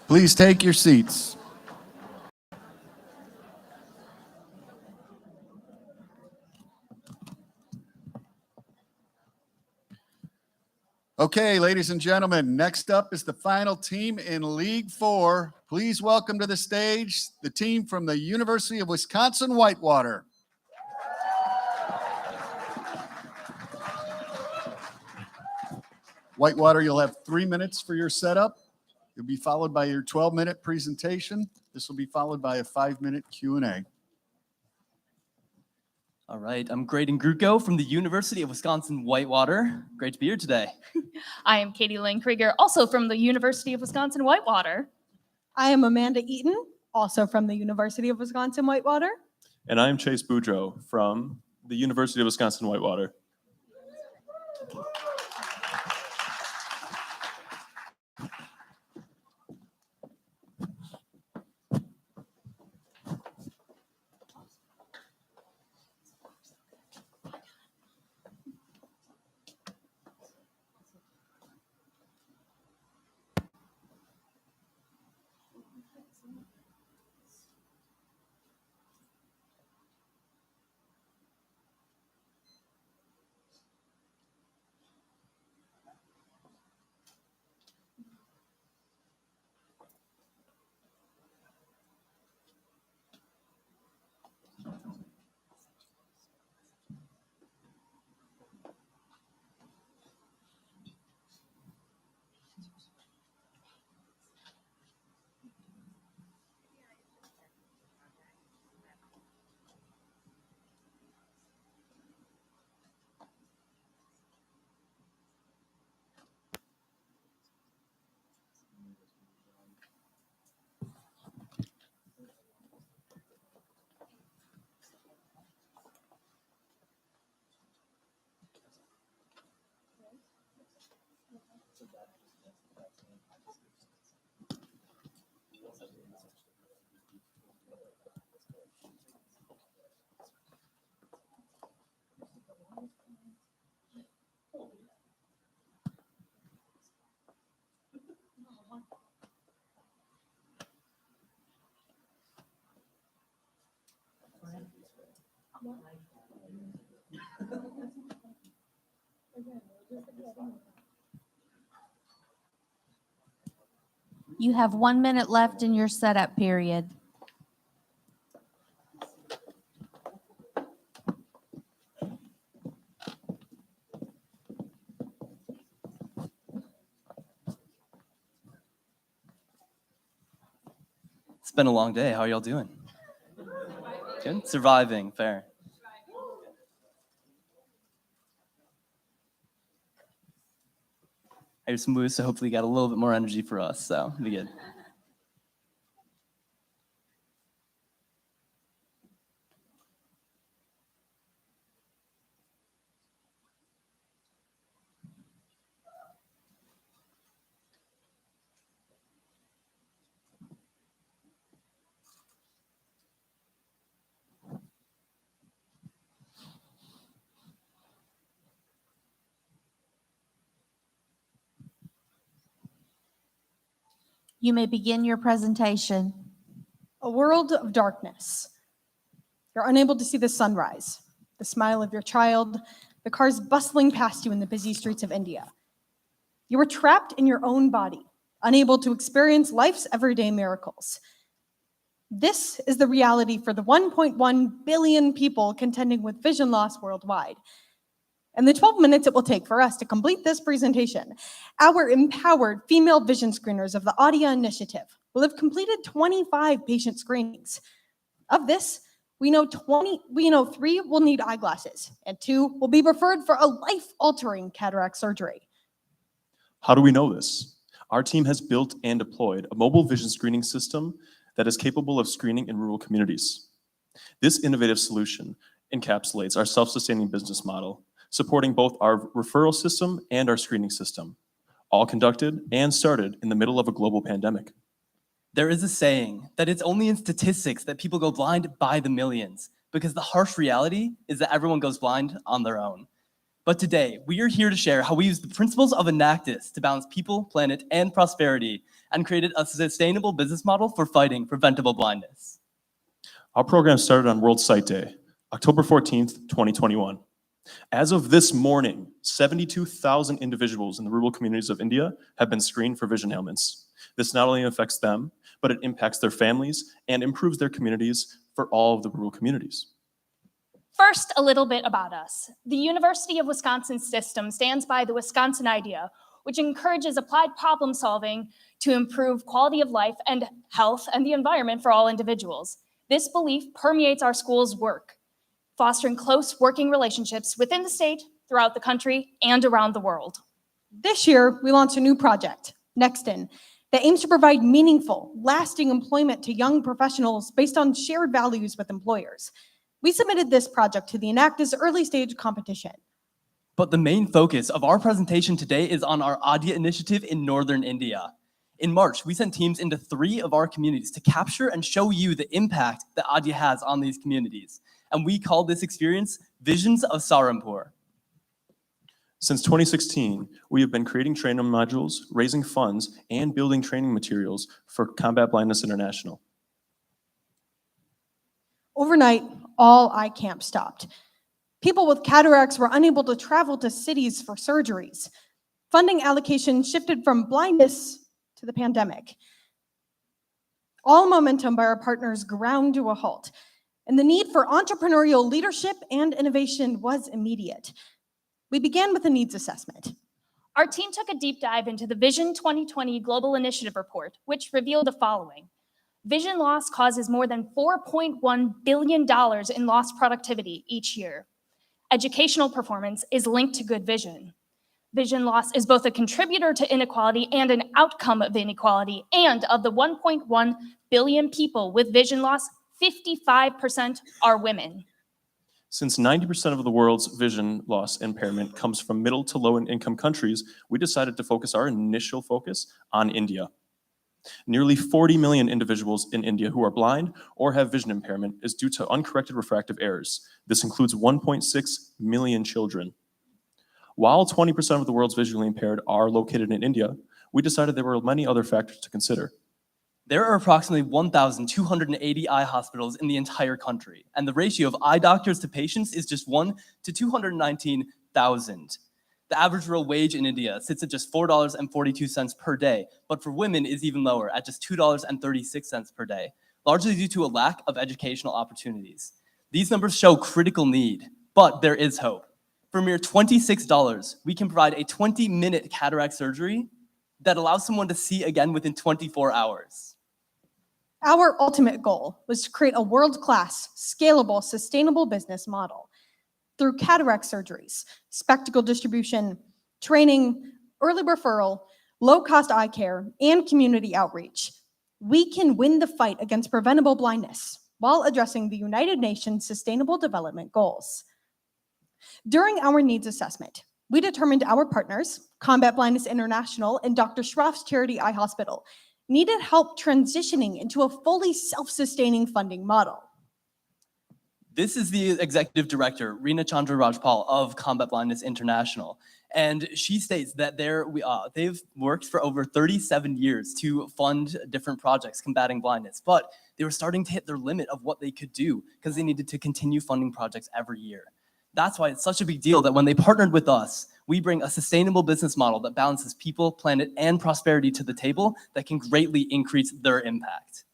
J: Please take your seats. Okay, ladies and gentlemen, next up is the final team in League 4. Please welcome to the stage the team from the University of Wisconsin-Whitewater. Whitewater, you'll have 3 minutes for your setup. You'll be followed by your 12-minute presentation. This will be followed by a 5-minute Q&A.
O: All right, I'm Graydon Gruco from the University of Wisconsin-Whitewater. Great to be here today.
R: I am Katie Lynn Krieger, also from the University of Wisconsin-Whitewater.
X: I am Amanda Eaton, also from the University of Wisconsin-Whitewater.
I: And I'm Chase Boudreau from the University of Wisconsin-Whitewater.
G: You have 1 minute left in your setup period.
O: It's been a long day. How are y'all doing? Good? Surviving, fair. Here's some booze, so hopefully you got a little bit more energy for us, so it'll be good.
G: You may begin your presentation.
X: A world of darkness. You're unable to see the sunrise, the smile of your child, the cars bustling past you in the busy streets of India. You were trapped in your own body, unable to experience life's everyday miracles. This is the reality for the 1.1 billion people contending with vision loss worldwide. In the 12 minutes it will take for us to complete this presentation, our empowered female vision screeners of the AUDIA initiative will have completed 25 patient screenings. Of this, we know 3 will need eyeglasses, and 2 will be referred for a life-altering cataract surgery.
L: How do we know this? Our team has built and deployed a mobile vision screening system that is capable of screening in rural communities. This innovative solution encapsulates our self-sustaining business model, supporting both our referral system and our screening system, all conducted and started in the middle of a global pandemic.
O: There is a saying that it's only in statistics that people go blind by the millions, because the harsh reality is that everyone goes blind on their own. But today, we are here to share how we use the principles of Enactus to balance people, planet, and prosperity, and created a sustainable business model for fighting preventable blindness.
L: Our program started on World Sight Day, October 14th, 2021. As of this morning, 72,000 individuals in the rural communities of India have been screened for vision ailments. This not only affects them, but it impacts their families and improves their communities for all of the rural communities.
R: First, a little bit about us. The University of Wisconsin system stands by the Wisconsin idea, which encourages applied problem solving to improve quality of life and health and the environment for all individuals. This belief permeates our school's work, fostering close working relationships within the state, throughout the country, and around the world.
X: This year, we launched a new project, Nextin, that aims to provide meaningful, lasting employment to young professionals based on shared values with employers. We submitted this project to the Enactus early stage competition.
O: But the main focus of our presentation today is on our ADIA initiative in Northern India. In March, we sent teams into 3 of our communities to capture and show you the impact that ADIA has on these communities. And we call this experience Visions of Sarampur.
L: Since 2016, we have been creating training modules, raising funds, and building training materials for Combat Blindness International.
X: Overnight, all eye camps stopped. People with cataracts were unable to travel to cities for surgeries. Funding allocation shifted from blindness to the pandemic. All momentum by our partners ground to a halt, and the need for entrepreneurial leadership and innovation was immediate. We began with a needs assessment.
R: Our team took a deep dive into the Vision 2020 Global Initiative Report, which revealed the following. Vision loss causes more than $4.1 billion in lost productivity each year. Educational performance is linked to good vision. Vision loss is both a contributor to inequality and an outcome of inequality, and of the 1.1 billion people with vision loss, 55% are women.
L: Since 90% of the world's vision loss impairment comes from middle to low income countries, we decided to focus our initial focus on India. Nearly 40 million individuals in India who are blind or have vision impairment is due to uncorrected refractive errors. This includes 1.6 million children. While 20% of the world's visually impaired are located in India, we decided there were many other factors to consider.
O: There are approximately 1,280 eye hospitals in the entire country, and the ratio of eye doctors to patients is just 1 to 219,000. The average real wage in India sits at just $4.42 per day, but for women is even lower at just $2.36 per day, largely due to a lack of educational opportunities. These numbers show critical need, but there is hope. For mere $26, we can provide a 20-minute cataract surgery that allows someone to see again within 24 hours.
X: Our ultimate goal was to create a world-class, scalable, sustainable business model. Through cataract surgeries, spectacle distribution, training, early referral, low-cost eye care, and community outreach, we can win the fight against preventable blindness while addressing the United Nations Sustainable Development Goals. During our needs assessment, we determined our partners, Combat Blindness International and Dr. Schroff's Charity Eye Hospital, needed help transitioning into a fully self-sustaining funding model.
O: This is the executive director, Reena Chandra Rajpal of Combat Blindness International. And she states that they've worked for over 37 years to fund different projects combating blindness, but they were starting to hit their limit of what they could do because they needed to continue funding projects every year. That's why it's such a big deal that when they partnered with us, we bring a sustainable business model that balances people, planet, and prosperity to the table that can greatly increase their impact.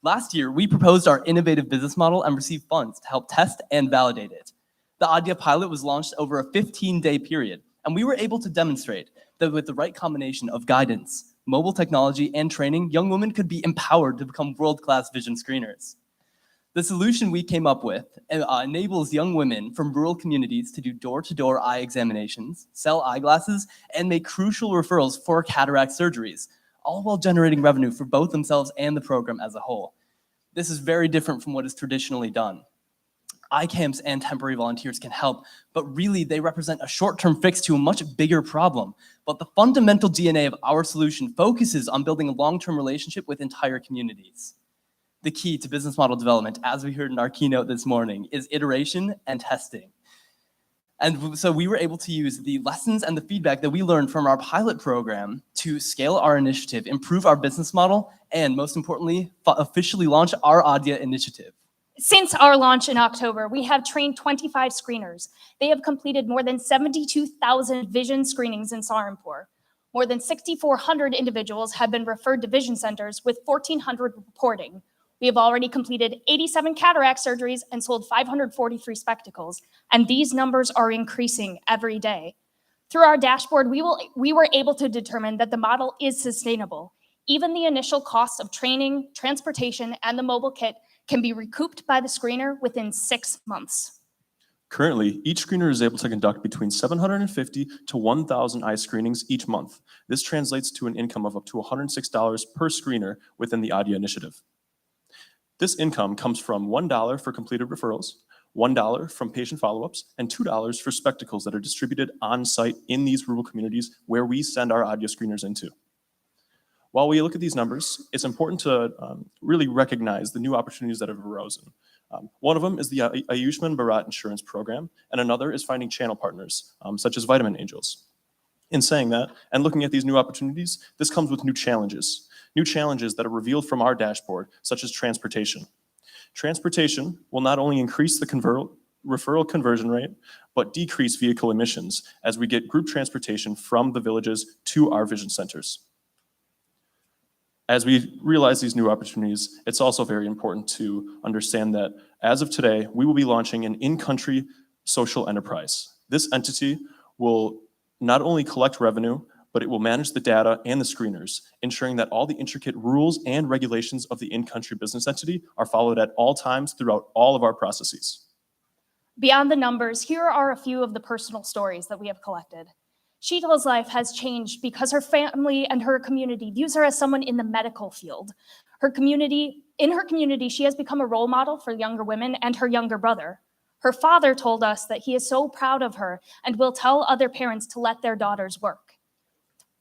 O: Last year, we proposed our innovative business model and received funds to help test and validate it. The ADIA pilot was launched over a 15-day period, and we were able to demonstrate that with the right combination of guidance, mobile technology, and training, young women could be empowered to become world-class vision screeners. The solution we came up with enables young women from rural communities to do door-to-door eye examinations, sell eyeglasses, and make crucial referrals for cataract surgeries, all while generating revenue for both themselves and the program as a whole. This is very different from what is traditionally done. Eye camps and temporary volunteers can help, but really they represent a short-term fix to a much bigger problem. But the fundamental DNA of our solution focuses on building a long-term relationship with entire communities. The key to business model development, as we heard in our keynote this morning, is iteration and testing. And so we were able to use the lessons and the feedback that we learned from our pilot program to scale our initiative, improve our business model, and most importantly, officially launch our ADIA initiative.
R: Since our launch in October, we have trained 25 screeners. They have completed more than 72,000 vision screenings in Sarampur. More than 6,400 individuals have been referred to vision centers, with 1,400 reporting. We have already completed 87 cataract surgeries and sold 543 spectacles, and these numbers are increasing every day. Through our dashboard, we were able to determine that the model is sustainable. Even the initial costs of training, transportation, and the mobile kit can be recouped by the screener within 6 months.
L: Currently, each screener is able to conduct between 750 to 1,000 eye screenings each month. This translates to an income of up to $106 per screener within the ADIA initiative. This income comes from $1 for completed referrals, $1 from patient follow-ups, and $2 for spectacles that are distributed on-site in these rural communities where we send our audio screeners into. While we look at these numbers, it's important to really recognize the new opportunities that have arisen. One of them is the Ayushman Bharat Insurance Program, and another is finding channel partners, such as Vitamin Angels. In saying that, and looking at these new opportunities, this comes with new challenges that are revealed from our dashboard, such as transportation. Transportation will not only increase the referral conversion rate, but decrease vehicle emissions as we get group transportation from the villages to our vision centers. As we realize these new opportunities, it's also very important to understand that as of today, we will be launching an in-country social enterprise. This entity will not only collect revenue, but it will manage the data and the screeners, ensuring that all the intricate rules and regulations of the in-country business entity are followed at all times throughout all of our processes.
R: Beyond the numbers, here are a few of the personal stories that we have collected. Sheetal's life has changed because her family and her community views her as someone in the medical field. In her community, she has become a role model for younger women and her younger brother. Her father told us that he is so proud of her and will tell other parents to let their daughters work.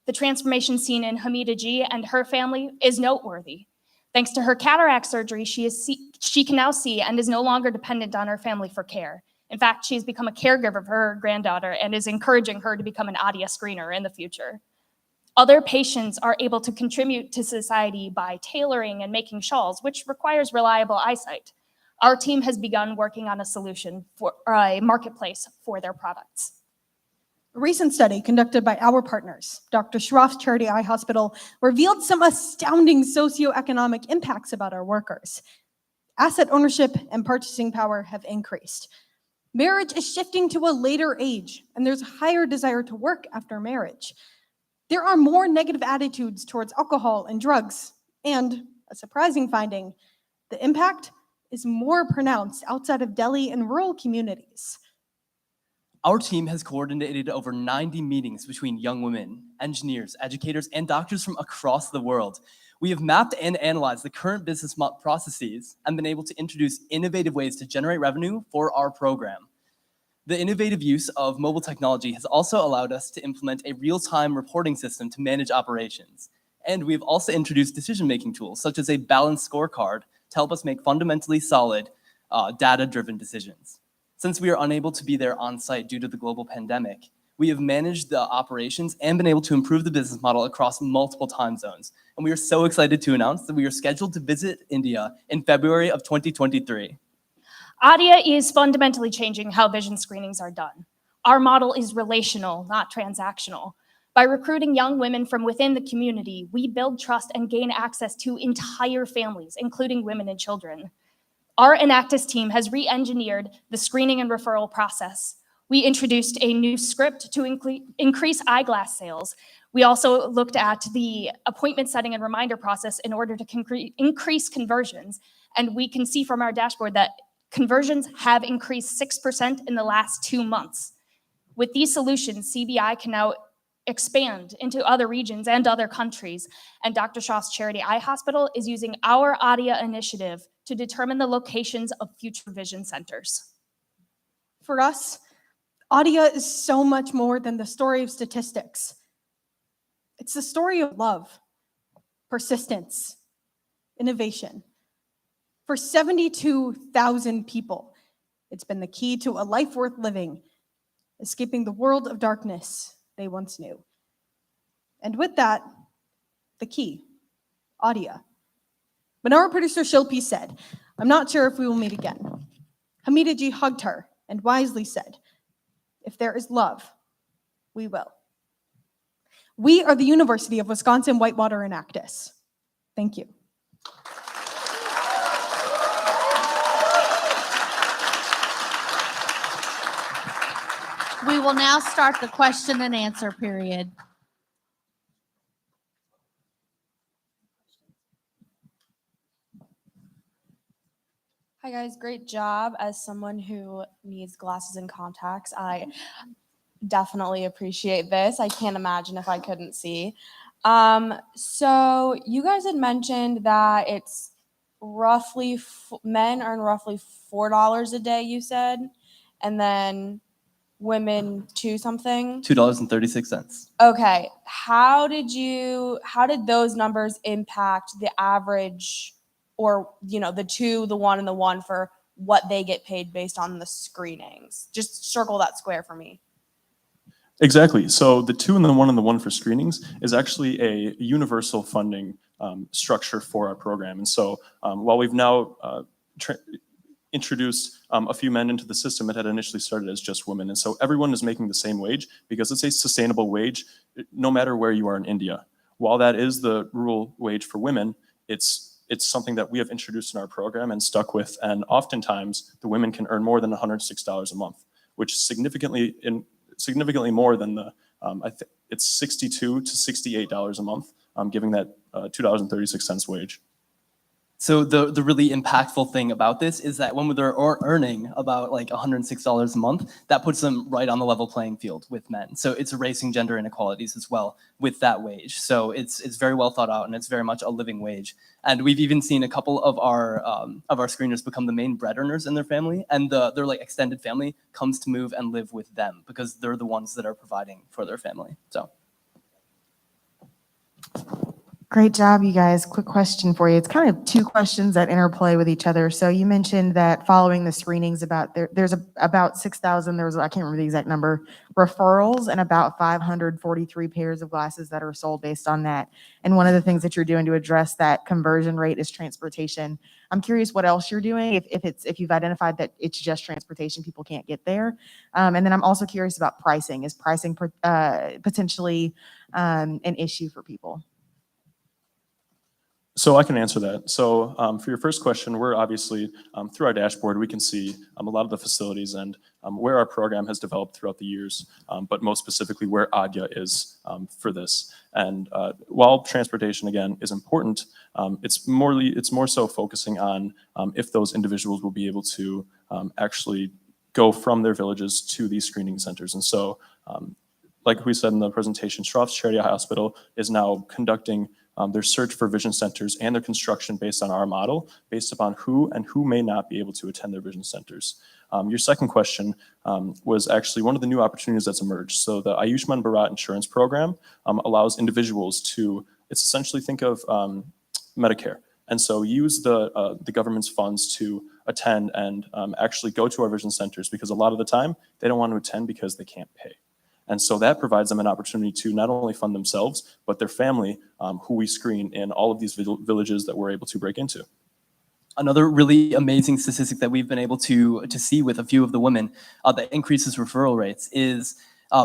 R: The transformation seen in Hamida G and her family is noteworthy. Thanks to her cataract surgery, she can now see and is no longer dependent on her family for care. In fact, she's become a caregiver for her granddaughter and is encouraging her to become an ADIA screener in the future. Other patients are able to contribute to society by tailoring and making shawls, which requires reliable eyesight. Our team has begun working on a solution for a marketplace for their products.
X: A recent study conducted by our partners, Dr. Schroff's Charity Eye Hospital, revealed some astounding socioeconomic impacts about our workers. Asset ownership and purchasing power have increased. Marriage is shifting to a later age, and there's a higher desire to work after marriage. There are more negative attitudes towards alcohol and drugs, and a surprising finding, the impact is more pronounced outside of Delhi and rural communities.
O: Our team has coordinated over 90 meetings between young women, engineers, educators, and doctors from across the world. We have mapped and analyzed the current business processes and been able to introduce innovative ways to generate revenue for our program. The innovative use of mobile technology has also allowed us to implement a real-time reporting system to manage operations. And we've also introduced decision-making tools, such as a balanced scorecard, to help us make fundamentally solid, data-driven decisions. Since we are unable to be there on site due to the global pandemic, we have managed the operations and been able to improve the business model across multiple time zones. And we are so excited to announce that we are scheduled to visit India in February of 2023.
R: ADIA is fundamentally changing how vision screenings are done. Our model is relational, not transactional. By recruiting young women from within the community, we build trust and gain access to entire families, including women and children. Our Enactus team has re-engineered the screening and referral process. We introduced a new script to increase eyeglass sales. We also looked at the appointment setting and reminder process in order to increase conversions. And we can see from our dashboard that conversions have increased 6% in the last 2 months. With these solutions, CBI can now expand into other regions and other countries. And Dr. Shaw's Charity Eye Hospital is using our ADIA initiative to determine the locations of future vision centers.
X: For us, ADIA is so much more than the story of statistics. It's the story of love, persistence, innovation. For 72,000 people, it's been the key to a life worth living, escaping the world of darkness they once knew. And with that, the key, ADIA. When our producer Shilpi said, "I'm not sure if we will meet again," Hamida G hugged her and wisely said, "If there is love, we will." We are the University of Wisconsin-Whitewater Enactus. Thank you.
G: We will now start the question and answer period.
E: Hi guys, great job. As someone who needs glasses and contacts, I definitely appreciate this. I can't imagine if I couldn't see. So you guys had mentioned that it's men earn roughly $4 a day, you said, and then women something.
O: $2.36.
E: Okay, how did those numbers impact the average, or the 2, the 1, and the 1 for what they get paid based on the screenings? Just circle that square for me.
L: Exactly. So the 2 and the 1 and the 1 for screenings is actually a universal funding structure for our program. And so while we've now introduced a few men into the system, it had initially started as just women. And so everyone is making the same wage because it's a sustainable wage no matter where you are in India. While that is the rural wage for women, it's something that we have introduced in our program and stuck with. And oftentimes the women can earn more than $106 a month, which is significantly more than the, it's $62 to $68 a month, giving that $2.36 wage.
O: So the really impactful thing about this is that when they're earning about like $106 a month, that puts them right on the level playing field with men. So it's erasing gender inequalities as well with that wage. So it's very well thought out, and it's very much a living wage. And we've even seen a couple of our screeners become the main bread earners in their family, and their like extended family comes to move and live with them because they're the ones that are providing for their family. So.
A: Great job, you guys. Quick question for you. It's kind of 2 questions that interplay with each other. So you mentioned that following the screenings, there's about 6,000, I can't remember the exact number, referrals, and about 543 pairs of glasses that are sold based on that. And one of the things that you're doing to address that conversion rate is transportation. I'm curious what else you're doing, if you've identified that it's just transportation, people can't get there. And then I'm also curious about pricing. Is pricing potentially an issue for people?
L: So I can answer that. So for your first question, we're obviously, through our dashboard, we can see a lot of the facilities and where our program has developed throughout the years, but most specifically where ADYA is for this. And while transportation, again, is important, it's more so focusing on if those individuals will be able to actually go from their villages to these screening centers. And so, like we said in the presentation, Shroff's Charity Hospital is now conducting their search for vision centers and their construction based on our model, based upon who may not be able to attend their vision centers. Your second question was actually one of the new opportunities that's emerged. So the Ayushman Bharat insurance program allows individuals to, it's essentially think of Medicare. And so use the government's funds to attend and actually go to our vision centers, because a lot of the time they don't want to attend because they can't pay. And so that provides them an opportunity to not only fund themselves, but their family, who we screen in all of these villages that we're able to break into.
O: Another really amazing statistic that we've been able to see with a few of the women that increases referral rates is,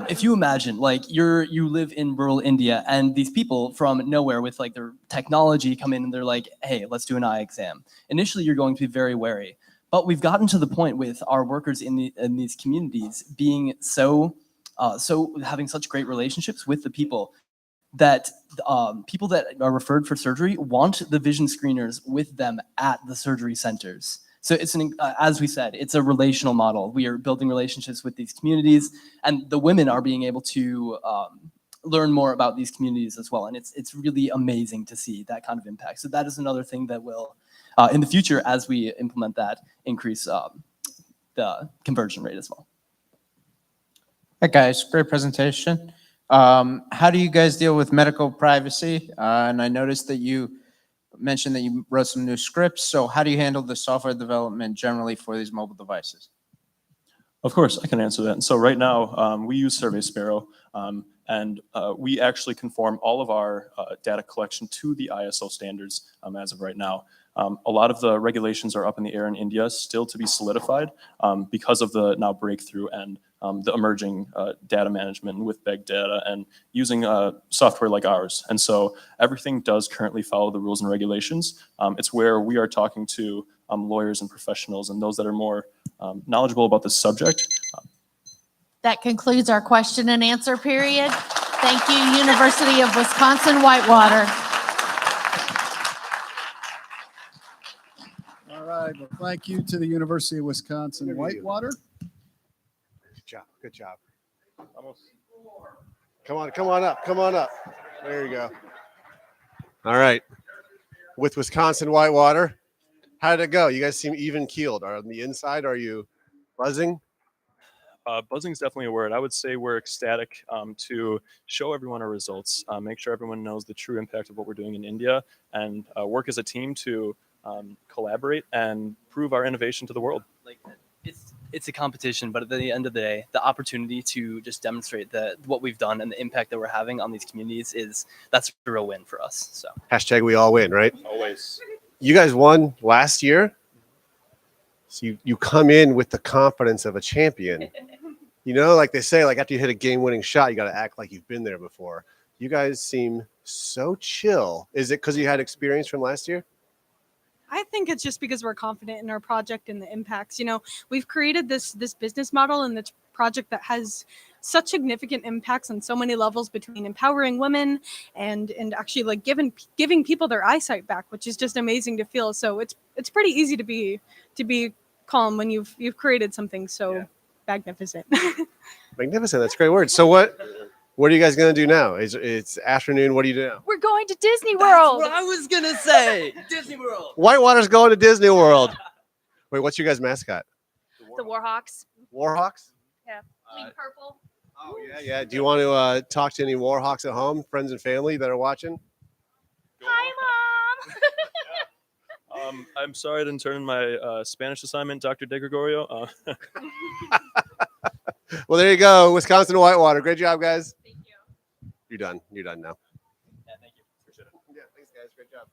O: if you imagine, like you live in rural India, and these people from nowhere with like their technology come in and they're like, hey, let's do an eye exam. Initially, you're going to be very wary, but we've gotten to the point with our workers in these communities being so having such great relationships with the people that people that are referred for surgery want the vision screeners with them at the surgery centers. So it's as we said, it's a relational model. We are building relationships with these communities, and the women are being able to learn more about these communities as well. And it's really amazing to see that kind of impact. So that is another thing that will, in the future, as we implement that, increase the conversion rate as well.
D: Hey guys, great presentation. How do you guys deal with medical privacy? And I noticed that you mentioned that you wrote some new scripts. So how do you handle the software development generally for these mobile devices?
L: Of course, I can answer that. And so right now, we use Survey Sparrow, and we actually conform all of our data collection to the ISO standards as of right now. A lot of the regulations are up in the air in India, still to be solidified because of the now breakthrough and the emerging data management with big data and using software like ours. And so everything does currently follow the rules and regulations. It's where we are talking to lawyers and professionals and those that are more knowledgeable about this subject.
G: That concludes our question and answer period. Thank you, University of Wisconsin-Whitewater.
J: All right, well, thank you to the University of Wisconsin-Whitewater.
C: Good job, good job. Almost. Come on up. There you go. All right. With Wisconsin-Whitewater, How did it go? You guys seem even keeled. Are on the inside? Are you buzzing?
L: Buzzing is definitely a word. I would say we're ecstatic to show everyone our results, make sure everyone knows the true impact of what we're doing in India, and work as a team to collaborate and prove our innovation to the world.
O: Like it's a competition, but at the end of the day, the opportunity to just demonstrate what we've done and the impact that we're having on these communities that's a real win for us. So
C: Hashtag we all win, right?
L: Always.
C: You guys won last year. So you come in with the confidence of a champion. You know, like they say, like after you hit a game-winning shot, you got to act like you've been there before. You guys seem so chill. Is it because you had experience from last year?
V: I think it's just because we're confident in our project and the impacts. You know, we've created this business model and this project that has such significant impacts on so many levels between empowering women and actually like giving people their eyesight back, which is just amazing to feel. So it's pretty easy to be calm when you've created something so magnificent.
C: Magnificent. That's a great word. So what are you guys going to do now? It's afternoon. What do you do now?
R: We're going to Disney World.
O: That's what I was gonna say. Disney World.
C: Whitewater's going to Disney World. Wait, what's your guys' mascot?
R: The Warhawks.
C: Warhawks?
R: Yeah. Pink purple.
C: Oh, yeah. Do you want to talk to any Warhawks at home, friends and family that are watching?
R: Hi, Mom.
L: I'm sorry I didn't turn in my Spanish assignment, Dr. De Gregorio.
C: Well, there you go. Wisconsin Whitewater. Great job, guys. Thank you. You're done. You're done now.
L: Yeah, thank you. Appreciate it.
C: Yeah, thanks, guys. Great job.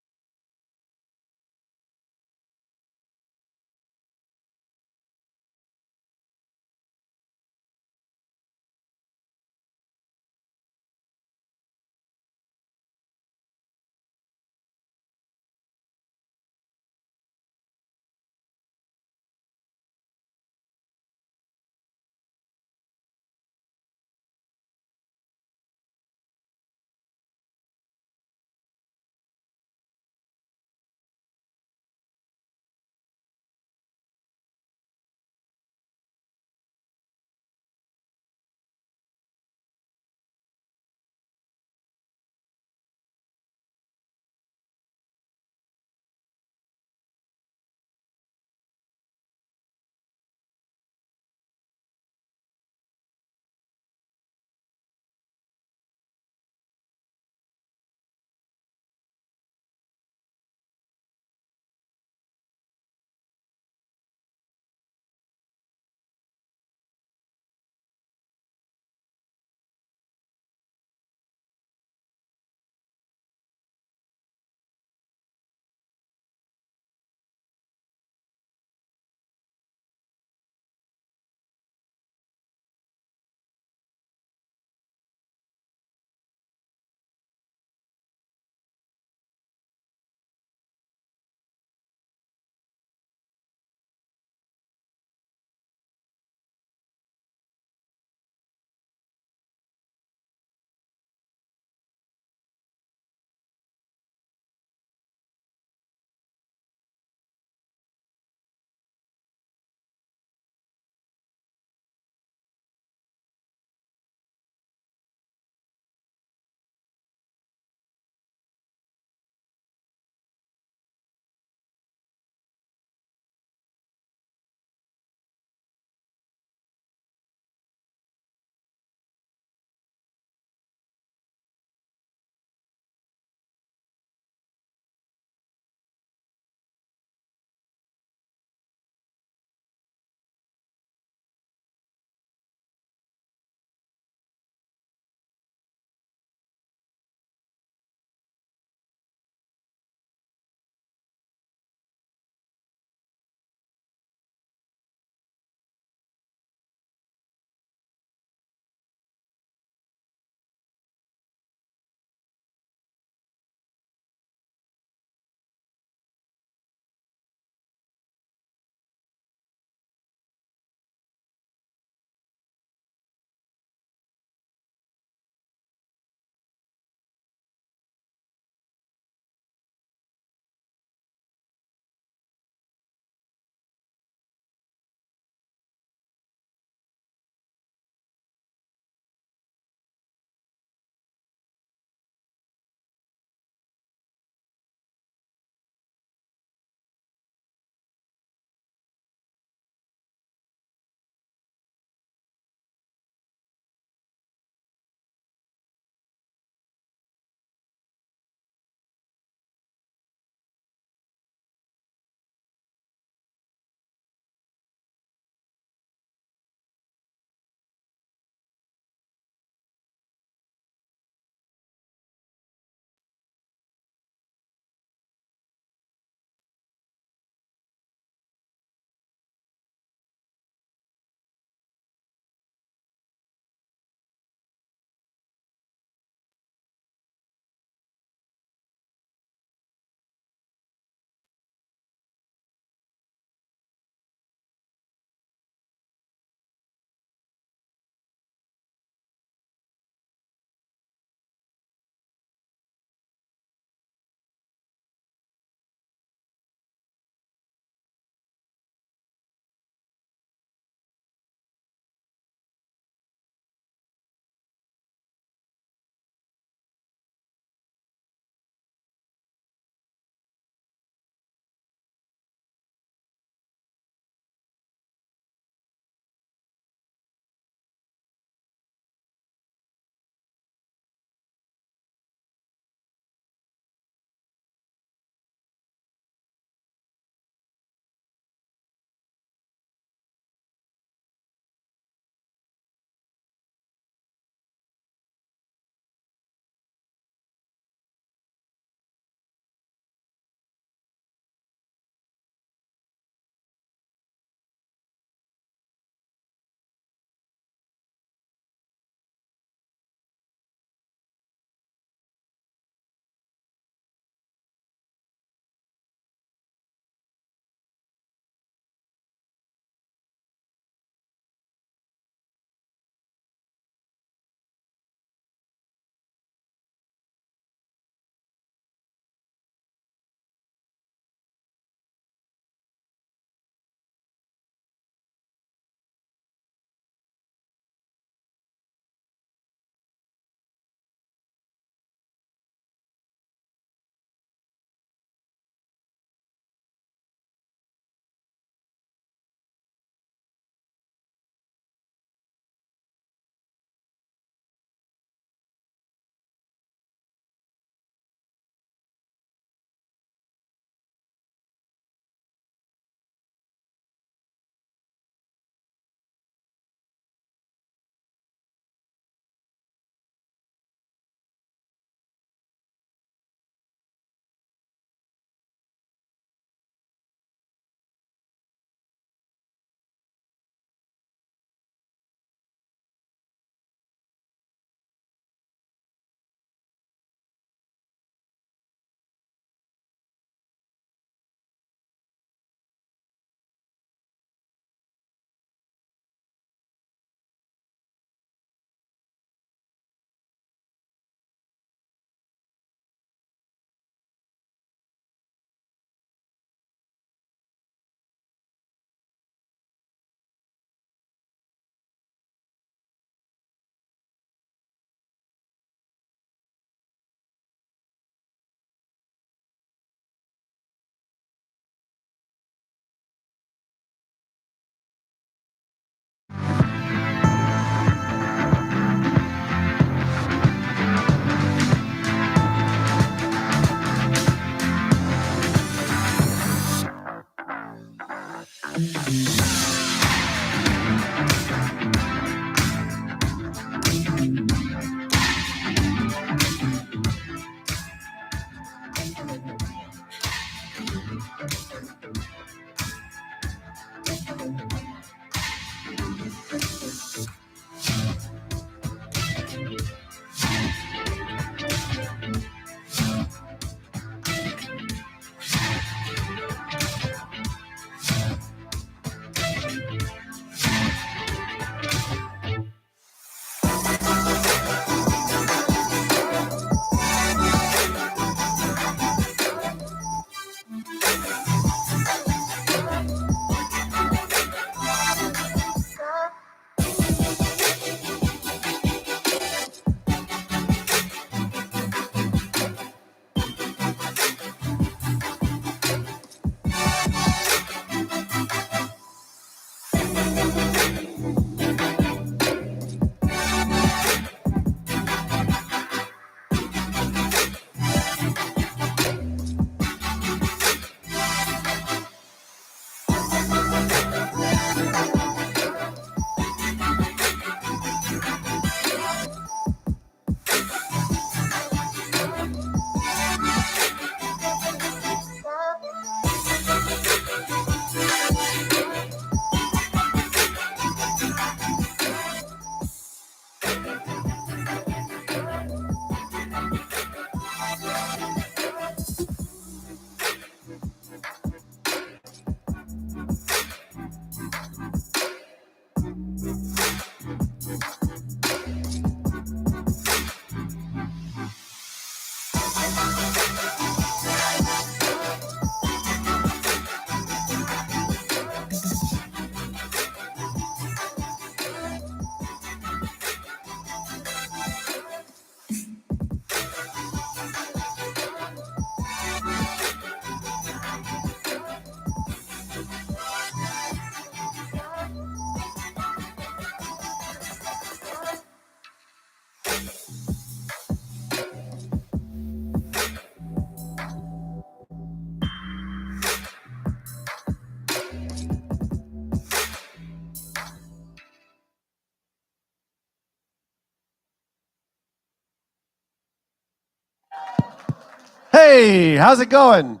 C: Hey, how's it going?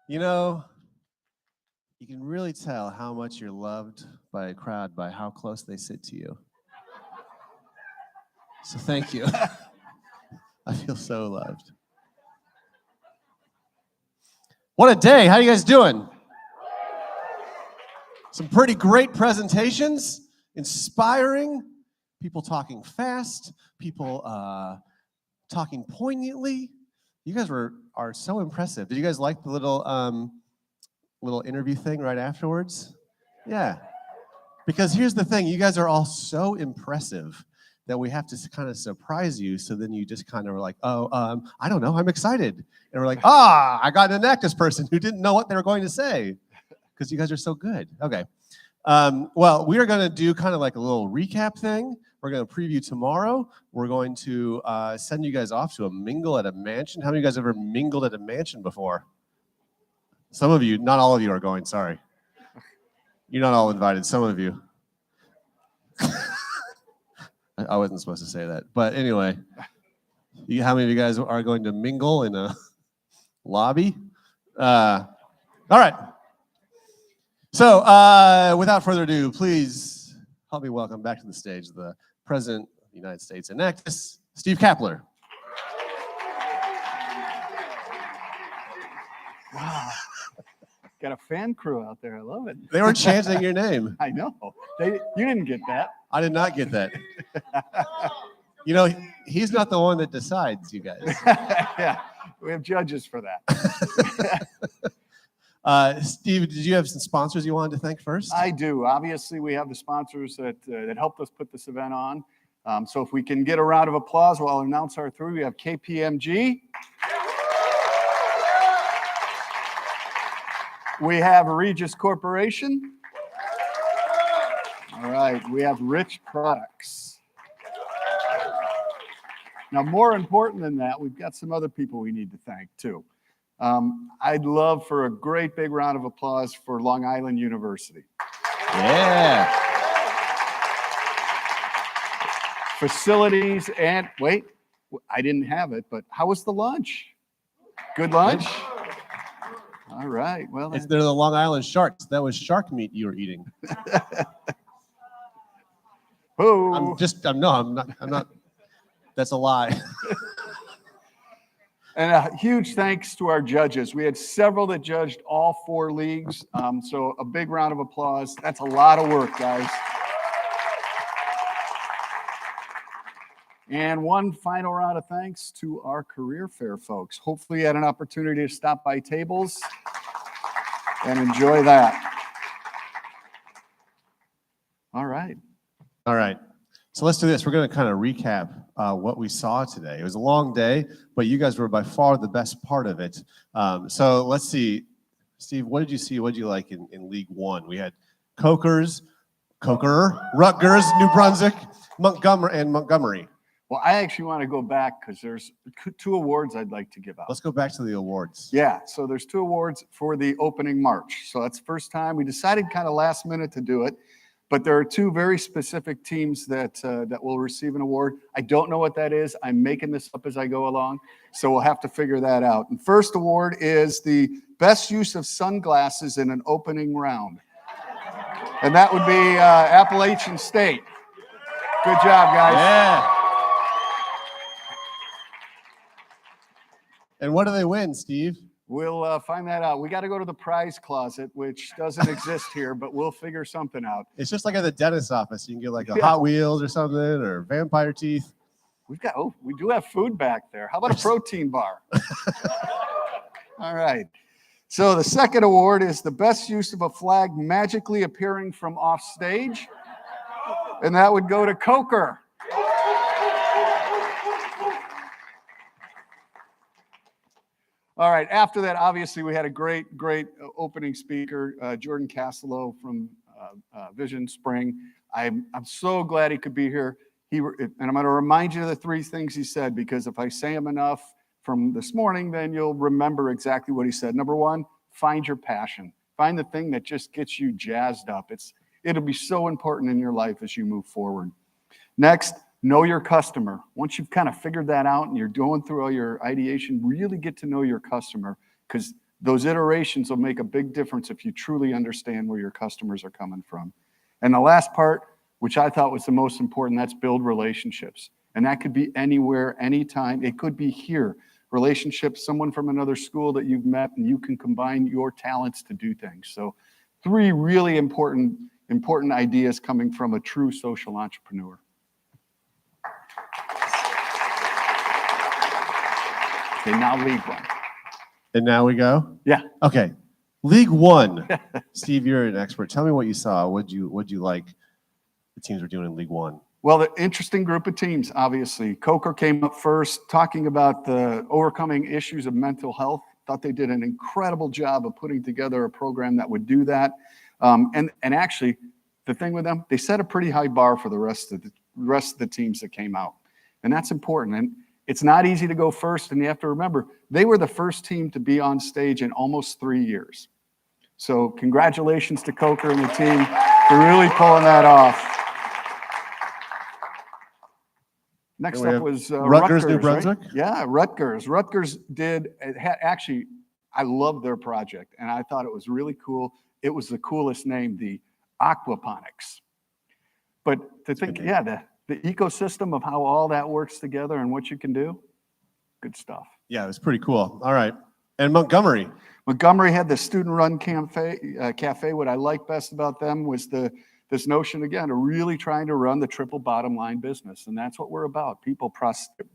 C: You know, you can really tell how much you're loved by a crowd by how close they sit to you. So thank you. I feel so loved. What a day. How you guys doing? Some pretty great presentations, inspiring, people talking fast, people talking poignantly. You guys are so impressive. Did you guys like the little interview thing right afterwards? Yeah. Because here's the thing, you guys are all so impressive that we have to kind of surprise you, so then you just kind of are like, oh, I don't know, I'm excited. And we're like, I got an Enactus person who didn't know what they were going to say, because you guys are so good. Okay. Well, we are going to do kind of like a little recap thing. We're going to preview tomorrow. We're going to send you guys off to a mingle at a mansion. How many of you guys ever mingled at a mansion before? Some of you, not all of you are going, sorry. You're not all invited, some of you. I wasn't supposed to say that. But anyway, how many of you guys are going to mingle in a lobby? All right. So without further ado, please help me welcome back to the stage the President of the United States Enactus, Steve Kapler.
P: Wow. Got a fan crew out there. I love it.
C: They were chanting your name.
P: I know. You didn't get that.
C: I did not get that. You know, he's not the one that decides, you guys.
P: Yeah, we have judges for that.
C: Steve, did you have some sponsors you wanted to thank first?
P: I do. Obviously, we have the sponsors that helped us put this event on. So if we can get a round of applause while I announce our three, we have KPMG. We have Regis Corporation. All right, we have Rich Products. Now, more important than that, we've got some other people we need to thank too. I'd love for a great big round of applause for Long Island University.
C: Yeah.
P: Facilities and, wait, I didn't have it, but how was the lunch? Good lunch? All right, well.
C: They're the Long Island Sharks. That was shark meat you were eating.
P: Oh.
C: I'm not. That's a lie.
P: And a huge thanks to our judges. We had several that judged all 4 leagues. So a big round of applause. That's a lot of work, guys. And one final round of thanks to our career fair folks. Hopefully you had an opportunity to stop by tables and enjoy that. All right.
C: All right. So let's do this. We're going to kind of recap what we saw today. It was a long day, but you guys were by far the best part of it. So let's see. Steve, what did you see? What did you like in League One? We had Rutgers, New Brunswick, Montgomery.
P: Well, I actually want to go back because there's 2 awards I'd like to give out.
C: Let's go back to the awards.
P: Yeah, so there's 2 awards for the opening march. So that's the first time. We decided kind of last minute to do it, but there are 2 very specific teams that will receive an award. I don't know what that is. I'm making this up as I go along, so we'll have to figure that out. And first award is the best use of sunglasses in an opening round. And that would be Appalachian State. Good job, guys.
C: Yeah. And what do they win, Steve?
P: We'll find that out. We got to go to the prize closet, which doesn't exist here, but we'll figure something out.
C: It's just like at the dentist's office. You can get like a Hot Wheels or something, or vampire teeth.
P: We do have food back there. How about a protein bar? All right. So the second award is the best use of a flag magically appearing from off stage. And that would go to Coker. All right, after that, obviously, we had a great opening speaker, Jordan Castello from Vision Spring. I'm so glad he could be here. And I'm going to remind you of the 3 things he said, because if I say them enough from this morning, then you'll remember exactly what he said. Number 1, find your passion. Find the thing that just gets you jazzed up. It'll be so important in your life as you move forward. Next, know your customer. Once you've kind of figured that out and you're going through all your ideation, really get to know your customer, because those iterations will make a big difference if you truly understand where your customers are coming from. And the last part, which I thought was the most important, that's build relationships. And that could be anywhere, anytime. It could be here. Relationships, someone from another school that you've met, and you can combine your talents to do things. So 3 really important ideas coming from a true social entrepreneur. Okay, now League One.
C: And now we go?
P: Yeah.
C: Okay. League One. Steve, you're an expert. Tell me what you saw. What'd you like the teams were doing in League One?
P: Well, the interesting group of teams, obviously. Coker came up first, talking about the overcoming issues of mental health. Thought they did an incredible job of putting together a program that would do that. And actually, the thing with them, they set a pretty high bar for the rest of the teams that came out. And that's important. And it's not easy to go first, and you have to remember, they were the first team to be on stage in almost 3 years. So congratulations to Coker and the team for really pulling that off. Next up was
C: Rutgers, New Brunswick?
P: Right? Yeah, Rutgers. Rutgers actually, I loved their project, and I thought it was really cool. It was the coolest name, the Aquaponics. But to think, the ecosystem of how all that works together and what you can do, good stuff.
C: Yeah, it was pretty cool. All right. And Montgomery.
P: Montgomery had the student-run cafe. What I liked best about them was this notion, again, of really trying to run the triple bottom line business. And that's what we're about, people,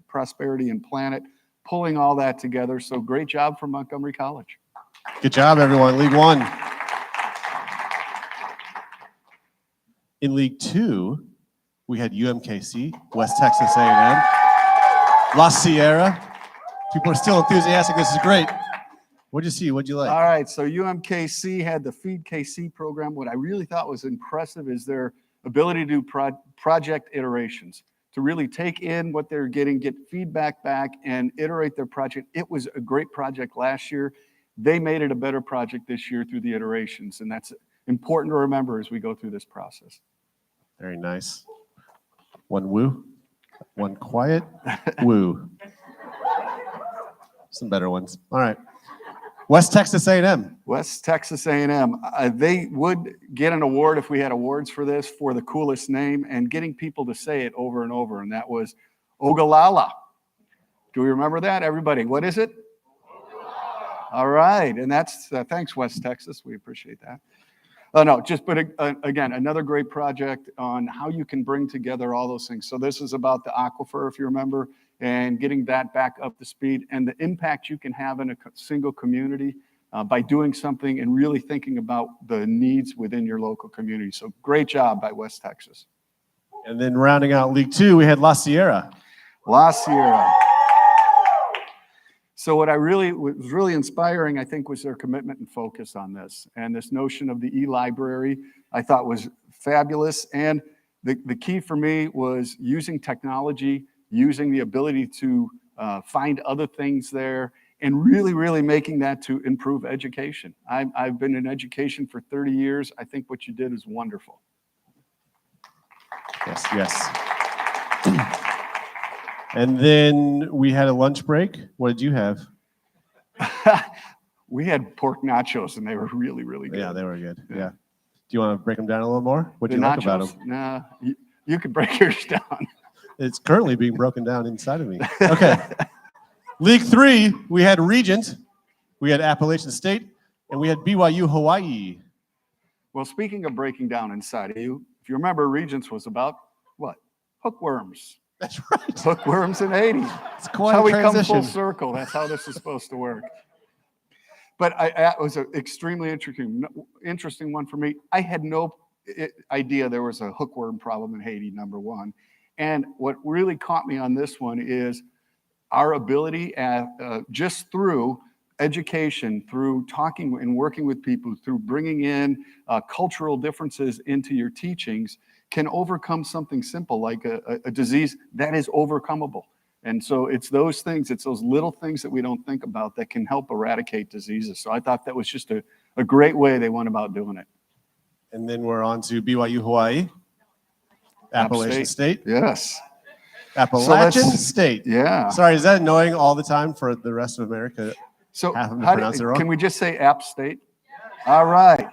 P: prosperity, and planet, pulling all that together. So great job from Montgomery College.
C: Good job, everyone. League One. In League Two, we had UMKC, West Texas A&M, La Sierra. People are still enthusiastic. This is great. What'd you see? What'd you like?
P: All right, so UMKC had the Feed KC program. What I really thought was impressive is their ability to do project iterations. to really take in what they're getting, get feedback back, and iterate their project. It was a great project last year. They made it a better project this year through the iterations, and that's important to remember as we go through this process.
C: Very nice. One woo, one quiet woo. Some better ones. All right. West Texas A&M.
P: West Texas A&M. They would get an award if we had awards for this, for the coolest name and getting people to say it over and over, and that was Ogallala. Do we remember that, everybody? What is it? All right, and that's, thanks, West Texas. We appreciate that. Again, another great project on how you can bring together all those things. So this is about the aquifer, if you remember, and getting that back up to speed and the impact you can have in a single community by doing something and really thinking about the needs within your local community. So great job by West Texas.
C: And then rounding out League 2, we had La Sierra.
P: La Sierra. So what was really inspiring, I think, was their commitment and focus on this. And this notion of the e-library, I thought was fabulous. And the key for me was using technology, using the ability to find other things there, and really, really making that to improve education. I've been in education for 30 years. I think what you did is wonderful.
C: Yes, yes. And then we had a lunch break. What did you have?
P: We had pork nachos, and they were really, really good.
C: Yeah, they were good. Yeah. Do you want to break them down a little more? What do you
P: The
C: like about
P: nachos?
C: them?
P: Nah, you could break yours down.
C: It's currently being broken down inside of me. Okay. League 3, we had Regent, we had Appalachian State, and we had BYU Hawaii.
P: Well, speaking of breaking down inside of you, if you remember, Regents was about what? Hookworms.
C: That's right.
P: Hookworms in 80.
C: It's quite
P: how
C: a
P: we come
C: transition.
P: full circle. That's how this is supposed to work. But it was an extremely interesting one for me. I had no idea there was a hookworm problem in Haiti, number one. And what really caught me on this one is our ability just through education, through talking and working with people, through bringing in cultural differences into your teachings, can overcome something simple like a disease that is overcomable. And so it's those things, it's those little things that we don't think about that can help eradicate diseases. So I thought that was just a great way they went about doing it.
C: And then we're on to BYU Hawaii, Appalachian State.
P: Yes.
C: Appalachian State.
P: Yeah.
C: Sorry, is that annoying all the time for the rest of America?
P: So
C: Have them to pronounce it wrong?
P: can we just say App State? All right.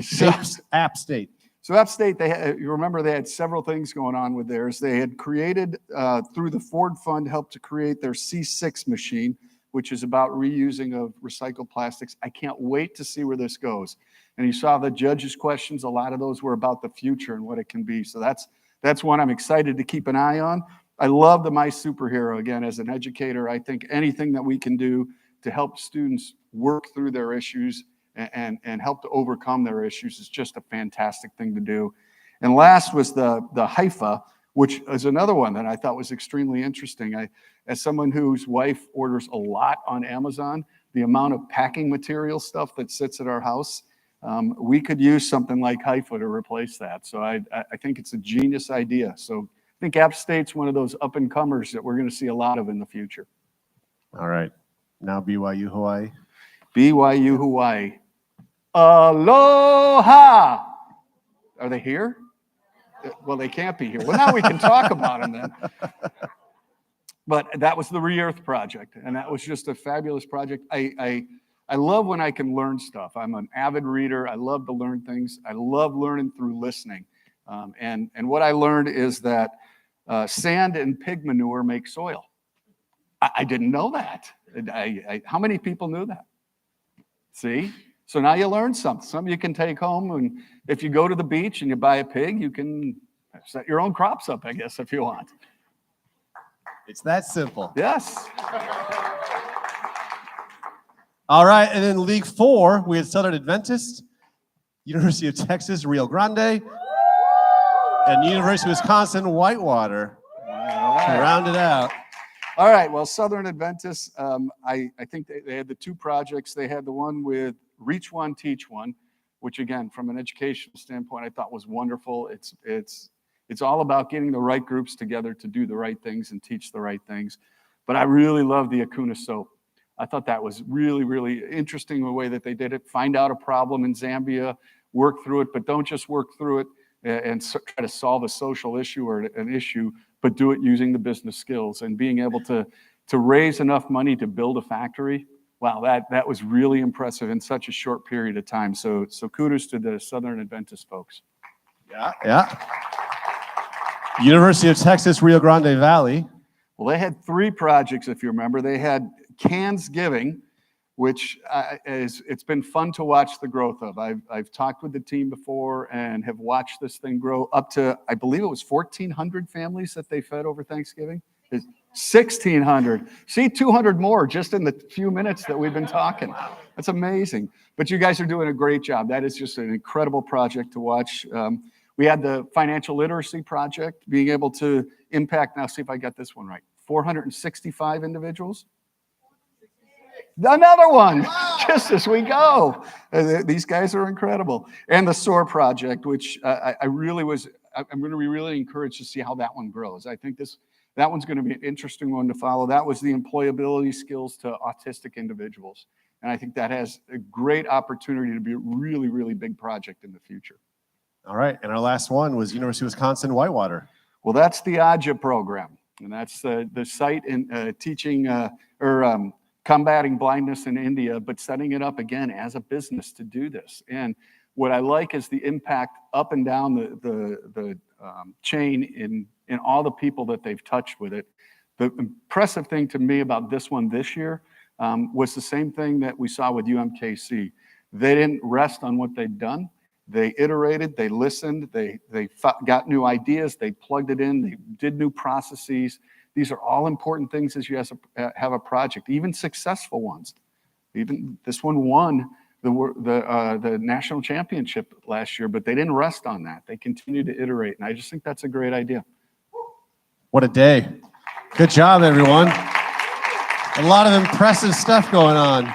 P: So,
C: App State.
P: So App State, you remember they had several things going on with theirs. They had created, through the Ford Fund, helped to create their C6 machine, which is about reusing of recycled plastics. I can't wait to see where this goes. And you saw the judges' questions. A lot of those were about the future and what it can be. So that's one I'm excited to keep an eye on. I love the My Superhero. Again, as an educator, I think anything that we can do to help students work through their issues and help to overcome their issues is just a fantastic thing to do. And last was the Hypha, which is another one that I thought was extremely interesting. As someone whose wife orders a lot on Amazon, the amount of packing material stuff that sits at our house, we could use something like Hypha to replace that. So I think it's a genius idea. So I think App State's one of those up-and-comers that we're going to see a lot of in the future.
C: All right. Now BYU Hawaii.
P: BYU Hawaii. Aloha! Are they here? Well, they can't be here. Well, now we can talk about them then. But that was the Re-Earth project, and that was just a fabulous project. I love when I can learn stuff. I'm an avid reader. I love to learn things. I love learning through listening. And what I learned is that sand and pig manure make soil. I didn't know that. How many people knew that? See? So now you learn something you can take home. And if you go to the beach and you buy a pig, you can set your own crops up, I guess, if you want.
C: It's that simple.
P: Yes.
C: All right, and then League 4, we had Southern Adventist, University of Texas, Rio Grande, and University of Wisconsin, Whitewater. To round it out.
P: All right, well, Southern Adventist, I think they had the two projects. They had the one with Reach One, Teach One, which again, from an educational standpoint, I thought was wonderful. It's It's all about getting the right groups together to do the right things and teach the right things. But I really love the Akuna soap. I thought that was really, really interesting the way that they did it. Find out a problem in Zambia, work through it, but don't just work through it and try to solve a social issue or an issue, but do it using the business skills and being able to raise enough money to build a factory. Wow, that was really impressive in such a short period of time. So kudos to the Southern Adventist folks.
C: Yeah. University of Texas, Rio Grande Valley.
P: Well, they had 3 projects, if you remember. They had Cans Giving, which it's been fun to watch the growth of. I've talked with the team before and have watched this thing grow up to, I believe it was 1,400 families that they fed over Thanksgiving. 1,600. See, 200 more just in the few minutes that we've been talking. That's amazing. But you guys are doing a great job. That is just an incredible project to watch. We had the financial literacy project, being able to impact, now see if I got this one right, 465 individuals. Another one, just as we go. These guys are incredible. And the SOAR project, which I'm going to be really encouraged to see how that one grows. I think that one's going to be an interesting one to follow. That was the employability skills to autistic individuals. And I think that has a great opportunity to be a really, really big project in the future.
C: All right, and our last one was University of Wisconsin Whitewater.
P: Well, that's the AJA program, and that's the site in teaching combating blindness in India, but setting it up again as a business to do this. And what I like is the impact up and down the chain in all the people that they've touched with it. The impressive thing to me about this one this year was the same thing that we saw with UMKC. They didn't rest on what they'd done. They iterated, they listened, they got new ideas, they plugged it in, they did new processes. These are all important things as you have a project, even successful ones. Even this one won the national championship last year, but they didn't rest on that. They continued to iterate, and I just think that's a great idea.
C: What a day. Good job, everyone. A lot of impressive stuff going on.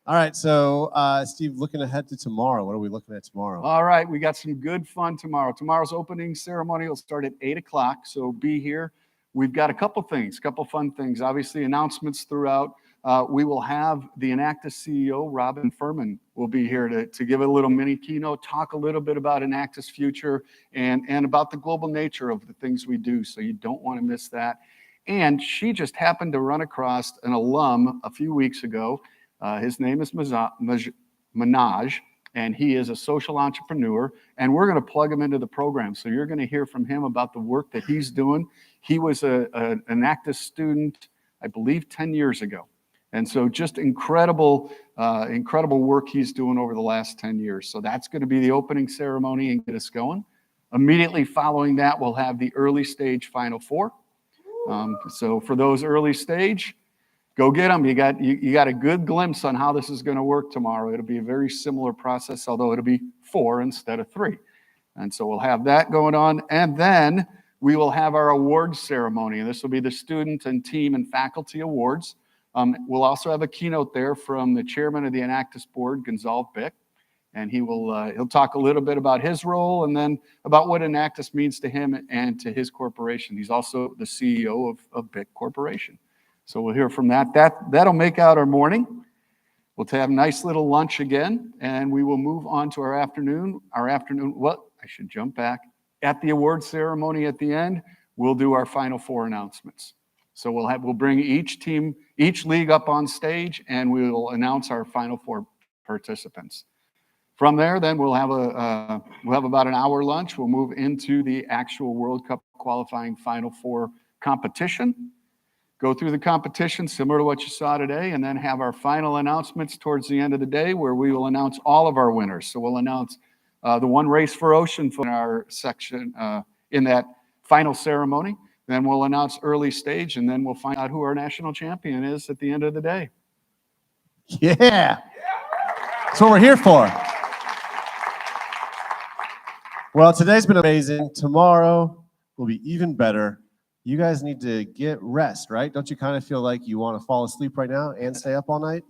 C: All right, so Steve, looking ahead to tomorrow, what are we looking at tomorrow?
P: All right, we got some good fun tomorrow. Tomorrow's opening ceremony will start at 8 o'clock, so be here. We've got a couple fun things. Obviously, announcements throughout. We will have the Enactus CEO, Robin Furman, will be here to give a little mini keynote, talk a little bit about Enactus' future and about the global nature of the things we do, so you don't want to miss that. And she just happened to run across an alum a few weeks ago. His name is Manaj, and he is a social entrepreneur, and we're going to plug him into the program. So you're going to hear from him about the work that he's doing. He was an Enactus student, I believe, 10 years ago. And so just incredible work he's doing over the last 10 years. So that's going to be the opening ceremony and get us going. Immediately following that, we'll have the early stage Final Four. So for those early stage, go get them. You got a good glimpse on how this is going to work tomorrow. It'll be a very similar process, although it'll be 4 instead of 3. And so we'll have that going on. And then we will have our awards ceremony. And this will be the student and team and faculty awards. We'll also have a keynote there from the chairman of the Enactus board, Gonzalve Bick. And he'll talk a little bit about his role and then about what Enactus means to him and to his corporation. He's also the CEO of Bick Corporation. So we'll hear from that. That'll make out our morning. We'll have a nice little lunch again, and we will move on to our afternoon. Well, I should jump back. At the award ceremony at the end, we'll do our Final Four announcements. So we'll bring each league up on stage, and we will announce our Final Four participants. From there, then we'll have about an hour lunch. We'll move into the actual World Cup qualifying Final Four competition. Go through the competition similar to what you saw today, and then have our final announcements towards the end of the day where we will announce all of our winners. So we'll announce the one race for ocean in our section in that final ceremony. Then we'll announce early stage, and then we'll find out who our national champion is at the end of the day.
C: Yeah, that's what we're here for. Well, today's been amazing. Tomorrow will be even better. You guys need to get rest, right? Don't you kind of feel like you want to fall asleep right now and stay up all night?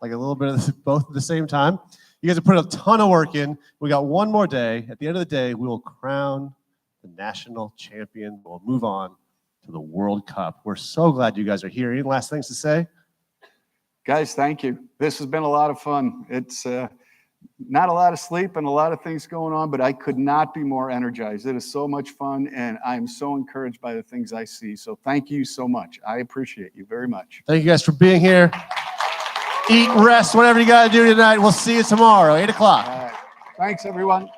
C: Like a little bit of both at the same time? You guys have put a ton of work in. We got one more day. At the end of the day, we will crown the national champion will move on to the World Cup. We're so glad you guys are here. Any last things to say?
P: Guys, thank you. This has been a lot of fun. It's not a lot of sleep and a lot of things going on, but I could not be more energized. It is so much fun, and I'm so encouraged by the things I see. So thank you so much. I appreciate you very much.
C: Thank you guys for being here. Eat, rest, whatever you got to do tonight. We'll see you tomorrow, 8 o'clock.
P: All right. Thanks, everyone.